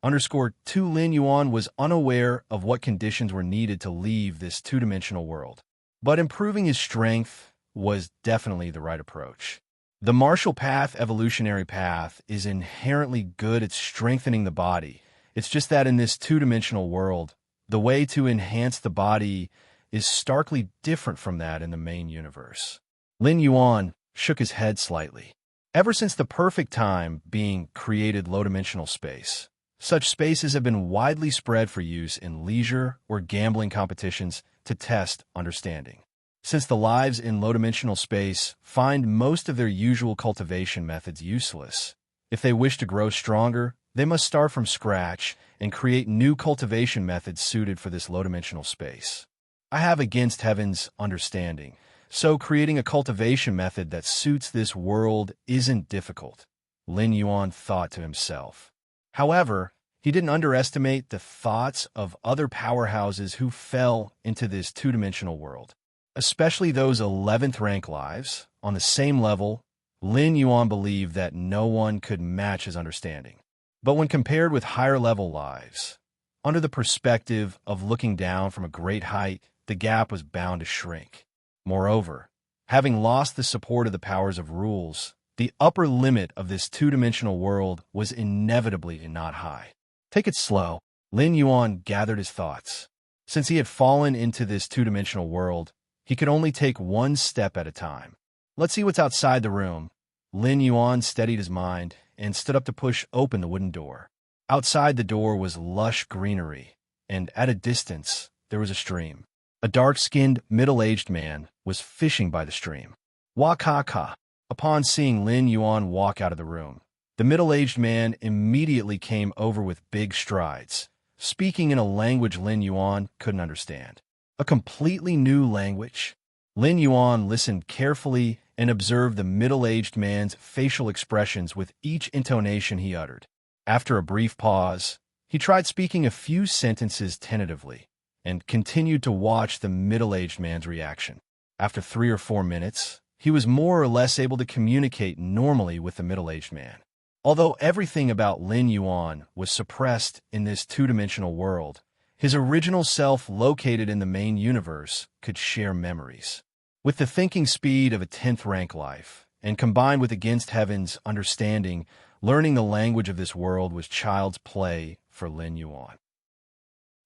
_2 Lin Yuan was unaware of what conditions were needed to leave this two-dimensional world. But improving his strength was definitely the right approach. The martial path, evolutionary path, is inherently good at strengthening the body. It's just that in this two-dimensional world, the way to enhance the body is starkly different from that in the main universe. Lin Yuan shook his head slightly. Ever since the perfect time being created low-dimensional space, such spaces have been widely spread for use in leisure or gambling competitions to test understanding. Since the lives in low-dimensional space find most of their usual cultivation methods useless, if they wish to grow stronger, they must start from scratch and create new cultivation methods suited for this low-dimensional space. I have against heaven's understanding, so creating a cultivation method that suits this world isn't difficult, Lin Yuan thought to himself. However, he didn't underestimate the thoughts of other powerhouses who fell into this two-dimensional world, especially those 11th rank lives. On the same level, Lin Yuan believed that no one could match his understanding. But when compared with higher-level lives, under the perspective of looking down from a great height, the gap was bound to shrink. Moreover, having lost the support of the powers of rules, the upper limit of this two-dimensional world was inevitably not high. Take it slow. Lin Yuan gathered his thoughts. Since he had fallen into this two-dimensional world, he could only take one step at a time. Let's see what's outside the room. Lin Yuan steadied his mind and stood up to push open the wooden door. Outside the door was lush greenery, and at a distance, there was a stream. A dark-skinned, middle-aged man was fishing by the stream. Waka-ka. Upon seeing Lin Yuan walk out of the room, the middle-aged man immediately came over with big strides, speaking in a language Lin Yuan couldn't understand. A completely new language? Lin Yuan listened carefully and observed the middle-aged man's facial expressions with each intonation he uttered. After a brief pause, he tried speaking a few sentences tentatively and continued to watch the middle-aged man's reaction. After 3 or 4 minutes, he was more or less able to communicate normally with the middle-aged man. Although everything about Lin Yuan was suppressed in this two-dimensional world, his original self located in the main universe could share memories. With the thinking speed of a 10th rank life, and combined with against heaven's understanding, Learning the language of this world was child's play for Lin Yuan.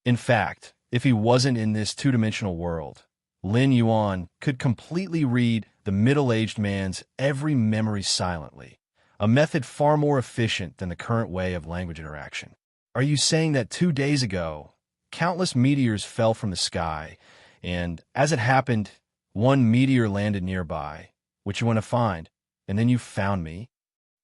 In fact, if he wasn't in this two-dimensional world, Lin Yuan could completely read the middle-aged man's every memory silently, a method far more efficient than the current way of language interaction. Are you saying that 2 days ago, countless meteors fell from the sky, and as it happened, one meteor landed nearby, which you want to find, and then you found me?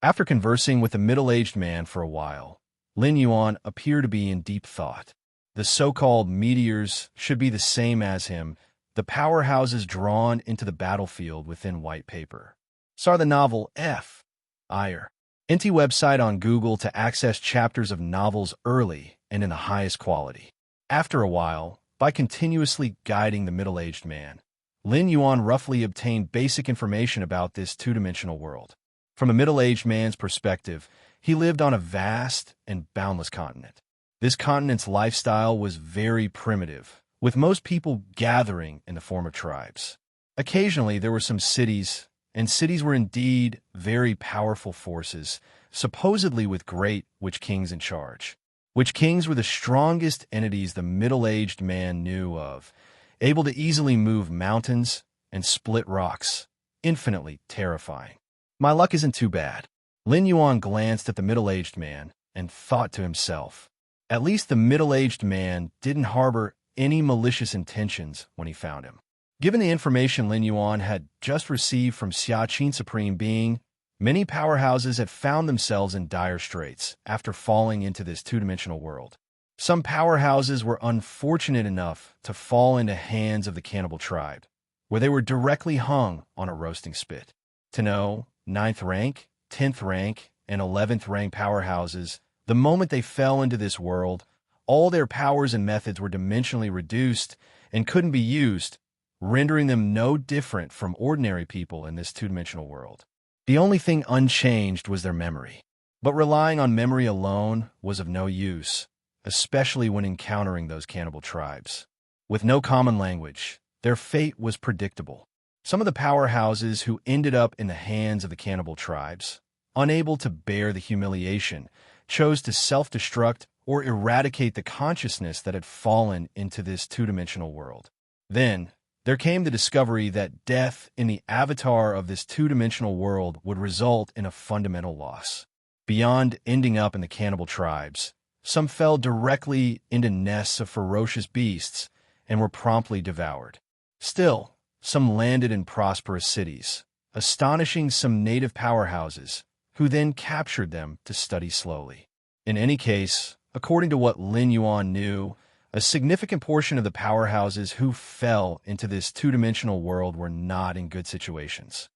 After conversing with the middle-aged man for a while, Lin Yuan appeared to be in deep thought. The so-called meteors should be the same as him, the powerhouses drawn into the battlefield within white paper. Saw the novel F. Ire. NT website on Google to access chapters of novels early and in the highest quality. After a while, by continuously guiding the middle-aged man, Lin Yuan roughly obtained basic information about this two-dimensional world. From a middle-aged man's perspective, he lived on a vast and boundless continent. This continent's lifestyle was very primitive, with most people gathering in the form of tribes. Occasionally, there were some cities, and cities were indeed very powerful forces, supposedly with great witch kings in charge. Witch kings were the strongest entities the middle-aged man knew of, able to easily move mountains and split rocks, infinitely terrifying. My luck isn't too bad. Lin Yuan glanced at the middle-aged man and thought to himself, at least the middle-aged man didn't harbor any malicious intentions when he found him. Given the information Lin Yuan had just received from Xiaqin Supreme Being, many powerhouses had found themselves in dire straits after falling into this two-dimensional world. Some powerhouses were unfortunate enough to fall into hands of the cannibal tribe, where they were directly hung on a roasting spit. To know 9th rank, 10th rank, and 11th rank powerhouses, the moment they fell into this world, all their powers and methods were dimensionally reduced and couldn't be used, rendering them no different from ordinary people in this two-dimensional world. The only thing unchanged was their memory. But relying on memory alone was of no use, especially when encountering those cannibal tribes. With no common language, their fate was predictable. Some of the powerhouses who ended up in the hands of the cannibal tribes, unable to bear the humiliation, chose to self-destruct or eradicate the consciousness that had fallen into this two-dimensional world. Then, there came the discovery that death in the avatar of this two-dimensional world would result in a fundamental loss. Beyond ending up in the cannibal tribes, some fell directly into nests of ferocious beasts and were promptly devoured. Still, some landed in prosperous cities, astonishing some native powerhouses, who then captured them to study slowly. In any case, according to what Lin Yuan knew, a significant portion of the powerhouses who fell into this two-dimensional world were not in good situations.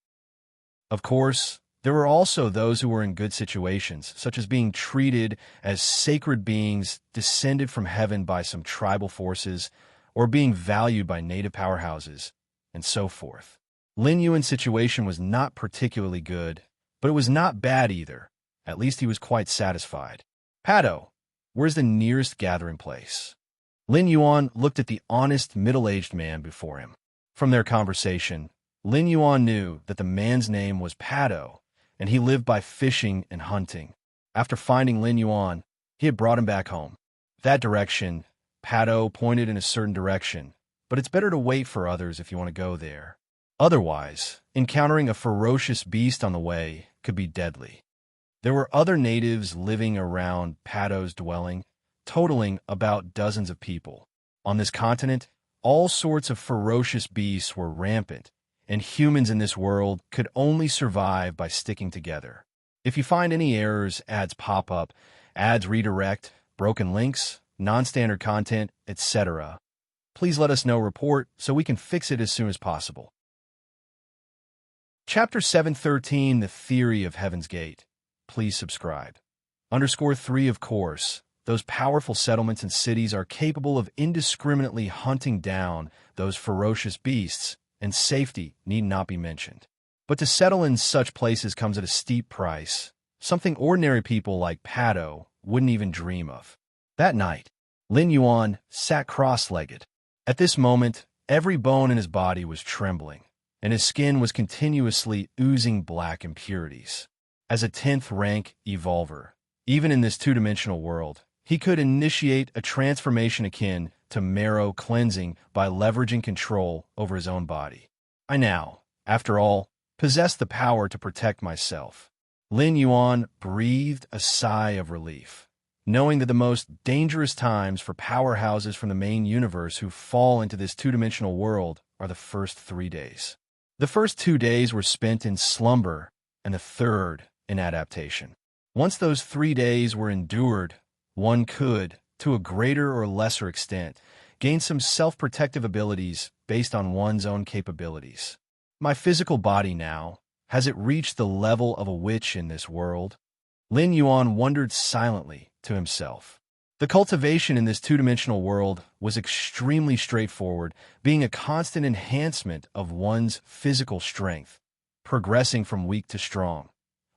Of course, there were also those who were in good situations, such as being treated as sacred beings descended from heaven by some tribal forces, or being valued by native powerhouses, and so forth. Lin Yuan's situation was not particularly good, but it was not bad either. At least he was quite satisfied. Pado, where's the nearest gathering place? Lin Yuan looked at the honest middle-aged man before him. From their conversation, Lin Yuan knew that the man's name was Pado, and he lived by fishing and hunting. After finding Lin Yuan, he had brought him back home. That direction, Pado pointed in a certain direction, but it's better to wait for others if you want to go there. Otherwise, encountering a ferocious beast on the way could be deadly. There were other natives living around Pado's dwelling, totaling about dozens of people. On this continent, all sorts of ferocious beasts were rampant, and humans in this world could only survive by sticking together. If you find any errors, ads pop up, ads redirect, broken links, non-standard content, etc., please let us know report so we can fix it as soon as possible. Chapter 713, The Theory of Heaven's Gate. Please subscribe. _3, of course, those powerful settlements and cities are capable of indiscriminately hunting down those ferocious beasts, and safety need not be mentioned. But to settle in such places comes at a steep price, something ordinary people like Pado wouldn't even dream of. That night, Lin Yuan sat cross-legged. At this moment, every bone in his body was trembling, and his skin was continuously oozing black impurities. As a 10th rank evolver, even in this two-dimensional world, he could initiate a transformation akin to marrow cleansing by leveraging control over his own body. I now, after all, possess the power to protect myself. Lin Yuan breathed a sigh of relief, knowing that the most dangerous times for powerhouses from the main universe who fall into this two-dimensional world are the first 3 days. The first 2 days were spent in slumber, and the third in adaptation. Once those 3 days were endured, one could, to a greater or lesser extent, gain some self-protective abilities based on one's own capabilities. My physical body now, has it reached the level of a witch in this world? Lin Yuan wondered silently to himself. The cultivation in this two-dimensional world was extremely straightforward, being a constant enhancement of one's physical strength, progressing from weak to strong.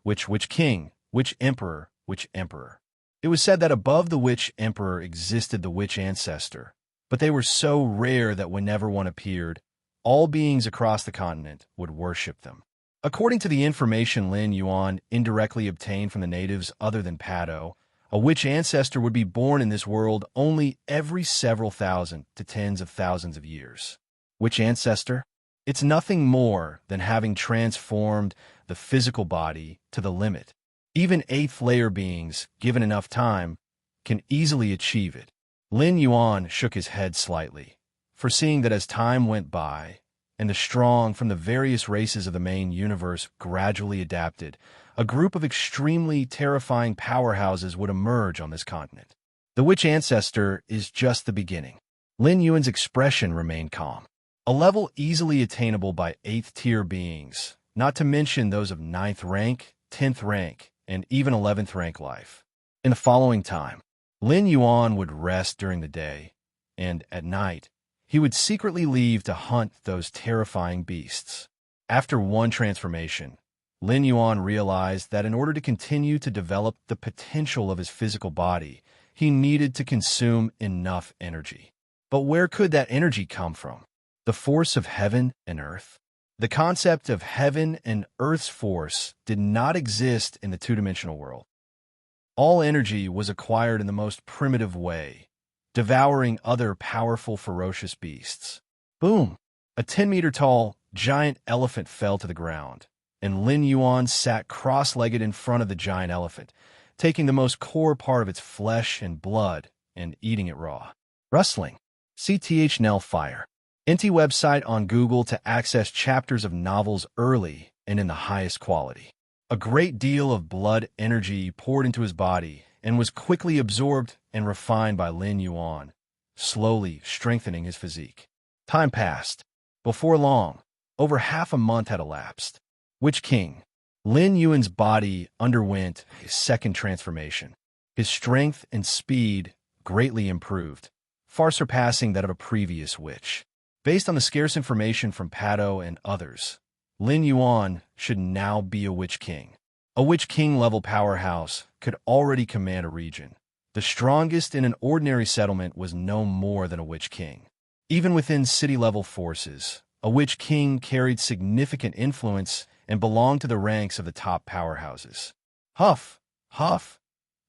Witch king, witch emperor, witch emperor. It was said that above the witch emperor existed the witch ancestor, but they were so rare that whenever one appeared, all beings across the continent would worship them. According to the information Lin Yuan indirectly obtained from the natives other than Pado, a witch ancestor would be born in this world only every several thousand to tens of thousands of years. Witch ancestor? It's nothing more than having transformed the physical body to the limit. Even 8th layer beings, given enough time, can easily achieve it. Lin Yuan shook his head slightly, foreseeing that as time went by, and the strong from the various races of the main universe gradually adapted, a group of extremely terrifying powerhouses would emerge on this continent. The witch ancestor is just the beginning. Lin Yuan's expression remained calm. A level easily attainable by 8th tier beings, not to mention those of 9th rank, 10th rank, and even 11th rank life. In the following time, Lin Yuan would rest during the day, and at night, he would secretly leave to hunt those terrifying beasts. After one transformation, Lin Yuan realized that in order to continue to develop the potential of his physical body, he needed to consume enough energy. But where could that energy come from? The force of heaven and earth? The concept of heaven and earth's force did not exist in the two-dimensional world. All energy was acquired in the most primitive way, devouring other powerful, ferocious beasts. Boom! A 10-meter-tall, giant elephant fell to the ground, and Lin Yuan sat cross-legged in front of the giant elephant, taking the most core part of its flesh and blood and eating it raw. Rustling. CTHNL Fire. NT website on Google to access chapters of novels early and in the highest quality. A great deal of blood energy poured into his body and was quickly absorbed and refined by Lin Yuan, slowly strengthening his physique. Time passed. Before long, over half a month had elapsed. Witch King. Lin Yuan's body underwent a second transformation. His strength and speed greatly improved, far surpassing that of a previous witch. Based on the scarce information from Pado and others, Lin Yuan should now be a Witch King. A Witch King level powerhouse could already command a region. The strongest in an ordinary settlement was no more than a Witch King. Even within city-level forces, a Witch King carried significant influence and belonged to the ranks of the top powerhouses. Huff, huff.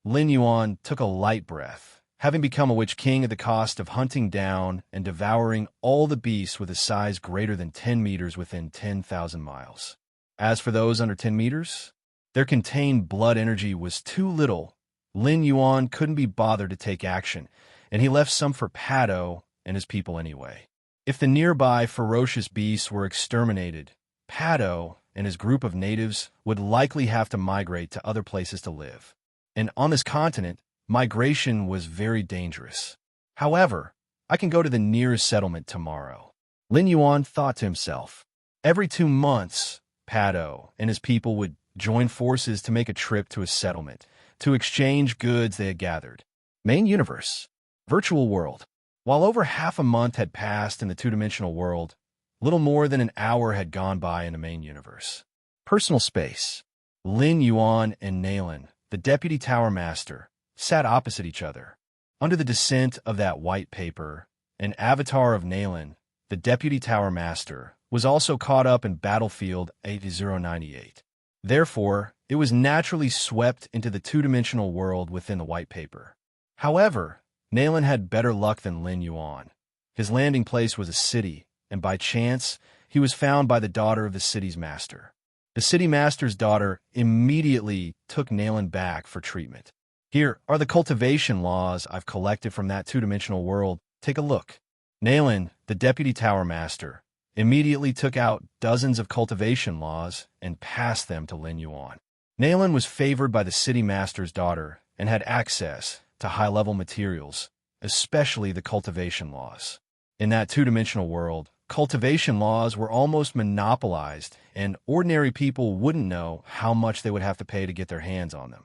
Lin Yuan took a light breath, having become a Witch King at the cost of hunting down and devouring all the beasts with a size greater than 10 meters within 10,000 miles. As for those under 10 meters, their contained blood energy was too little. Lin Yuan couldn't be bothered to take action, and he left some for Pado and his people anyway. If the nearby ferocious beasts were exterminated, Pado and his group of natives would likely have to migrate to other places to live. And on this continent, migration was very dangerous. However, I can go to the nearest settlement tomorrow. Lin Yuan thought to himself. Every 2 months, Pado and his people would join forces to make a trip to a settlement, to exchange goods they had gathered. Main universe. Virtual world. While over half a month had passed in the two-dimensional world, little more than an hour had gone by in the main universe. Personal space. Lin Yuan and Nalen, the deputy tower master, sat opposite each other. Under the descent of that white paper, an avatar of Nalen, the deputy tower master, was also caught up in Battlefield 8098. Therefore, it was naturally swept into the two-dimensional world within the white paper. However, Nayland had better luck than Lin Yuan. His landing place was a city, and by chance, he was found by the daughter of the city's master. The city master's daughter immediately took Nayland back for treatment. Here are the cultivation laws I've collected from that two-dimensional world. Take a look. Nayland, the deputy tower master, immediately took out dozens of cultivation laws and passed them to Lin Yuan. Nayland was favored by the city master's daughter and had access to high-level materials, especially the cultivation laws. In that two-dimensional world, cultivation laws were almost monopolized, and ordinary people wouldn't know how much they would have to pay to get their hands on them.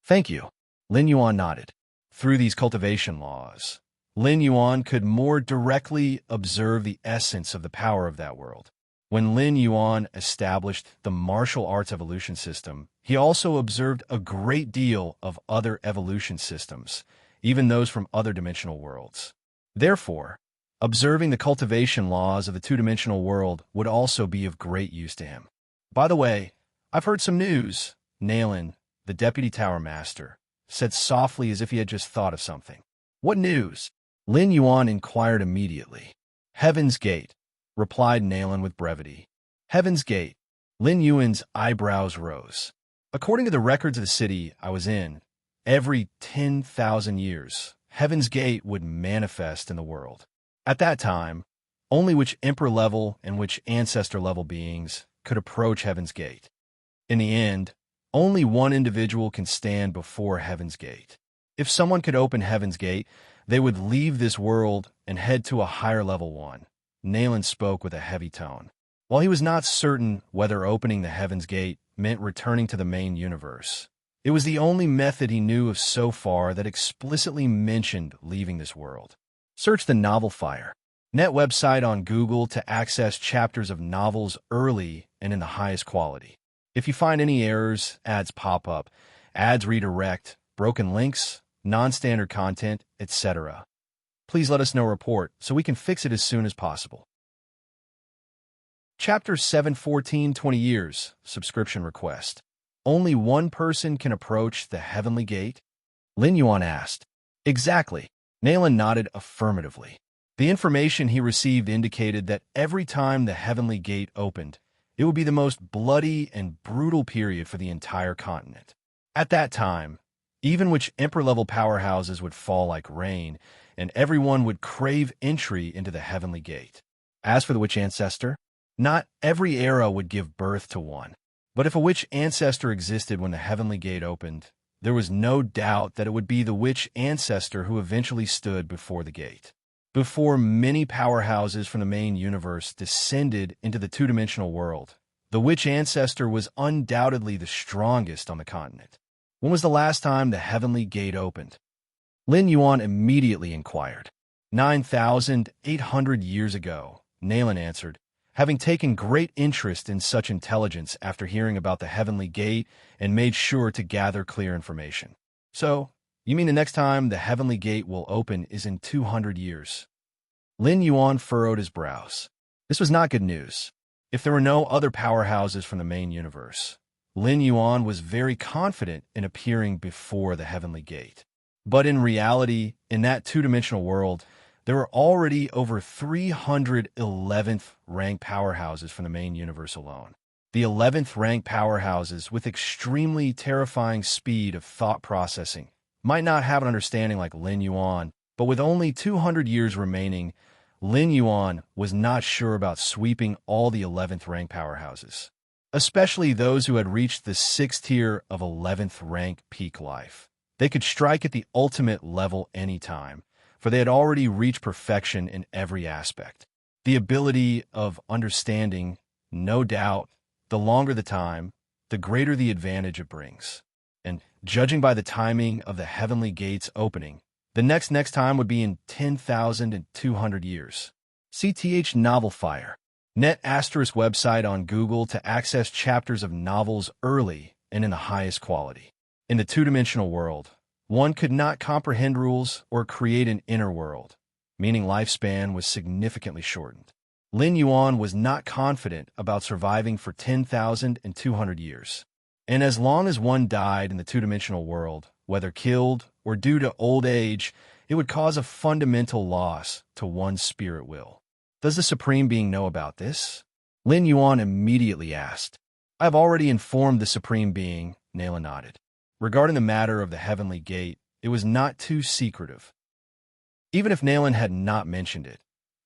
Thank you. Lin Yuan nodded. Through these cultivation laws, Lin Yuan could more directly observe the essence of the power of that world. When Lin Yuan established the martial arts evolution system, he also observed a great deal of other evolution systems, even those from other dimensional worlds. Therefore, observing the cultivation laws of the two-dimensional world would also be of great use to him. By the way, I've heard some news, Nayland, the deputy tower master, said softly as if he had just thought of something. What news? Lin Yuan inquired immediately. Heaven's Gate, replied Nayland with brevity. Heaven's Gate. Lin Yuan's eyebrows rose. According to the records of the city I was in, every 10,000 years, Heaven's Gate would manifest in the world. At that time, only which emperor-level and which ancestor-level beings could approach Heaven's Gate. In the end, only one individual can stand before Heaven's Gate. If someone could open Heaven's Gate, they would leave this world and head to a higher-level one. Nayland spoke with a heavy tone. While he was not certain whether opening the Heaven's Gate meant returning to the main universe, it was the only method he knew of so far that explicitly mentioned leaving this world. Search the novel Fire Net website on Google to access chapters of novels early and in the highest quality. If you find any errors, ads pop up, ads redirect, broken links, non-standard content, etc., please let us know report so we can fix it as soon as possible. Chapter 714 20 Years Subscription Request. Only one person can approach the Heavenly Gate? Lin Yuan asked. Exactly. Nayland nodded affirmatively. The information he received indicated that every time the Heavenly Gate opened, it would be the most bloody and brutal period for the entire continent. At that time, even which emperor-level powerhouses would fall like rain, and everyone would crave entry into the Heavenly Gate. As for the witch ancestor, not every era would give birth to one. But if a witch ancestor existed when the Heavenly Gate opened, there was no doubt that it would be the witch ancestor who eventually stood before the gate. Before many powerhouses from the main universe descended into the two-dimensional world, the witch ancestor was undoubtedly the strongest on the continent. When was the last time the Heavenly Gate opened? Lin Yuan immediately inquired. 9,800 years ago, Nayland answered, having taken great interest in such intelligence after hearing about the Heavenly Gate and made sure to gather clear information. So, you mean the next time the Heavenly Gate will open is in 200 years? Lin Yuan furrowed his brows. This was not good news. If there were no other powerhouses from the main universe, Lin Yuan was very confident in appearing before the Heavenly Gate. But in reality, in that two-dimensional world, there were already over 300 11th rank powerhouses from the main universe alone. The 11th rank powerhouses with extremely terrifying speed of thought processing might not have an understanding like Lin Yuan, but with only 200 years remaining, Lin Yuan was not sure about sweeping all the 11th rank powerhouses, especially those who had reached the 6th tier of 11th rank peak life. They could strike at the ultimate level anytime, for they had already reached perfection in every aspect. The ability of understanding, no doubt, the longer the time, the greater the advantage it brings. And judging by the timing of the Heavenly Gate's opening, the next time would be in 10,200 years. CTH Novel Fire. Net * website on Google to access chapters of novels early and in the highest quality. In the two-dimensional world, one could not comprehend rules or create an inner world, meaning lifespan was significantly shortened. Lin Yuan was not confident about surviving for 10,200 years. And as long as one died in the two-dimensional world, whether killed or due to old age, it would cause a fundamental loss to one's spirit will. Does the Supreme Being know about this? Lin Yuan immediately asked. I have already informed the Supreme Being, Nayla nodded. Regarding the matter of the heavenly gate, it was not too secretive. Even if Naylan had not mentioned it,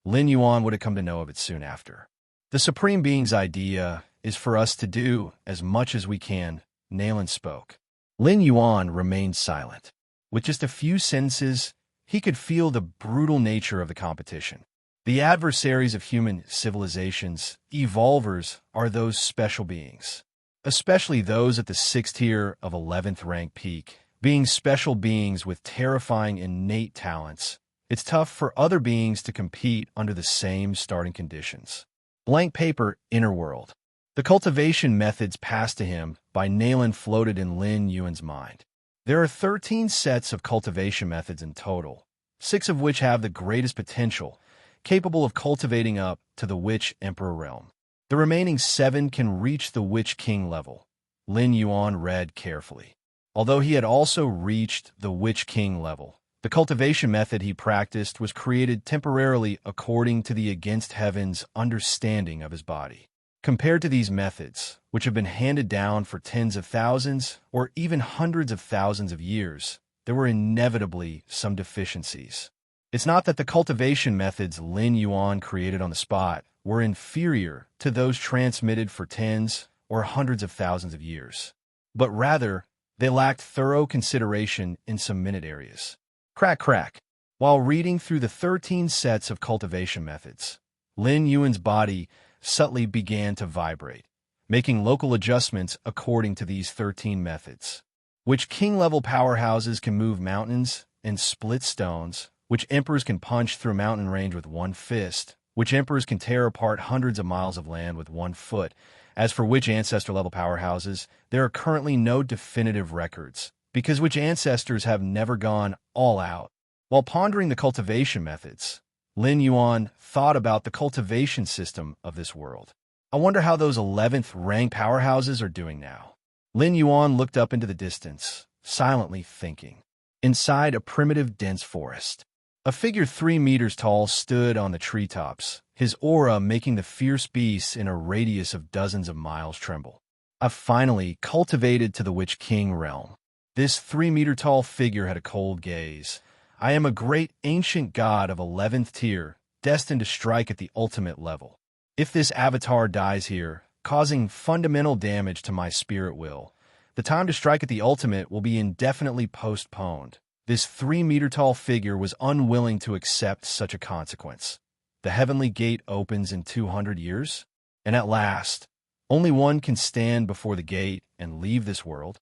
Lin Yuan would have come to know of it soon after. The Supreme Being's idea is for us to do as much as we can, Naylan spoke. Lin Yuan remained silent. With just a few sentences, he could feel the brutal nature of the competition. The adversaries of human civilizations, evolvers, are those special beings, especially those at the 6th tier of 11th rank peak. Being special beings with terrifying innate talents, it's tough for other beings to compete under the same starting conditions. Blank paper, inner world. The cultivation methods passed to him by Naylan floated in Lin Yuan's mind. There are 13 sets of cultivation methods in total, 6 of which have the greatest potential, capable of cultivating up to the Witch Emperor realm. The remaining 7 can reach the Witch King level. Lin Yuan read carefully. Although he had also reached the Witch King level, the cultivation method he practiced was created temporarily according to the Against Heaven's understanding of his body. Compared to these methods, which have been handed down for tens of thousands or even hundreds of thousands of years, there were inevitably some deficiencies. It's not that the cultivation methods Lin Yuan created on the spot were inferior to those transmitted for tens or hundreds of thousands of years, but rather, they lacked thorough consideration in some minute areas. Crack, crack. While reading through the 13 sets of cultivation methods, Lin Yuan's body subtly began to vibrate, making local adjustments according to these 13 methods. Which king-level powerhouses can move mountains and split stones, which emperors can punch through a mountain range with one fist, which emperors can tear apart hundreds of miles of land with one foot. As for which ancestor-level powerhouses, there are currently no definitive records, because which ancestors have never gone all out. While pondering the cultivation methods, Lin Yuan thought about the cultivation system of this world. I wonder how those 11th rank powerhouses are doing now. Lin Yuan looked up into the distance, silently thinking. Inside a primitive dense forest, a figure 3 meters tall stood on the treetops, his aura making the fierce beasts in a radius of dozens of miles tremble. I've finally cultivated to the Witch King realm. This 3-meter-tall figure had a cold gaze. I am a great ancient god of 11th tier, destined to strike at the ultimate level. If this avatar dies here, causing fundamental damage to my spirit will, the time to strike at the ultimate will be indefinitely postponed. This 3-meter-tall figure was unwilling to accept such a consequence. The heavenly gate opens in 200 years, and at last, only one can stand before the gate and leave this world.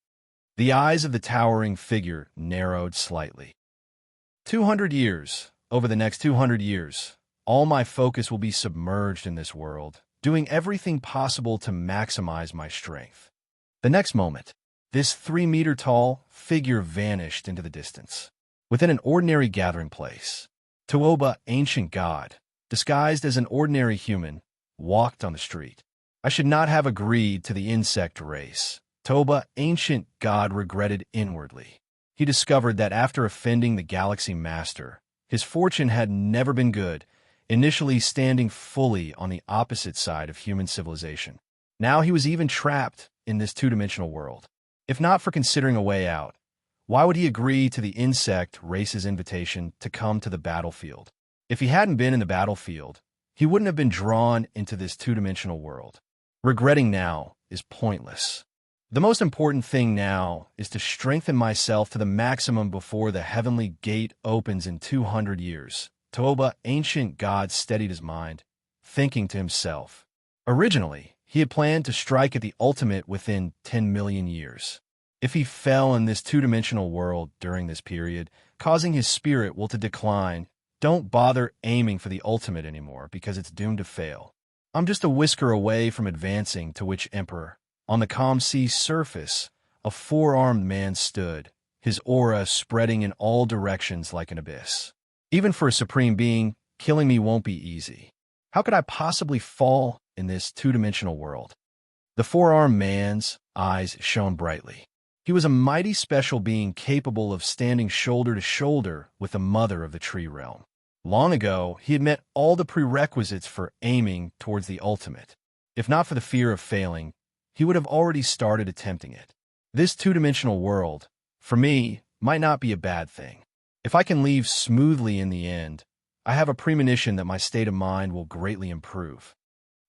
The eyes of the towering figure narrowed slightly. 200 years. Over the next 200 years, all my focus will be submerged in this world, doing everything possible to maximize my strength. The next moment, this 3-meter-tall figure vanished into the distance. Within an ordinary gathering place, Tuoba, ancient god, disguised as an ordinary human, walked on the street. I should not have agreed to the insect race. Toba, ancient god, regretted inwardly. He discovered that after offending the Galaxy Master, his fortune had never been good, initially standing fully on the opposite side of human civilization. Now he was even trapped in this two-dimensional world. If not for considering a way out, why would he agree to the insect race's invitation to come to the battlefield? If he hadn't been in the battlefield, he wouldn't have been drawn into this two-dimensional world. Regretting now is pointless. The most important thing now is to strengthen myself to the maximum before the heavenly gate opens in 200 years. Toba, ancient god, steadied his mind, thinking to himself. Originally, he had planned to strike at the ultimate within 10 million years. If he fell in this two-dimensional world during this period, causing his spirit will to decline, don't bother aiming for the ultimate anymore because it's doomed to fail. I'm just a whisker away from advancing to which emperor. On the calm sea surface, a 4-armed man stood, his aura spreading in all directions like an abyss. Even for a supreme being, killing me won't be easy. How could I possibly fall in this two-dimensional world? The four-armed man's eyes shone brightly. He was a mighty special being capable of standing shoulder to shoulder with the mother of the tree realm. Long ago, he had met all the prerequisites for aiming towards the ultimate. If not for the fear of failing, he would have already started attempting it. This two-dimensional world, for me, might not be a bad thing. If I can leave smoothly in the end, I have a premonition that my state of mind will greatly improve.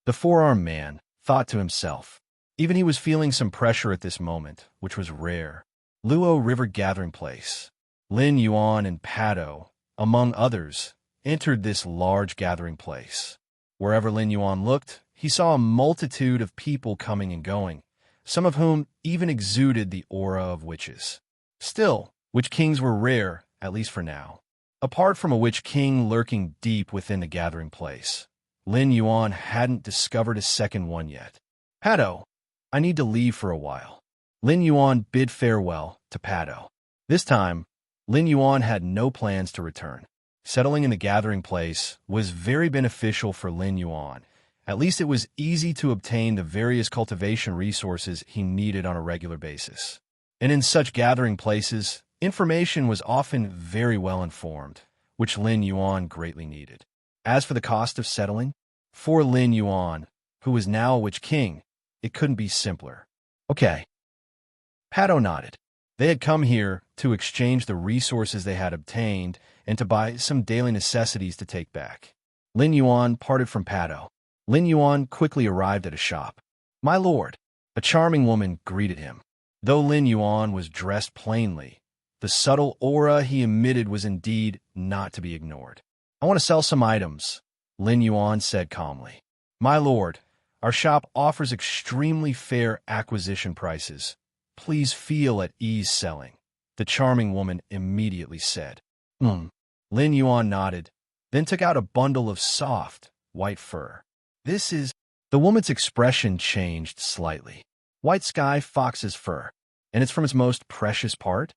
The four-armed man thought to himself. Even he was feeling some pressure at this moment, which was rare. Luo River Gathering Place. Lin Yuan and Pato, among others, entered this large gathering place. Wherever Lin Yuan looked, he saw a multitude of people coming and going, some of whom even exuded the aura of witches. Still, witch kings were rare, at least for now. Apart from a witch king lurking deep within the gathering place, Lin Yuan hadn't discovered a second one yet. Pato, I need to leave for a while. Lin Yuan bid farewell to Pato. This time, Lin Yuan had no plans to return. Settling in the gathering place was very beneficial for Lin Yuan. At least it was easy to obtain the various cultivation resources he needed on a regular basis. And in such gathering places, information was often very well informed, which Lin Yuan greatly needed. As for the cost of settling, for Lin Yuan, who was now a witch king, it couldn't be simpler. Okay. Pato nodded. They had come here to exchange the resources they had obtained and to buy some daily necessities to take back. Lin Yuan parted from Pato. Lin Yuan quickly arrived at a shop. My lord, a charming woman greeted him. Though Lin Yuan was dressed plainly, the subtle aura he emitted was indeed not to be ignored. I want to sell some items, Lin Yuan said calmly. My lord, our shop offers extremely fair acquisition prices. Please feel at ease selling, the charming woman immediately said. Lin Yuan nodded, then took out a bundle of soft, white fur. This is... The woman's expression changed slightly. White sky fox's fur, and it's from its most precious part?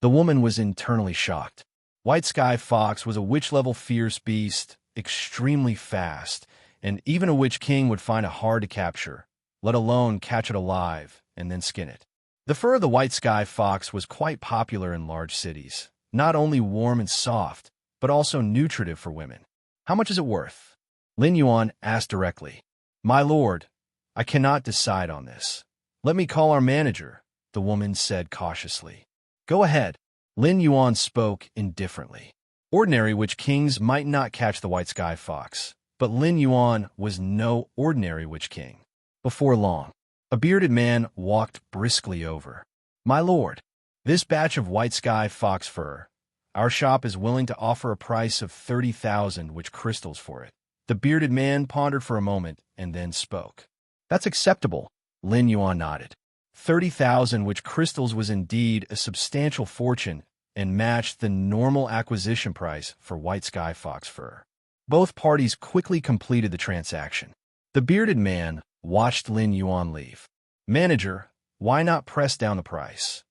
The woman was internally shocked. White sky fox was a witch-level fierce beast, extremely fast, and even a witch king would find it hard to capture, let alone catch it alive and then skin it. The fur of the white sky fox was quite popular in large cities, not only warm and soft, but also nutritive for women. How much is it worth? Lin Yuan asked directly. My lord, I cannot decide on this. Let me call our manager, the woman said cautiously. Go ahead. Lin Yuan spoke indifferently. Ordinary witch kings might not catch the white sky fox, but Lin Yuan was no ordinary witch king. Before long, a bearded man walked briskly over. My lord, this batch of white sky fox fur, our shop is willing to offer a price of 30,000 witch crystals for it. The bearded man pondered for a moment and then spoke. That's acceptable, Lin Yuan nodded. 30,000 witch crystals was indeed a substantial fortune and matched the normal acquisition price for white sky fox fur. Both parties quickly completed the transaction. The bearded man watched Lin Yuan leave. Manager, why not press down the price?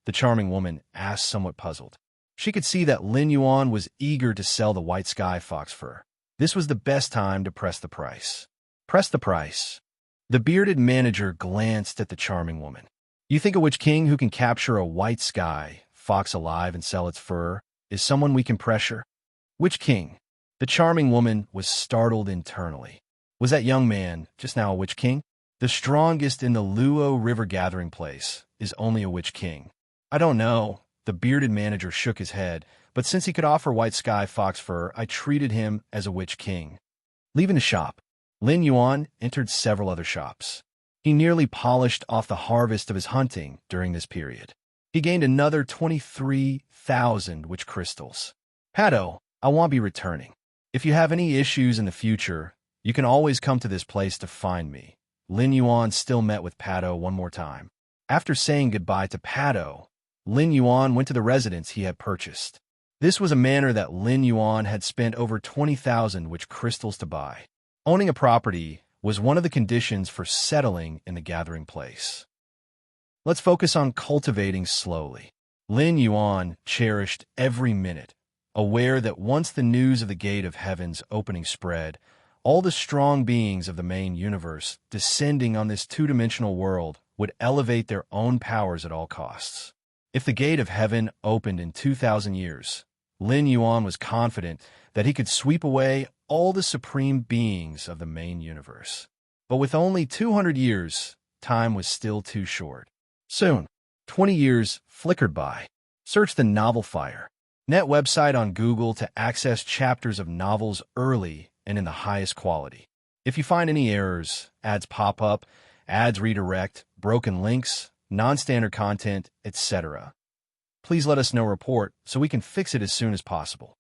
The charming woman asked, somewhat puzzled. She could see that Lin Yuan was eager to sell the white sky fox fur. This was the best time to press the price. Press the price. The bearded manager glanced at the charming woman. You think a witch king who can capture a white sky fox alive and sell its fur is someone we can pressure? Witch king? The charming woman was startled internally. Was that young man just now a witch king? The strongest in the Luo River Gathering Place is only a witch king. I don't know. The bearded manager shook his head, but since he could offer white sky fox fur, I treated him as a witch king. Leaving the shop, Lin Yuan entered several other shops. He nearly polished off the harvest of his hunting during this period. He gained another 23,000 witch crystals. Pato, I won't be returning. If you have any issues in the future, you can always come to this place to find me. Lin Yuan still met with Pato one more time. After saying goodbye to Pato, Lin Yuan went to the residence he had purchased. This was a manor that Lin Yuan had spent over 20,000 witch crystals to buy. Owning a property was one of the conditions for settling in the gathering place. Let's focus on cultivating slowly. Lin Yuan cherished every minute, aware that once the news of the Gate of Heaven's opening spread, all the strong beings of the main universe descending on this two-dimensional world would elevate their own powers at all costs. If the gate of heaven opened in 2,000 years, Lin Yuan was confident that he could sweep away all the supreme beings of the main universe. But with only 200 years, time was still too short. Soon, 20 years flickered by. Search the novel Fire Net website on Google to access chapters of novels early and in the highest quality. If you find any errors, ads pop up, ads redirect, broken links, non-standard content, etc., please let us know report so we can fix it as soon as possible.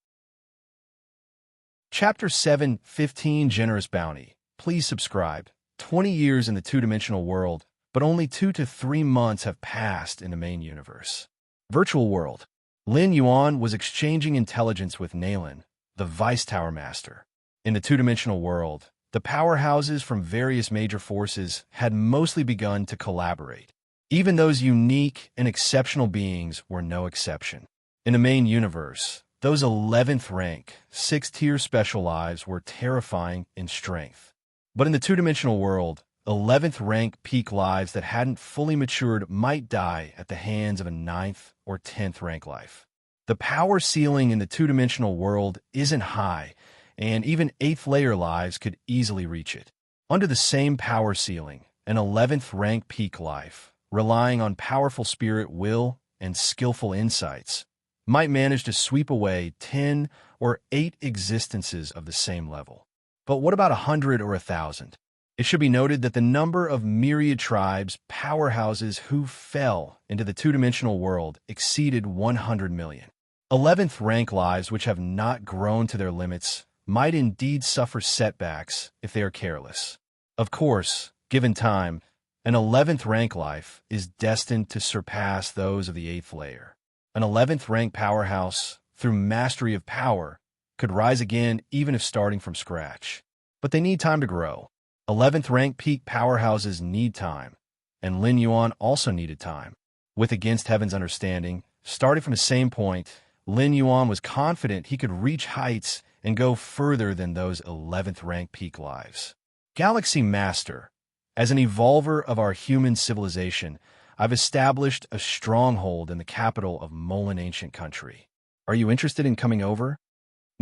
Chapter 7, 15 Generous Bounty. Please subscribe. 20 years in the two-dimensional world, but only 2 to 3 months have passed in the main universe. Virtual world. Lin Yuan was exchanging intelligence with Nailin, the Vice Tower Master. In the two-dimensional world, the powerhouses from various major forces had mostly begun to collaborate. Even those unique and exceptional beings were no exception. In the main universe, those 11th rank, 6th-tier special lives were terrifying in strength. But in the two-dimensional world, 11th rank peak lives that hadn't fully matured might die at the hands of a 9th or 10th rank life. The power ceiling in the two-dimensional world isn't high, and even 8th layer lives could easily reach it. Under the same power ceiling, an 11th rank peak life, relying on powerful spirit will and skillful insights, might manage to sweep away 10 or 8 existences of the same level. But what about 100 or 1,000? It should be noted that the number of myriad tribes, powerhouses who fell into the two-dimensional world exceeded 100 million. 11th rank lives which have not grown to their limits might indeed suffer setbacks if they are careless. Of course, given time, an 11th rank life is destined to surpass those of the 8th layer. An 11th rank powerhouse, through mastery of power, could rise again even if starting from scratch. But they need time to grow. 11th rank peak powerhouses need time, and Lin Yuan also needed time. With Against Heaven's understanding, starting from the same point, Lin Yuan was confident he could reach heights and go further than those 11th rank peak lives. Galaxy Master, as an evolver of our human civilization, I've established a stronghold in the capital of Molan Ancient Country. Are you interested in coming over?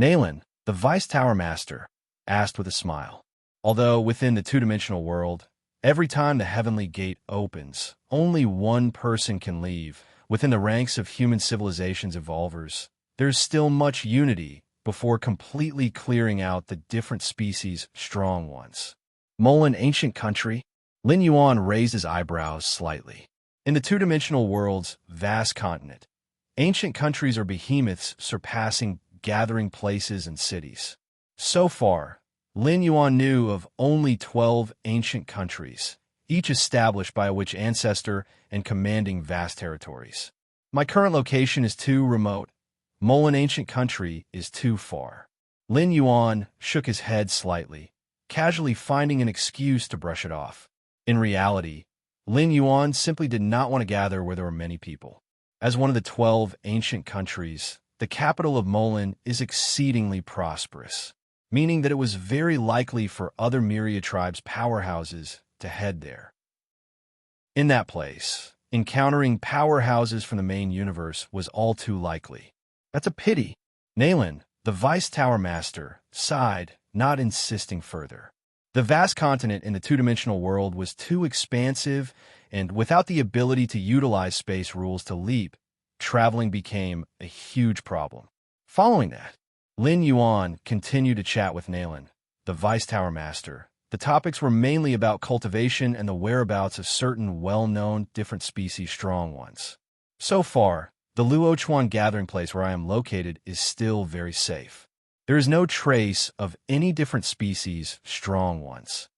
Nailin, the Vice Tower Master, asked with a smile. Although within the two-dimensional world, every time the heavenly gate opens, only one person can leave. Within the ranks of human civilization's evolvers, there's still much unity before completely clearing out the different species' strong ones. Molan Ancient Country? Lin Yuan raised his eyebrows slightly. In the two-dimensional world's vast continent, ancient countries are behemoths surpassing gathering places and cities. So far, Lin Yuan knew of only 12 ancient countries, each established by a witch ancestor and commanding vast territories. My current location is too remote. Molan Ancient Country is too far. Lin Yuan shook his head slightly, casually finding an excuse to brush it off. In reality, Lin Yuan simply did not want to gather where there were many people. As one of the 12 ancient countries, the capital of Molan is exceedingly prosperous, meaning that it was very likely for other myriad tribes' powerhouses to head there. In that place, encountering powerhouses from the main universe was all too likely. That's a pity. Nailin, the Vice Tower Master, sighed, not insisting further. The vast continent in the two-dimensional world was too expansive, and without the ability to utilize space rules to leap, traveling became a huge problem. Following that, Lin Yuan continued to chat with Nailin, the Vice Tower Master. The topics were mainly about cultivation and the whereabouts of certain well-known different species strong ones. So far, the Luochuan gathering place where I am located is still very safe. There is no trace of any different species strong ones.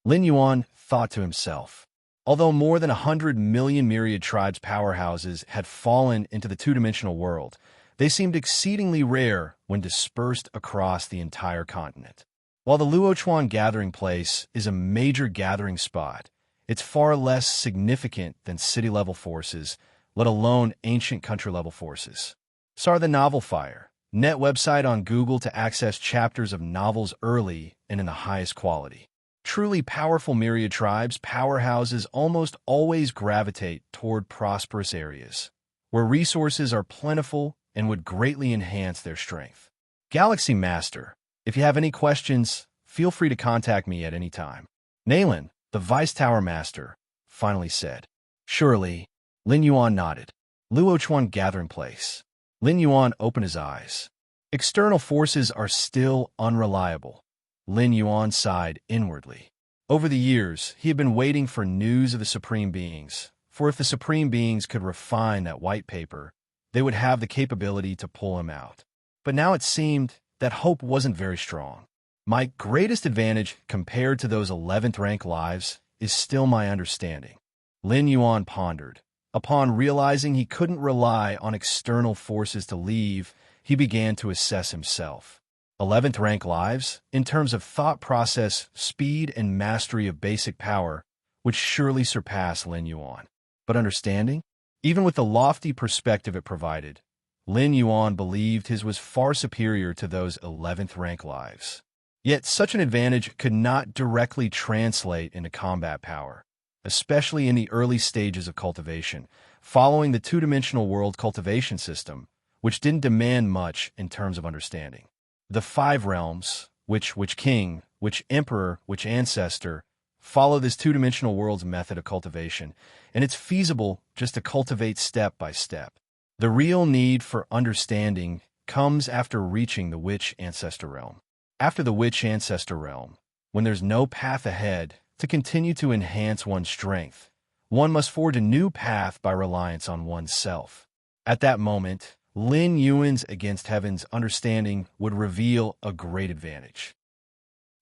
Lin Yuan thought to himself. Although more than 100 million myriad tribes powerhouses had fallen into the two-dimensional world, they seemed exceedingly rare when dispersed across the entire continent. While the Luochuan gathering place is a major gathering spot, it's far less significant than city-level forces, let alone ancient country-level forces. So are the novel Fire, Net website on Google to access chapters of novels early and in the highest quality. Truly powerful myriad tribes, powerhouses almost always gravitate toward prosperous areas, where resources are plentiful and would greatly enhance their strength. Galaxy Master, if you have any questions, feel free to contact me at any time. Naylan, the Vice Tower Master, finally said. Surely, Lin Yuan nodded. Luochuan gathering place. Lin Yuan opened his eyes. External forces are still unreliable. Lin Yuan sighed inwardly. Over the years, he had been waiting for news of the Supreme Beings, for if the Supreme Beings could refine that white paper, they would have the capability to pull him out. But now it seemed that hope wasn't very strong. My greatest advantage compared to those 11th rank lives is still my understanding. Lin Yuan pondered. Upon realizing he couldn't rely on external forces to leave, he began to assess himself. 11th rank lives, in terms of thought process, speed, and mastery of basic power, would surely surpass Lin Yuan. But understanding? Even with the lofty perspective it provided, Lin Yuan believed his was far superior to those 11th rank lives. Yet such an advantage could not directly translate into combat power, especially in the early stages of cultivation, following the two-dimensional world cultivation system, which didn't demand much in terms of understanding. The 5 realms, which king, which emperor, which ancestor, follow this two-dimensional world's method of cultivation, and it's feasible just to cultivate step by step. The real need for understanding comes after reaching the witch ancestor realm. After the witch ancestor realm, when there's no path ahead to continue to enhance one's strength, one must forge a new path by reliance on oneself. At that moment, Lin Yuan's against heaven's understanding would reveal a great advantage.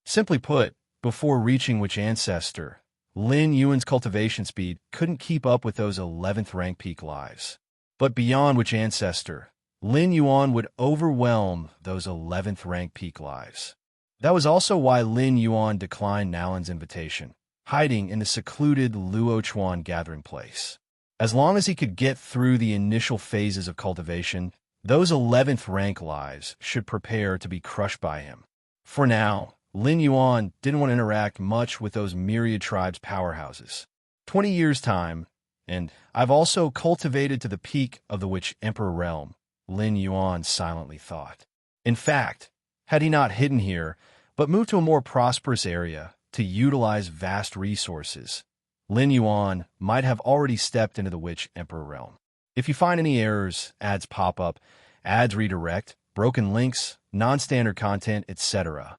Simply put, before reaching witch ancestor, Lin Yuan's cultivation speed couldn't keep up with those 11th rank peak lives. But beyond witch ancestor, Lin Yuan would overwhelm those 11th rank peak lives. That was also why Lin Yuan declined Nalan's invitation, hiding in the secluded Luochuan gathering place. As long as he could get through the initial phases of cultivation, those 11th rank lives should prepare to be crushed by him. For now, Lin Yuan didn't want to interact much with those myriad tribes' powerhouses. 20 years' time, and I've also cultivated to the peak of the Witch Emperor realm, Lin Yuan silently thought. In fact, had he not hidden here, but moved to a more prosperous area to utilize vast resources, Lin Yuan might have already stepped into the Witch Emperor realm. If you find any errors, ads pop up, ads redirect, broken links, non-standard content, etc.,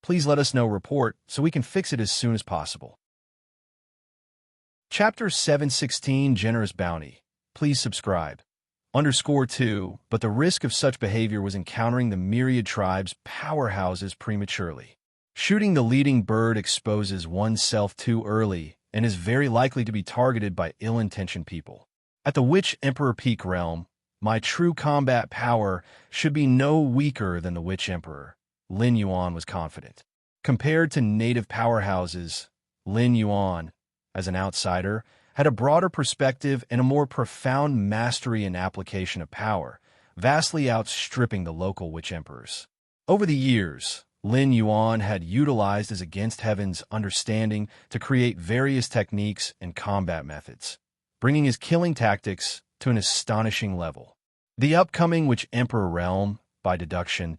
please let us know report so we can fix it as soon as possible. Chapter 716 Generous Bounty. Please subscribe. _2, but the risk of such behavior was encountering the myriad tribes' powerhouses prematurely. Shooting the leading bird exposes oneself too early and is very likely to be targeted by ill-intentioned people. At the Witch Emperor Peak realm, my true combat power should be no weaker than the Witch Emperor, Lin Yuan was confident. Compared to native powerhouses, Lin Yuan, as an outsider, had a broader perspective and a more profound mastery and application of power, vastly outstripping the local witch emperors. Over the years, Lin Yuan had utilized his against heaven's understanding to create various techniques and combat methods, bringing his killing tactics to an astonishing level. The upcoming Witch Emperor realm, by deduction,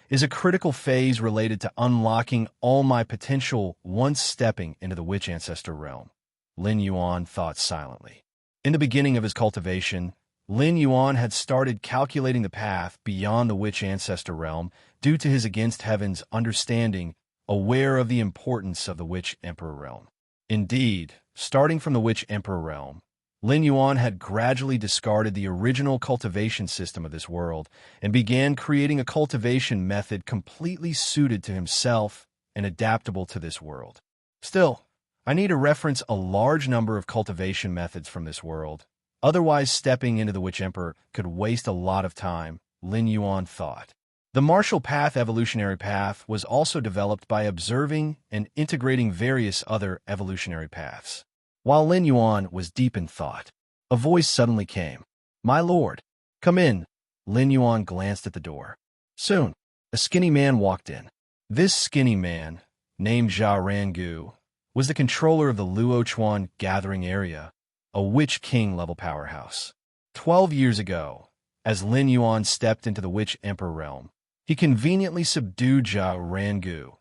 is a critical phase related to unlocking all my potential once stepping into the Witch Ancestor realm, Lin Yuan thought silently. In the beginning of his cultivation, Lin Yuan had started calculating the path beyond the Witch Ancestor realm due to his against heaven's understanding, aware of the importance of the Witch Emperor realm. Indeed, starting from the Witch Emperor realm, Lin Yuan had gradually discarded the original cultivation system of this world and began creating a cultivation method completely suited to himself and adaptable to this world. Still, I need to reference a large number of cultivation methods from this world. Otherwise, stepping into the Witch Emperor could waste a lot of time, Lin Yuan thought. The martial path evolutionary path was also developed by observing and integrating various other evolutionary paths. While Lin Yuan was deep in thought, a voice suddenly came. "My lord, come in." Lin Yuan glanced at the door. Soon, a skinny man walked in. This skinny man, named Jia Rangu, was the controller of the Luochuan gathering area, a Witch King level powerhouse. 12 years ago, as Lin Yuan stepped into the Witch Emperor realm, he conveniently subdued Jia Rangu,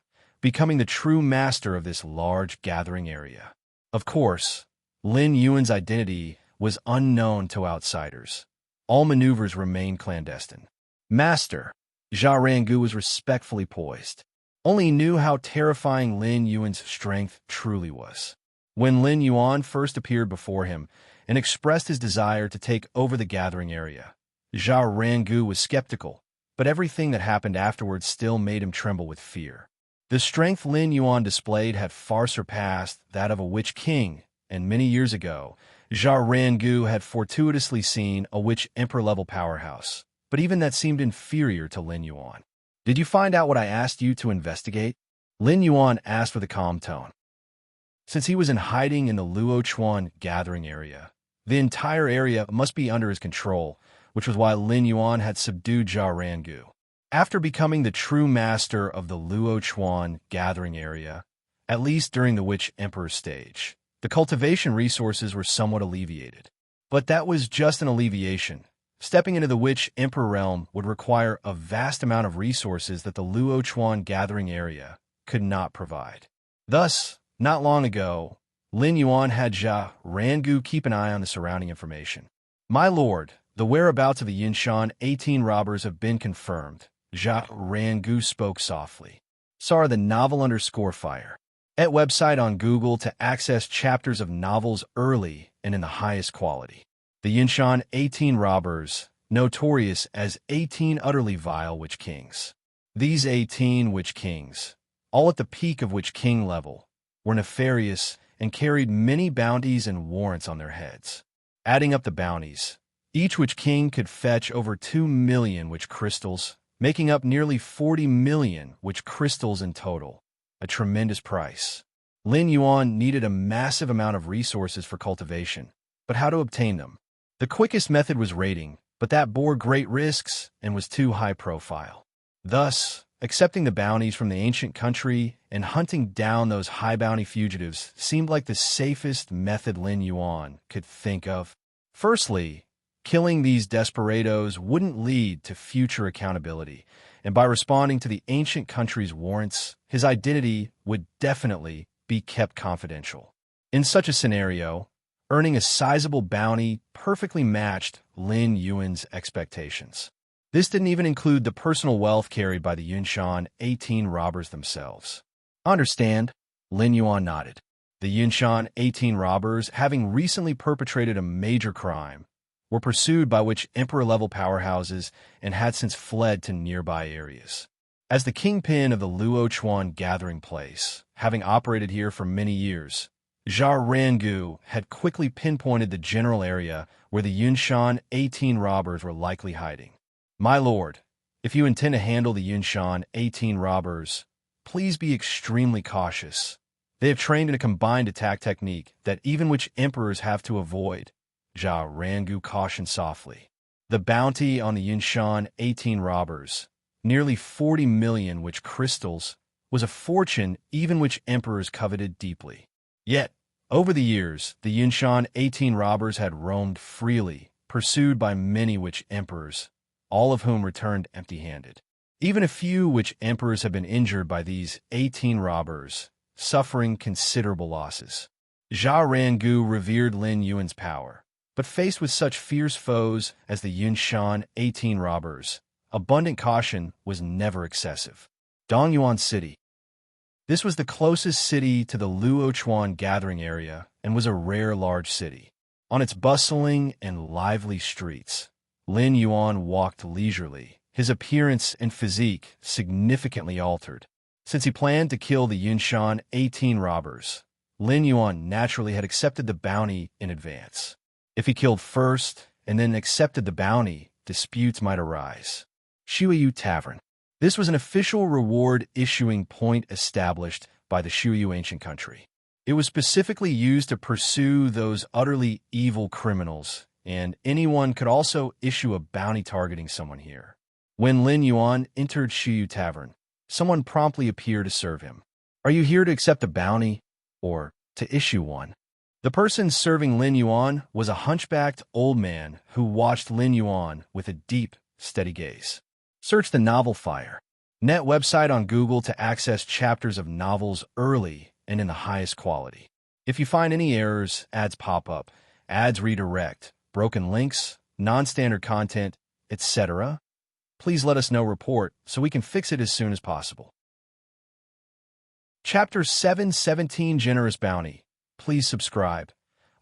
becoming the true master of this large gathering area. Of course, Lin Yuan's identity was unknown to outsiders. All maneuvers remained clandestine. Master, Jia Rangu was respectfully poised. Only he knew how terrifying Lin Yuan's strength truly was. When Lin Yuan first appeared before him and expressed his desire to take over the gathering area, Jia Rangu was skeptical, but everything that happened afterwards still made him tremble with fear. The strength Lin Yuan displayed had far surpassed that of a Witch King, and many years ago, Jia Rangu had fortuitously seen a Witch Emperor-level powerhouse, but even that seemed inferior to Lin Yuan. "Did you find out what I asked you to investigate?" Lin Yuan asked with a calm tone. Since he was in hiding in the Luochuan gathering area, the entire area must be under his control, which was why Lin Yuan had subdued Jia Rangu. After becoming the true master of the Luochuan gathering area, at least during the Witch Emperor stage, the cultivation resources were somewhat alleviated. But that was just an alleviation. Stepping into the Witch Emperor realm would require a vast amount of resources that the Luochuan gathering area could not provide. Thus, not long ago, Lin Yuan had Jia Rangu keep an eye on the surrounding information. "My lord, the whereabouts of the Yinshan 18 robbers have been confirmed," Jia Rangu spoke softly. "Sar the novel _fire. At website on Google to access chapters of novels early and in the highest quality. The Yinshan 18 robbers, notorious as 18 utterly vile Witch Kings. These 18 Witch Kings, all at the peak of Witch King level, were nefarious and carried many bounties and warrants on their heads. Adding up the bounties, each Witch King could fetch over 2 million witch crystals, making up nearly 40 million witch crystals in total, a tremendous price. Lin Yuan needed a massive amount of resources for cultivation, but how to obtain them? The quickest method was raiding, but that bore great risks and was too high profile. Thus, accepting the bounties from the ancient country and hunting down those high bounty fugitives seemed like the safest method Lin Yuan could think of. Firstly, killing these desperados wouldn't lead to future accountability, and by responding to the ancient country's warrants, his identity would definitely be kept confidential. In such a scenario, earning a sizable bounty perfectly matched Lin Yuan's expectations. This didn't even include the personal wealth carried by the Yinshan 18 robbers themselves. "Understand?" Lin Yuan nodded. The Yinshan 18 robbers, having recently perpetrated a major crime, were pursued by Witch Emperor-level powerhouses and had since fled to nearby areas. As the kingpin of the Luochuan gathering place, having operated here for many years, Jia Rangu had quickly pinpointed the general area where the Yinshan 18 robbers were likely hiding. "My lord, if you intend to handle the Yinshan 18 robbers, please be extremely cautious. They have trained in a combined attack technique that even witch emperors have to avoid," Jia Rangu cautioned softly. The bounty on the Yinshan 18 robbers, nearly 40 million witch crystals, was a fortune even witch emperors coveted deeply. Yet, over the years, the Yinshan 18 robbers had roamed freely, pursued by many witch emperors, all of whom returned empty-handed. Even a few witch emperors have been injured by these 18 robbers, suffering considerable losses. Jia Rangu revered Lin Yuan's power, but faced with such fierce foes as the Yinshan 18 robbers, abundant caution was never excessive. Dongyuan City. This was the closest city to the Luochuan gathering area and was a rare large city. On its bustling and lively streets, Lin Yuan walked leisurely, his appearance and physique significantly altered. Since he planned to kill the Yinshan 18 robbers, Lin Yuan naturally had accepted the bounty in advance. If he killed first and then accepted the bounty, disputes might arise. Shuyu Tavern. This was an official reward issuing point established by the Shuyu ancient country. It was specifically used to pursue those utterly evil criminals, and anyone could also issue a bounty targeting someone here. When Lin Yuan entered Shiyu Tavern, someone promptly appeared to serve him. Are you here to accept a bounty or to issue one? The person serving Lin Yuan was a hunchbacked old man who watched Lin Yuan with a deep, steady gaze. Search the novel Fire Net website on Google to access chapters of novels early and in the highest quality. If you find any errors, ads pop up, ads redirect, broken links, non-standard content, etc., please let us know report so we can fix it as soon as possible. Chapter 717 Generous Bounty. Please subscribe.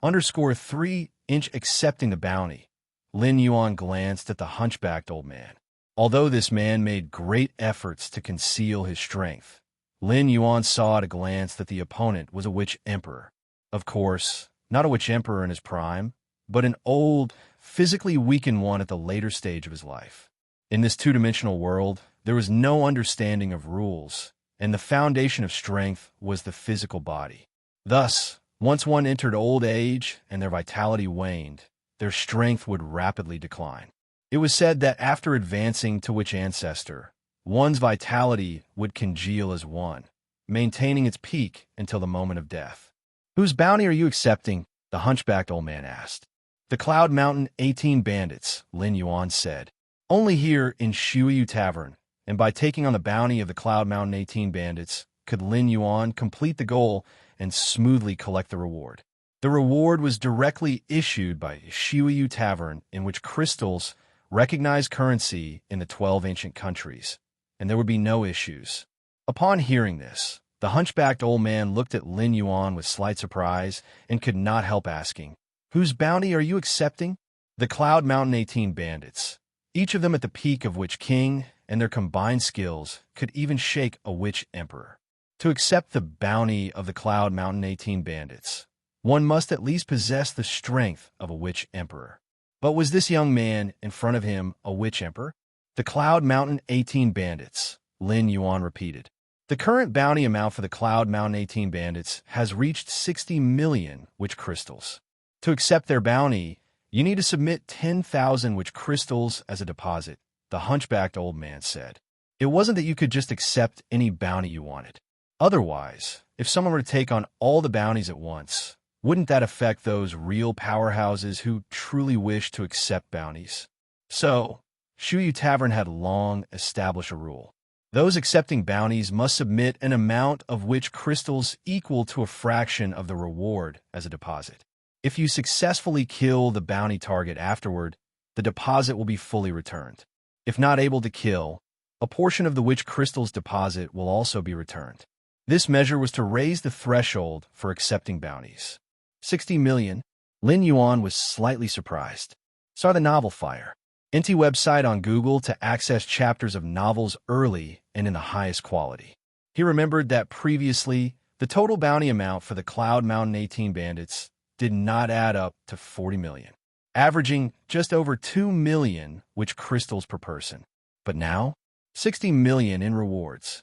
_3 inch accepting the bounty. Lin Yuan glanced at the hunchbacked old man. Although this man made great efforts to conceal his strength, Lin Yuan saw at a glance that the opponent was a witch emperor. Of course, not a witch emperor in his prime, but an old, physically weakened one at the later stage of his life. In this two-dimensional world, there was no understanding of rules, and the foundation of strength was the physical body. Thus, once one entered old age and their vitality waned, their strength would rapidly decline. It was said that after advancing to witch ancestor, one's vitality would congeal as one, maintaining its peak until the moment of death. Whose bounty are you accepting? The hunchbacked old man asked. The Cloud Mountain 18 bandits, Lin Yuan said. Only here in Shiyu Tavern, and by taking on the bounty of the Cloud Mountain 18 bandits, could Lin Yuan complete the goal and smoothly collect the reward. The reward was directly issued by Shiyu Tavern, in which crystals recognized currency in the 12 ancient countries, and there would be no issues. Upon hearing this, the hunchbacked old man looked at Lin Yuan with slight surprise and could not help asking, Whose bounty are you accepting? The Cloud Mountain 18 bandits, each of them at the peak of Witch King, and their combined skills could even shake a witch emperor. To accept the bounty of the Cloud Mountain 18 bandits, one must at least possess the strength of a witch emperor. But was this young man in front of him a witch emperor? The Cloud Mountain 18 bandits, Lin Yuan repeated. The current bounty amount for the Cloud Mountain 18 bandits has reached 60 million witch crystals. To accept their bounty, you need to submit 10,000 witch crystals as a deposit, the hunchbacked old man said. It wasn't that you could just accept any bounty you wanted. Otherwise, if someone were to take on all the bounties at once, wouldn't that affect those real powerhouses who truly wish to accept bounties? So, Shiyu Tavern had long established a rule. Those accepting bounties must submit an amount of witch crystals equal to a fraction of the reward as a deposit. If you successfully kill the bounty target afterward, the deposit will be fully returned. If not able to kill, a portion of the witch crystals deposit will also be returned. This measure was to raise the threshold for accepting bounties. 60 million. Lin Yuan was slightly surprised. Saw the novel Fire Net website on Google to access chapters of novels early and in the highest quality. He remembered that previously, the total bounty amount for the Cloud Mountain 18 bandits did not add up to 40 million, averaging just over 2 million witch crystals per person. But now, 60 million in rewards.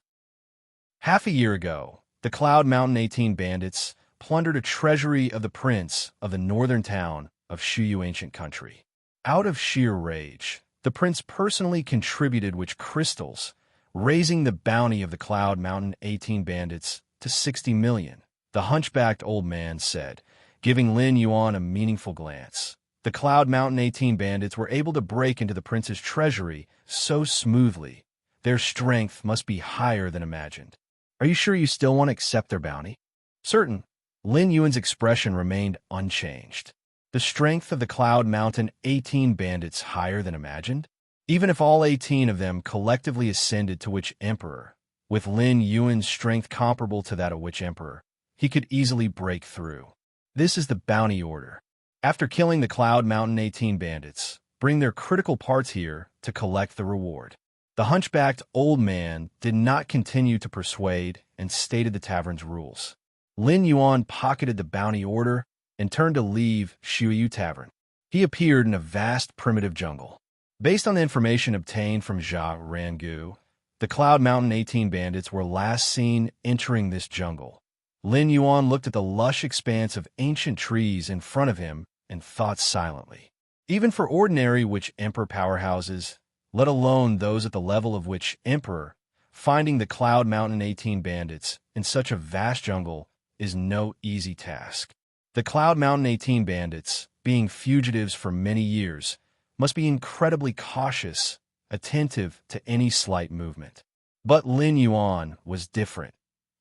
Half a year ago, the Cloud Mountain 18 bandits plundered a treasury of the prince of the northern town of Shiyu Ancient Country. Out of sheer rage, the prince personally contributed witch crystals, raising the bounty of the Cloud Mountain 18 bandits to 60 million, the hunchbacked old man said, giving Lin Yuan a meaningful glance. The Cloud Mountain 18 bandits were able to break into the prince's treasury so smoothly. Their strength must be higher than imagined. Are you sure you still want to accept their bounty? Certain. Lin Yuan's expression remained unchanged. The strength of the Cloud Mountain 18 bandits higher than imagined? Even if all 18 of them collectively ascended to Witch Emperor, with Lin Yuan's strength comparable to that of Witch Emperor, he could easily break through. This is the bounty order. After killing the Cloud Mountain 18 bandits, bring their critical parts here to collect the reward. The hunchbacked old man did not continue to persuade and stated the tavern's rules. Lin Yuan pocketed the bounty order and turned to leave Shiyu Tavern. He appeared in a vast primitive jungle. Based on the information obtained from Jia Rangu, the Cloud Mountain 18 bandits were last seen entering this jungle. Lin Yuan looked at the lush expanse of ancient trees in front of him and thought silently. Even for ordinary Witch Emperor powerhouses, let alone those at the level of which Emperor. Finding the Cloud Mountain 18 bandits in such a vast jungle is no easy task. The Cloud Mountain 18 bandits, being fugitives for many years, must be incredibly cautious, attentive to any slight movement. But Lin Yuan was different.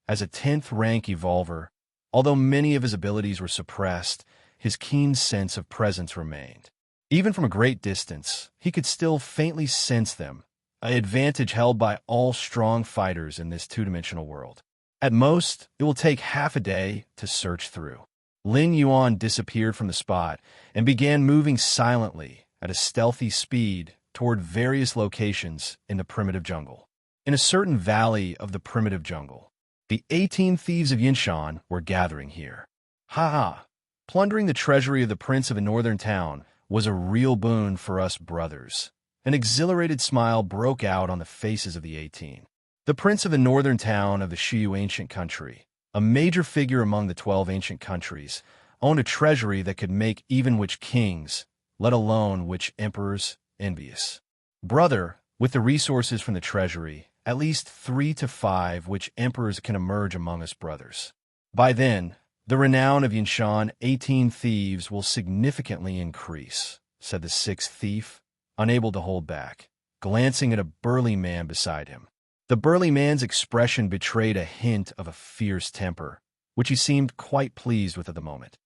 As a 10th rank evolver, although many of his abilities were suppressed, his keen sense of presence remained. Even from a great distance, he could still faintly sense them, an advantage held by all strong fighters in this two-dimensional world. At most, it will take half a day to search through. Lin Yuan disappeared from the spot and began moving silently at a stealthy speed toward various locations in the primitive jungle. In a certain valley of the primitive jungle, the 18 thieves of Yinshan were gathering here. Ha! Plundering the treasury of the prince of a northern town was a real boon for us brothers. An exhilarated smile broke out on the faces of the 18. The prince of the northern town of the Shiyu ancient country, a major figure among the 12 ancient countries, owned a treasury that could make even witch kings, let alone witch emperors, envious. Brother, with the resources from the treasury, at least 3 to 5 witch emperors can emerge among us brothers. By then, the renown of Yinshan 18 thieves will significantly increase, said the 6th thief, unable to hold back, glancing at a burly man beside him. The burly man's expression betrayed a hint of a fierce temper, which he seemed quite pleased with at the moment.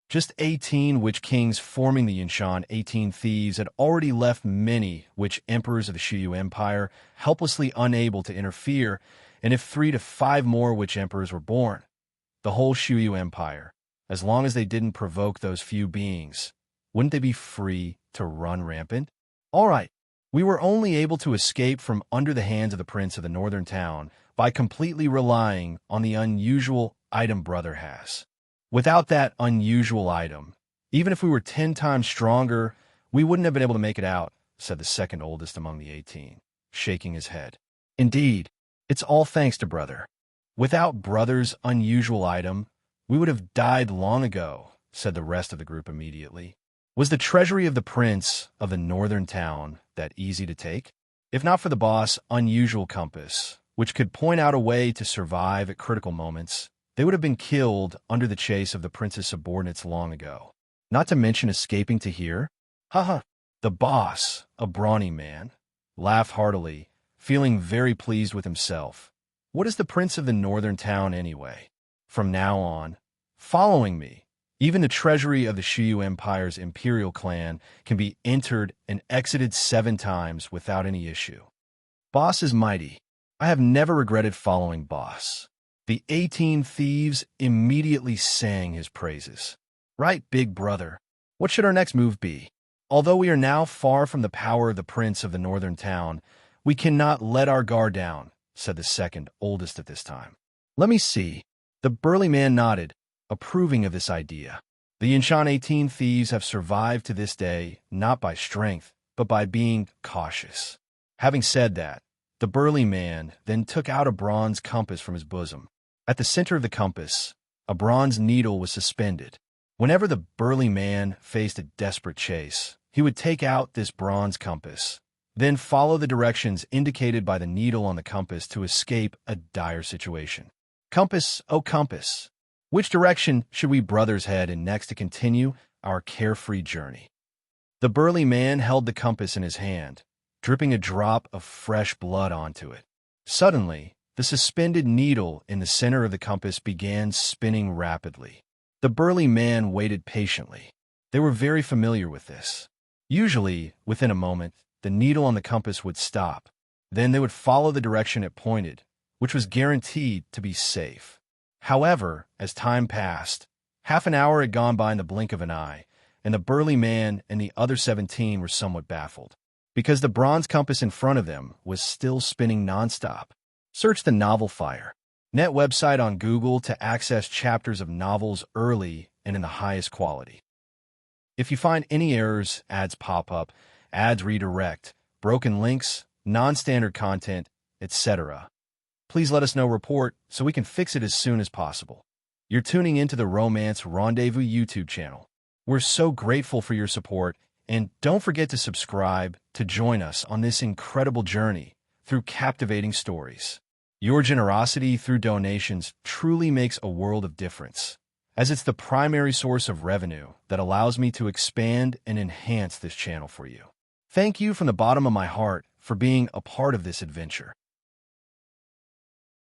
Just 18 witch kings forming the Yinshan 18 thieves had already left many witch emperors of the Shiyu Empire helplessly unable to interfere, and if 3 to 5 more witch emperors were born, the whole Shiyu Empire, as long as they didn't provoke those few beings, wouldn't they be free to run rampant? All right, we were only able to escape from under the hands of the prince of the northern town by completely relying on the unusual item brother has. Without that unusual item, even if we were 10 times stronger, we wouldn't have been able to make it out, said the second oldest among the 18, shaking his head. Indeed, it's all thanks to brother. Without brother's unusual item, we would have died long ago, said the rest of the group immediately. Was the treasury of the prince of the northern town that easy to take? If not for the boss' unusual compass, which could point out a way to survive at critical moments, they would have been killed under the chase of the prince's subordinates long ago. Not to mention escaping to here? Haha. The boss, a brawny man, laughed heartily, feeling very pleased with himself. What is the prince of the northern town anyway? From now on, following me, even the treasury of the Shiyu Empire's imperial clan can be entered and exited 7 times without any issue. Boss is mighty. I have never regretted following boss. The 18 thieves immediately sang his praises. Right, big brother. What should our next move be? Although we are now far from the power of the prince of the northern town, we cannot let our guard down, said the second oldest at this time. Let me see. The burly man nodded, approving of this idea. The Yinshan 18 thieves have survived to this day, not by strength, but by being cautious. Having said that, the burly man then took out a bronze compass from his bosom. At the center of the compass, a bronze needle was suspended. Whenever the burly man faced a desperate chase, he would take out this bronze compass, then follow the directions indicated by the needle on the compass to escape a dire situation. Compass, oh compass, which direction should we brothers head in next to continue our carefree journey? The burly man held the compass in his hand, dripping a drop of fresh blood onto it. Suddenly, the suspended needle in the center of the compass began spinning rapidly. The burly man waited patiently. They were very familiar with this. Usually, within a moment, the needle on the compass would stop. Then they would follow the direction it pointed, which was guaranteed to be safe. However, as time passed, half an hour had gone by in the blink of an eye, and the burly man and the other 17 were somewhat baffled, because the bronze compass in front of them was still spinning nonstop. Search the novel Fire Net website on Google to access chapters of novels early and in the highest quality. If you find any errors, ads pop up, ads redirect, broken links, non-standard content, etc., please let us know report so we can fix it as soon as possible. You're tuning into the Romance Rendezvous YouTube channel. We're so grateful for your support And don't forget to subscribe to join us on this incredible journey through captivating stories. Your generosity through donations truly makes a world of difference, as it's the primary source of revenue that allows me to expand and enhance this channel for you. Thank you from the bottom of my heart for being a part of this adventure.